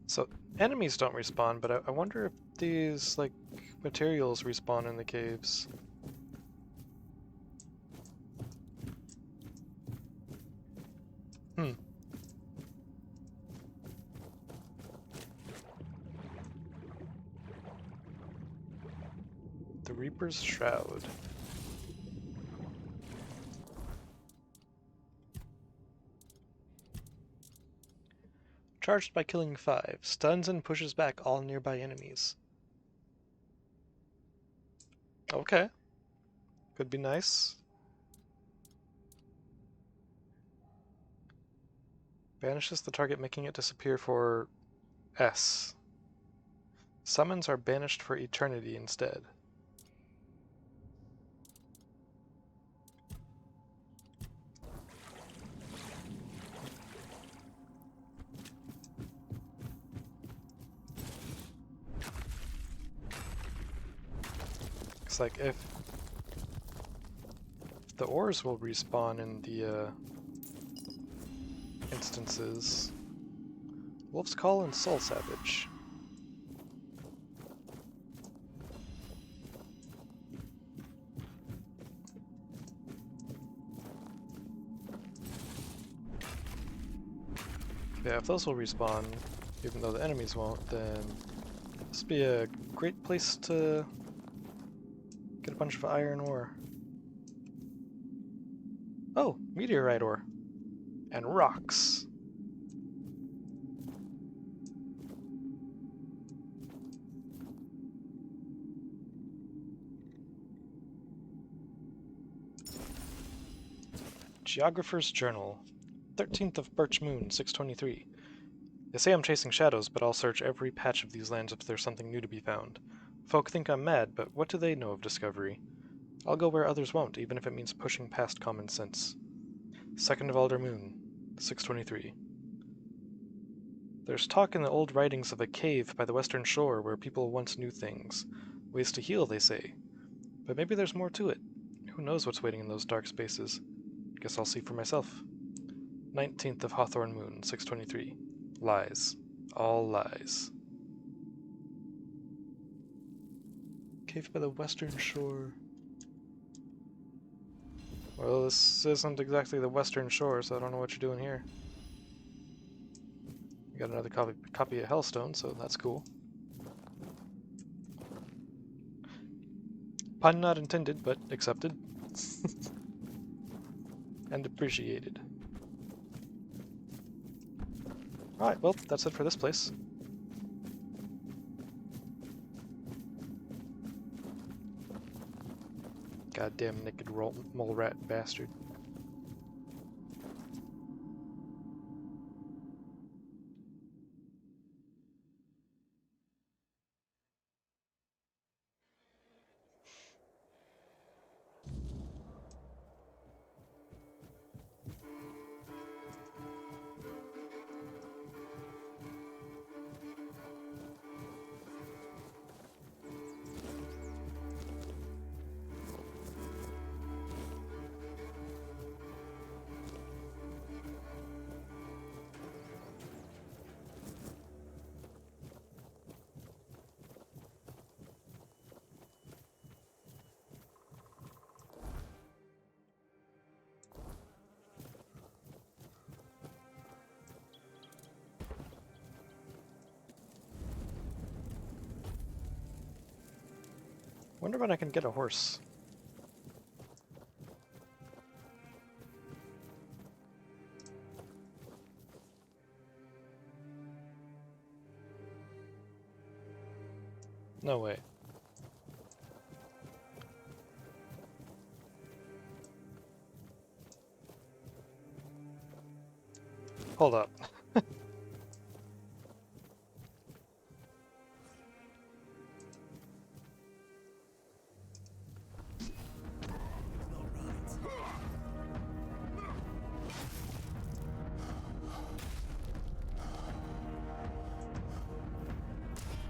Speaker 1: So, enemies don't respawn, but I wonder if these, like, materials respawn in the caves. Hmm. The Reaper's Shroud. Charged by killing 5. Stuns and pushes back all nearby enemies. Okay. Could be nice. Banishes the target, making it disappear for S. Summons are banished for eternity instead. It's like if the ores will respawn in the instances. Wolf's Call and Soul Savage. Yeah, if those will respawn, even though the enemies won't, then this would be a great place to get a bunch of iron ore. Oh, meteorite ore. And rocks. Geographer's Journal. 13th of Birch Moon, 623. They say I'm chasing shadows, but I'll search every patch of these lands if there's something new to be found. Folk think I'm mad, but what do they know of discovery? I'll go where others won't, even if it means pushing past common sense. 2nd of Alder Moon, 623. There's talk in the old writings of a cave by the western shore where people once knew things. Ways to heal, they say. But maybe there's more to it. Who knows what's waiting in those dark spaces? Guess I'll see for myself. 19th of Hawthorn Moon, 623. Lies. All lies. Cave by the western shore. Well, this isn't exactly the western shore, so I don't know what you're doing here. We got another copy of Hellstone, so that's cool. Pun not intended, but accepted. And appreciated. Alright, well, that's it for this place. Goddamn naked mole rat bastard. Wonder when I can get a horse. No way. Hold up.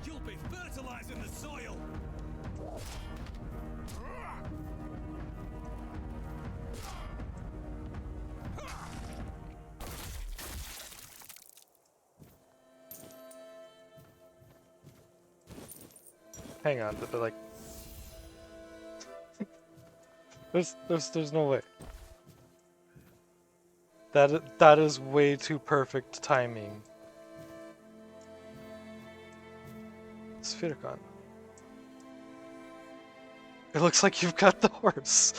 Speaker 4: You'll be fertilizing the soil!
Speaker 1: Hang on, but like, there's no way. That is way too perfect timing. Sphericon. It looks like you've got the horse.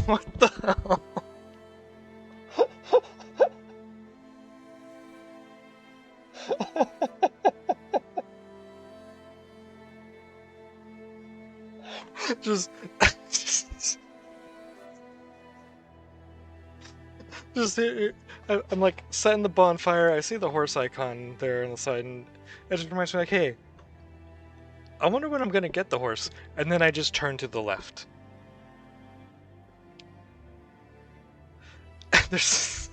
Speaker 1: What the hell? Just I'm like setting the bonfire. I see the horse icon there on the side, and it just reminds me, like, hey, I wonder when I'm gonna get the horse. And then I just turn to the left. There's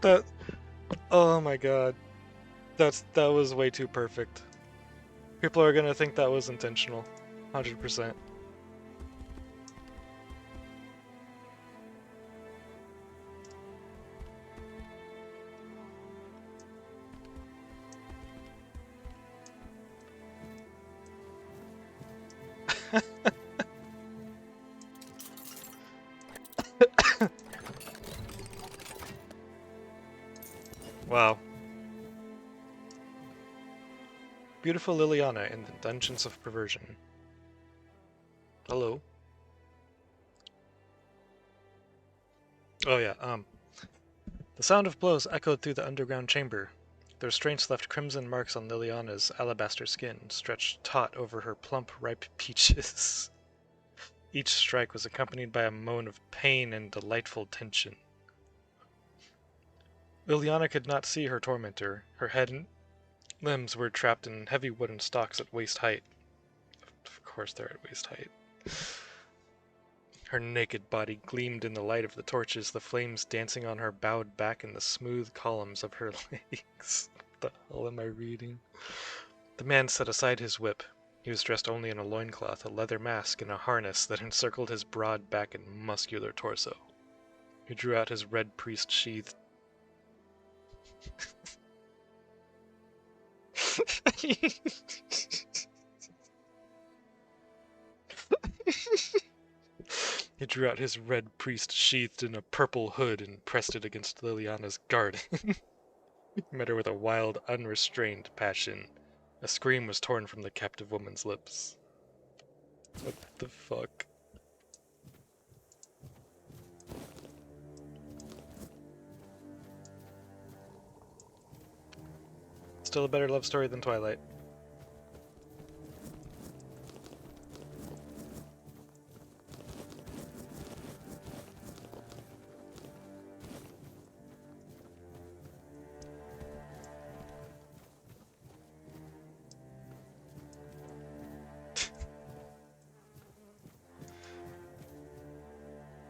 Speaker 1: that. Oh my god, that was way too perfect. People are gonna think that was intentional, 100%. Wow. Beautiful Liliana in the Dungeons of Perversion. Hello. Oh yeah, the sound of blows echoed through the underground chamber. Their restraints left crimson marks on Liliana's alabaster skin, stretched taut over her plump, ripe peaches. Each strike was accompanied by a moan of pain and delightful tension. Liliana could not see her tormentor. Her head and limbs were trapped in heavy wooden stocks at waist height. Of course they're at waist height. Her naked body gleamed in the light of the torches, the flames dancing on her bowed back and the smooth columns of her legs. What the hell am I reading? The man set aside his whip. He was dressed only in a loincloth, a leather mask, and a harness that encircled his broad back and muscular torso. He drew out his red priest sheath. He drew out his red priest sheathed in a purple hood and pressed it against Liliana's garden. He met her with a wild, unrestrained passion. A scream was torn from the captive woman's lips. What the fuck? Still a better love story than Twilight.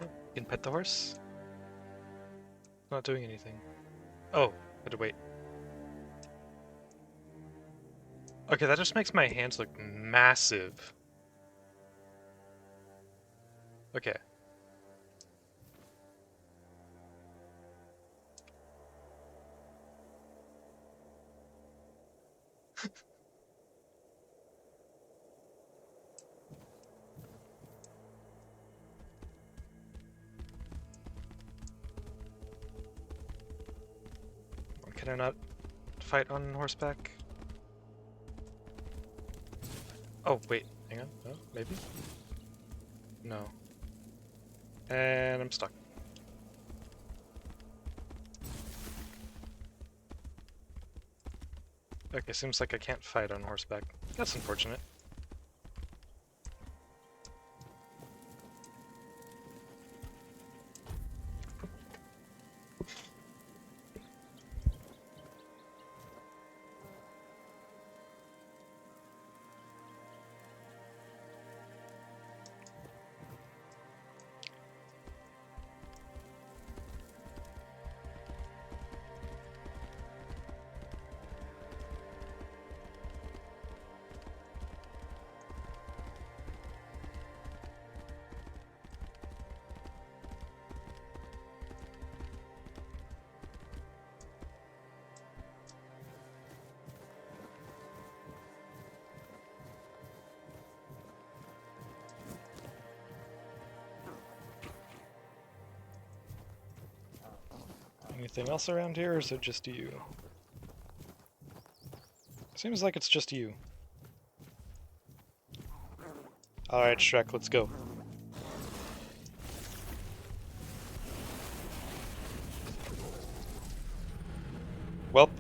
Speaker 1: You can pet the horse? Not doing anything. Oh, had to wait. Okay, that just makes my hands look massive. Okay. Can I not fight on horseback? Oh, wait. Hang on. No, maybe? No. And I'm stuck. Okay, seems like I can't fight on horseback. That's unfortunate. Anything else around here, or is it just you? Seems like it's just you. Alright, Shrek, let's go. Welp.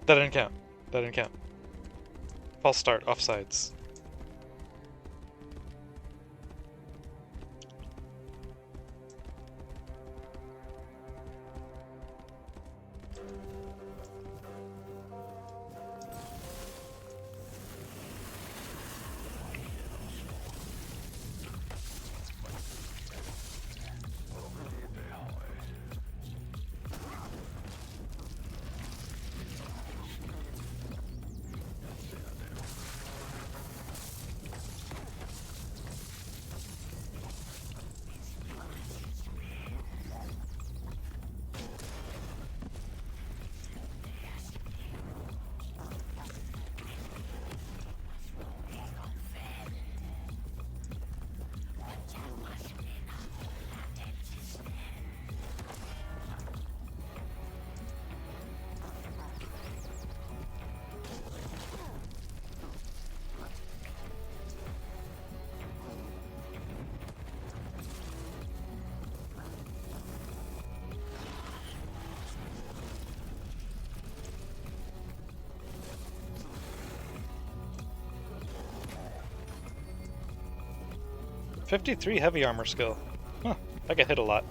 Speaker 1: That didn't count. That didn't count. False start, offsides. .53 heavy armor skill. Huh, I get hit a lot.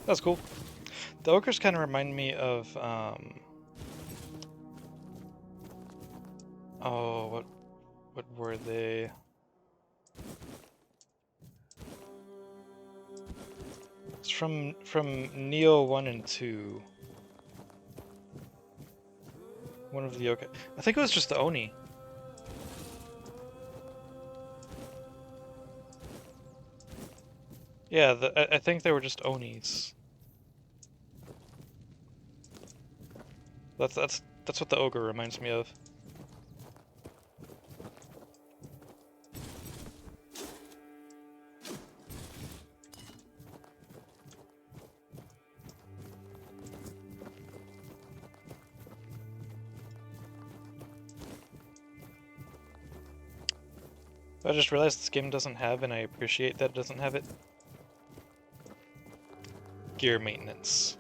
Speaker 1: That's cool. The ogres kind of remind me of, oh, what were they? It's from Neo 1 and 2. One of the ogre. I think it was just the Oni. Yeah, I think they were just Onis. That's what the ogre reminds me of. I just realized this game doesn't have, and I appreciate that it doesn't have it, gear maintenance.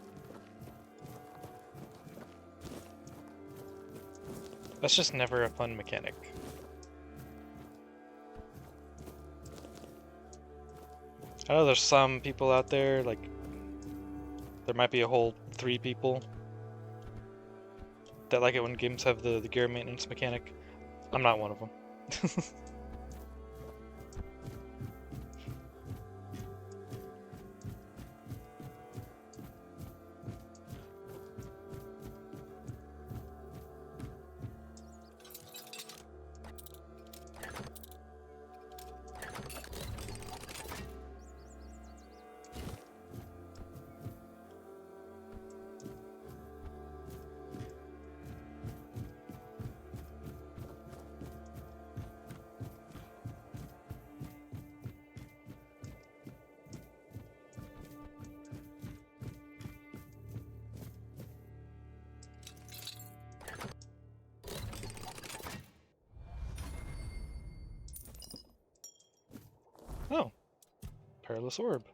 Speaker 1: That's just never a fun mechanic. I know there's some people out there, like, there might be a whole 3 people that like it when games have the gear maintenance mechanic. I'm not one of them. Oh, perilous orb.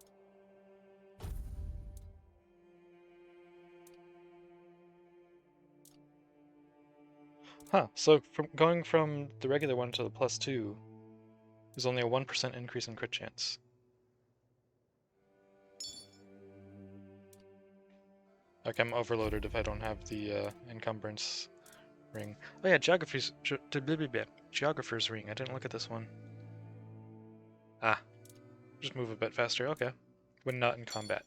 Speaker 1: Huh, so going from the regular one to the +2 is only a 1% increase in crit chance. Like, I'm overloaded if I don't have the encumbrance ring. Oh yeah, Geographer's ring. I didn't look at this one. Ah, just move a bit faster. Okay, when not in combat.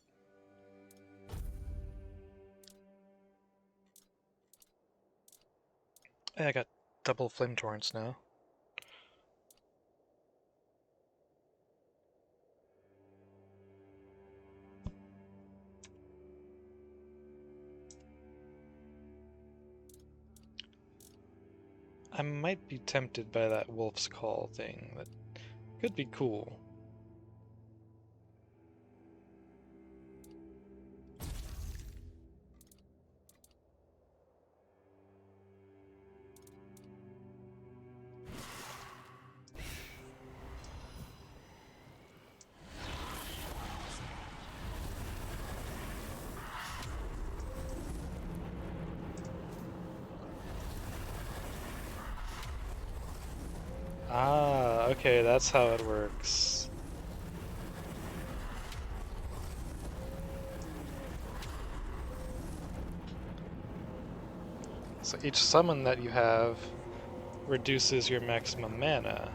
Speaker 1: Hey, I got double flame torrents now. I might be tempted by that wolf's call thing. That could be cool. Ah, okay, that's how it works. So each summon that you have reduces your maximum mana.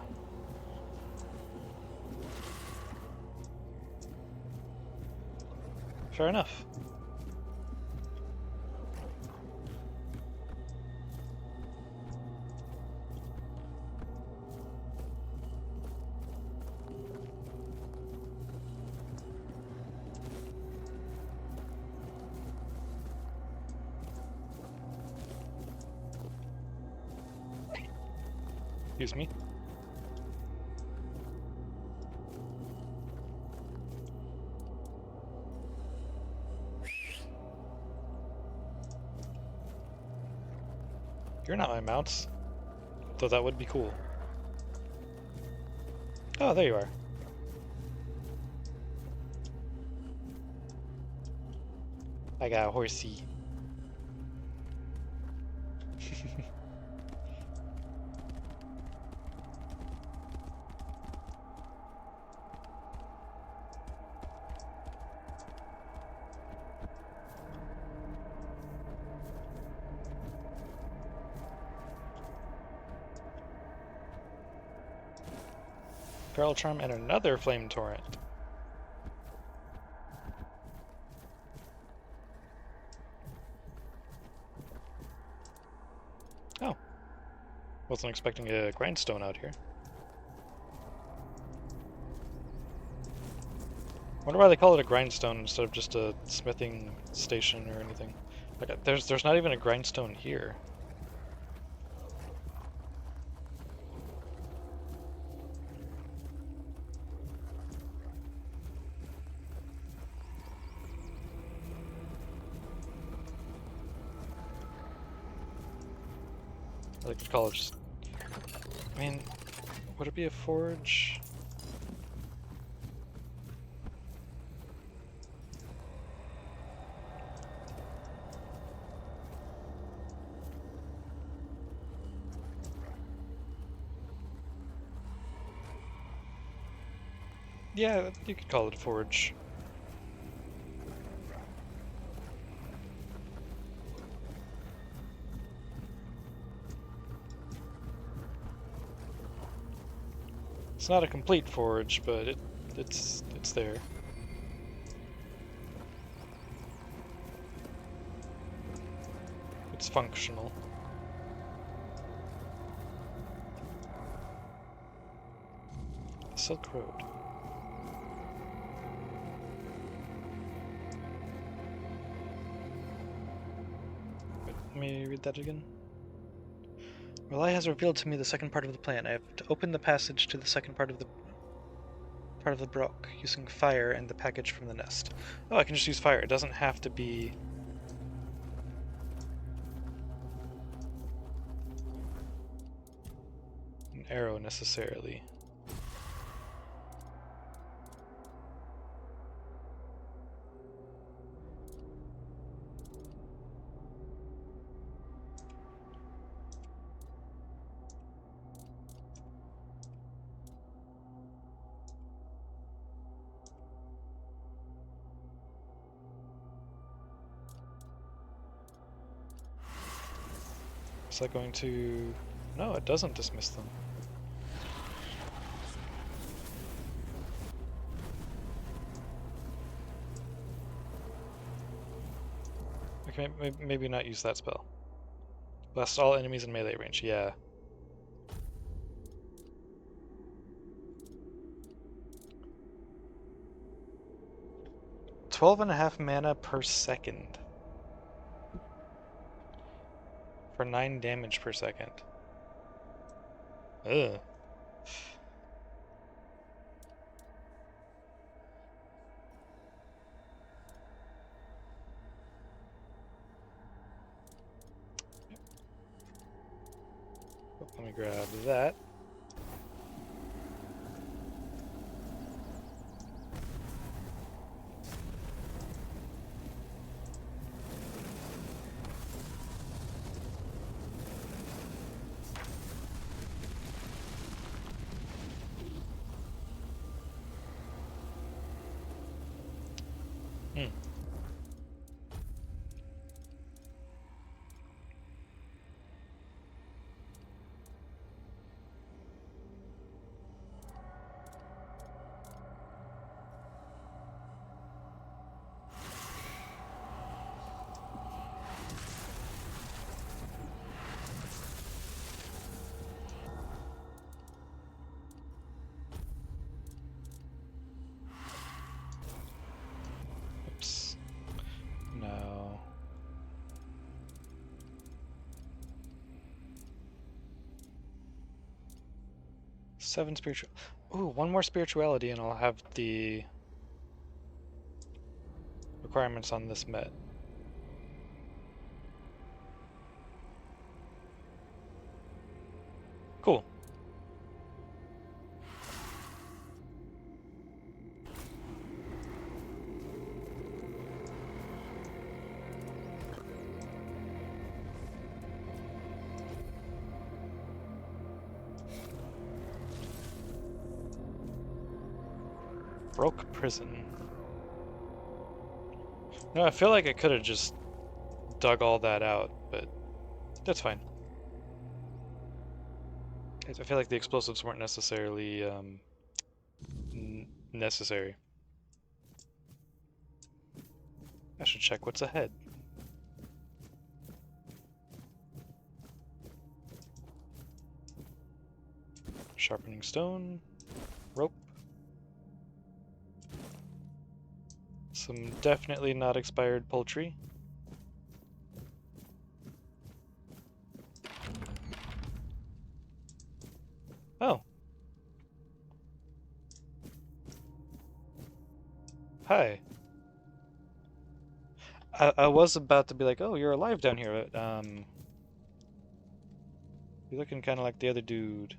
Speaker 1: Fair enough. Excuse me. You're not my mounts, though that would be cool. Oh, there you are. I got a horsey. Feral Charm and another Flame Torrent. Oh. Wasn't expecting a grindstone out here. Wonder why they call it a grindstone instead of just a smithing station or anything. Like, there's not even a grindstone here. I could call it just... I mean, Would it be a forge? Yeah, you could call it a forge. It's not a complete forge, but it's there. It's functional. Silk Road. Wait, let me read that again. Relay has revealed to me the second part of the plan. I have to open the passage to the second part of the brook using fire and the package from the nest. Oh, I can just use fire. It doesn't have to be an arrow necessarily. Is that going to... No, it doesn't dismiss them. Okay, maybe not use that spell. Blast all enemies in melee range, yeah. $12.5 mana per second. For 9 damage per second. Ugh. Let me grab that. Hmm. Oops. No. Seven spiritual. Ooh, one more spirituality and I'll have the requirements on this met. Cool. Broke prison. No, I feel like I could have just dug all that out, but that's fine. I feel like the explosives weren't necessarily necessary. I should check what's ahead. Sharpening stone, rope. Some definitely not expired poultry. Oh. Hi. I was about to be like, oh, you're alive down here, but, you're looking kind of like the other dude.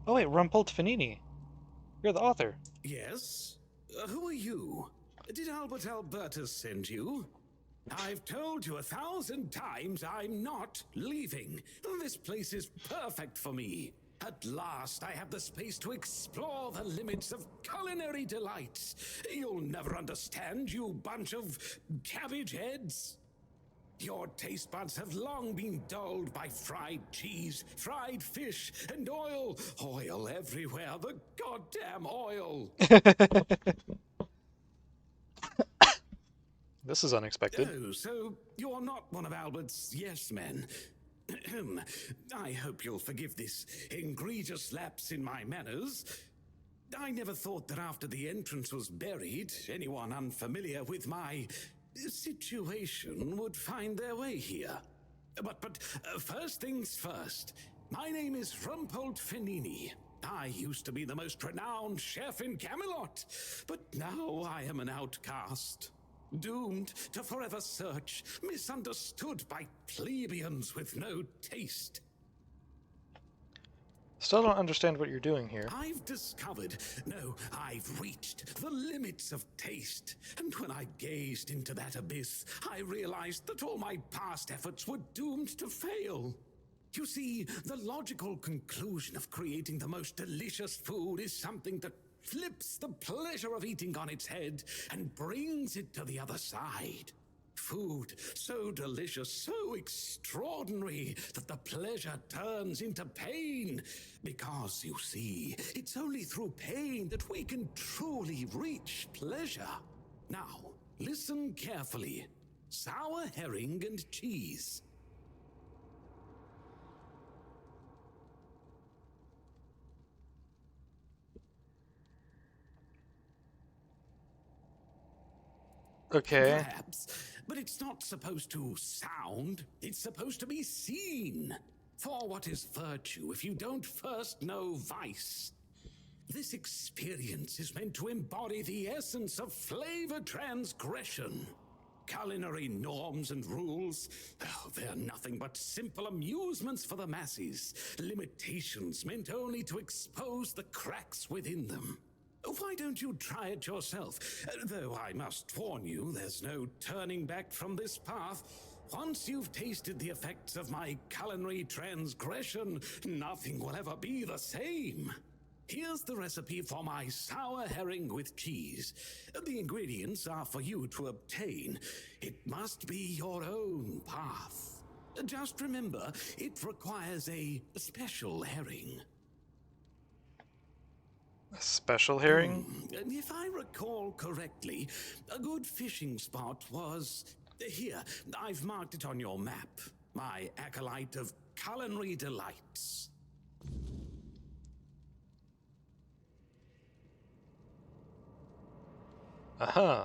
Speaker 1: Oh wait, Rumpold Fanini. You're the author.
Speaker 8: Yes? Who are you? Did Albert Albertus send you? I've told you 1,000 times I'm not leaving. This place is perfect for me. At last, I have the space to explore the limits of culinary delights. You'll never understand, you bunch of cabbage heads. Your taste buds have long been dulled by fried cheese, fried fish, and oil. Oil everywhere, the goddamn oil.
Speaker 1: This is unexpected.
Speaker 8: Oh, so you're not one of Albert's yes men. I hope you'll forgive this egregious lapse in my manners. I never thought that after the entrance was buried, anyone unfamiliar with my situation would find their way here. But first things first. My name is Rumpold Fanini. I used to be the most renowned chef in Camelot, but now I am an outcast. Doomed to forever search, misunderstood by plebeians with no taste.
Speaker 1: Still don't understand what you're doing here.
Speaker 8: I've discovered, no, I've reached the limits of taste. And when I gazed into that abyss, I realized that all my past efforts were doomed to fail. You see, the logical conclusion of creating the most delicious food is something that flips the pleasure of eating on its head and brings it to the other side. Food so delicious, so extraordinary, that the pleasure turns into pain. Because, you see, it's only through pain that we can truly reach pleasure. Now, listen carefully. Sour herring and cheese.
Speaker 1: Okay.
Speaker 8: Perhaps, but it's not supposed to sound, it's supposed to be seen. For what is virtue if you don't first know vice? This experience is meant to embody the essence of flavor transgression. Culinary norms and rules, oh, they're nothing but simple amusements for the masses. Limitations meant only to expose the cracks within them. Why don't you try it yourself? Though I must warn you, there's no turning back from this path. Once you've tasted the effects of my culinary transgression, nothing will ever be the same. Here's the recipe for my sour herring with cheese. The ingredients are for you to obtain. It must be your own path. Just remember, it requires a special herring.
Speaker 1: A special herring?
Speaker 8: If I recall correctly, a good fishing spot was... Here, I've marked it on your map. My acolyte of culinary delights.
Speaker 1: Uh-huh.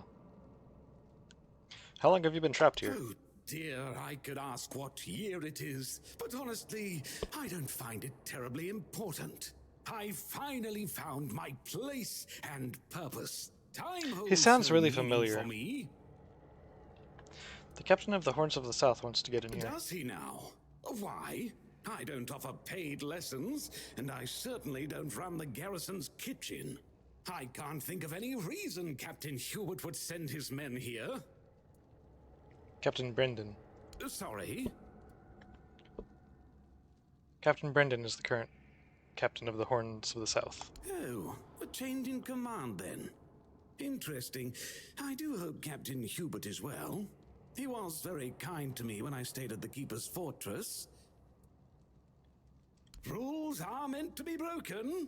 Speaker 1: How long have you been trapped here?
Speaker 8: Oh dear, I could ask what year it is, but honestly, I don't find it terribly important. I finally found my place and purpose. Time holds
Speaker 1: He sounds
Speaker 8: no
Speaker 1: really
Speaker 8: meaning
Speaker 1: familiar.
Speaker 8: for me.
Speaker 1: The captain of the Horns of the South wants to get in here.
Speaker 8: Does he now? Why? I don't offer paid lessons, and I certainly don't run the garrison's kitchen. I can't think of any reason Captain Hubert would send his men here.
Speaker 1: Captain Brendan.
Speaker 8: Sorry?
Speaker 1: Captain Brendan is the current captain of the Horns of the South.
Speaker 8: Oh, a change in command then. Interesting. I do hope Captain Hubert is well. He was very kind to me when I stayed at the Keeper's Fortress. Rules are meant to be broken.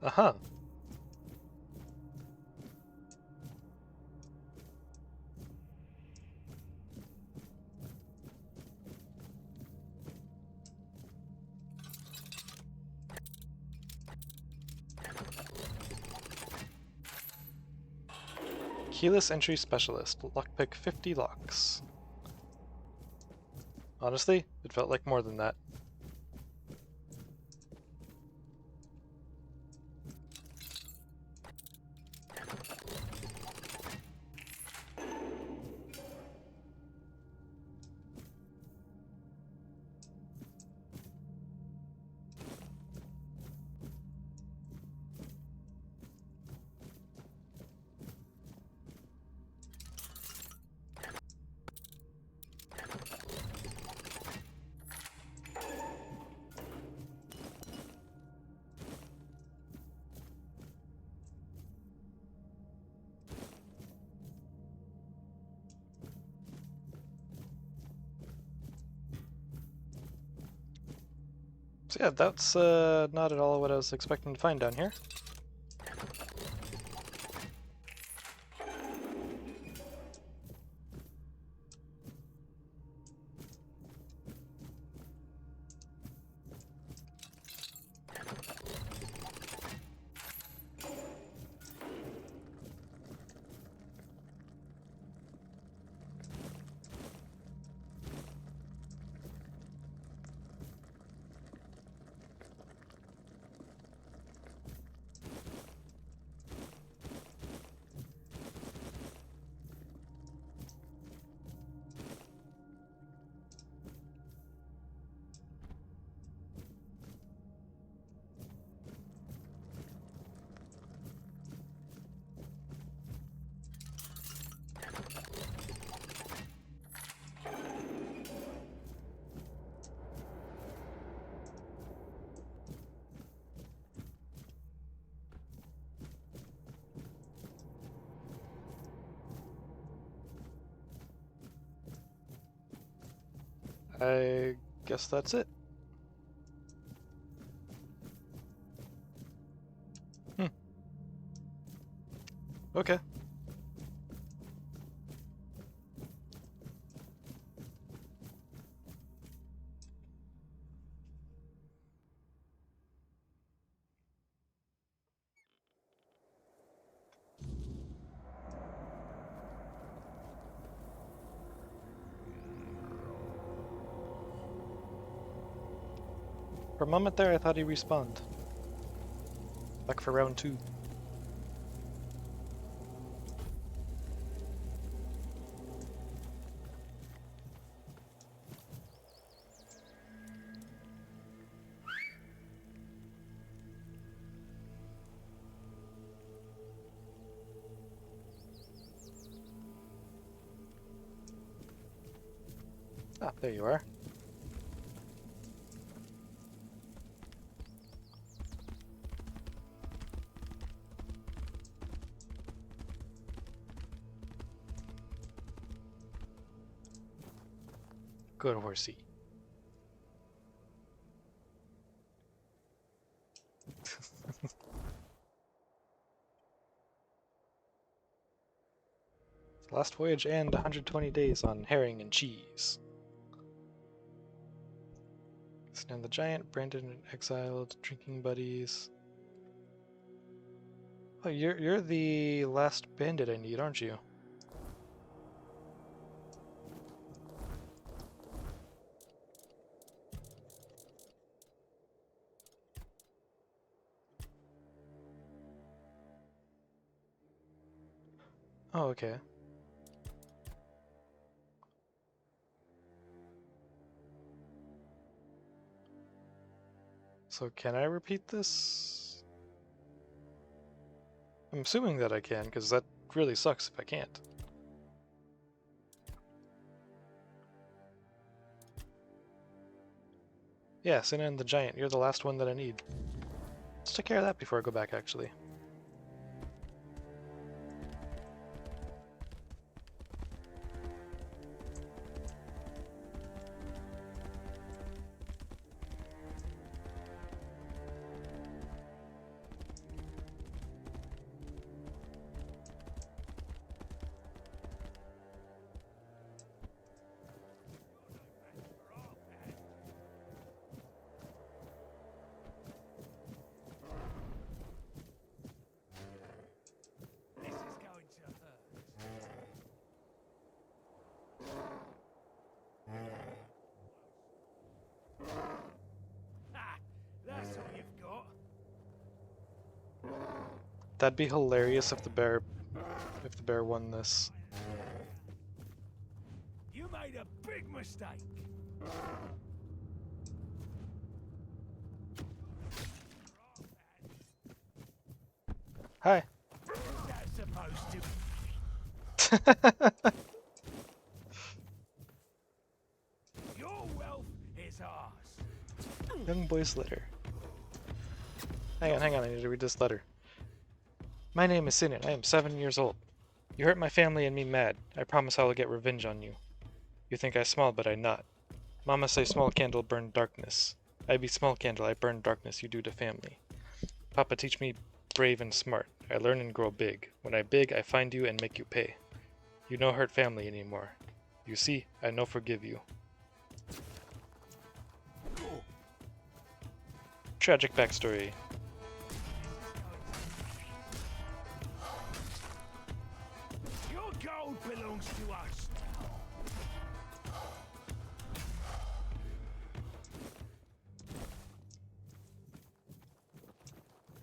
Speaker 1: Uh-huh. Keyless entry specialist. Lockpick 50 locks. Honestly, it felt like more than that. So yeah, that's not at all what I was expecting to find down here. I guess that's it. Okay. For a moment there, I thought he respawned. Back for round 2. Ah, there you are. Good horsey. Last voyage and 120 days on herring and cheese. Stand the Giant, Brandon and Exiled, Drinking Buddies. Oh, you're the last bandit I need, aren't you? Oh, okay. So can I repeat this? I'm assuming that I can, because that really sucks if I can't. Yeah, Sin and the Giant, you're the last one that I need. Let's take care of that before I go back, actually. That'd be hilarious if the bear won this.
Speaker 9: You made a big mistake.
Speaker 1: Hi.
Speaker 9: That's supposed to. Your wealth is ours.
Speaker 1: Young boy's letter. Hang on, I need to read this letter. My name is Sinan. I am 7 years old. You hurt my family and me mad. I promise I will get revenge on you. You think I small, but I not. Mama say small candle burn darkness. I be small candle, I burn darkness, you do to family. Papa teach me brave and smart. I learn and grow big. When I big, I find you and make you pay. You no hurt family anymore. You see, I no forgive you. Tragic backstory.
Speaker 9: Your gold belongs to us.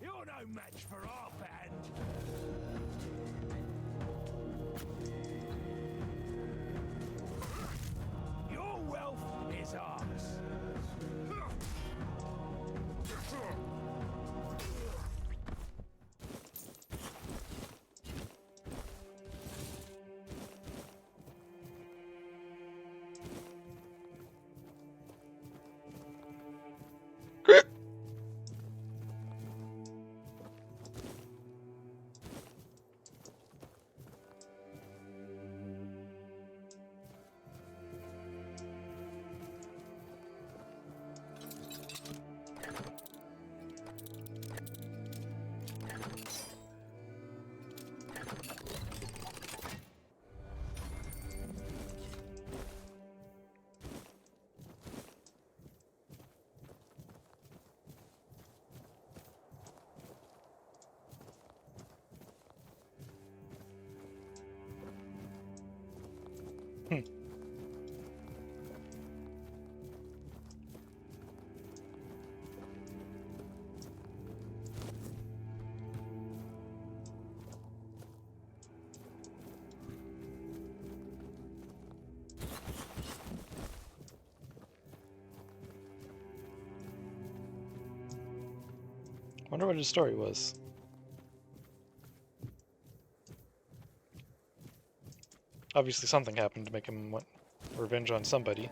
Speaker 9: You're no match for our band. Your wealth is ours.
Speaker 1: Wonder what his story was. Obviously something happened to make him want revenge on somebody.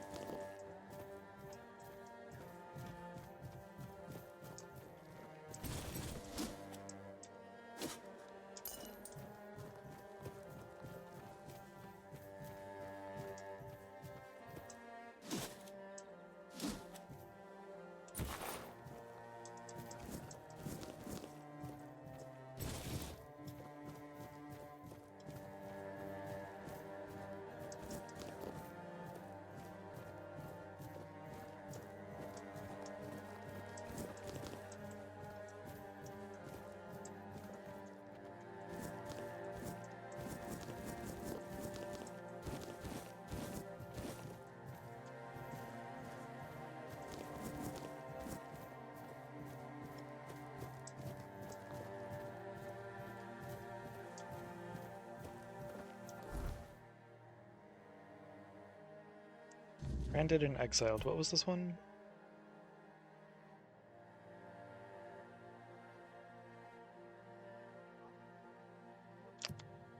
Speaker 1: Branded and exiled. What was this one?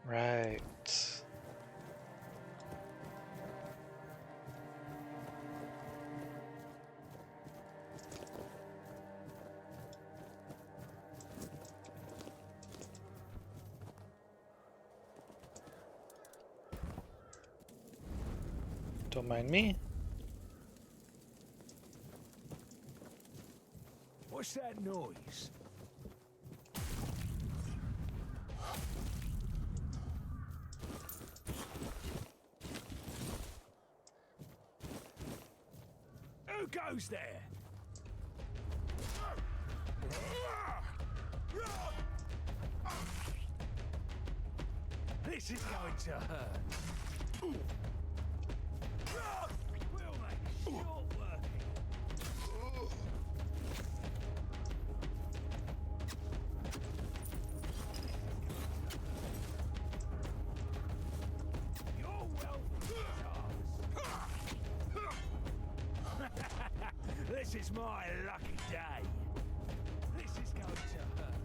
Speaker 1: Right. Don't mind me.
Speaker 9: What's that noise? Who goes there? This is going to hurt. We'll make short work. Your wealth is ours. This is my lucky day. This is going to hurt.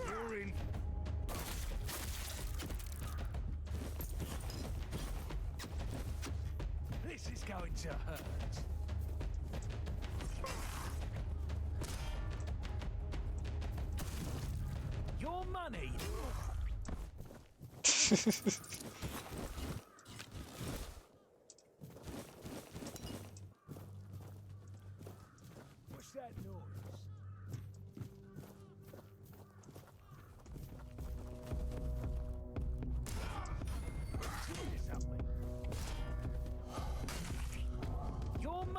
Speaker 9: You're in. This is going to hurt. Your money.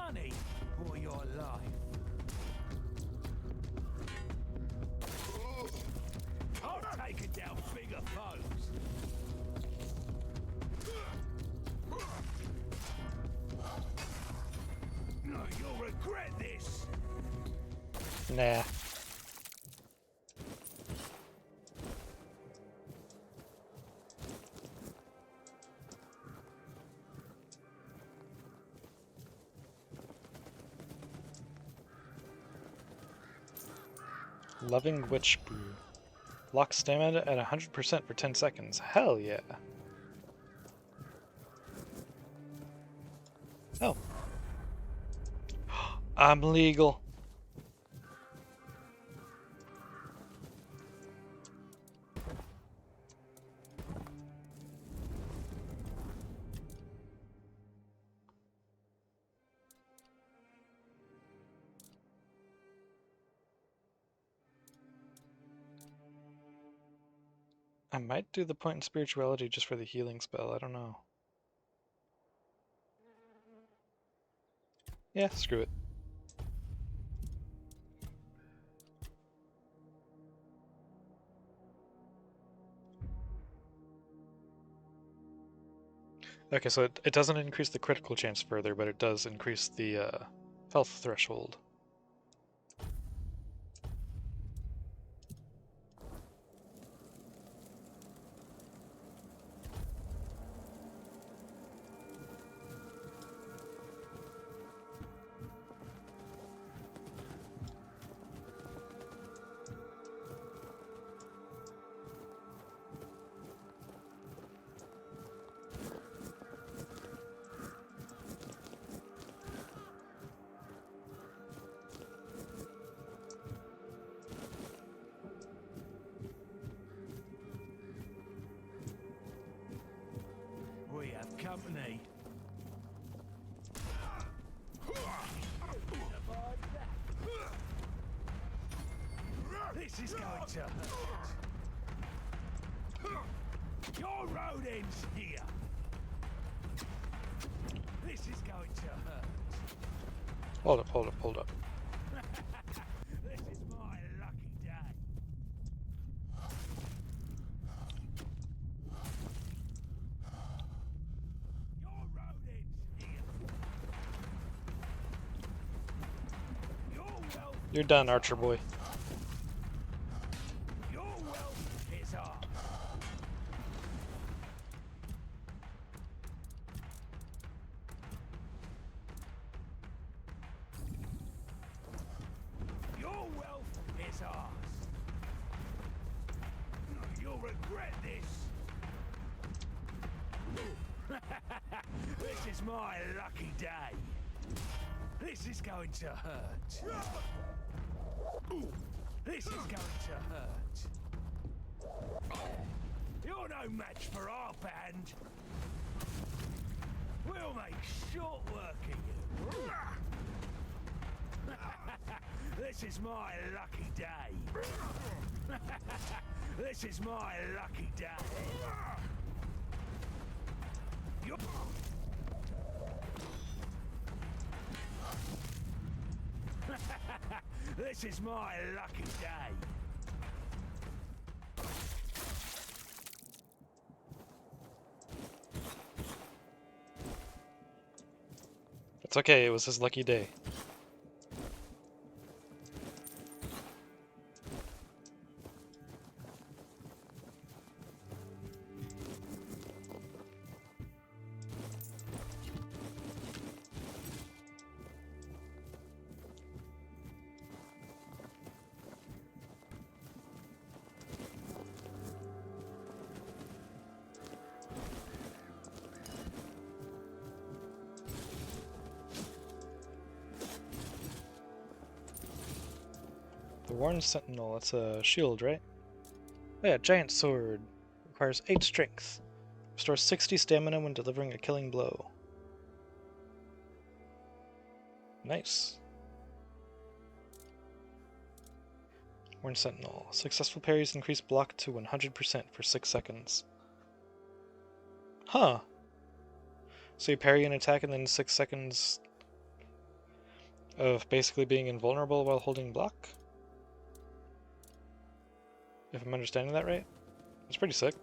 Speaker 10: money for your life. I've taken down bigger foes. No, you'll regret this.
Speaker 1: Nah. Loving Witch Brew. Lock stamina at 100% for 10 seconds. Hell yeah. Oh. I'm legal. I might do the point in spirituality just for the healing spell, I don't know. Yeah, screw it. Okay, so it doesn't increase the critical chance further, but it does increase the health threshold.
Speaker 10: We have company. This is going to hurt. Your road ends here. This is going to hurt.
Speaker 1: Hold up, hold up, hold up.
Speaker 10: This is my lucky day. Your road ends here. Your wealth.
Speaker 1: You're done, Archer boy.
Speaker 10: Your wealth is ours. Your wealth is ours. You'll regret this. This is my lucky day. This is going to hurt. This is going to hurt. You're no match for our band. We'll make short work of you. This is my lucky day. This is my lucky day. You're... This is my lucky day.
Speaker 1: It's okay, it was his lucky day. The Worn Sentinel, that's a shield, right? Oh yeah, Giant Sword. Requires 8 strength. Restores 60 stamina when delivering a killing blow. Nice. Worn Sentinel. Successful parries increase block to 100% for 6 seconds. Huh. So you parry an attack and then 6 seconds of basically being invulnerable while holding block. If I'm understanding that right. It's pretty sick.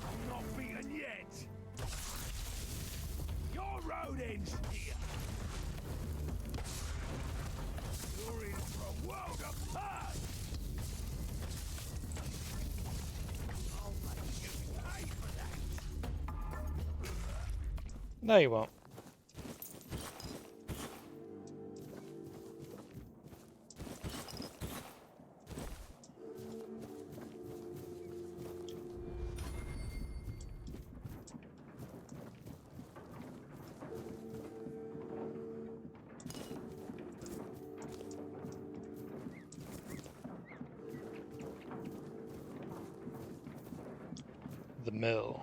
Speaker 10: I'm not beaten yet. Your road ends here. You're in for a world apart. I'll make you pay for that.
Speaker 1: No, you won't. The mill.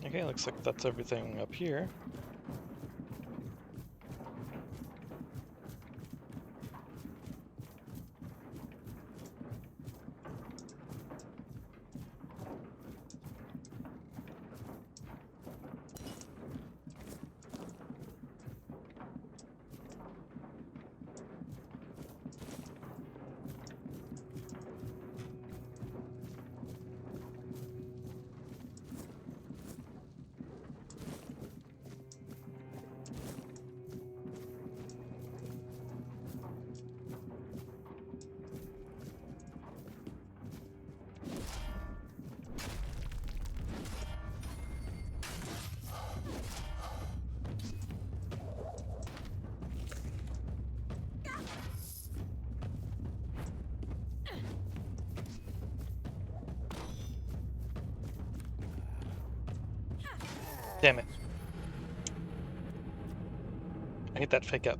Speaker 1: Okay, looks like that's everything up here. Damn it. I hate that fake up.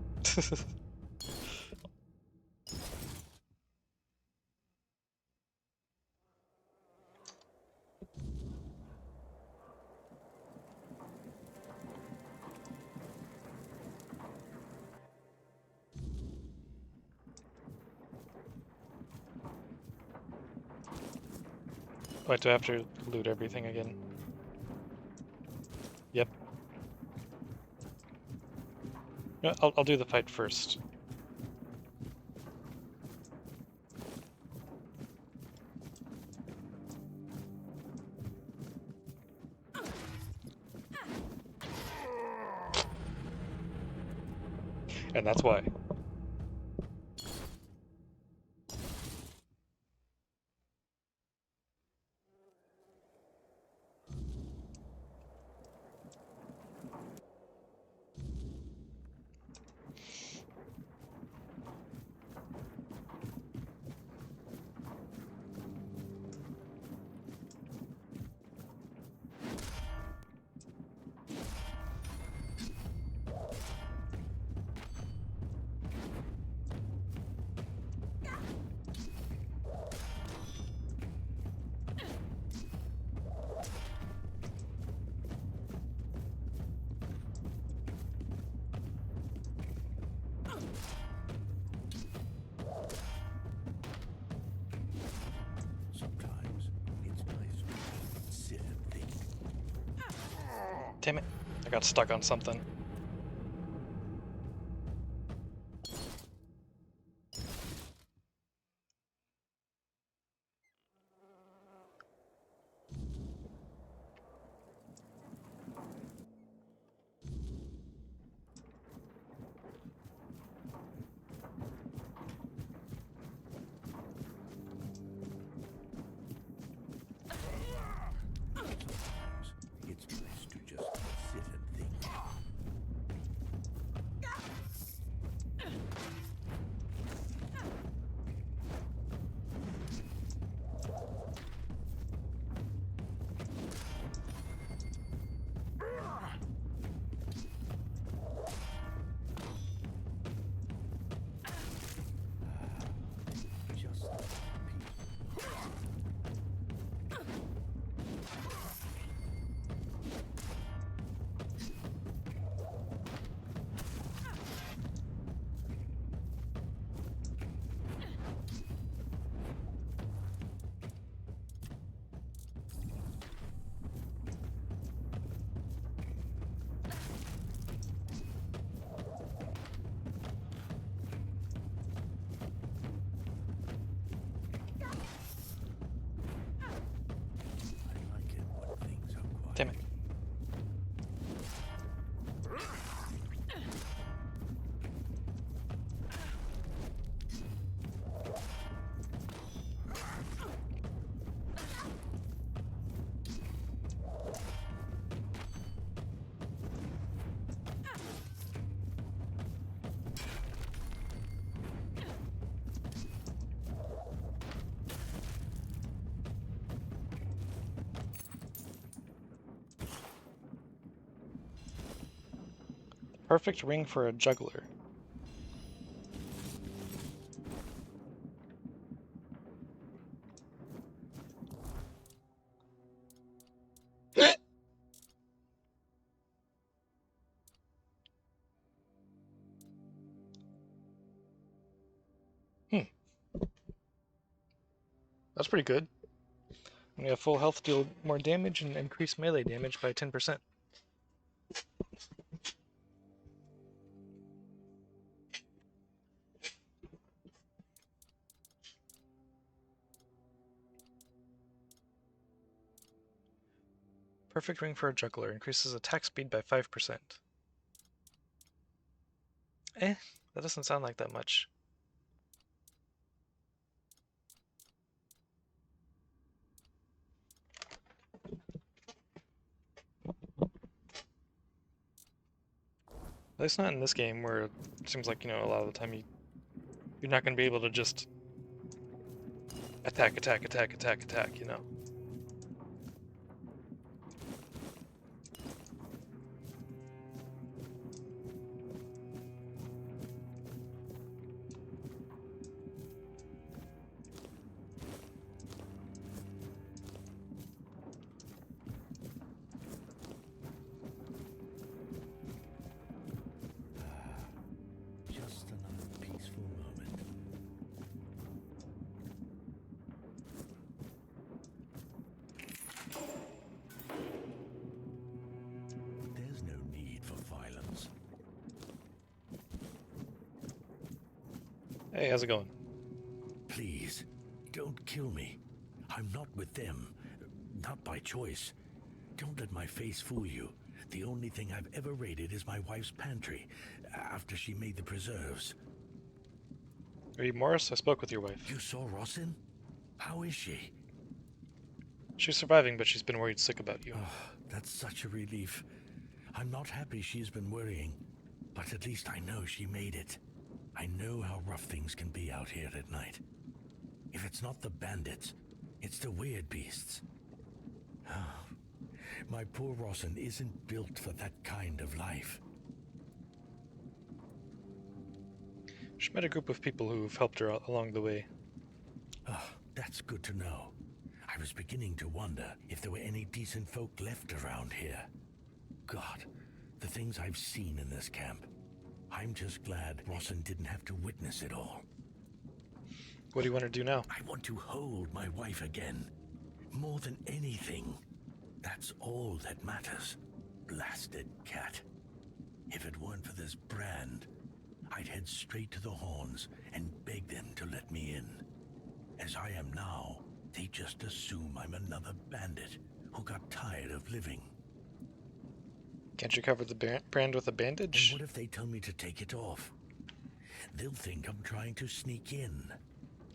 Speaker 1: Wait, do I have to loot everything again? Yep. No, I'll do the fight first. And that's why. Damn it. I got stuck on something.
Speaker 10: It's best to just sit and think. Just I like it when things are quiet.
Speaker 1: Damn it. Perfect ring for a juggler. That's pretty good. When you have full health, deal more damage and increase melee damage by 10%. Perfect ring for a juggler. Increases attack speed by 5%. That doesn't sound like that much. At least not in this game, where it seems like, a lot of the time you're not going to be able to just attack,
Speaker 10: Just another peaceful moment. There's no need for violence.
Speaker 1: Hey, how's it going?
Speaker 10: Please, don't kill me. I'm not with them. Not by choice. Don't let my face fool you. The only thing I've ever raided is my wife's pantry, after she made the preserves.
Speaker 1: Are you Morris? I spoke with your wife.
Speaker 10: You saw Rossin? How is she?
Speaker 1: She's surviving, but she's been worried sick about you.
Speaker 10: Oh, that's such a relief. I'm not happy she's been worrying, but at least I know she made it. I know how rough things can be out here at night. If it's not the bandits, it's the weird beasts. My poor Rossin isn't built for that kind of life.
Speaker 1: She met a group of people who've helped her along the way.
Speaker 10: Oh, that's good to know. I was beginning to wonder if there were any decent folk left around here. God, the things I've seen in this camp. I'm just glad Rossin didn't have to witness it all.
Speaker 1: What do you want to do now?
Speaker 10: I want to hold my wife again. More than anything. That's all that matters. Blasted cat. If it weren't for this brand, I'd head straight to the Horns and beg them to let me in. As I am now, they just assume I'm another bandit who got tired of living.
Speaker 1: Can't you cover the brand with a
Speaker 10: And
Speaker 1: bandage?
Speaker 10: what if they tell me to take it off? They'll think I'm trying to sneak in.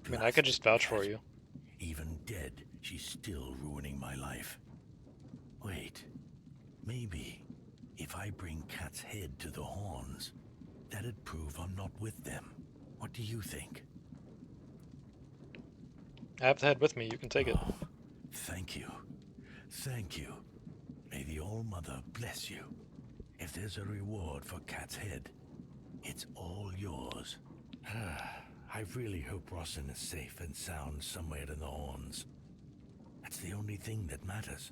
Speaker 1: I mean, I could just vouch for you.
Speaker 10: Even dead, she's still ruining my life. Wait, maybe if I bring Cat's head to the Horns, that'd prove I'm not with them. What do you think?
Speaker 1: I have the head with me, you can take it.
Speaker 10: Oh, thank you. Thank you. May the All-Mother bless you. If there's a reward for Cat's head, it's all yours. I really hope Rossin is safe and sound somewhere in the Horns. That's the only thing that matters.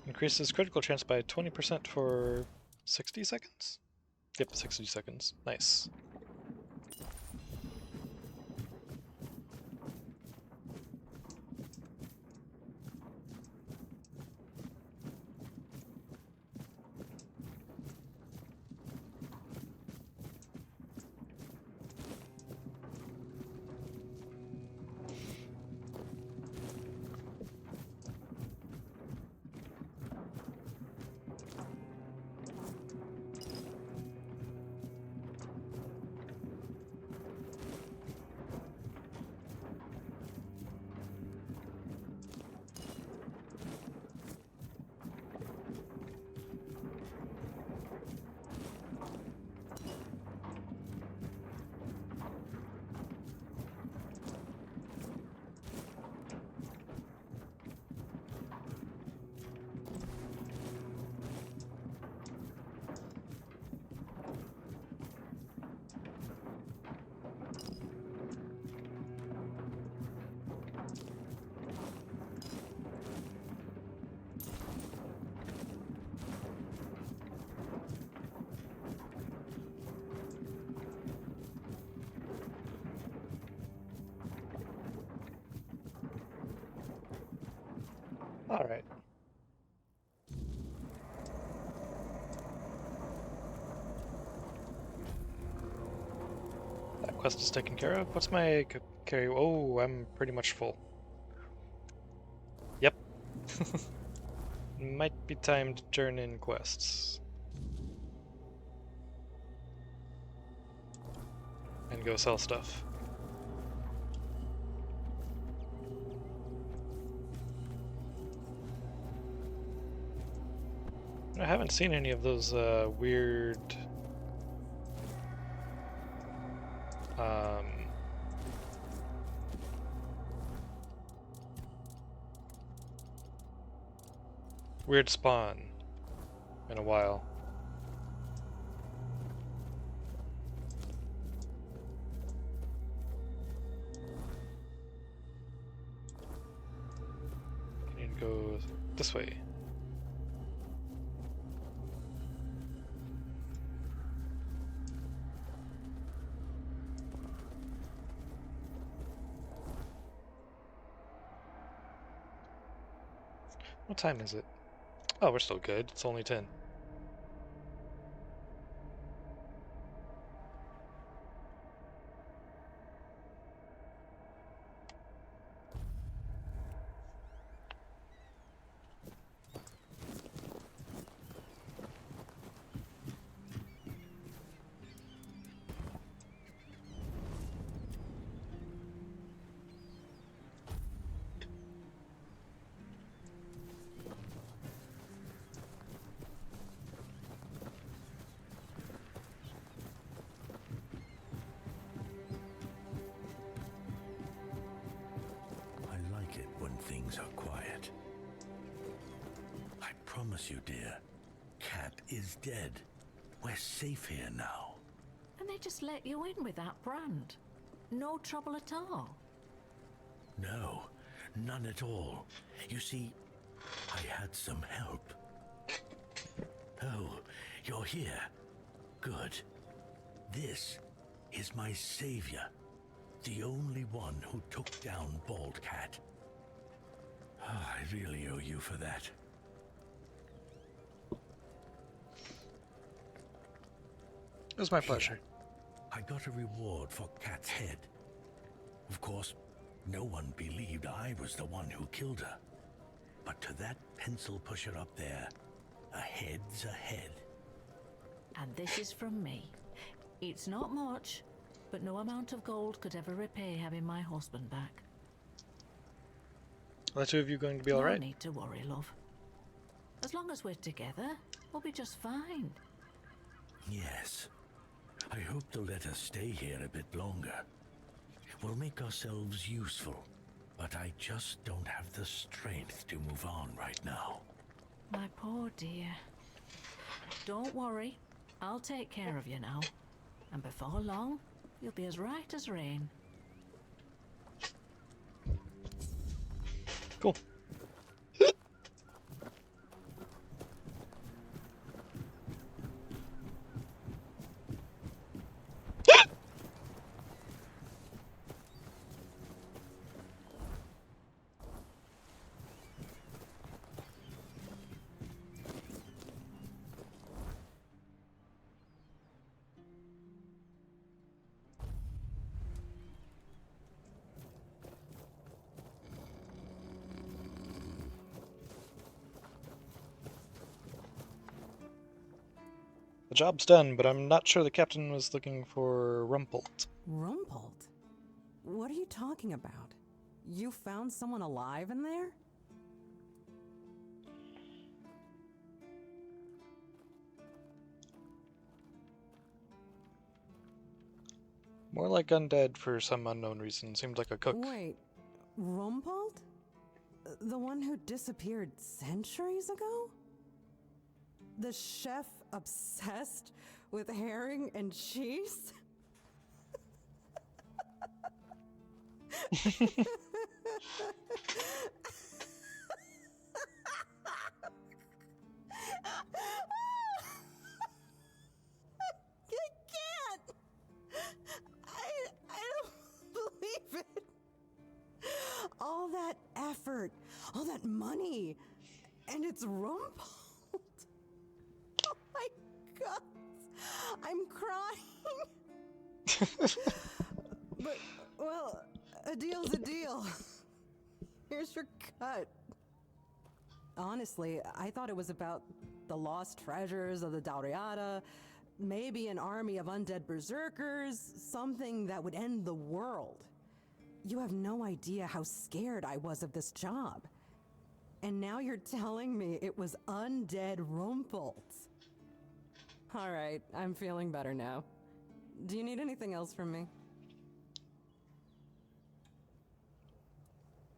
Speaker 1: Increases critical chance by 20% for 60 seconds? Yep, 60 seconds. Nice. Alright. That quest is taken care of. What's my carry? Oh, I'm pretty much full. Yep. Might be time to turn in quests. And go sell stuff. I haven't seen any of those weird weird spawn in a while. I need to go this way. What time is it? Oh, we're still good. It's only 10.
Speaker 10: Things are quiet. I promise you, dear, Cat is dead. We're safe here now.
Speaker 11: And they just let you in with that brand? No trouble at all?
Speaker 10: No, none at all. You see, I had some help. Oh, you're here. Good. This is my savior, the only one who took down Bald Cat. I really owe you for that.
Speaker 1: It was my pleasure.
Speaker 10: I got a reward for Cat's head. Of course, no one believed I was the one who killed her. But to that pencil pusher up there, a head's a head.
Speaker 11: And this is from me. It's not much, but no amount of gold could ever repay having my husband back.
Speaker 1: Are the two of you going to be
Speaker 11: No
Speaker 1: alright?
Speaker 11: need to worry, love. As long as we're together, we'll be just fine.
Speaker 10: Yes. I hope they'll let us stay here a bit longer. We'll make ourselves useful, but I just don't have the strength to move on right now.
Speaker 11: My poor dear. Don't worry. I'll take care of you now. And before long, you'll be as right as rain.
Speaker 1: Cool. The job's done, but I'm not sure the captain was looking for Rumpelt.
Speaker 12: Rumpelt? What are you talking about? You found someone alive in there?
Speaker 1: More like undead for some unknown reason. Seemed like a cook.
Speaker 12: Wait, Rumpelt? The one who disappeared centuries ago? The chef obsessed with herring and cheese? I don't believe it. All that effort, all that money, and it's Rumpelt. Oh my God, I'm crying. But, well, a deal's a deal. Here's your cut. Honestly, I thought it was about the lost treasures of the Dauriata, maybe an army of undead berserkers, something that would end the world. You have no idea how scared I was of this job. And now you're telling me it was undead Rumpelt. All right, I'm feeling better now. Do you need anything else from me?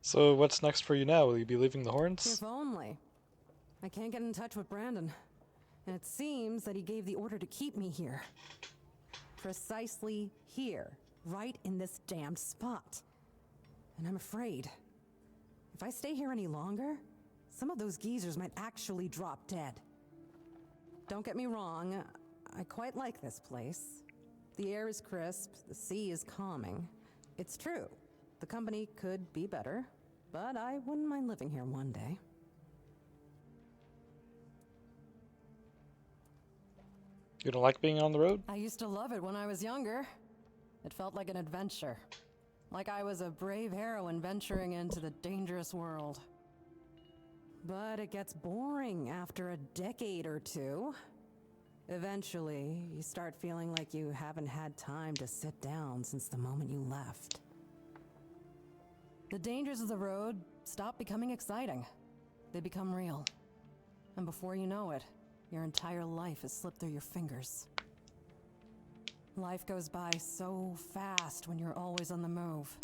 Speaker 1: So what's next for you now? Will you be leaving the Horns?
Speaker 12: If only. I can't get in touch with Brandon. And it seems that he gave the order to keep me here. Precisely here. Right in this damned spot. And I'm afraid, if I stay here any longer, some of those geezers might actually drop dead. Don't get me wrong, I quite like this place. The air is crisp, the sea is calming. It's true, the company could be better, but I wouldn't mind living here one day.
Speaker 1: You don't like being on the road?
Speaker 12: I used to love it when I was younger. It felt like an adventure. Like I was a brave heroine venturing into the dangerous world. But it gets boring after a decade or two. Eventually, you start feeling like you haven't had time to sit down since the moment you left. The dangers of the road stop becoming exciting. They become real. And before you know it, your entire life has slipped through your fingers. Life goes by so fast when you're always on the move.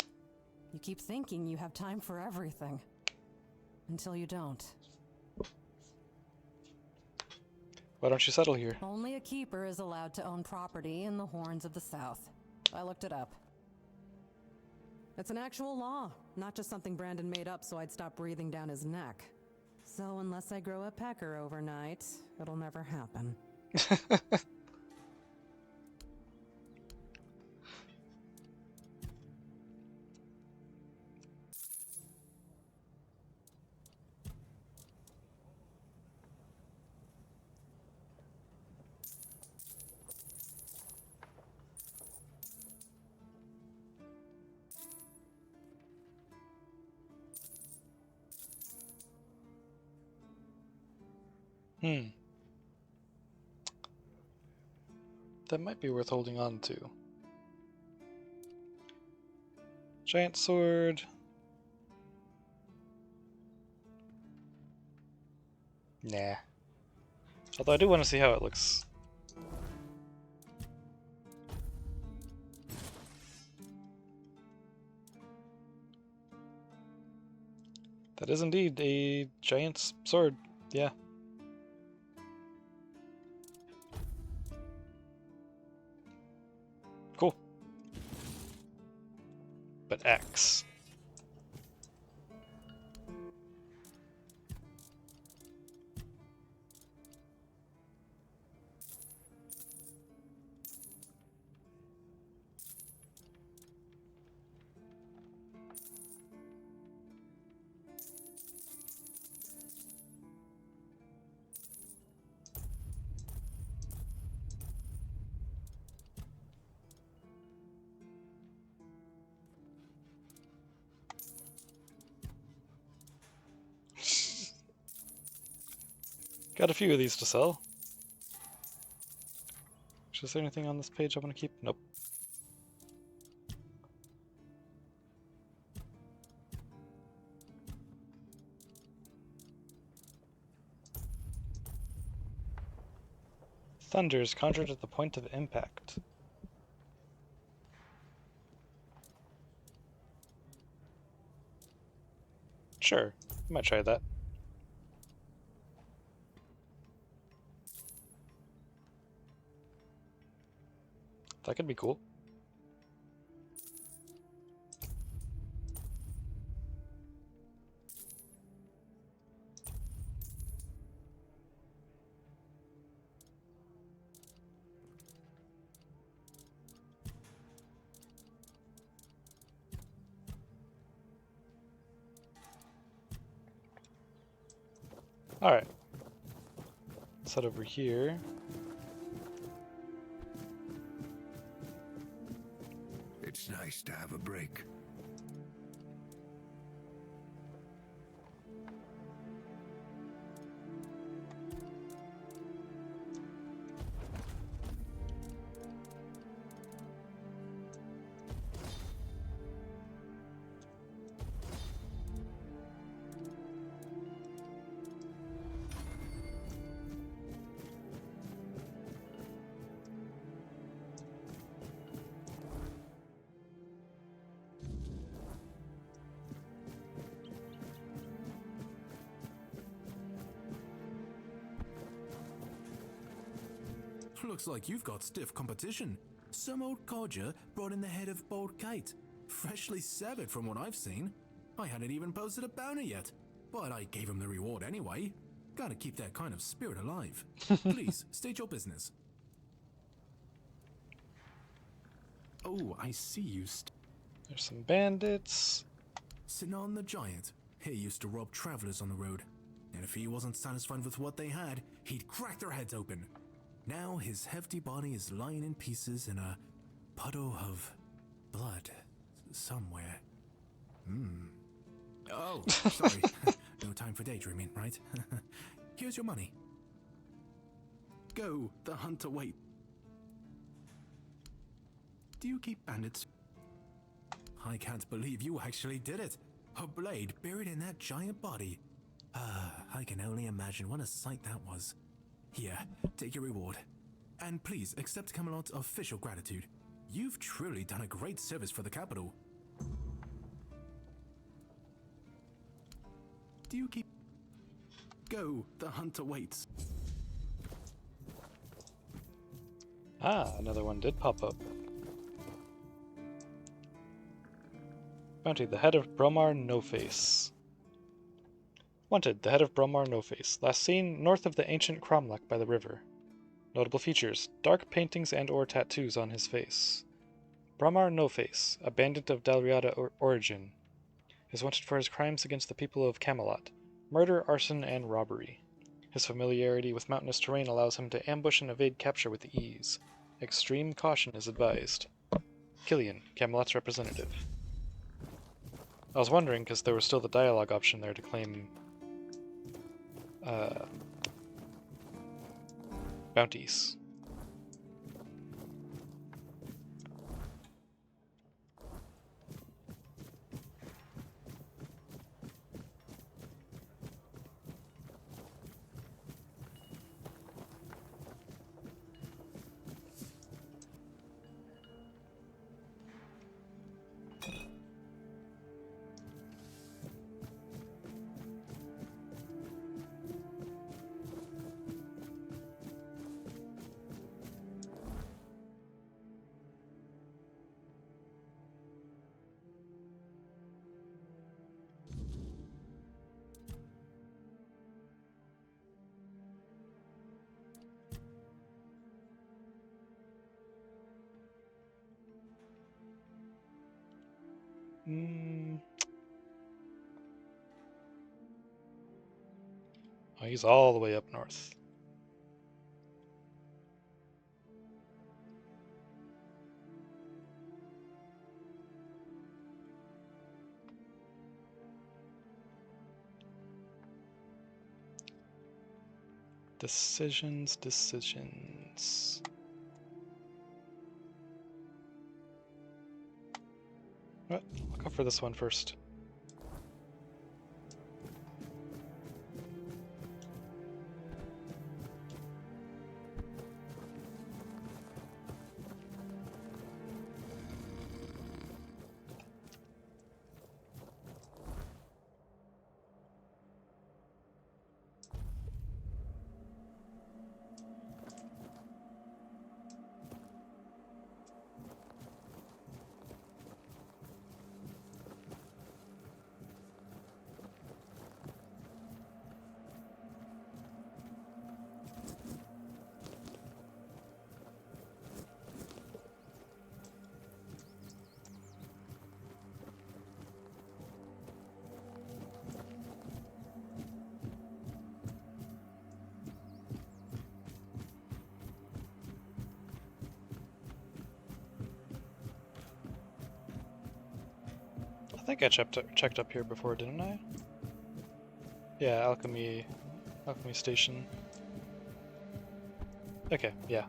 Speaker 12: You keep thinking you have time for everything. Until you don't.
Speaker 1: Why don't you settle here?
Speaker 12: Only a keeper is allowed to own property in the Horns of the South. I looked it up. It's an actual law, Not just something Brandon made up so I'd stop breathing down his neck. So unless I grow a pecker overnight, it'll never happen.
Speaker 1: That might be worth holding on to. Giant sword. Nah. Although I do want to see how it looks. That is indeed a giant sword, yeah. Cool. But axe. Got a few of these to sell. Is there anything on this page I want to keep? Nope. Thunder is conjured at the point of impact. Sure, I might try that. That could be cool. Alright. Let's head over here.
Speaker 3: It's nice to have a break.
Speaker 5: Looks like you've got stiff competition. Some old codger brought in the head of Bold Kite. Freshly severed from what I've seen. I hadn't even posted a bounty yet, but I gave him the reward anyway. Gotta keep that kind of spirit alive. Please, state your business. Oh, I see you.
Speaker 1: There's some bandits.
Speaker 5: Sinan the Giant. He used to rob travelers on the road. And if he wasn't satisfied with what they had, he'd crack their heads open. Now his hefty body is lying in pieces in a puddle of blood somewhere. Oh, sorry. No time for daydreaming, right? Here's your money. Go, the hunter wait. Do you keep bandits? I can't believe you actually did it. A blade buried in that giant body. I can only imagine what a sight that was. Here, take your reward. And please accept Camelot's official gratitude. You've truly done a great service for the capital. Do you keep... Go, the hunter waits.
Speaker 1: Ah, another one did pop up. Bounty, the head of Bromar No-Face. Wanted, the head of Bromar No-Face. Last seen north of the ancient cromlech by the river. Notable features, dark paintings and or tattoos on his face. Bromar No-Face, a bandit of Dalriada origin, is wanted for his crimes against the people of Camelot, murder, arson, and robbery. His familiarity with mountainous terrain allows him to ambush and evade capture with ease. Extreme caution is advised. Killian, Camelot's representative. I was wondering, because there was still the dialogue option there to claim bounties. Oh, he's all the way up north. Decisions. What? I'll go for this one first. I think I checked up here before, didn't I? Yeah, Alchemy Station. Okay, yeah.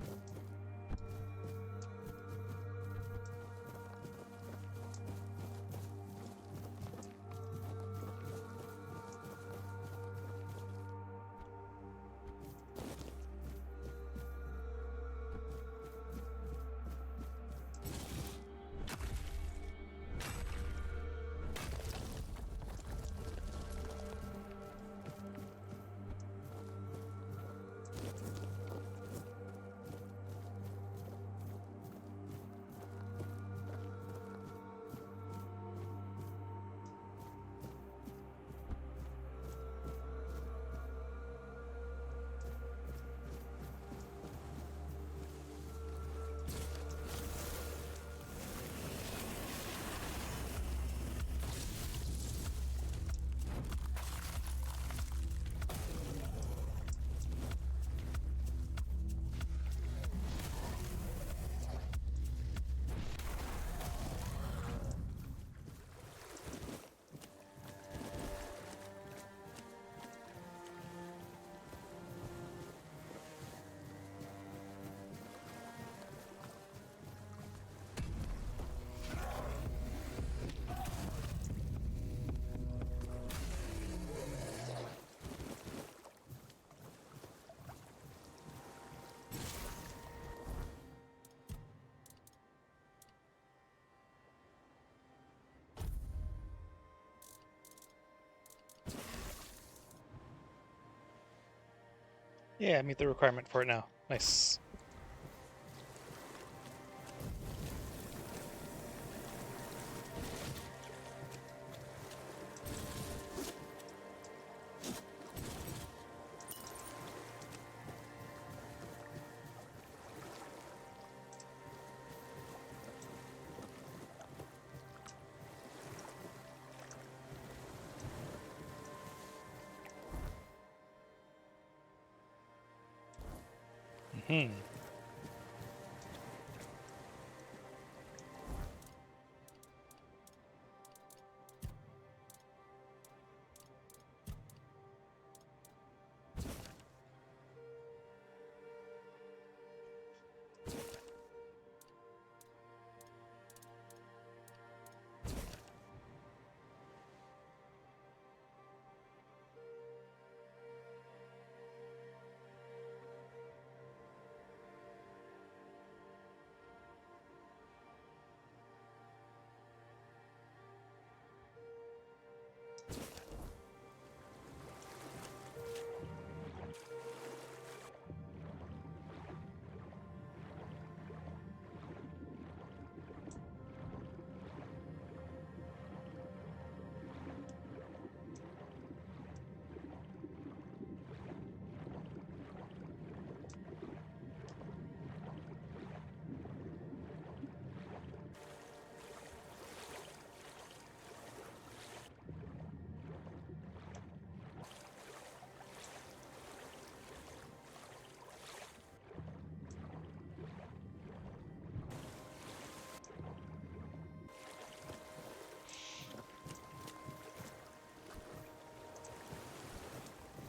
Speaker 1: Yeah, meet the requirement for it now. Nice. Hmm.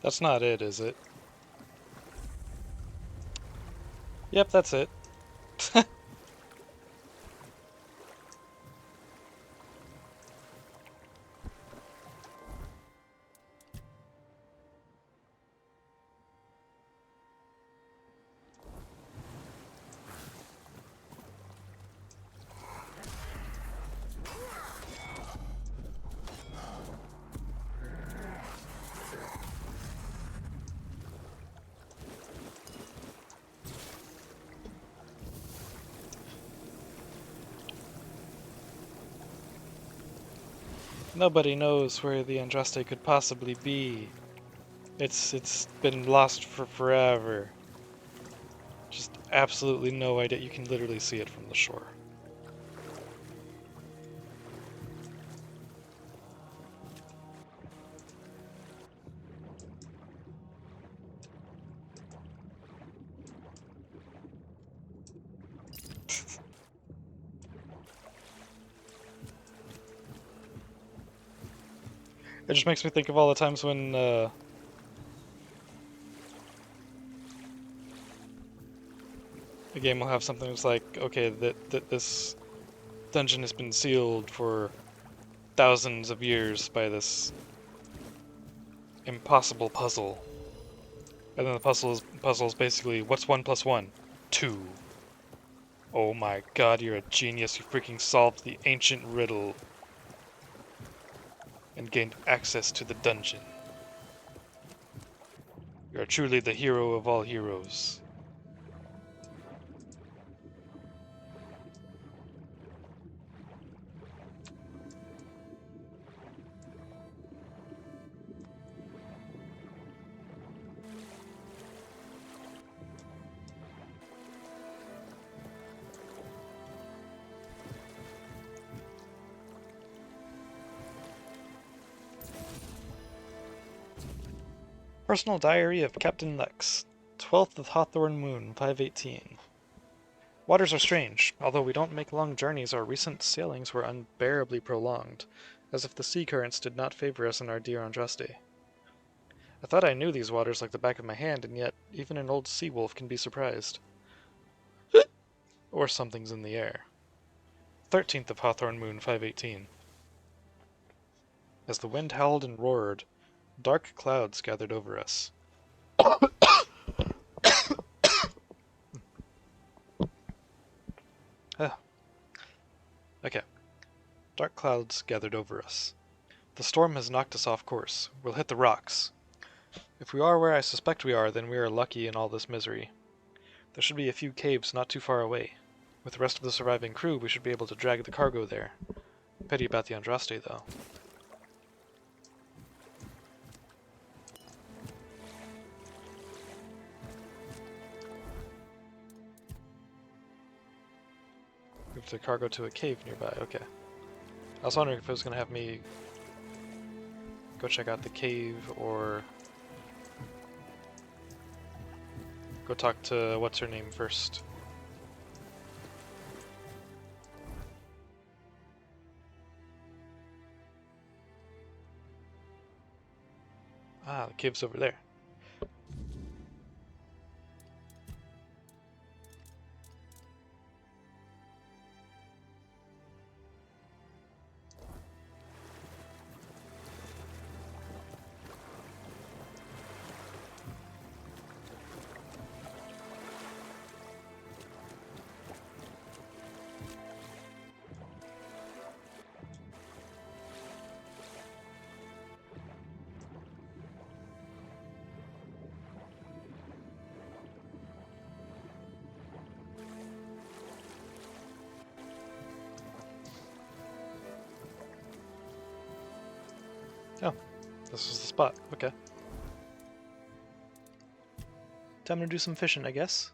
Speaker 1: That's not it, is it? Yep, that's it. Nobody knows where the Andraste could possibly be. It's been lost for forever. Just absolutely no idea. You can literally see it from the shore. It just makes me think of all the times when a game will have something that's like, okay, that this dungeon has been sealed for thousands of years by this impossible puzzle. And then the puzzle is basically, what's 1 plus 1? 2. Oh my god, you're a genius. You freaking solved the ancient riddle and gained access to the dungeon. You are truly the hero of all heroes. Personal Diary of Captain Lex, 12th of Hawthorne Moon, 518. Waters are strange. Although we don't make long journeys, our recent sailings were unbearably prolonged, as if the sea currents did not favor us in our dear Andraste. I thought I knew these waters like the back of my hand, and yet even an old sea wolf can be surprised. Or something's in the air. 13th of Hawthorne Moon, 518. As the wind howled and roared, dark clouds gathered over us. Okay. Dark clouds gathered over us. The storm has knocked us off course. We'll hit the rocks. If we are where I suspect we are, then we are lucky in all this misery. There should be a few caves not too far away. With the rest of the surviving crew, we should be able to drag the cargo there. Pity about the Andraste, though. Move the cargo to a cave nearby, okay. I was wondering if it was going to have me go check out the cave or Go talk to what's her name first. Ah, the cave's over there. Oh, this is the spot. Okay. Time to do some fishing, I guess.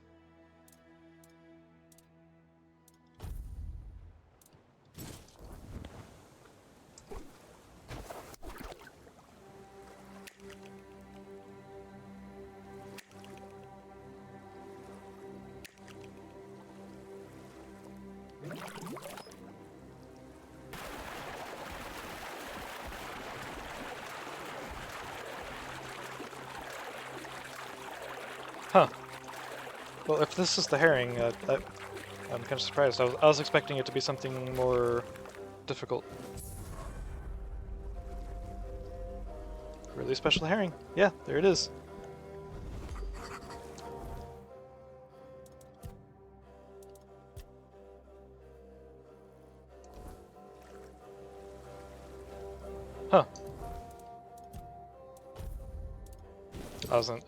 Speaker 1: Huh. Well, if this is the herring, I'm kind of surprised. I was expecting it to be something more difficult. Really special herring. Yeah, there it is. Huh.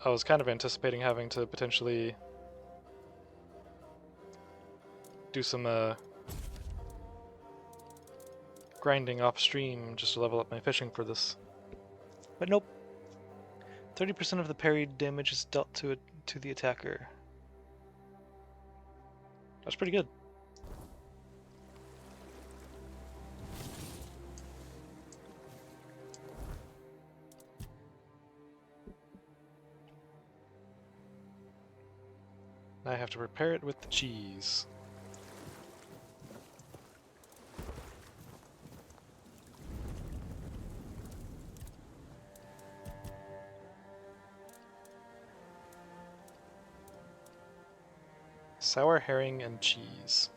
Speaker 1: I was kind of anticipating having to potentially do some grinding off stream just to level up my fishing for this. But nope. 30% of the parried damage is dealt to the attacker. That's pretty good. I have to prepare it with the cheese. Sour herring and cheese.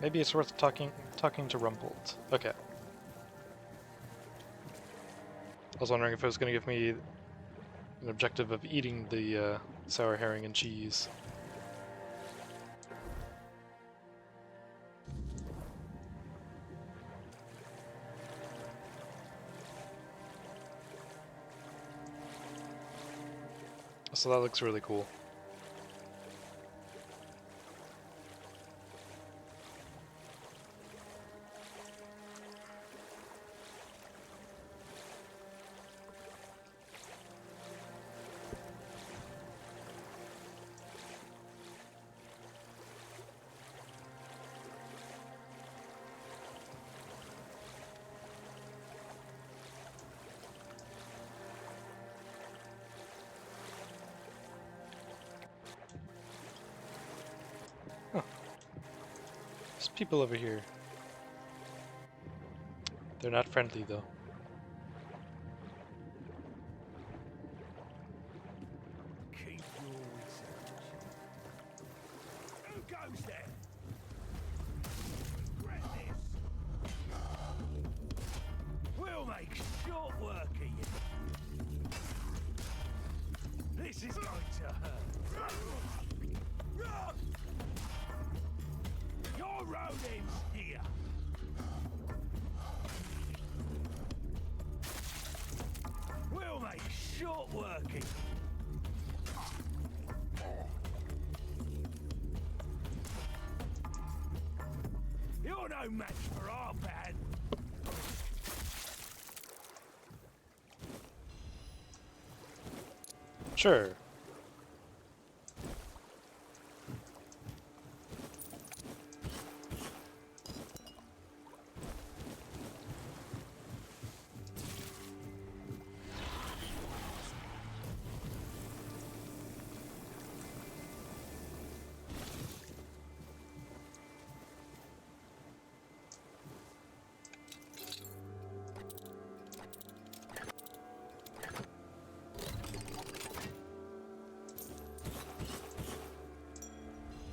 Speaker 1: Maybe it's worth talking to Rumpled. Okay. I was wondering if it was going to give me an objective of eating the sour herring and cheese. So that looks really cool. There's people over here. They're not friendly though.
Speaker 9: Keep your research. Who goes there? Grab this. We'll make short work of you. This is going to hurt.
Speaker 10: road ends here. We'll make short working. You're no match for our band.
Speaker 1: Sure.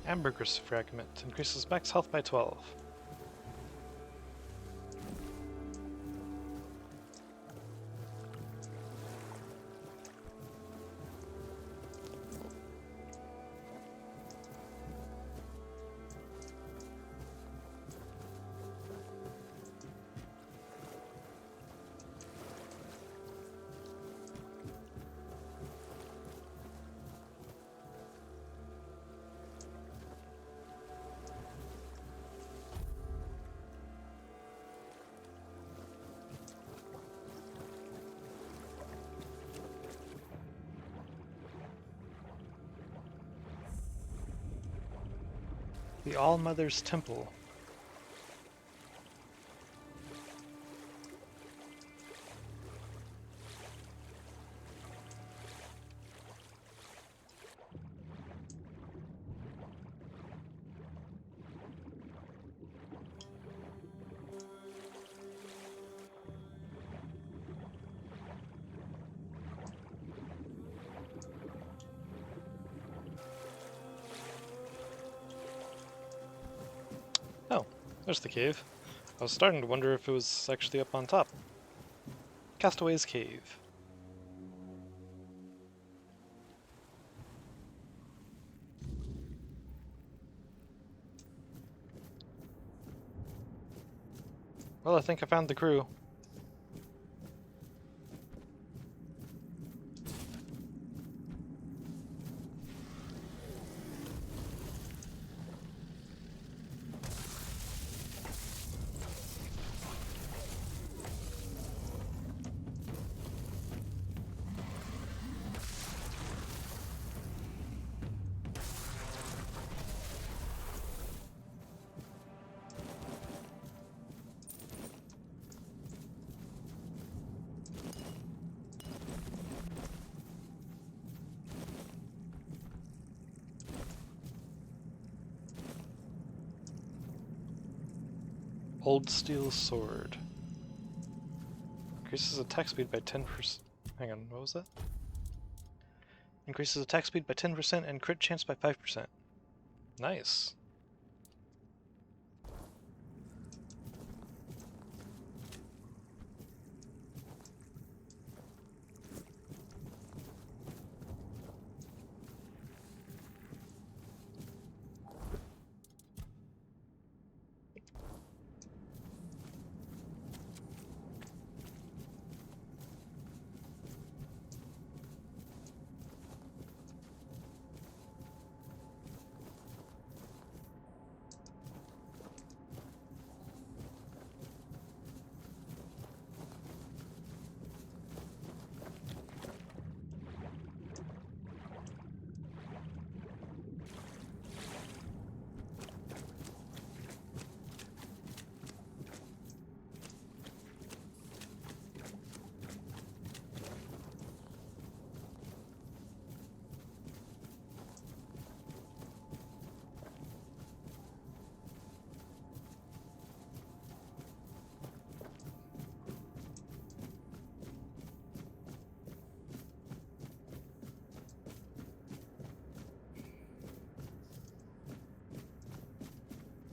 Speaker 1: Ambergris fragment increases max health by 12. The All-Mother's Temple. Oh, there's the cave. I was starting to wonder if it was actually up on top. Castaway's Cave. Well, I think I found the crew. Old Steel Sword. Increases attack speed by 10%. Hang on, what was that? Increases attack speed by 10% and crit chance by 5%. Nice.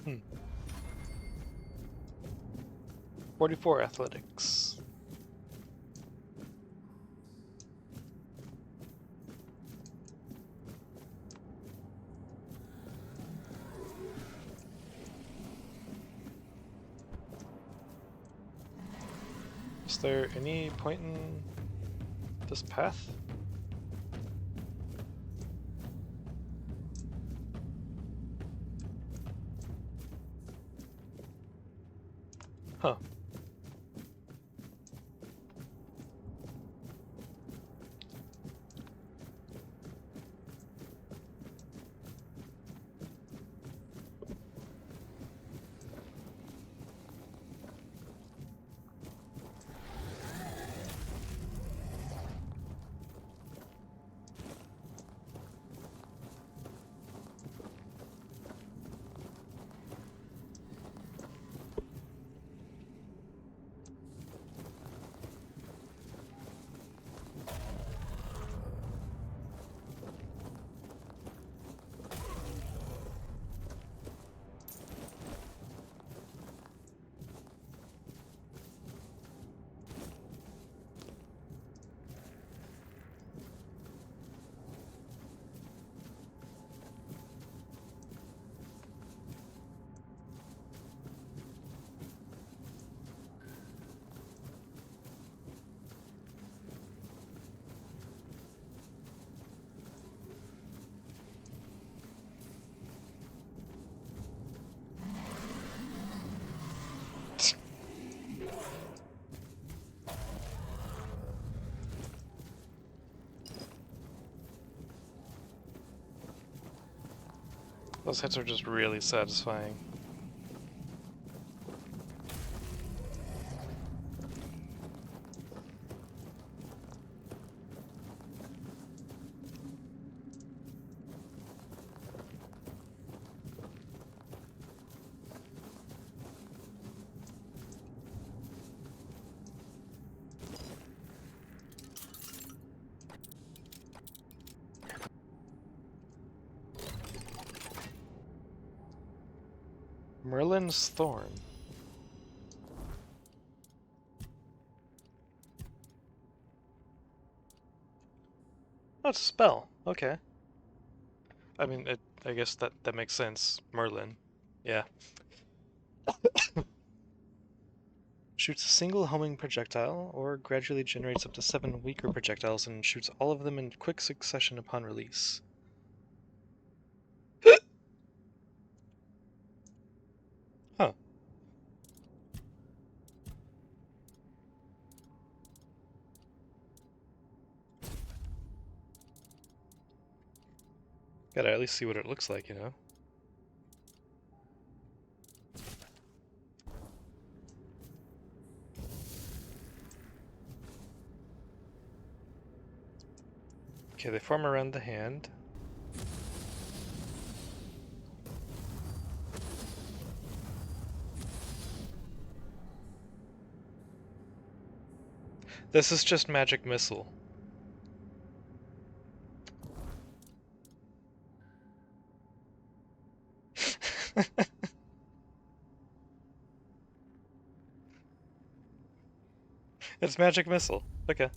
Speaker 1: Hmm. 44 athletics. Is there any point in this path? Huh. Those hits are just really satisfying. Merlin's Thorn. Oh, it's a spell. Okay. I mean, I guess that makes sense. Merlin. Yeah. Shoots a single homing projectile, or gradually generates up to 7 weaker projectiles and shoots all of them in quick succession upon release. Huh. Gotta at least see what it looks like, you know? Okay, they form around the hand. This is just magic missile. It's magic missile. Okay.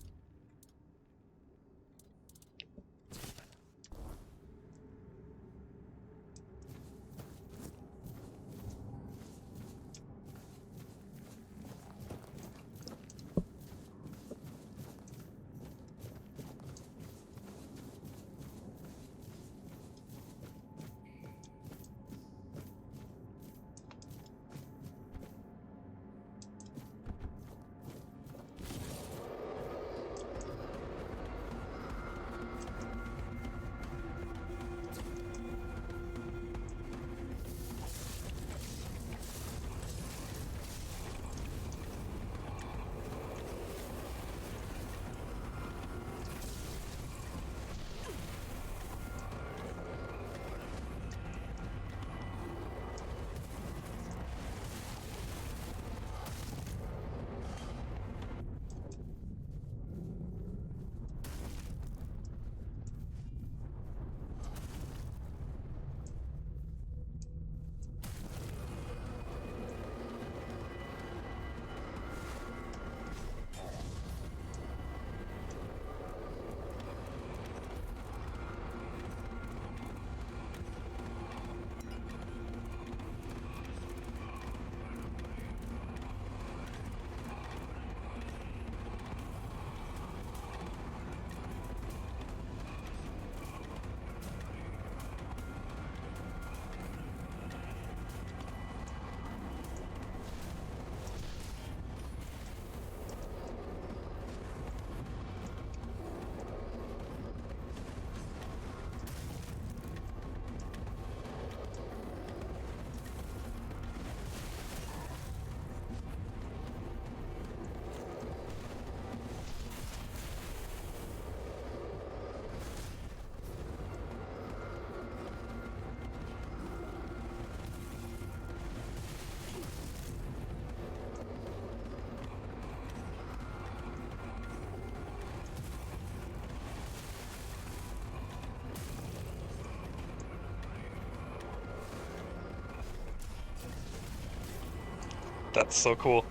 Speaker 1: That's so cool.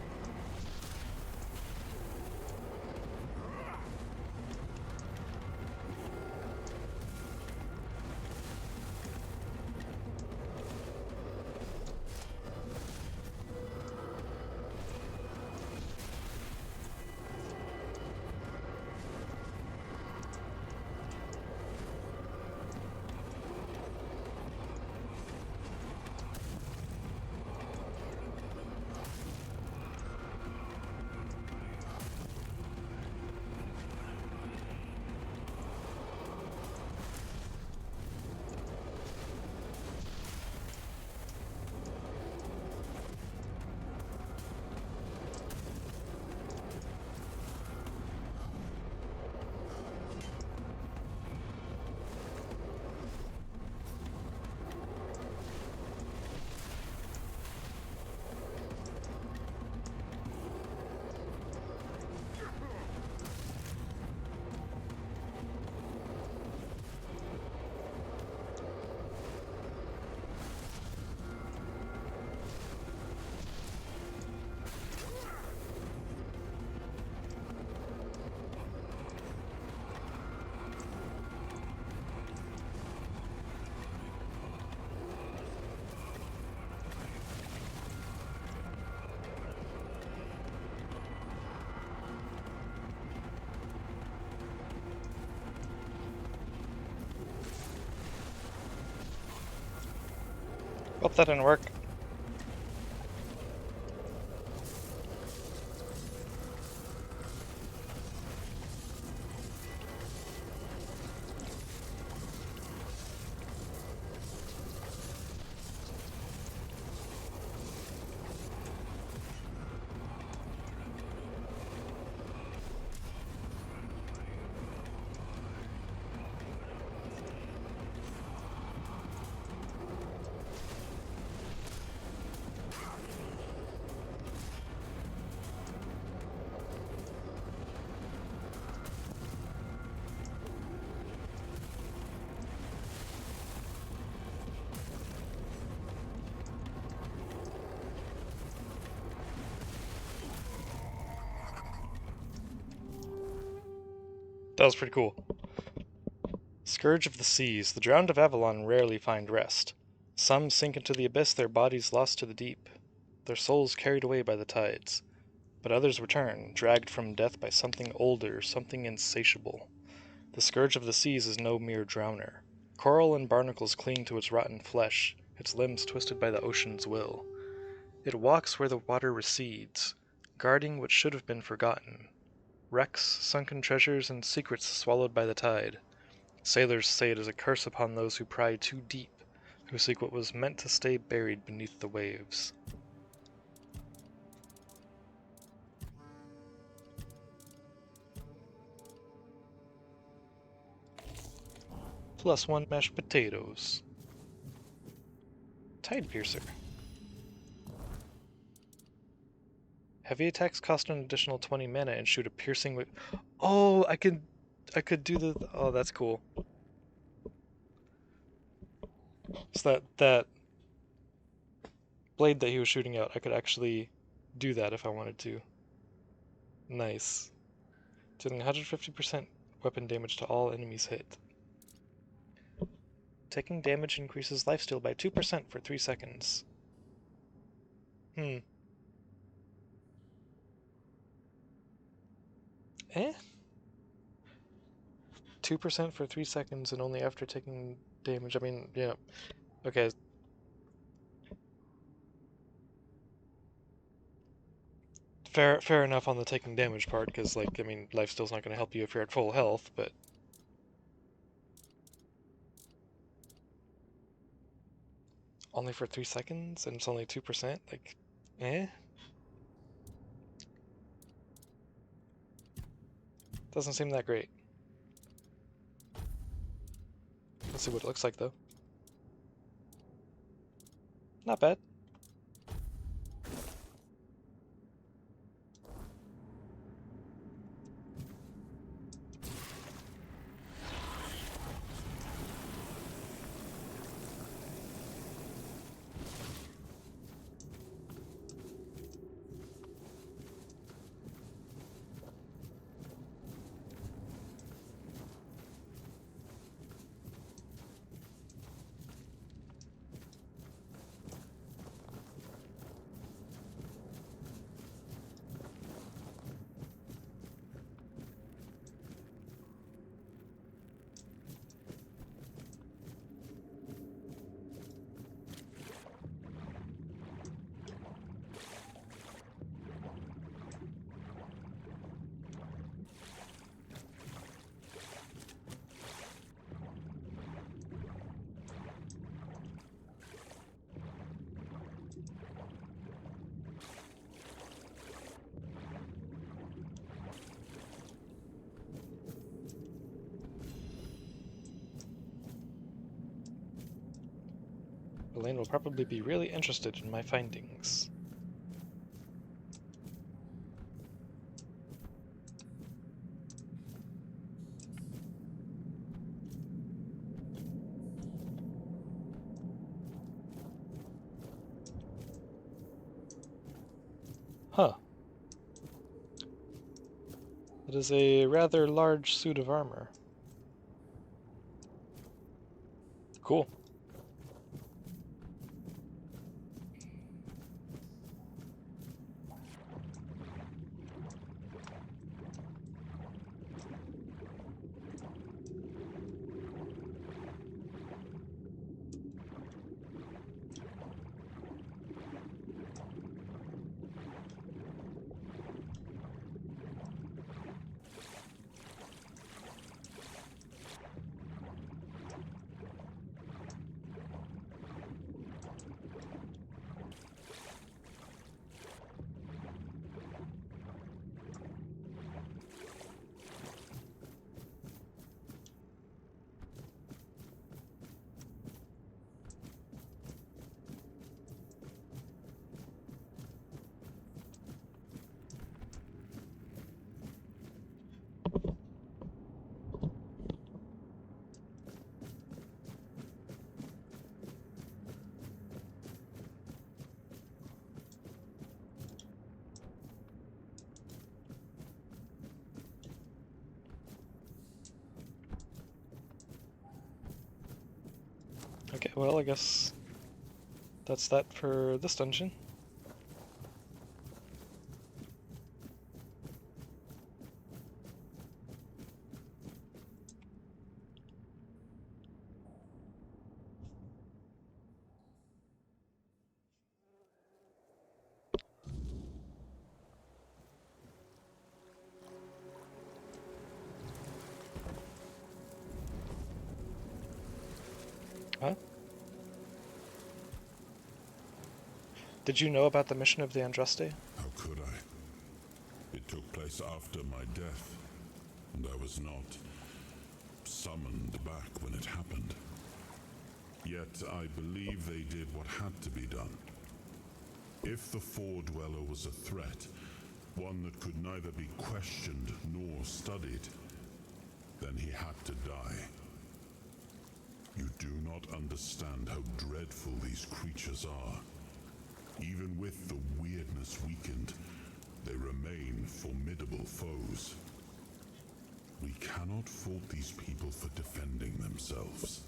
Speaker 1: Hope that didn't work. That was pretty cool. Scourge of the seas. The drowned of Avalon rarely find rest. Some sink into the abyss, their bodies lost to the deep, their souls carried away by the tides. But others return, dragged from death by something older, something insatiable. The scourge of the seas is no mere drowner. Coral and barnacles cling to its rotten flesh, its limbs twisted by the ocean's will. It walks where the water recedes, guarding what should have been forgotten. Wrecks, sunken treasures, and secrets swallowed by the tide. Sailors say it is a curse upon those who pry too deep, who seek what was meant to stay buried beneath the waves. +1 mashed potatoes. Tide Piercer. Heavy attacks cost an additional 20 mana and shoot a piercing with... Oh, I could do the... Oh, that's cool. So that blade that he was shooting out, I could actually do that if I wanted to. Nice. Dealing 150% weapon damage to all enemies hit. Taking damage increases lifesteal by 2% for 3 seconds. 2% for 3 seconds and only after taking damage. I mean, yeah. Okay. Fair enough on the taking damage part, because, like, I mean, lifesteal's not going to help you if you're at full health, but... Only for 3 seconds, and it's only 2%? Like, Doesn't seem that great. Let's see what it looks like, though. Not bad. Elaine will probably be really interested in my findings. Huh. It is a rather large suit of armor. Cool. Okay, well, I guess that's that for this dungeon. Huh? Did you know about the mission of the Andraste?
Speaker 13: How could I? It took place after my death, and I was not summoned back when it happened. Yet I believe they did what had to be done. If the Four-Dweller was a threat, one that could neither be questioned nor studied, then he had to die. You do not understand how dreadful these creatures are. Even with the weirdness weakened, they remain formidable foes. We cannot fault these people for defending themselves.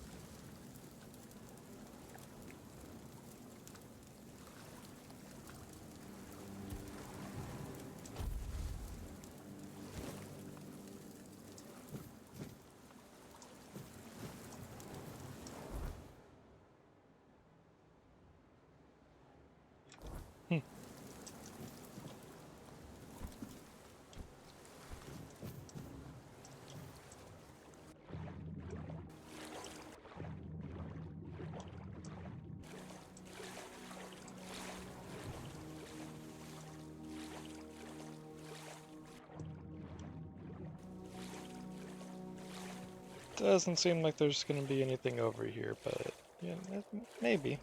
Speaker 13: Doesn't seem like there's going to be anything over here, but yeah, maybe.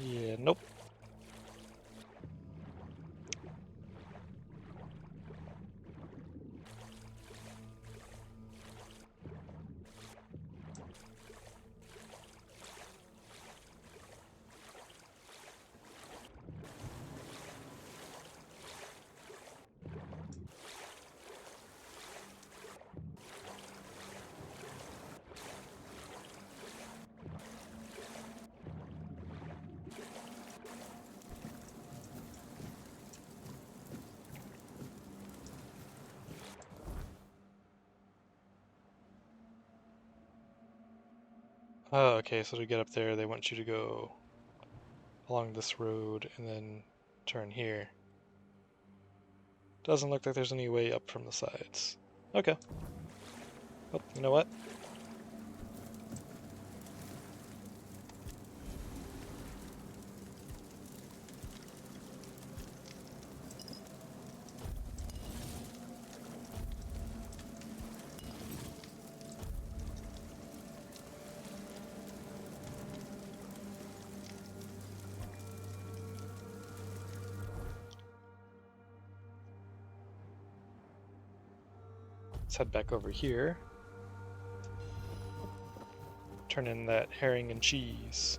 Speaker 13: Yeah, nope. Oh, okay, so to get up there, they want you to go along this road and then turn here. Doesn't look like there's any way up from the sides. Okay. Oh, you know what?
Speaker 1: Let's head back over here. Turn in that herring and cheese.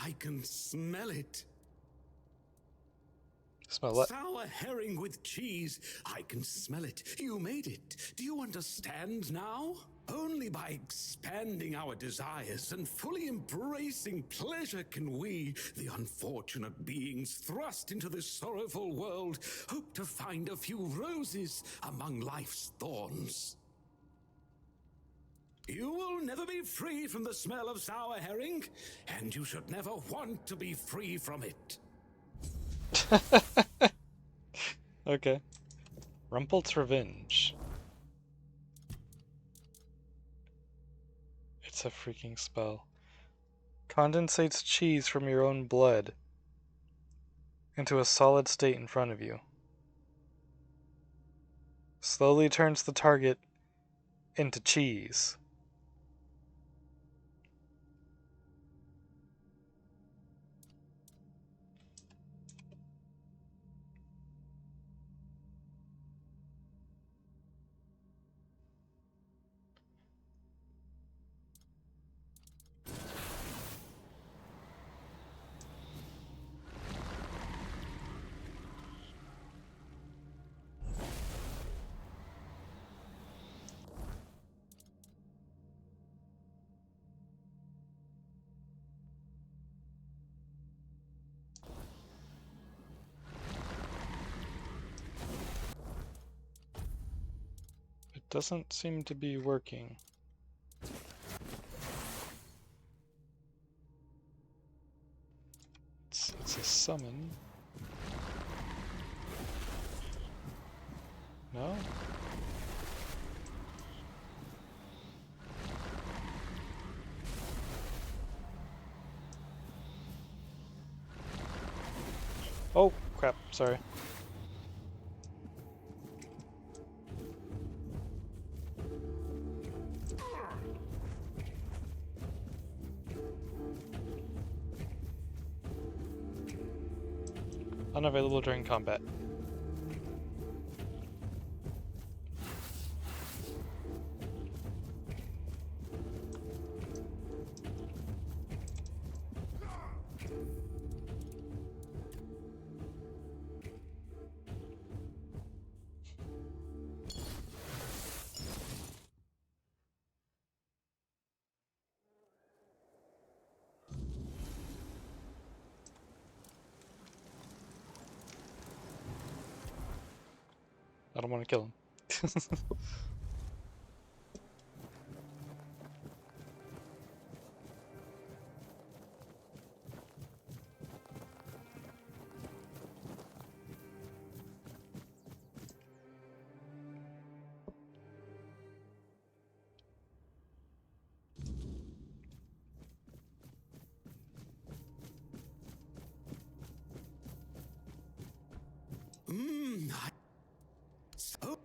Speaker 3: I can smell it.
Speaker 1: Smell what?
Speaker 3: Sour herring with cheese. I can smell it. You made it. Do you understand now? Only by expanding our desires and fully embracing pleasure can we, the unfortunate beings thrust into this sorrowful world, hope to find a few roses among life's thorns. You will never be free from the smell of sour herring, and you should never want to be free from it.
Speaker 1: Okay. Rumpel's Revenge. It's a freaking spell. Condensates cheese from your own blood into a solid state in front of you. Slowly turns the target into cheese. Doesn't seem to be working. It's a summon. No? Oh, crap, sorry. Unavailable during combat. I don't want to kill him.
Speaker 3: So,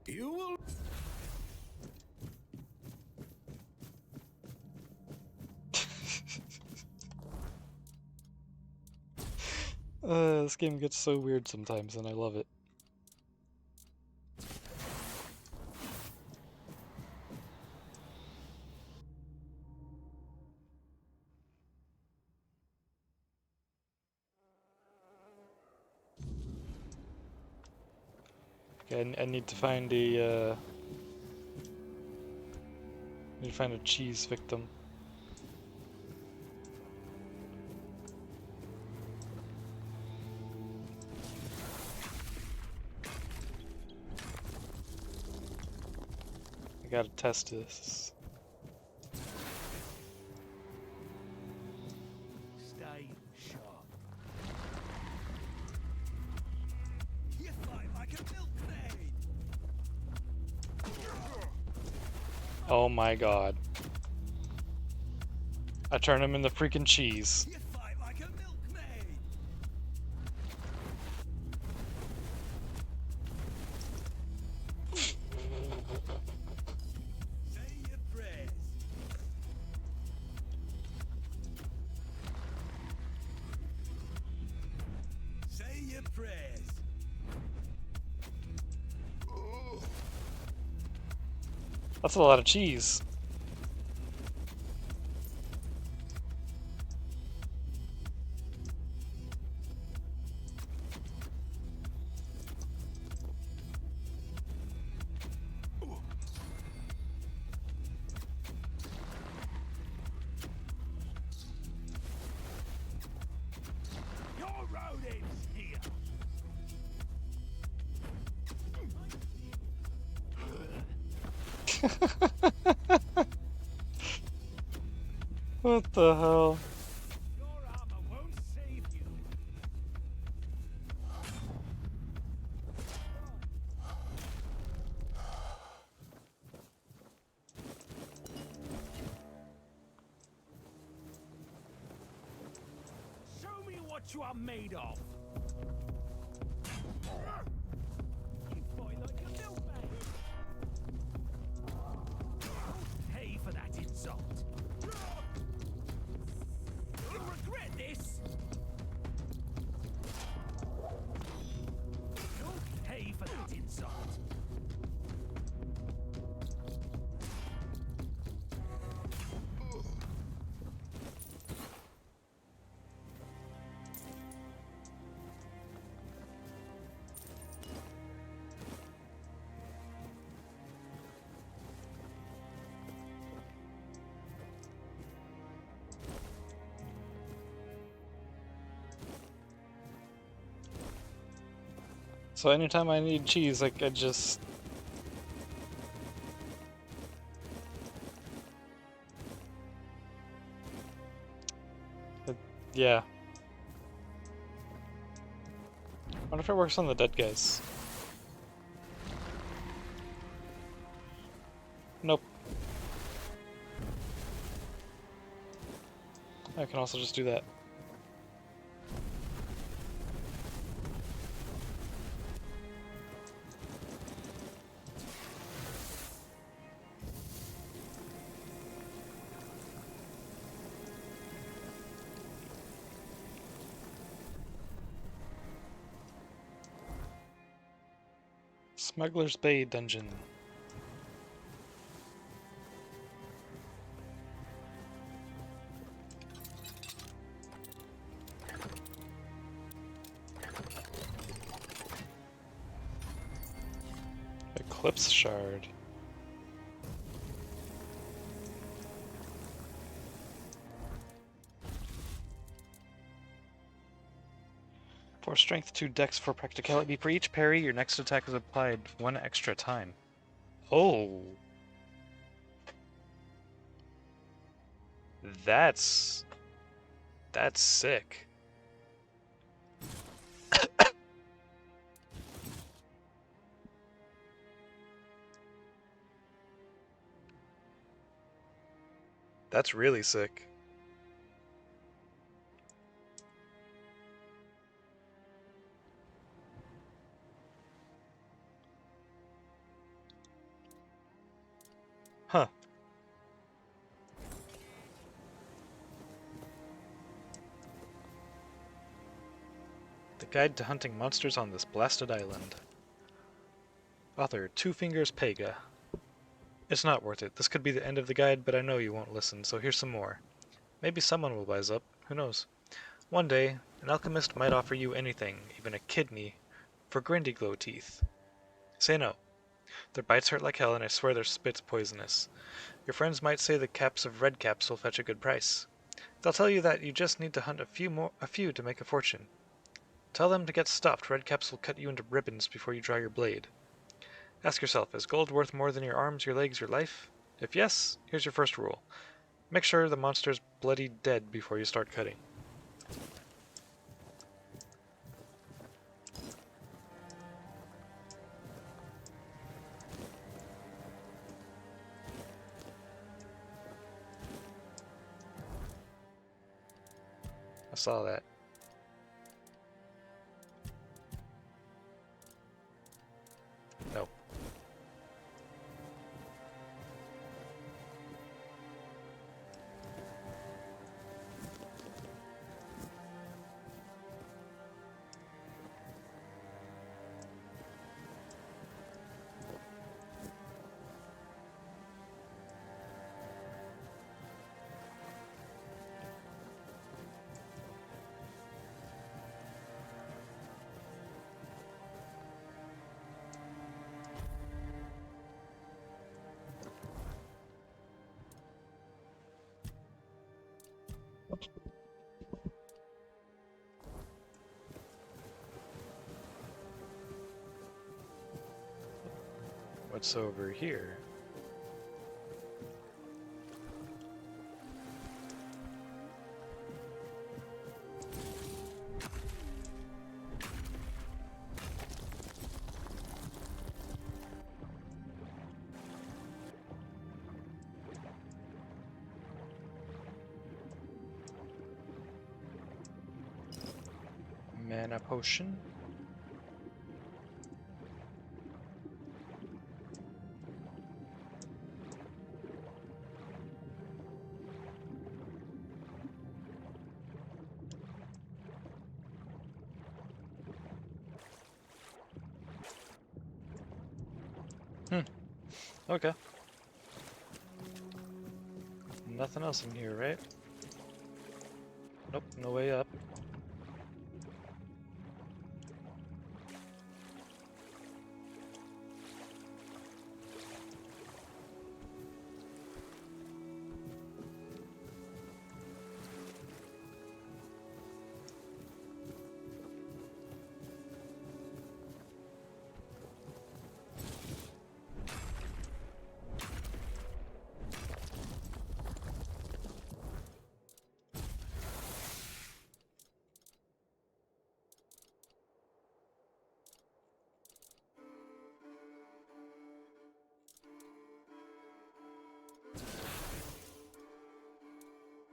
Speaker 3: you will...
Speaker 1: This game gets so weird sometimes, and I love it. Okay, I need to find a need to find a cheese victim. I gotta test this.
Speaker 9: Stay sharp. You fight like a milkmaid.
Speaker 1: Oh my god. I turn him into freaking cheese.
Speaker 9: You fight like a milkmaid. your prayers.
Speaker 1: That's a lot of cheese.
Speaker 9: Your road ends here.
Speaker 1: What the hell?
Speaker 9: Your armor won't save you. Show me what you are made of. You fight like a milkman. Pay for that insult. You'll regret this. You'll pay for that insult.
Speaker 1: So anytime I need cheese, like I just... yeah. Wonder if it works on the dead guys. Nope. I can also just do that. Smuggler's Bay Dungeon. Eclipse Shard. For strength 2 dex for practicality. For each parry, your next attack is applied 1 extra time. Oh! That's sick. That's really sick. Huh. The Guide to Hunting Monsters on This Blasted Island. Author, Two Fingers Pega. It's not worth it. This could be the end of the guide, but I know you won't listen, so here's some more. Maybe someone will wise up. Who knows? One day, an alchemist might offer you anything, even a kidney, for Grindy-Glow teeth. Say no. Their bites hurt like hell, and I swear their spit's poisonous. Your friends might say the caps of red caps will fetch a good price. They'll tell you that you just need to hunt a few to make a fortune. Tell them to get stuffed. Red caps will cut you into ribbons before you draw your blade. Ask yourself, is gold worth more than your arms, your legs, your life? If yes, here's your first rule. Make sure the monster's bloody dead before you start cutting. I saw that. No. What's over here? Mana potion. Okay. Nothing else in here, right? Nope, no way up.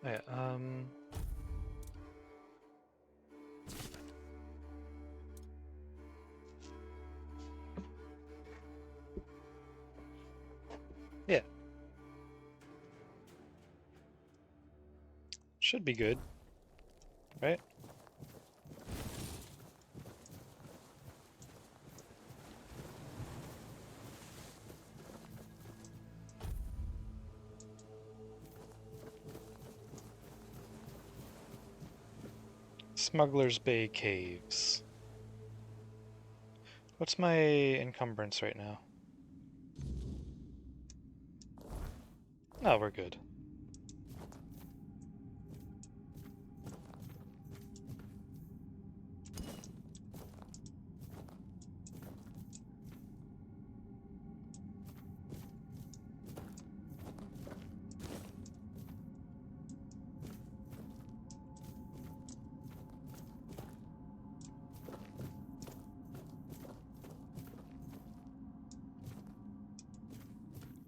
Speaker 1: Yeah, yeah. Should be good, right? Smuggler's Bay Caves. What's my encumbrance right now? Oh, we're good.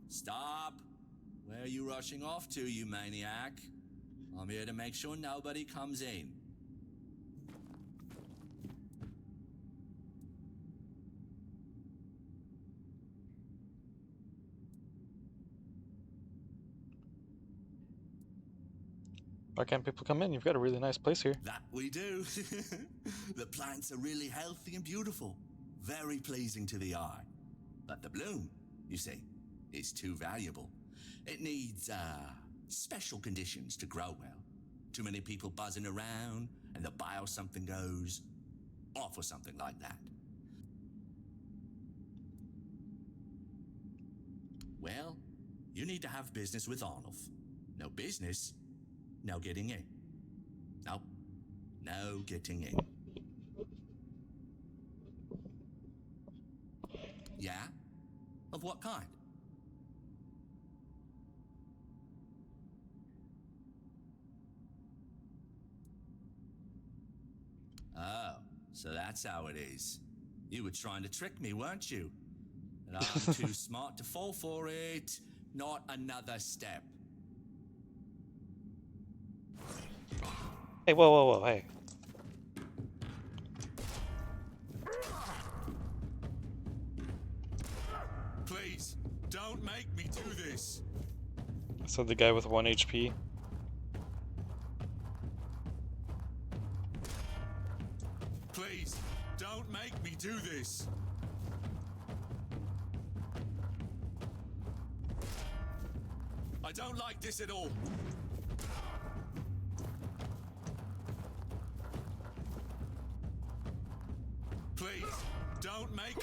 Speaker 14: Stop! Where are you rushing off to, you maniac? I'm here to make sure nobody comes in.
Speaker 1: Why can't people come in? You've got a really nice place here.
Speaker 14: That we do. The plants are really healthy and beautiful. Very pleasing to the eye. But the bloom, you see, is too valuable. It needs, special conditions to grow well. Too many people buzzing around, and the buy or something goes off or something like that. Well, you need to have business with Arnulf. No business, no getting in. Nope, no getting in. Yeah? Of what kind? Oh, so that's how it is. You were trying to trick me, weren't you? And I'm too smart to fall for it. Not another step.
Speaker 1: Hey, whoa, whoa, whoa, hey.
Speaker 14: Please, don't make me do this.
Speaker 1: So the guy with 1 HP.
Speaker 14: Please, don't make me do this. I don't like this at all. Please, don't make...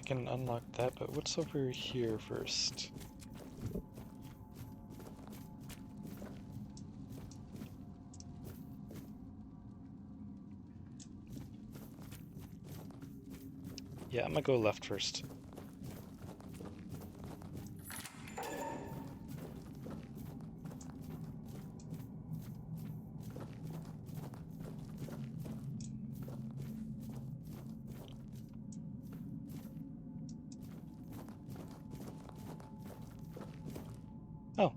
Speaker 1: can unlock that, but what's over here first? Yeah, I'm gonna go left first. Oh.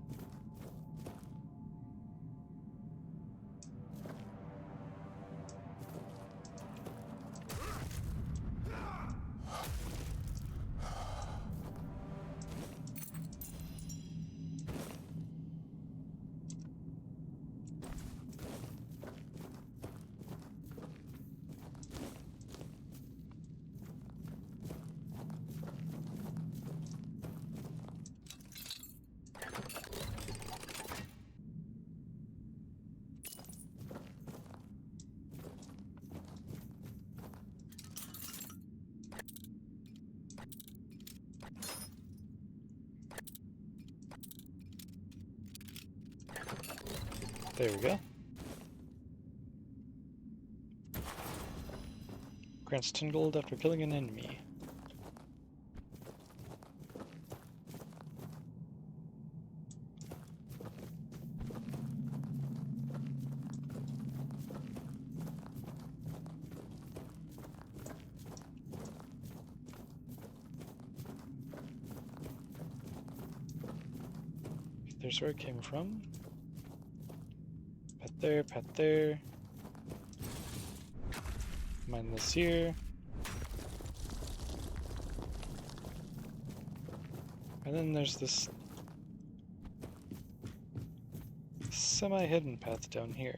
Speaker 1: There we go. Grants 10 gold after killing an enemy. There's where it came from. Pat there. Mine this here. And then there's this semi-hidden path down here.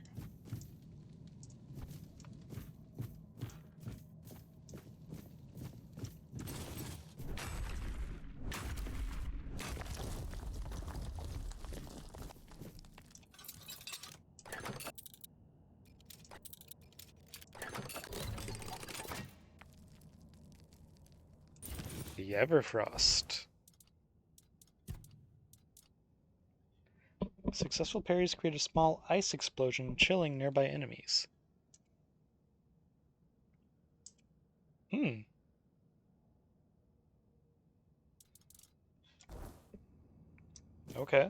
Speaker 1: The Everfrost. Successful parries create a small ice explosion, chilling nearby enemies. Okay.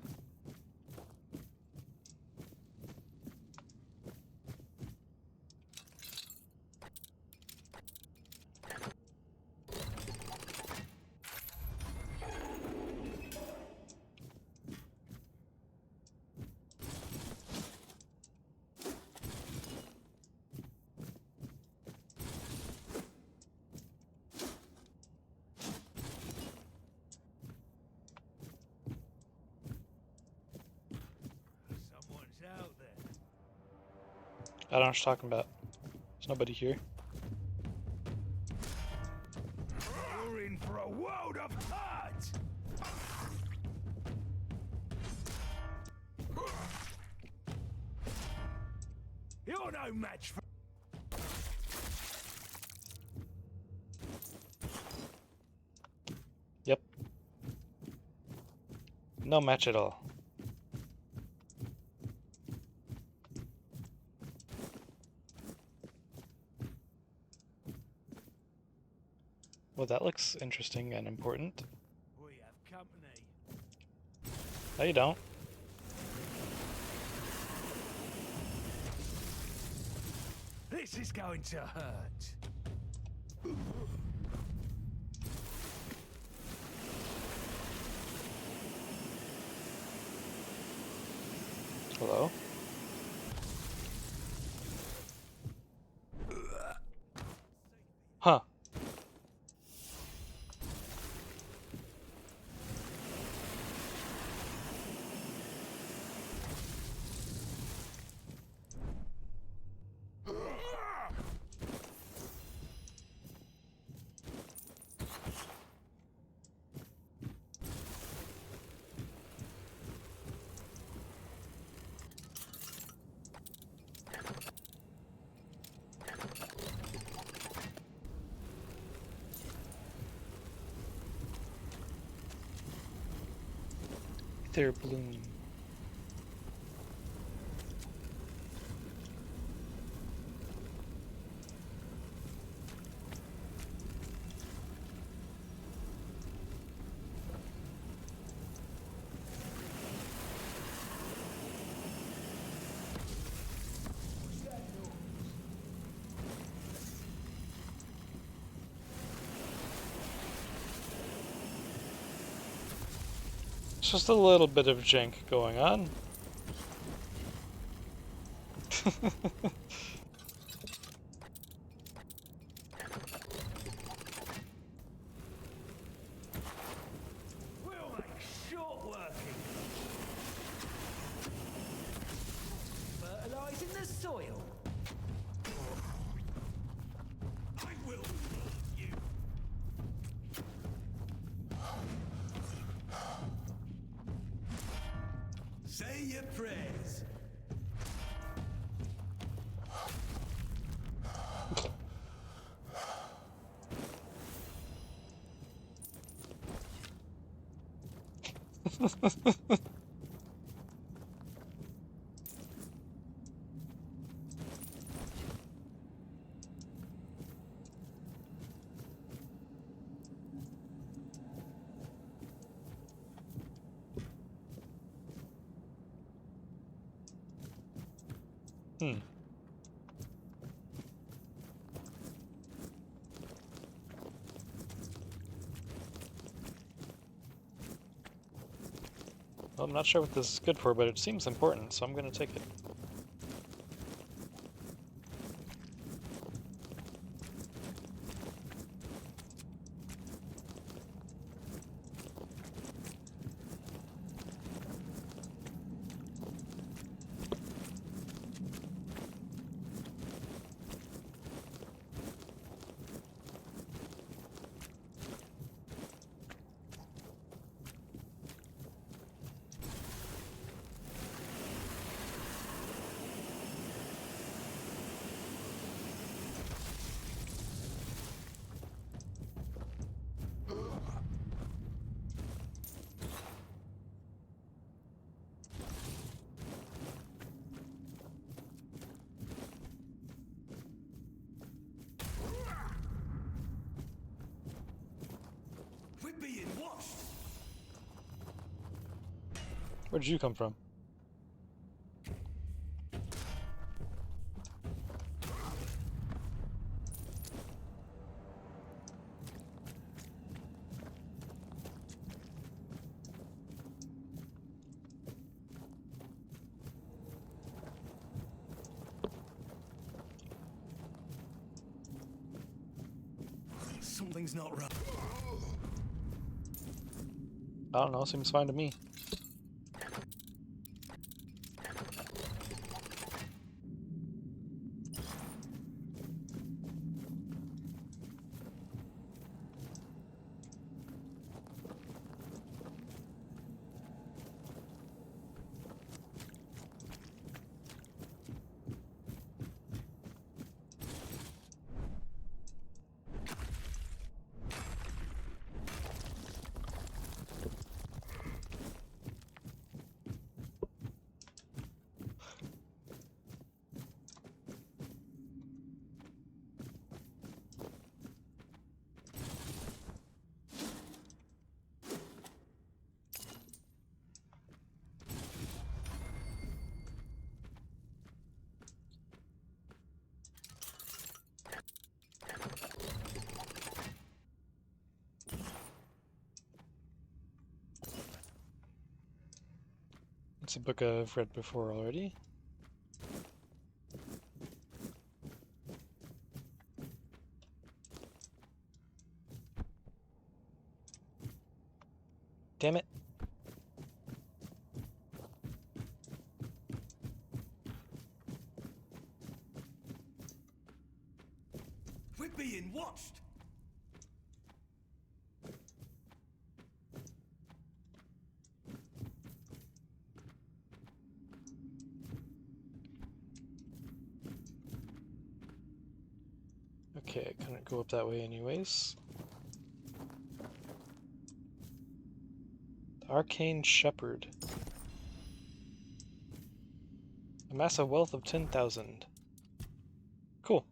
Speaker 1: I don't know what you're talking about. There's nobody here.
Speaker 3: You're in for a world of hurt! You're no match for...
Speaker 1: Yep. No match at all. Well, that looks interesting and important.
Speaker 3: We have company.
Speaker 1: No, you don't.
Speaker 3: This is going to hurt.
Speaker 1: Hello? Huh. there, Bloom. Just a little bit of jank going on.
Speaker 9: We'll make short working. Fertilizing the soil. I will love you. Say your prayers.
Speaker 1: Well, I'm not sure what this is good for, but it seems important, so I'm gonna take it.
Speaker 9: We're being watched.
Speaker 1: Where did you come from?
Speaker 9: Something's not right.
Speaker 1: I don't know, seems fine to me. It's a book I've read before already. Damn it.
Speaker 9: We're being watched.
Speaker 1: Okay, I couldn't go up that way anyways. Arcane Shepherd. Amass a wealth of 10,000. Cool.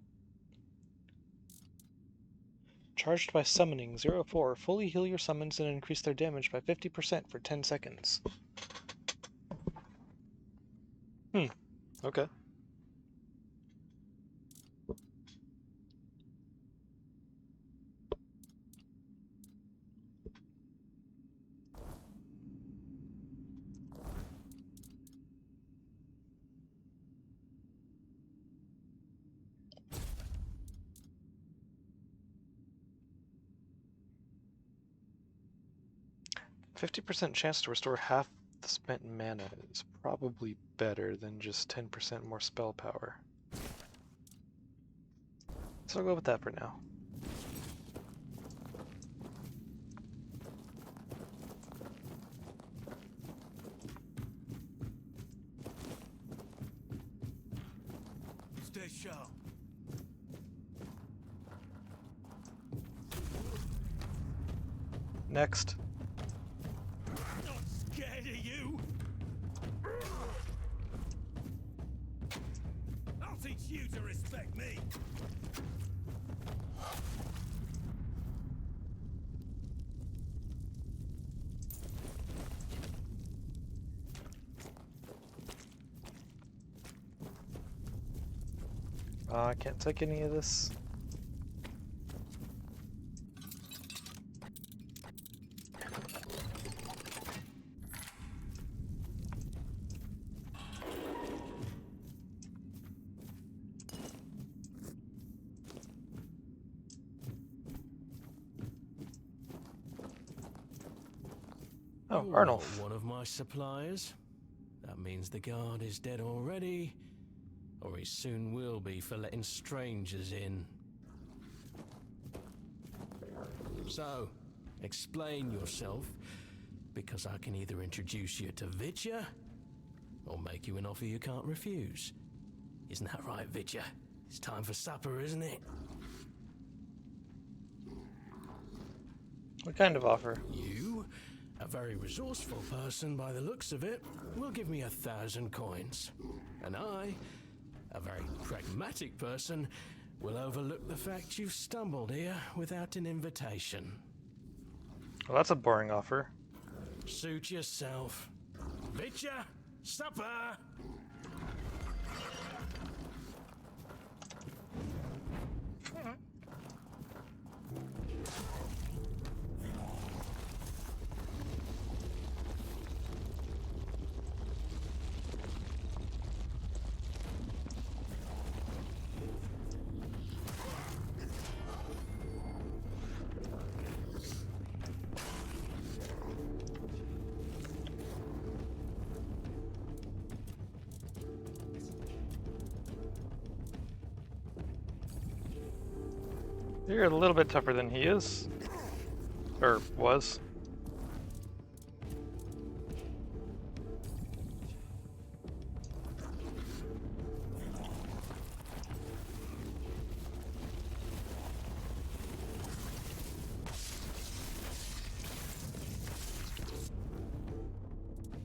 Speaker 1: Charged by summoning 04. Fully heal your summons and increase their damage by 50% for 10 seconds. Okay. %50 chance to restore half the spent mana is probably better than just 10% more spell power. So I'll go with that for now.
Speaker 9: Stay sharp.
Speaker 1: Next.
Speaker 9: Not scared of you. I'll teach you to respect me.
Speaker 1: I can't take any of this. Oh, Arnulf.
Speaker 9: One of my suppliers. That means the guard is dead already, or he soon will be for letting strangers in. So, explain yourself, because I can either introduce you to Vitya, or make you an offer you can't refuse. Isn't that right, Vitya? It's time for supper, isn't it?
Speaker 1: What kind of offer?
Speaker 9: You, a very resourceful person by the looks of it, will give me 1,000 coins. And I, a very pragmatic person, will overlook the fact you've stumbled here without an invitation.
Speaker 1: Well, that's a boring offer.
Speaker 9: Suit yourself. Vitya, supper!
Speaker 1: You're a little bit tougher than he is. Or was.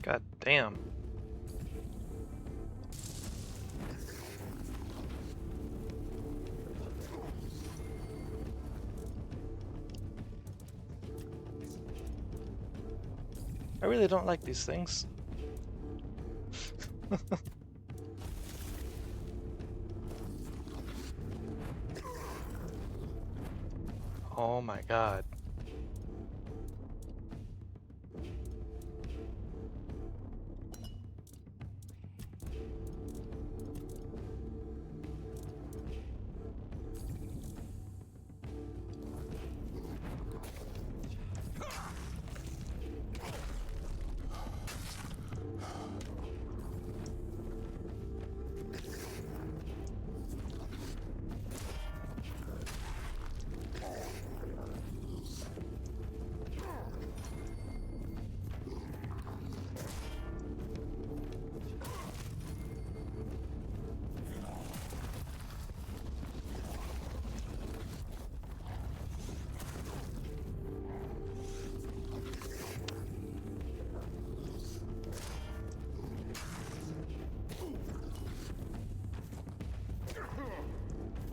Speaker 1: God damn. I really don't like these things. Oh my god.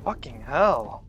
Speaker 1: Fucking hell.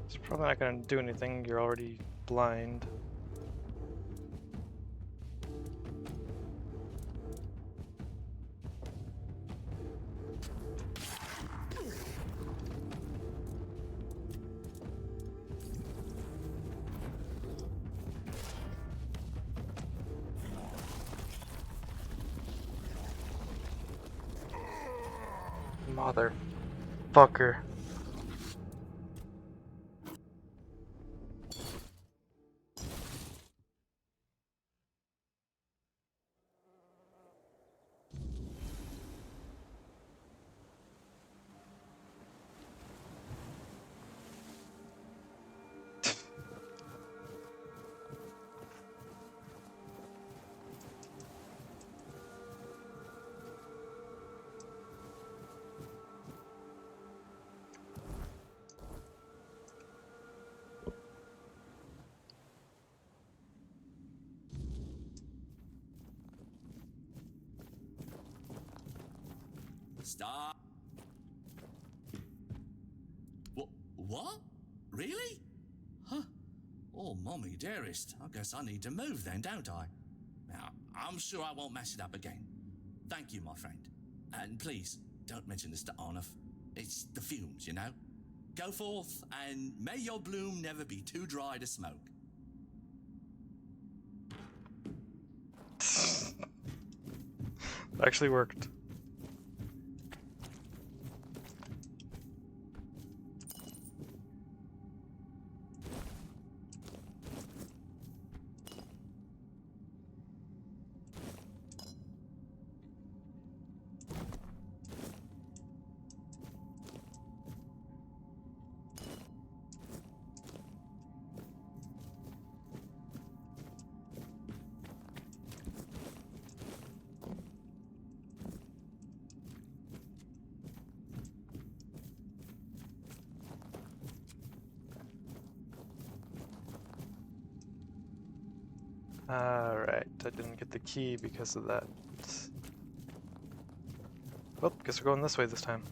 Speaker 1: It's probably not gonna do anything, you're already blind. Motherfucker.
Speaker 14: Stop. What? Really? Huh. Oh, mommy dearest. I guess I need to move then, don't I? Now, I'm sure I won't mess it up again. Thank you, my friend. And please, don't mention this to Arnulf. It's the fumes, you know? Go forth, and may your bloom never be too dry to smoke.
Speaker 1: Actually worked. Alright, I didn't get the key because of that. Well, guess we're going this way this time.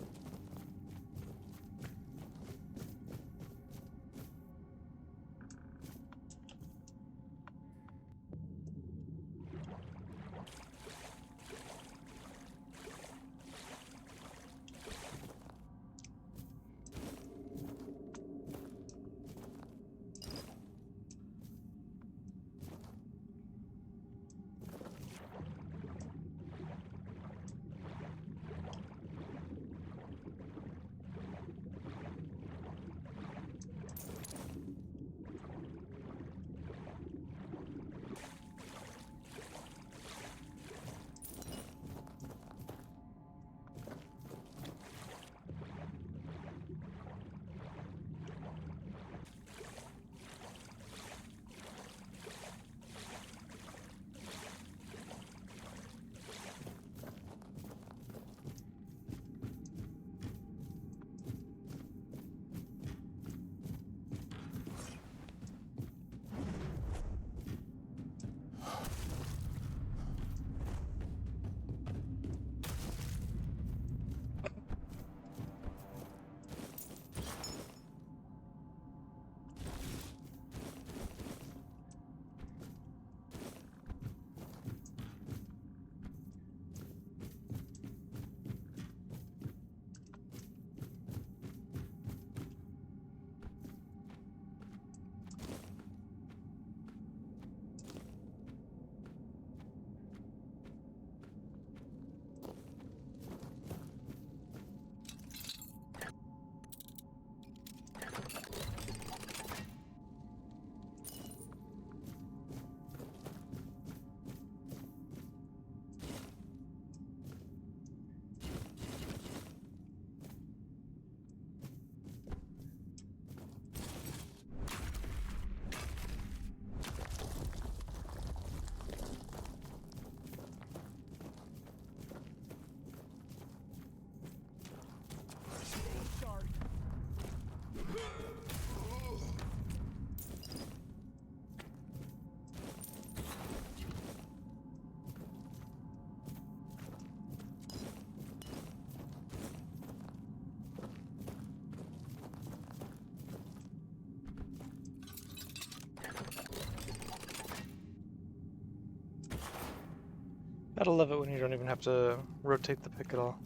Speaker 1: Gotta love it when you don't even have to rotate the pick at all.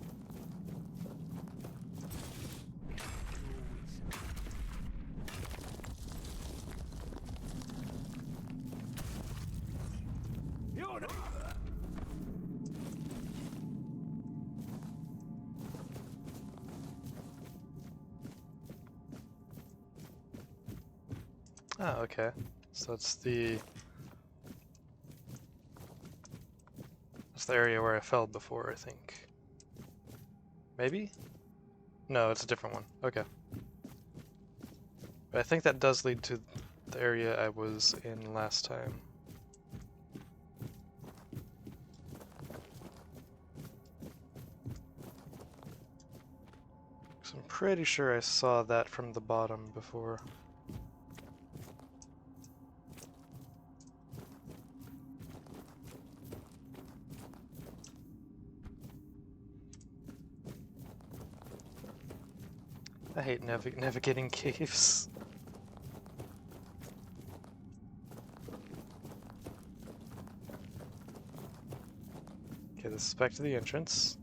Speaker 1: Oh, okay. So it's the area where I fell before, I think. Maybe? No, it's a different one. Okay. But I think that does lead to the area I was in last time. So I'm pretty sure I saw that from the bottom before. I hate navigating caves. Okay, this is back to the entrance.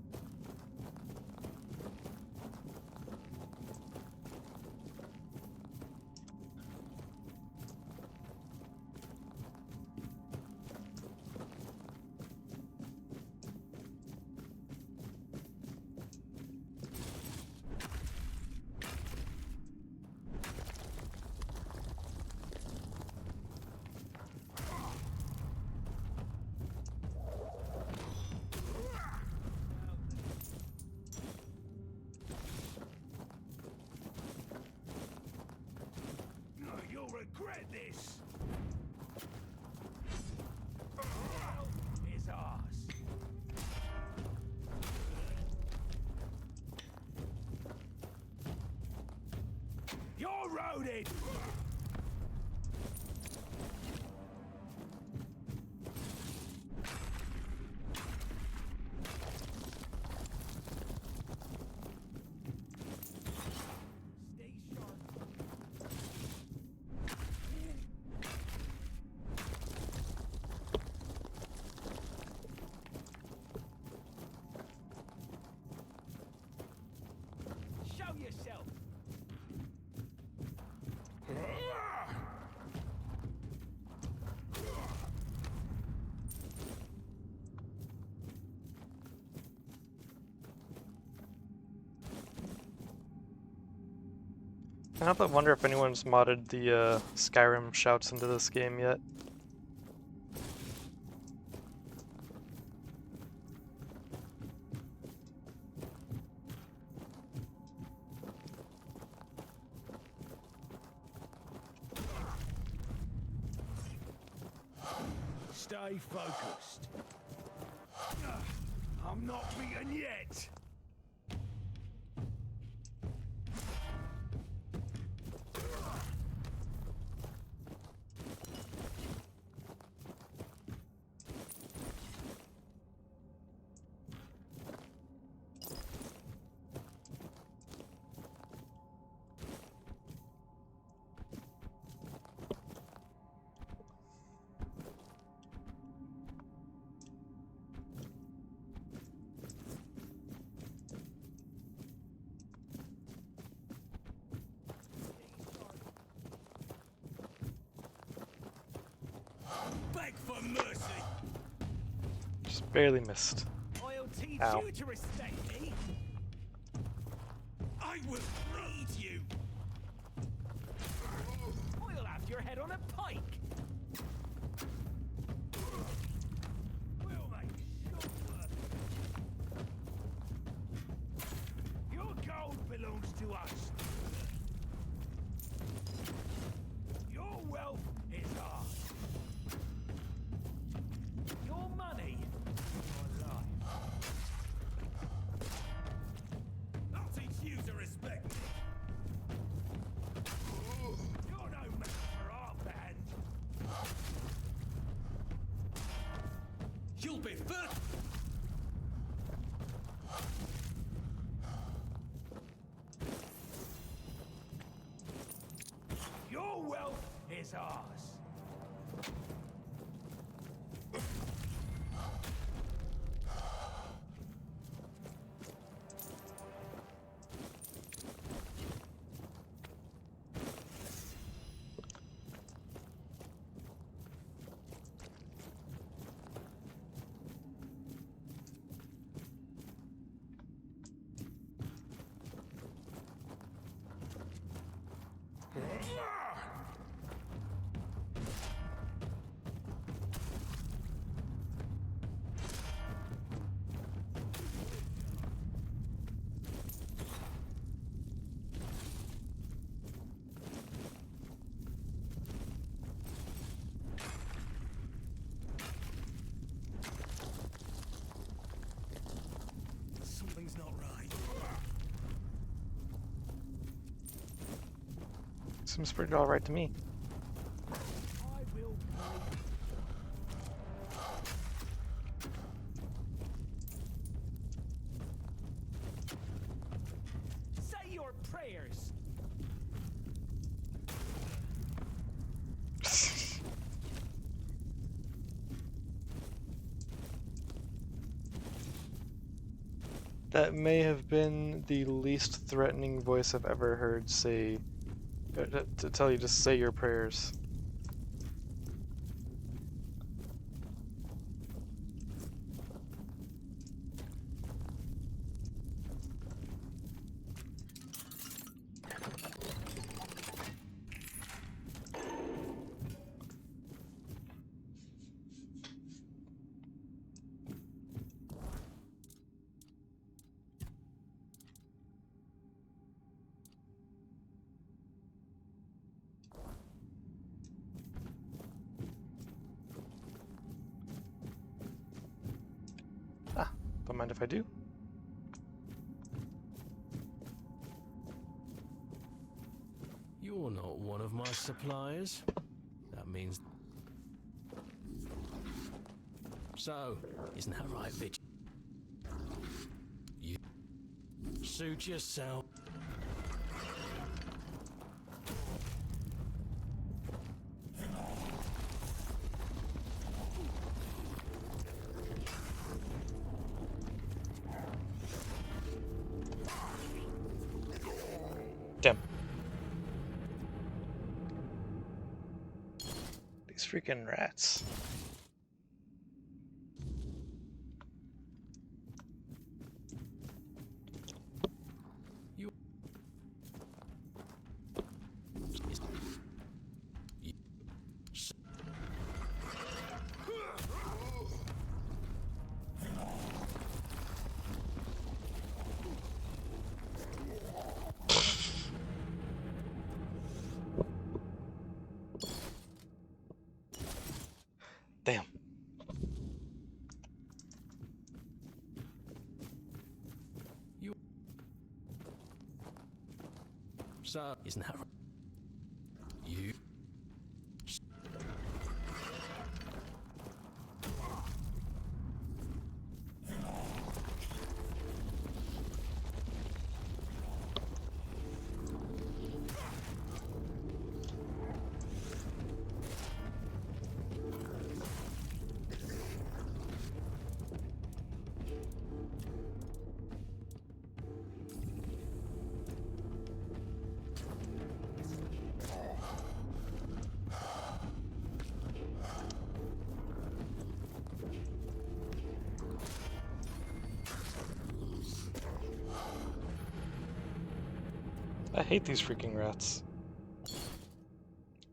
Speaker 9: You'll regret this. Is ours. You're loaded. Show yourself.
Speaker 1: I can't help but wonder if anyone's modded the Skyrim shouts into this game yet.
Speaker 9: Stay focused. I'm not beaten yet. Beg for mercy.
Speaker 1: Just barely missed.
Speaker 9: I'll teach
Speaker 1: Ow.
Speaker 9: you to respect me. I will bleed you. I'll have your head on a pike. We'll make short work. Your gold belongs to us. Your wealth is ours. Your money, your life. I'll teach you to respect me. You're no match for our band. You'll be first. Your wealth is ours.
Speaker 1: Seems pretty alright to me.
Speaker 9: Say your prayers.
Speaker 1: That may have been the least threatening voice I've ever heard say to tell you to say your prayers. Don't mind if I do.
Speaker 9: You're not one of my suppliers. That means... So, isn't that right, Vitch? You... Suit yourself.
Speaker 1: Damn. These freaking rats. Damn.
Speaker 9: So, isn't that right? You...
Speaker 1: I hate these freaking rats.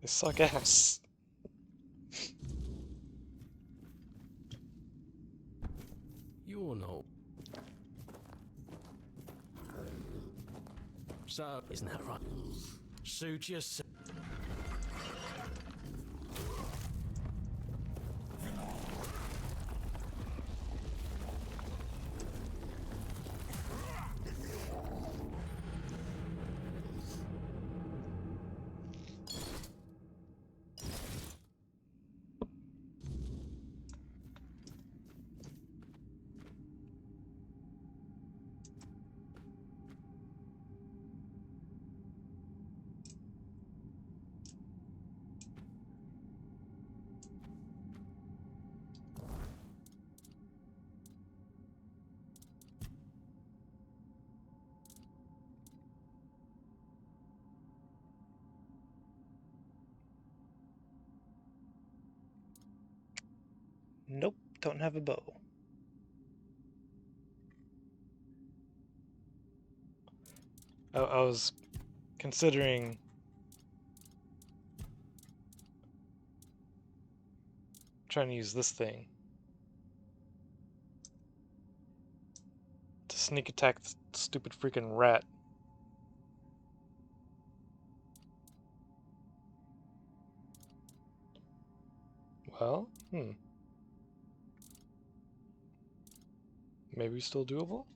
Speaker 1: They suck ass.
Speaker 9: You're not... So, isn't that right? Suit yourself.
Speaker 1: Nope, don't have a bow. I was considering trying to use this thing to sneak attack the stupid freaking rat. Well, maybe still doable?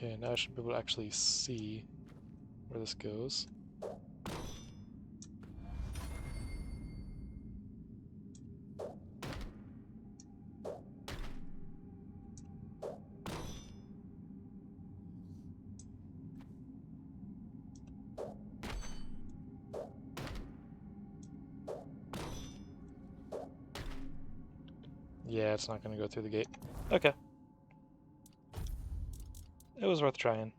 Speaker 1: Okay, now I should be able to actually see where this goes. Yeah, it's not going to go through the gate. Okay. It was worth trying.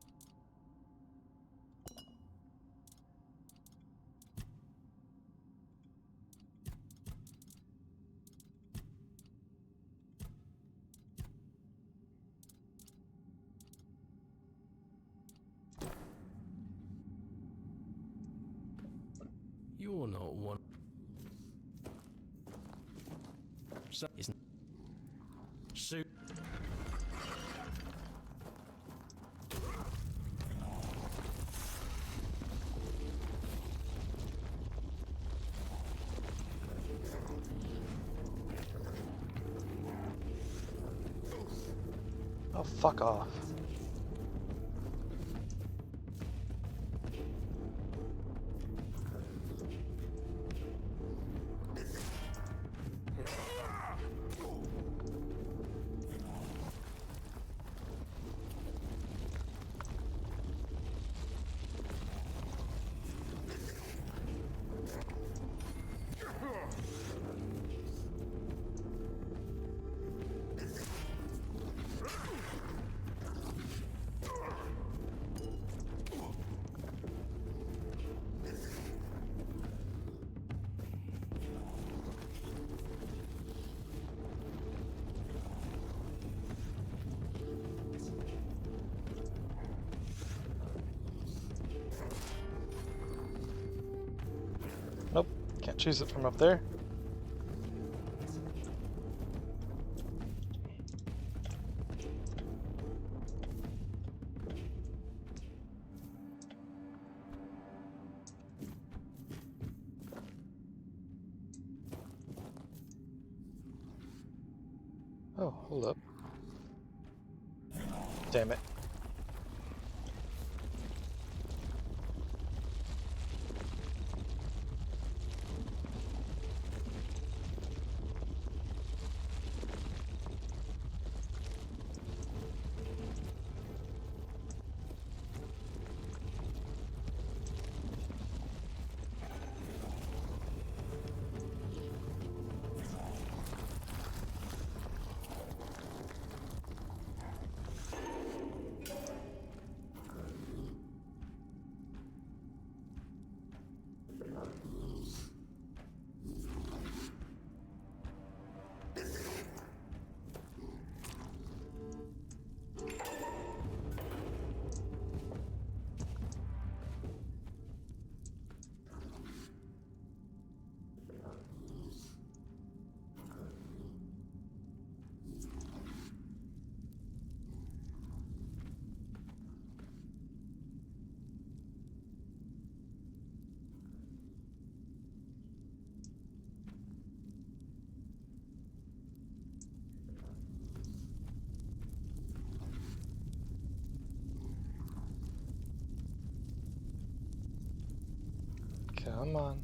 Speaker 9: You're not one. So isn't. Suit.
Speaker 1: Oh, fuck off. Nope, can't choose it from up there. Oh, hold up. Damn it. Come on.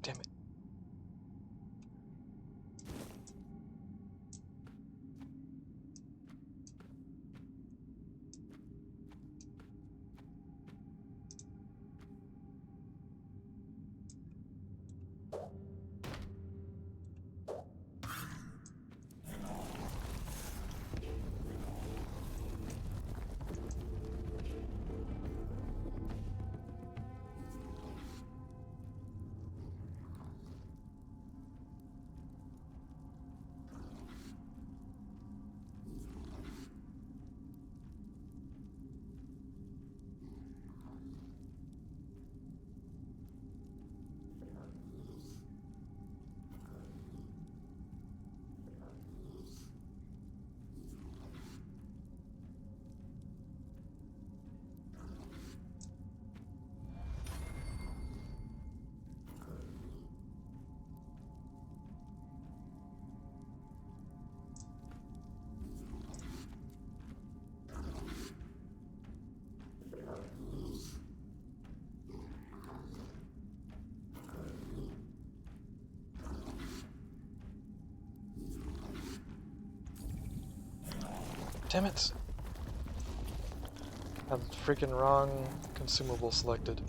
Speaker 1: Damn it. Damn it! Had the freaking wrong consumable selected.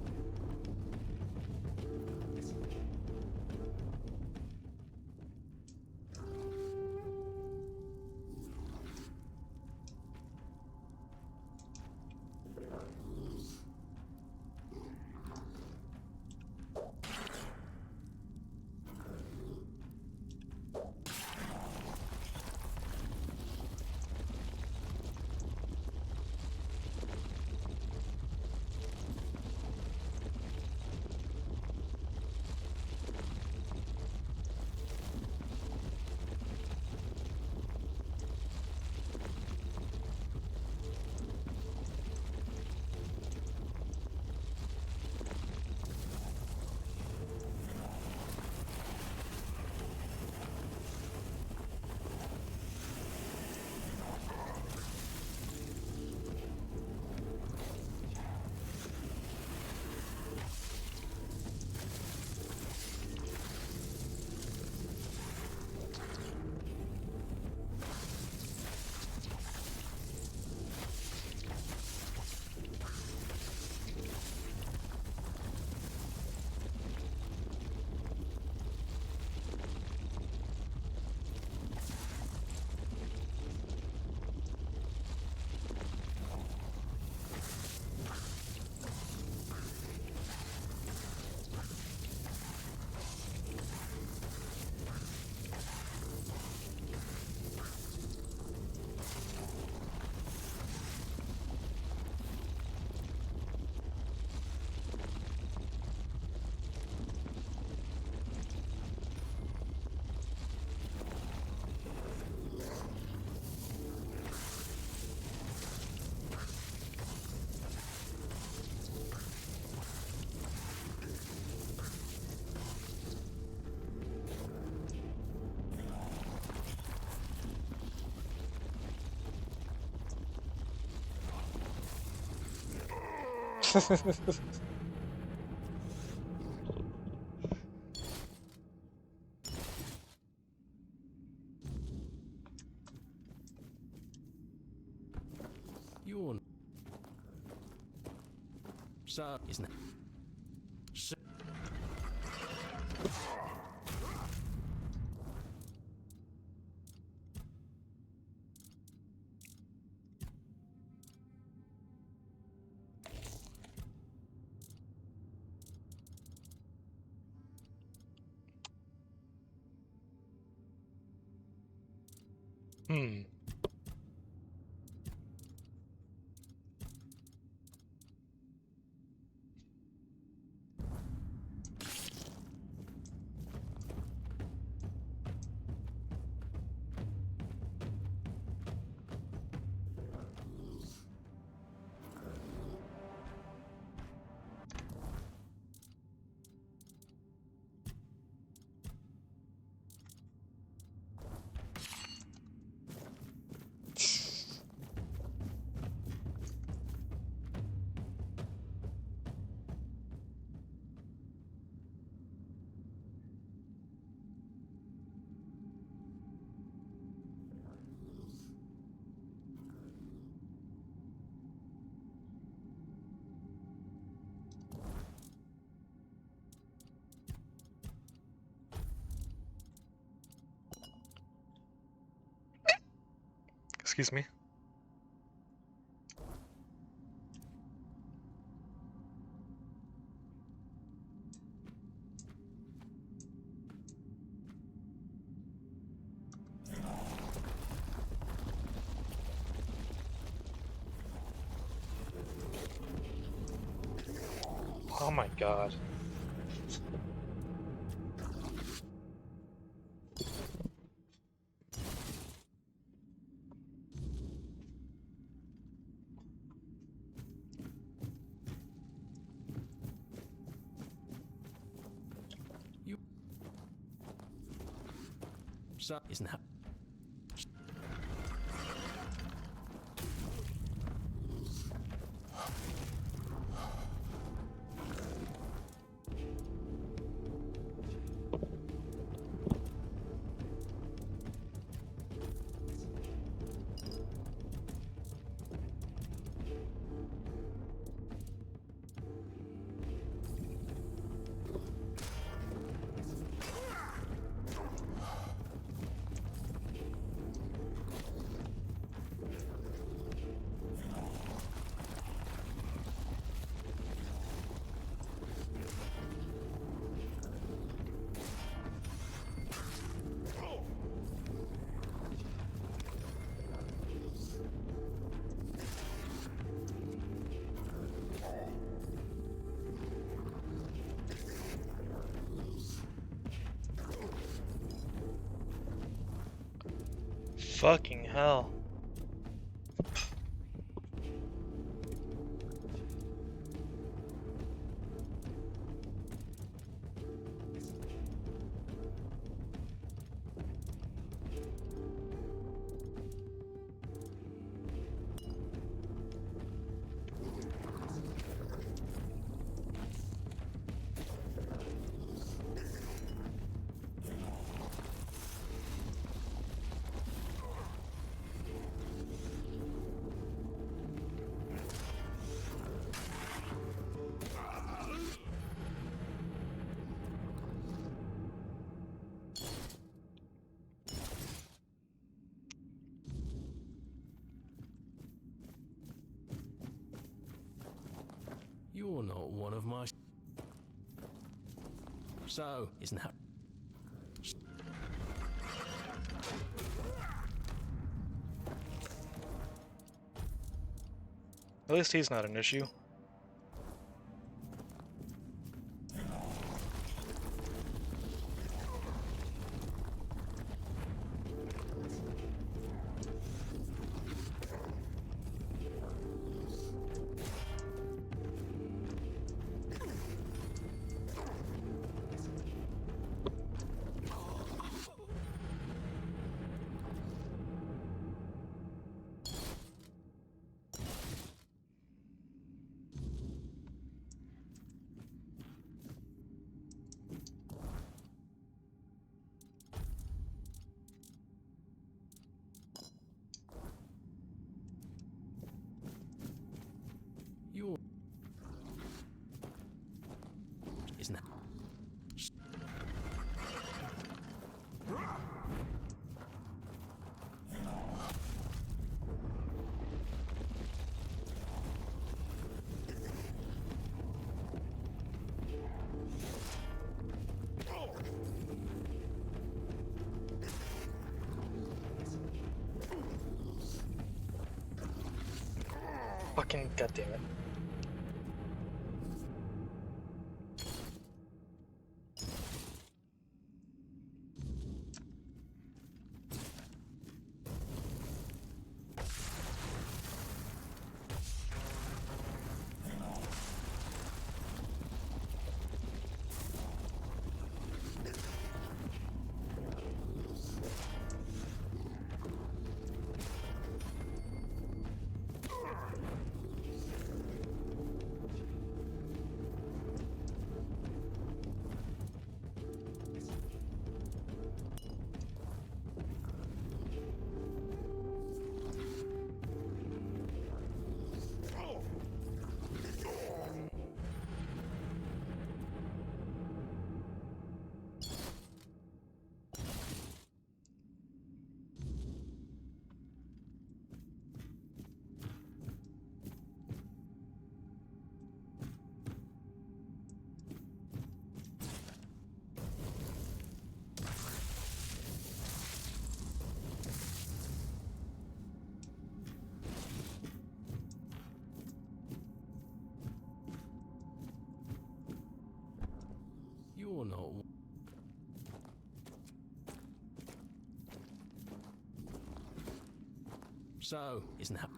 Speaker 9: You're... So, isn't it? So...
Speaker 1: Hmm. Excuse me. Oh my god.
Speaker 9: You... So, isn't that...
Speaker 1: Fucking hell.
Speaker 9: You're not one of my... So, isn't that...
Speaker 1: At least he's not an issue.
Speaker 9: You're... Isn't that...
Speaker 1: Fucking goddamn it.
Speaker 9: You're not... So, isn't that...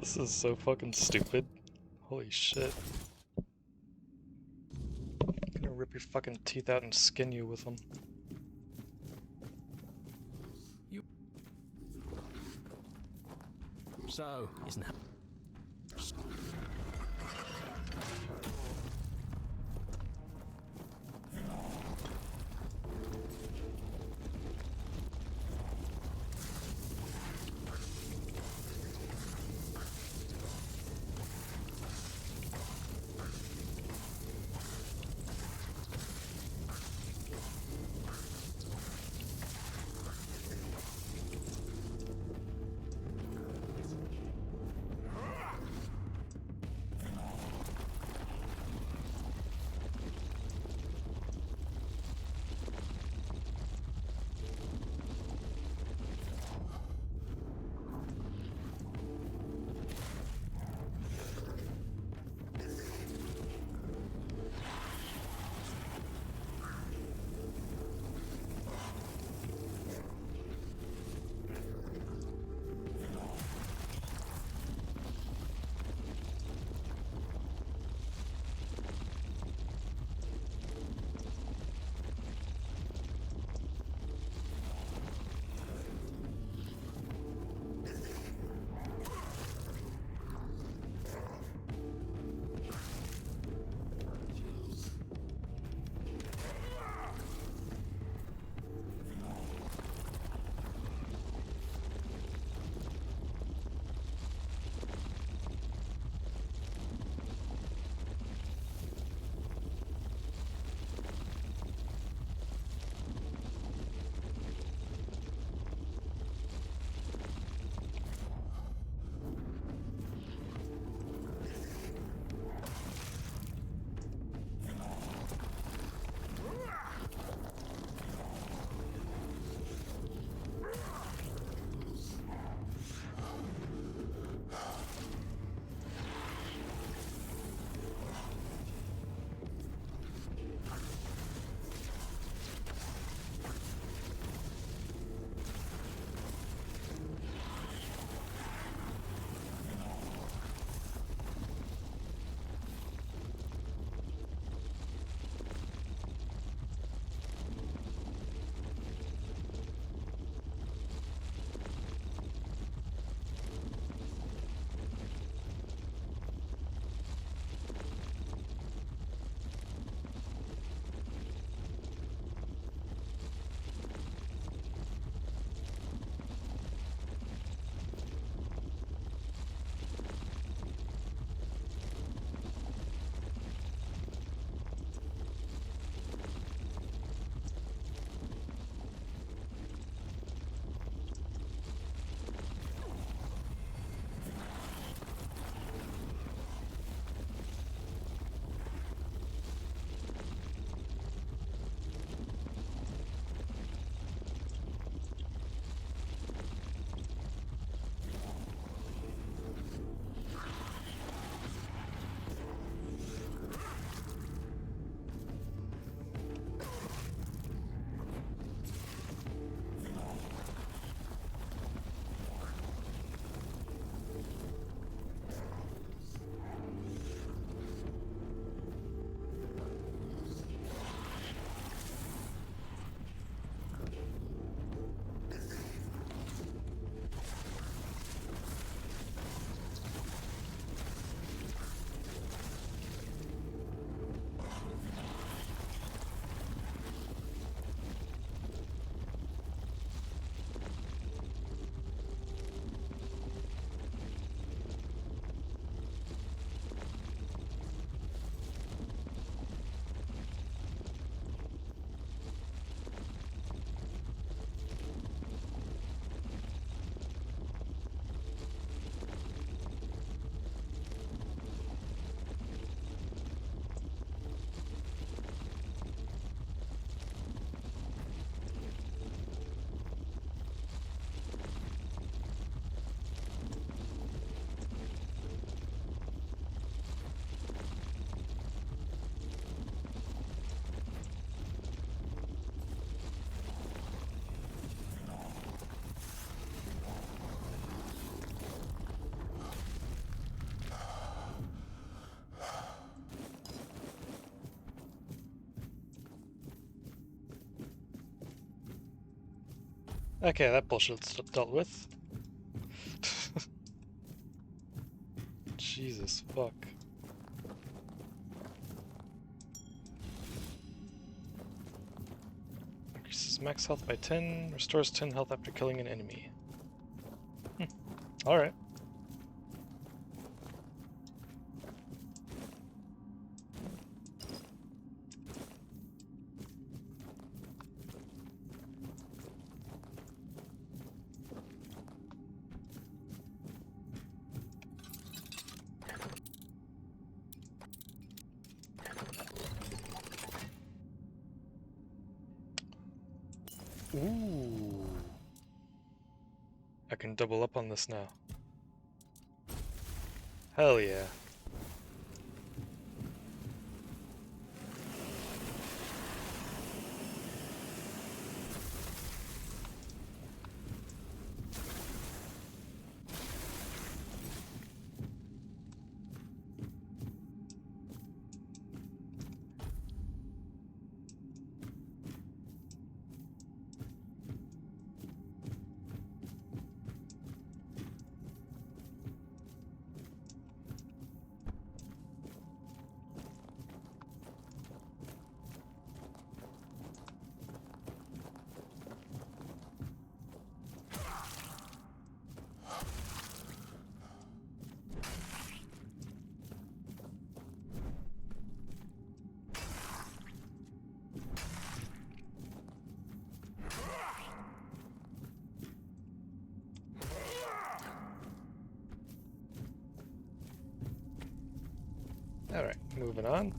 Speaker 1: This is so fucking stupid. Holy shit. I'm gonna rip your fucking teeth out and skin you with them.
Speaker 9: So, isn't that...
Speaker 1: Okay, that bullshit's dealt with. Jesus fuck. Increases max health by 10, restores 10 health after killing an enemy. Alright. Ooh. I can double up on this now. Hell yeah. Alright, moving on.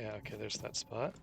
Speaker 1: Yeah, okay, there's that spot.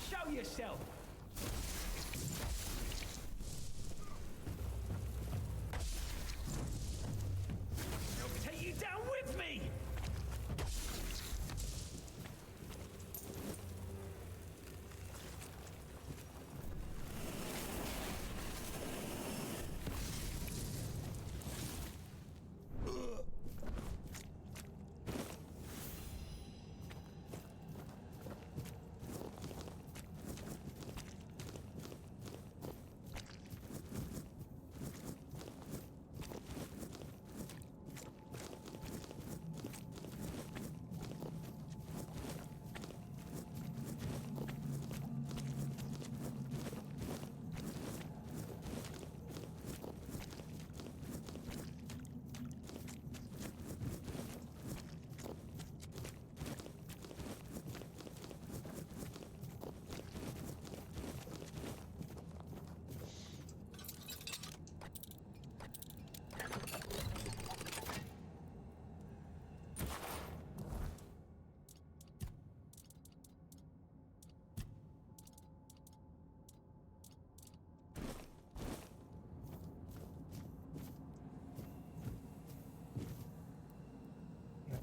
Speaker 15: Show yourself! I'll take you down with me!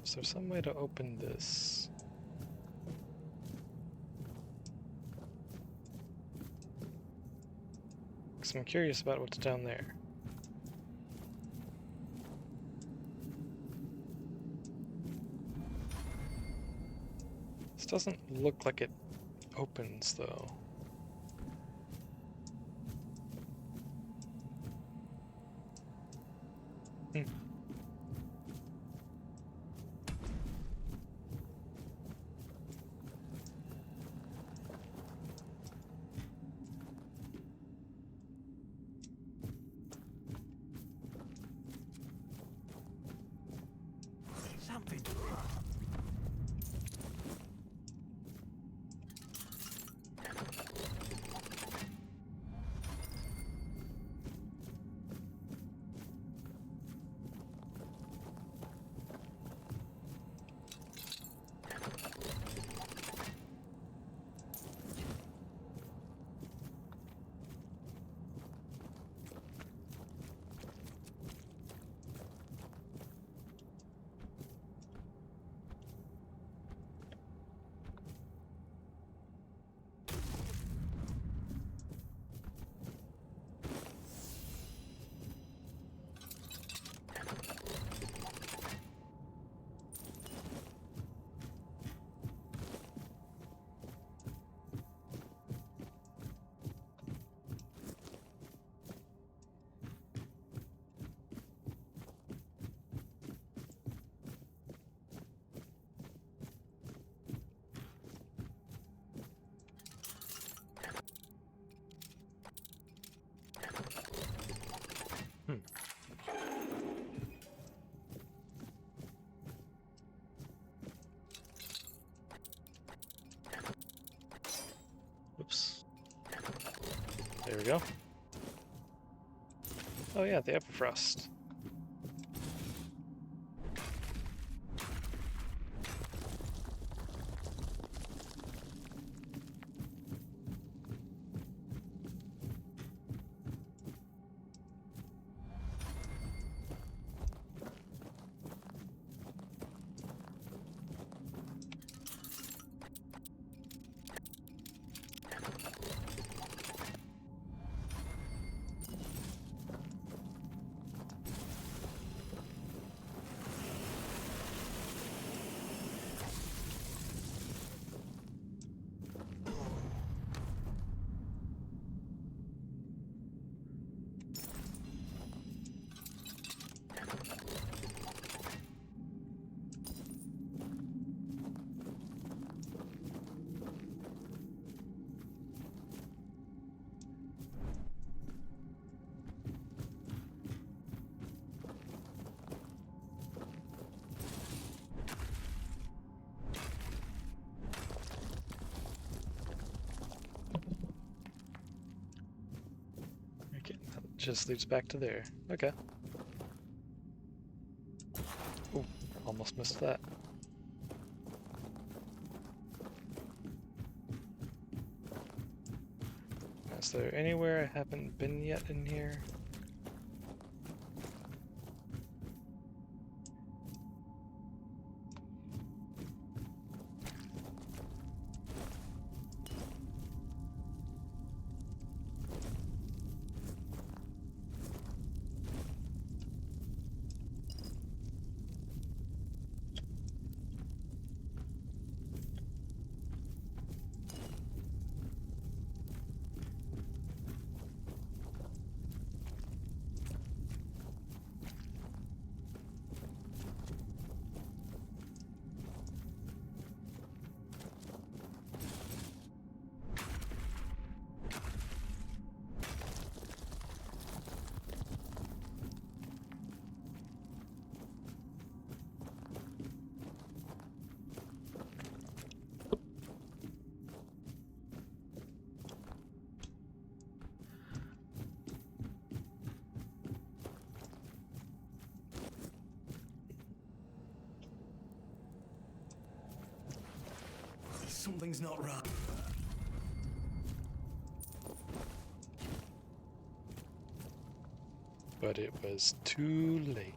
Speaker 1: Is there some way to open this? Because I'm curious about what's down there. This doesn't look like it opens, though. Hmm.
Speaker 9: Something.
Speaker 1: Oops. There we go. Oh yeah, the Everfrost. Okay, that just leads back to there. Okay. Ooh, almost missed that. Is there anywhere I haven't been yet in here?
Speaker 15: Something's not right.
Speaker 1: But it was too late.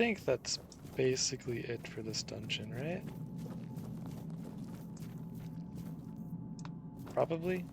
Speaker 1: think that's basically it for this dungeon, right? Probably.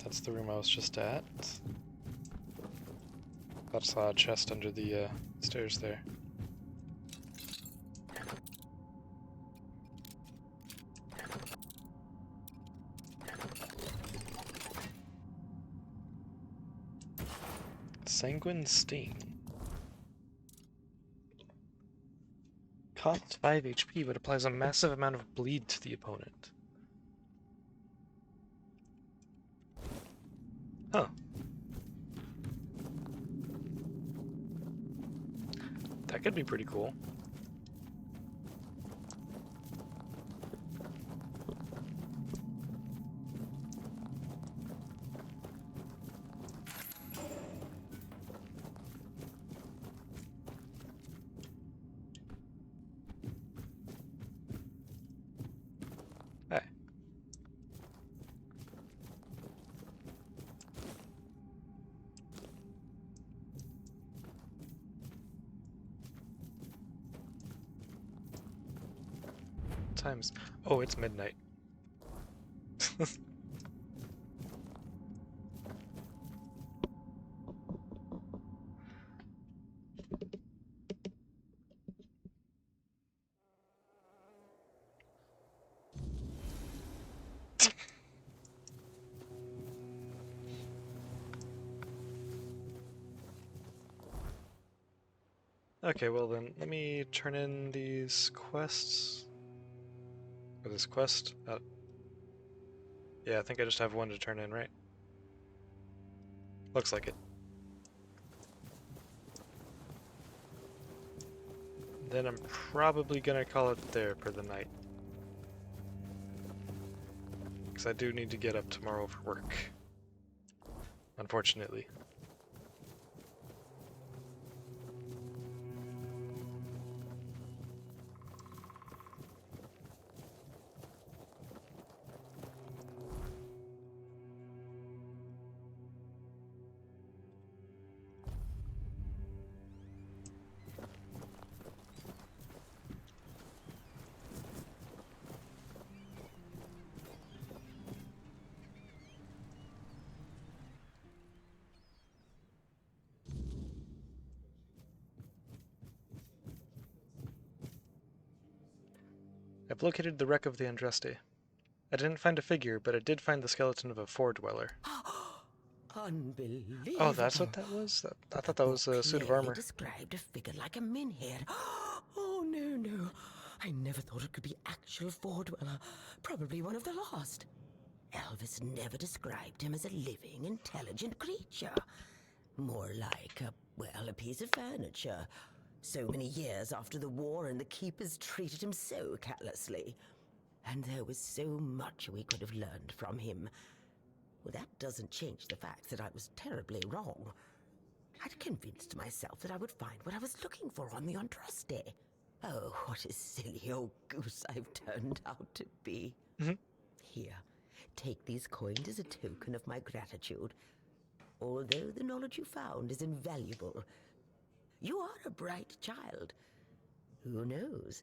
Speaker 1: That's the room I was just at. Thought I saw a chest under the stairs there. Sanguine Sting. Costs 5 HP, but applies a massive amount of bleed to the opponent. Huh. That could be pretty cool. Hey. Times. Oh, it's midnight. Okay, well then, let me turn in these quests. Or this quest. Yeah, I think I just have one to turn in, right? Looks like it. Then I'm probably gonna call it there for the night. Because I do need to get up tomorrow for work. Unfortunately. I've located the wreck of the Andraste. I didn't find a figure, but I did find the skeleton of a Ford dweller.
Speaker 16: Unbelievable.
Speaker 1: Oh, that's what that was? I thought that was a suit of armor.
Speaker 16: Described a figure like a menhir. Oh, no. I never thought it could be actual Ford dweller. Probably one of the lost. Elvis never described him as a living, intelligent creature. More like a piece of furniture. So many years after the war, and the keepers treated him so callously. And there was so much we could have learned from him. Well, that doesn't change the fact that I was terribly wrong. I'd convinced myself that I would find what I was looking for on the Andraste. Oh, what a silly old goose I've turned out to be. Here, take these coins as a token of my gratitude. Although the knowledge you found is invaluable, you are a bright child. Who knows?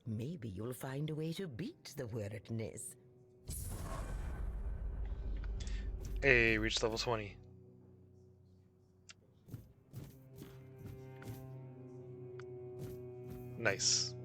Speaker 16: Maybe you'll find a way to beat the weirdness.
Speaker 1: Hey, reached level 20. Nice.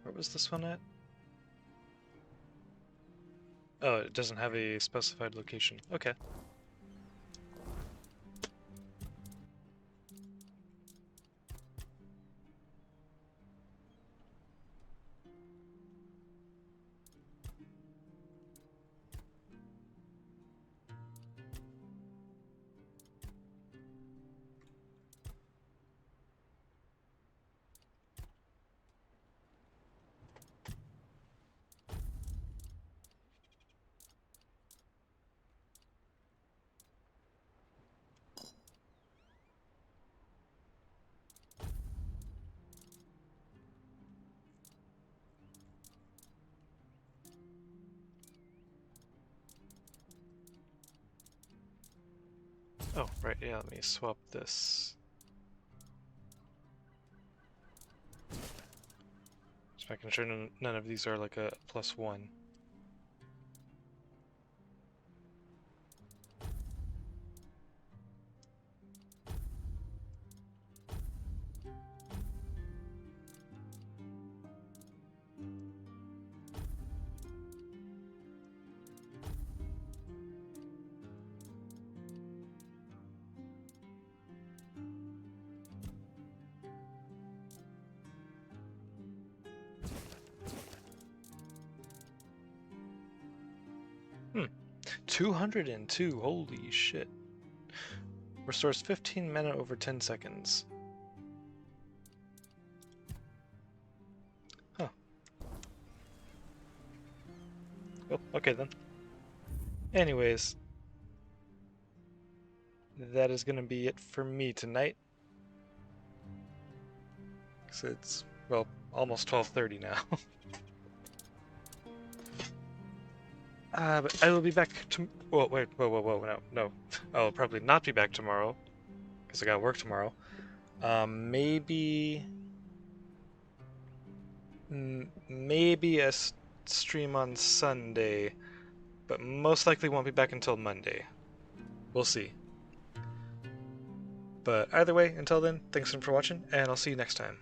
Speaker 1: Where was this one at? Oh, it doesn't have a specified location. Okay. Oh, right, yeah, let me swap this. Just making sure none of these are like a +1. Hmm. 202, holy shit. Restores 15 mana over 10 seconds. Huh. Oh, okay then. Anyways, that is gonna be it for me tonight. So it's, well, almost 12:30 now. But I will be back to. Whoa, wait, whoa, no. I'll probably not be back tomorrow, because I got work tomorrow. Maybe a stream on Sunday, but most likely won't be back until Monday. We'll see. But either way, until then, thanks for watching, and I'll see you next time.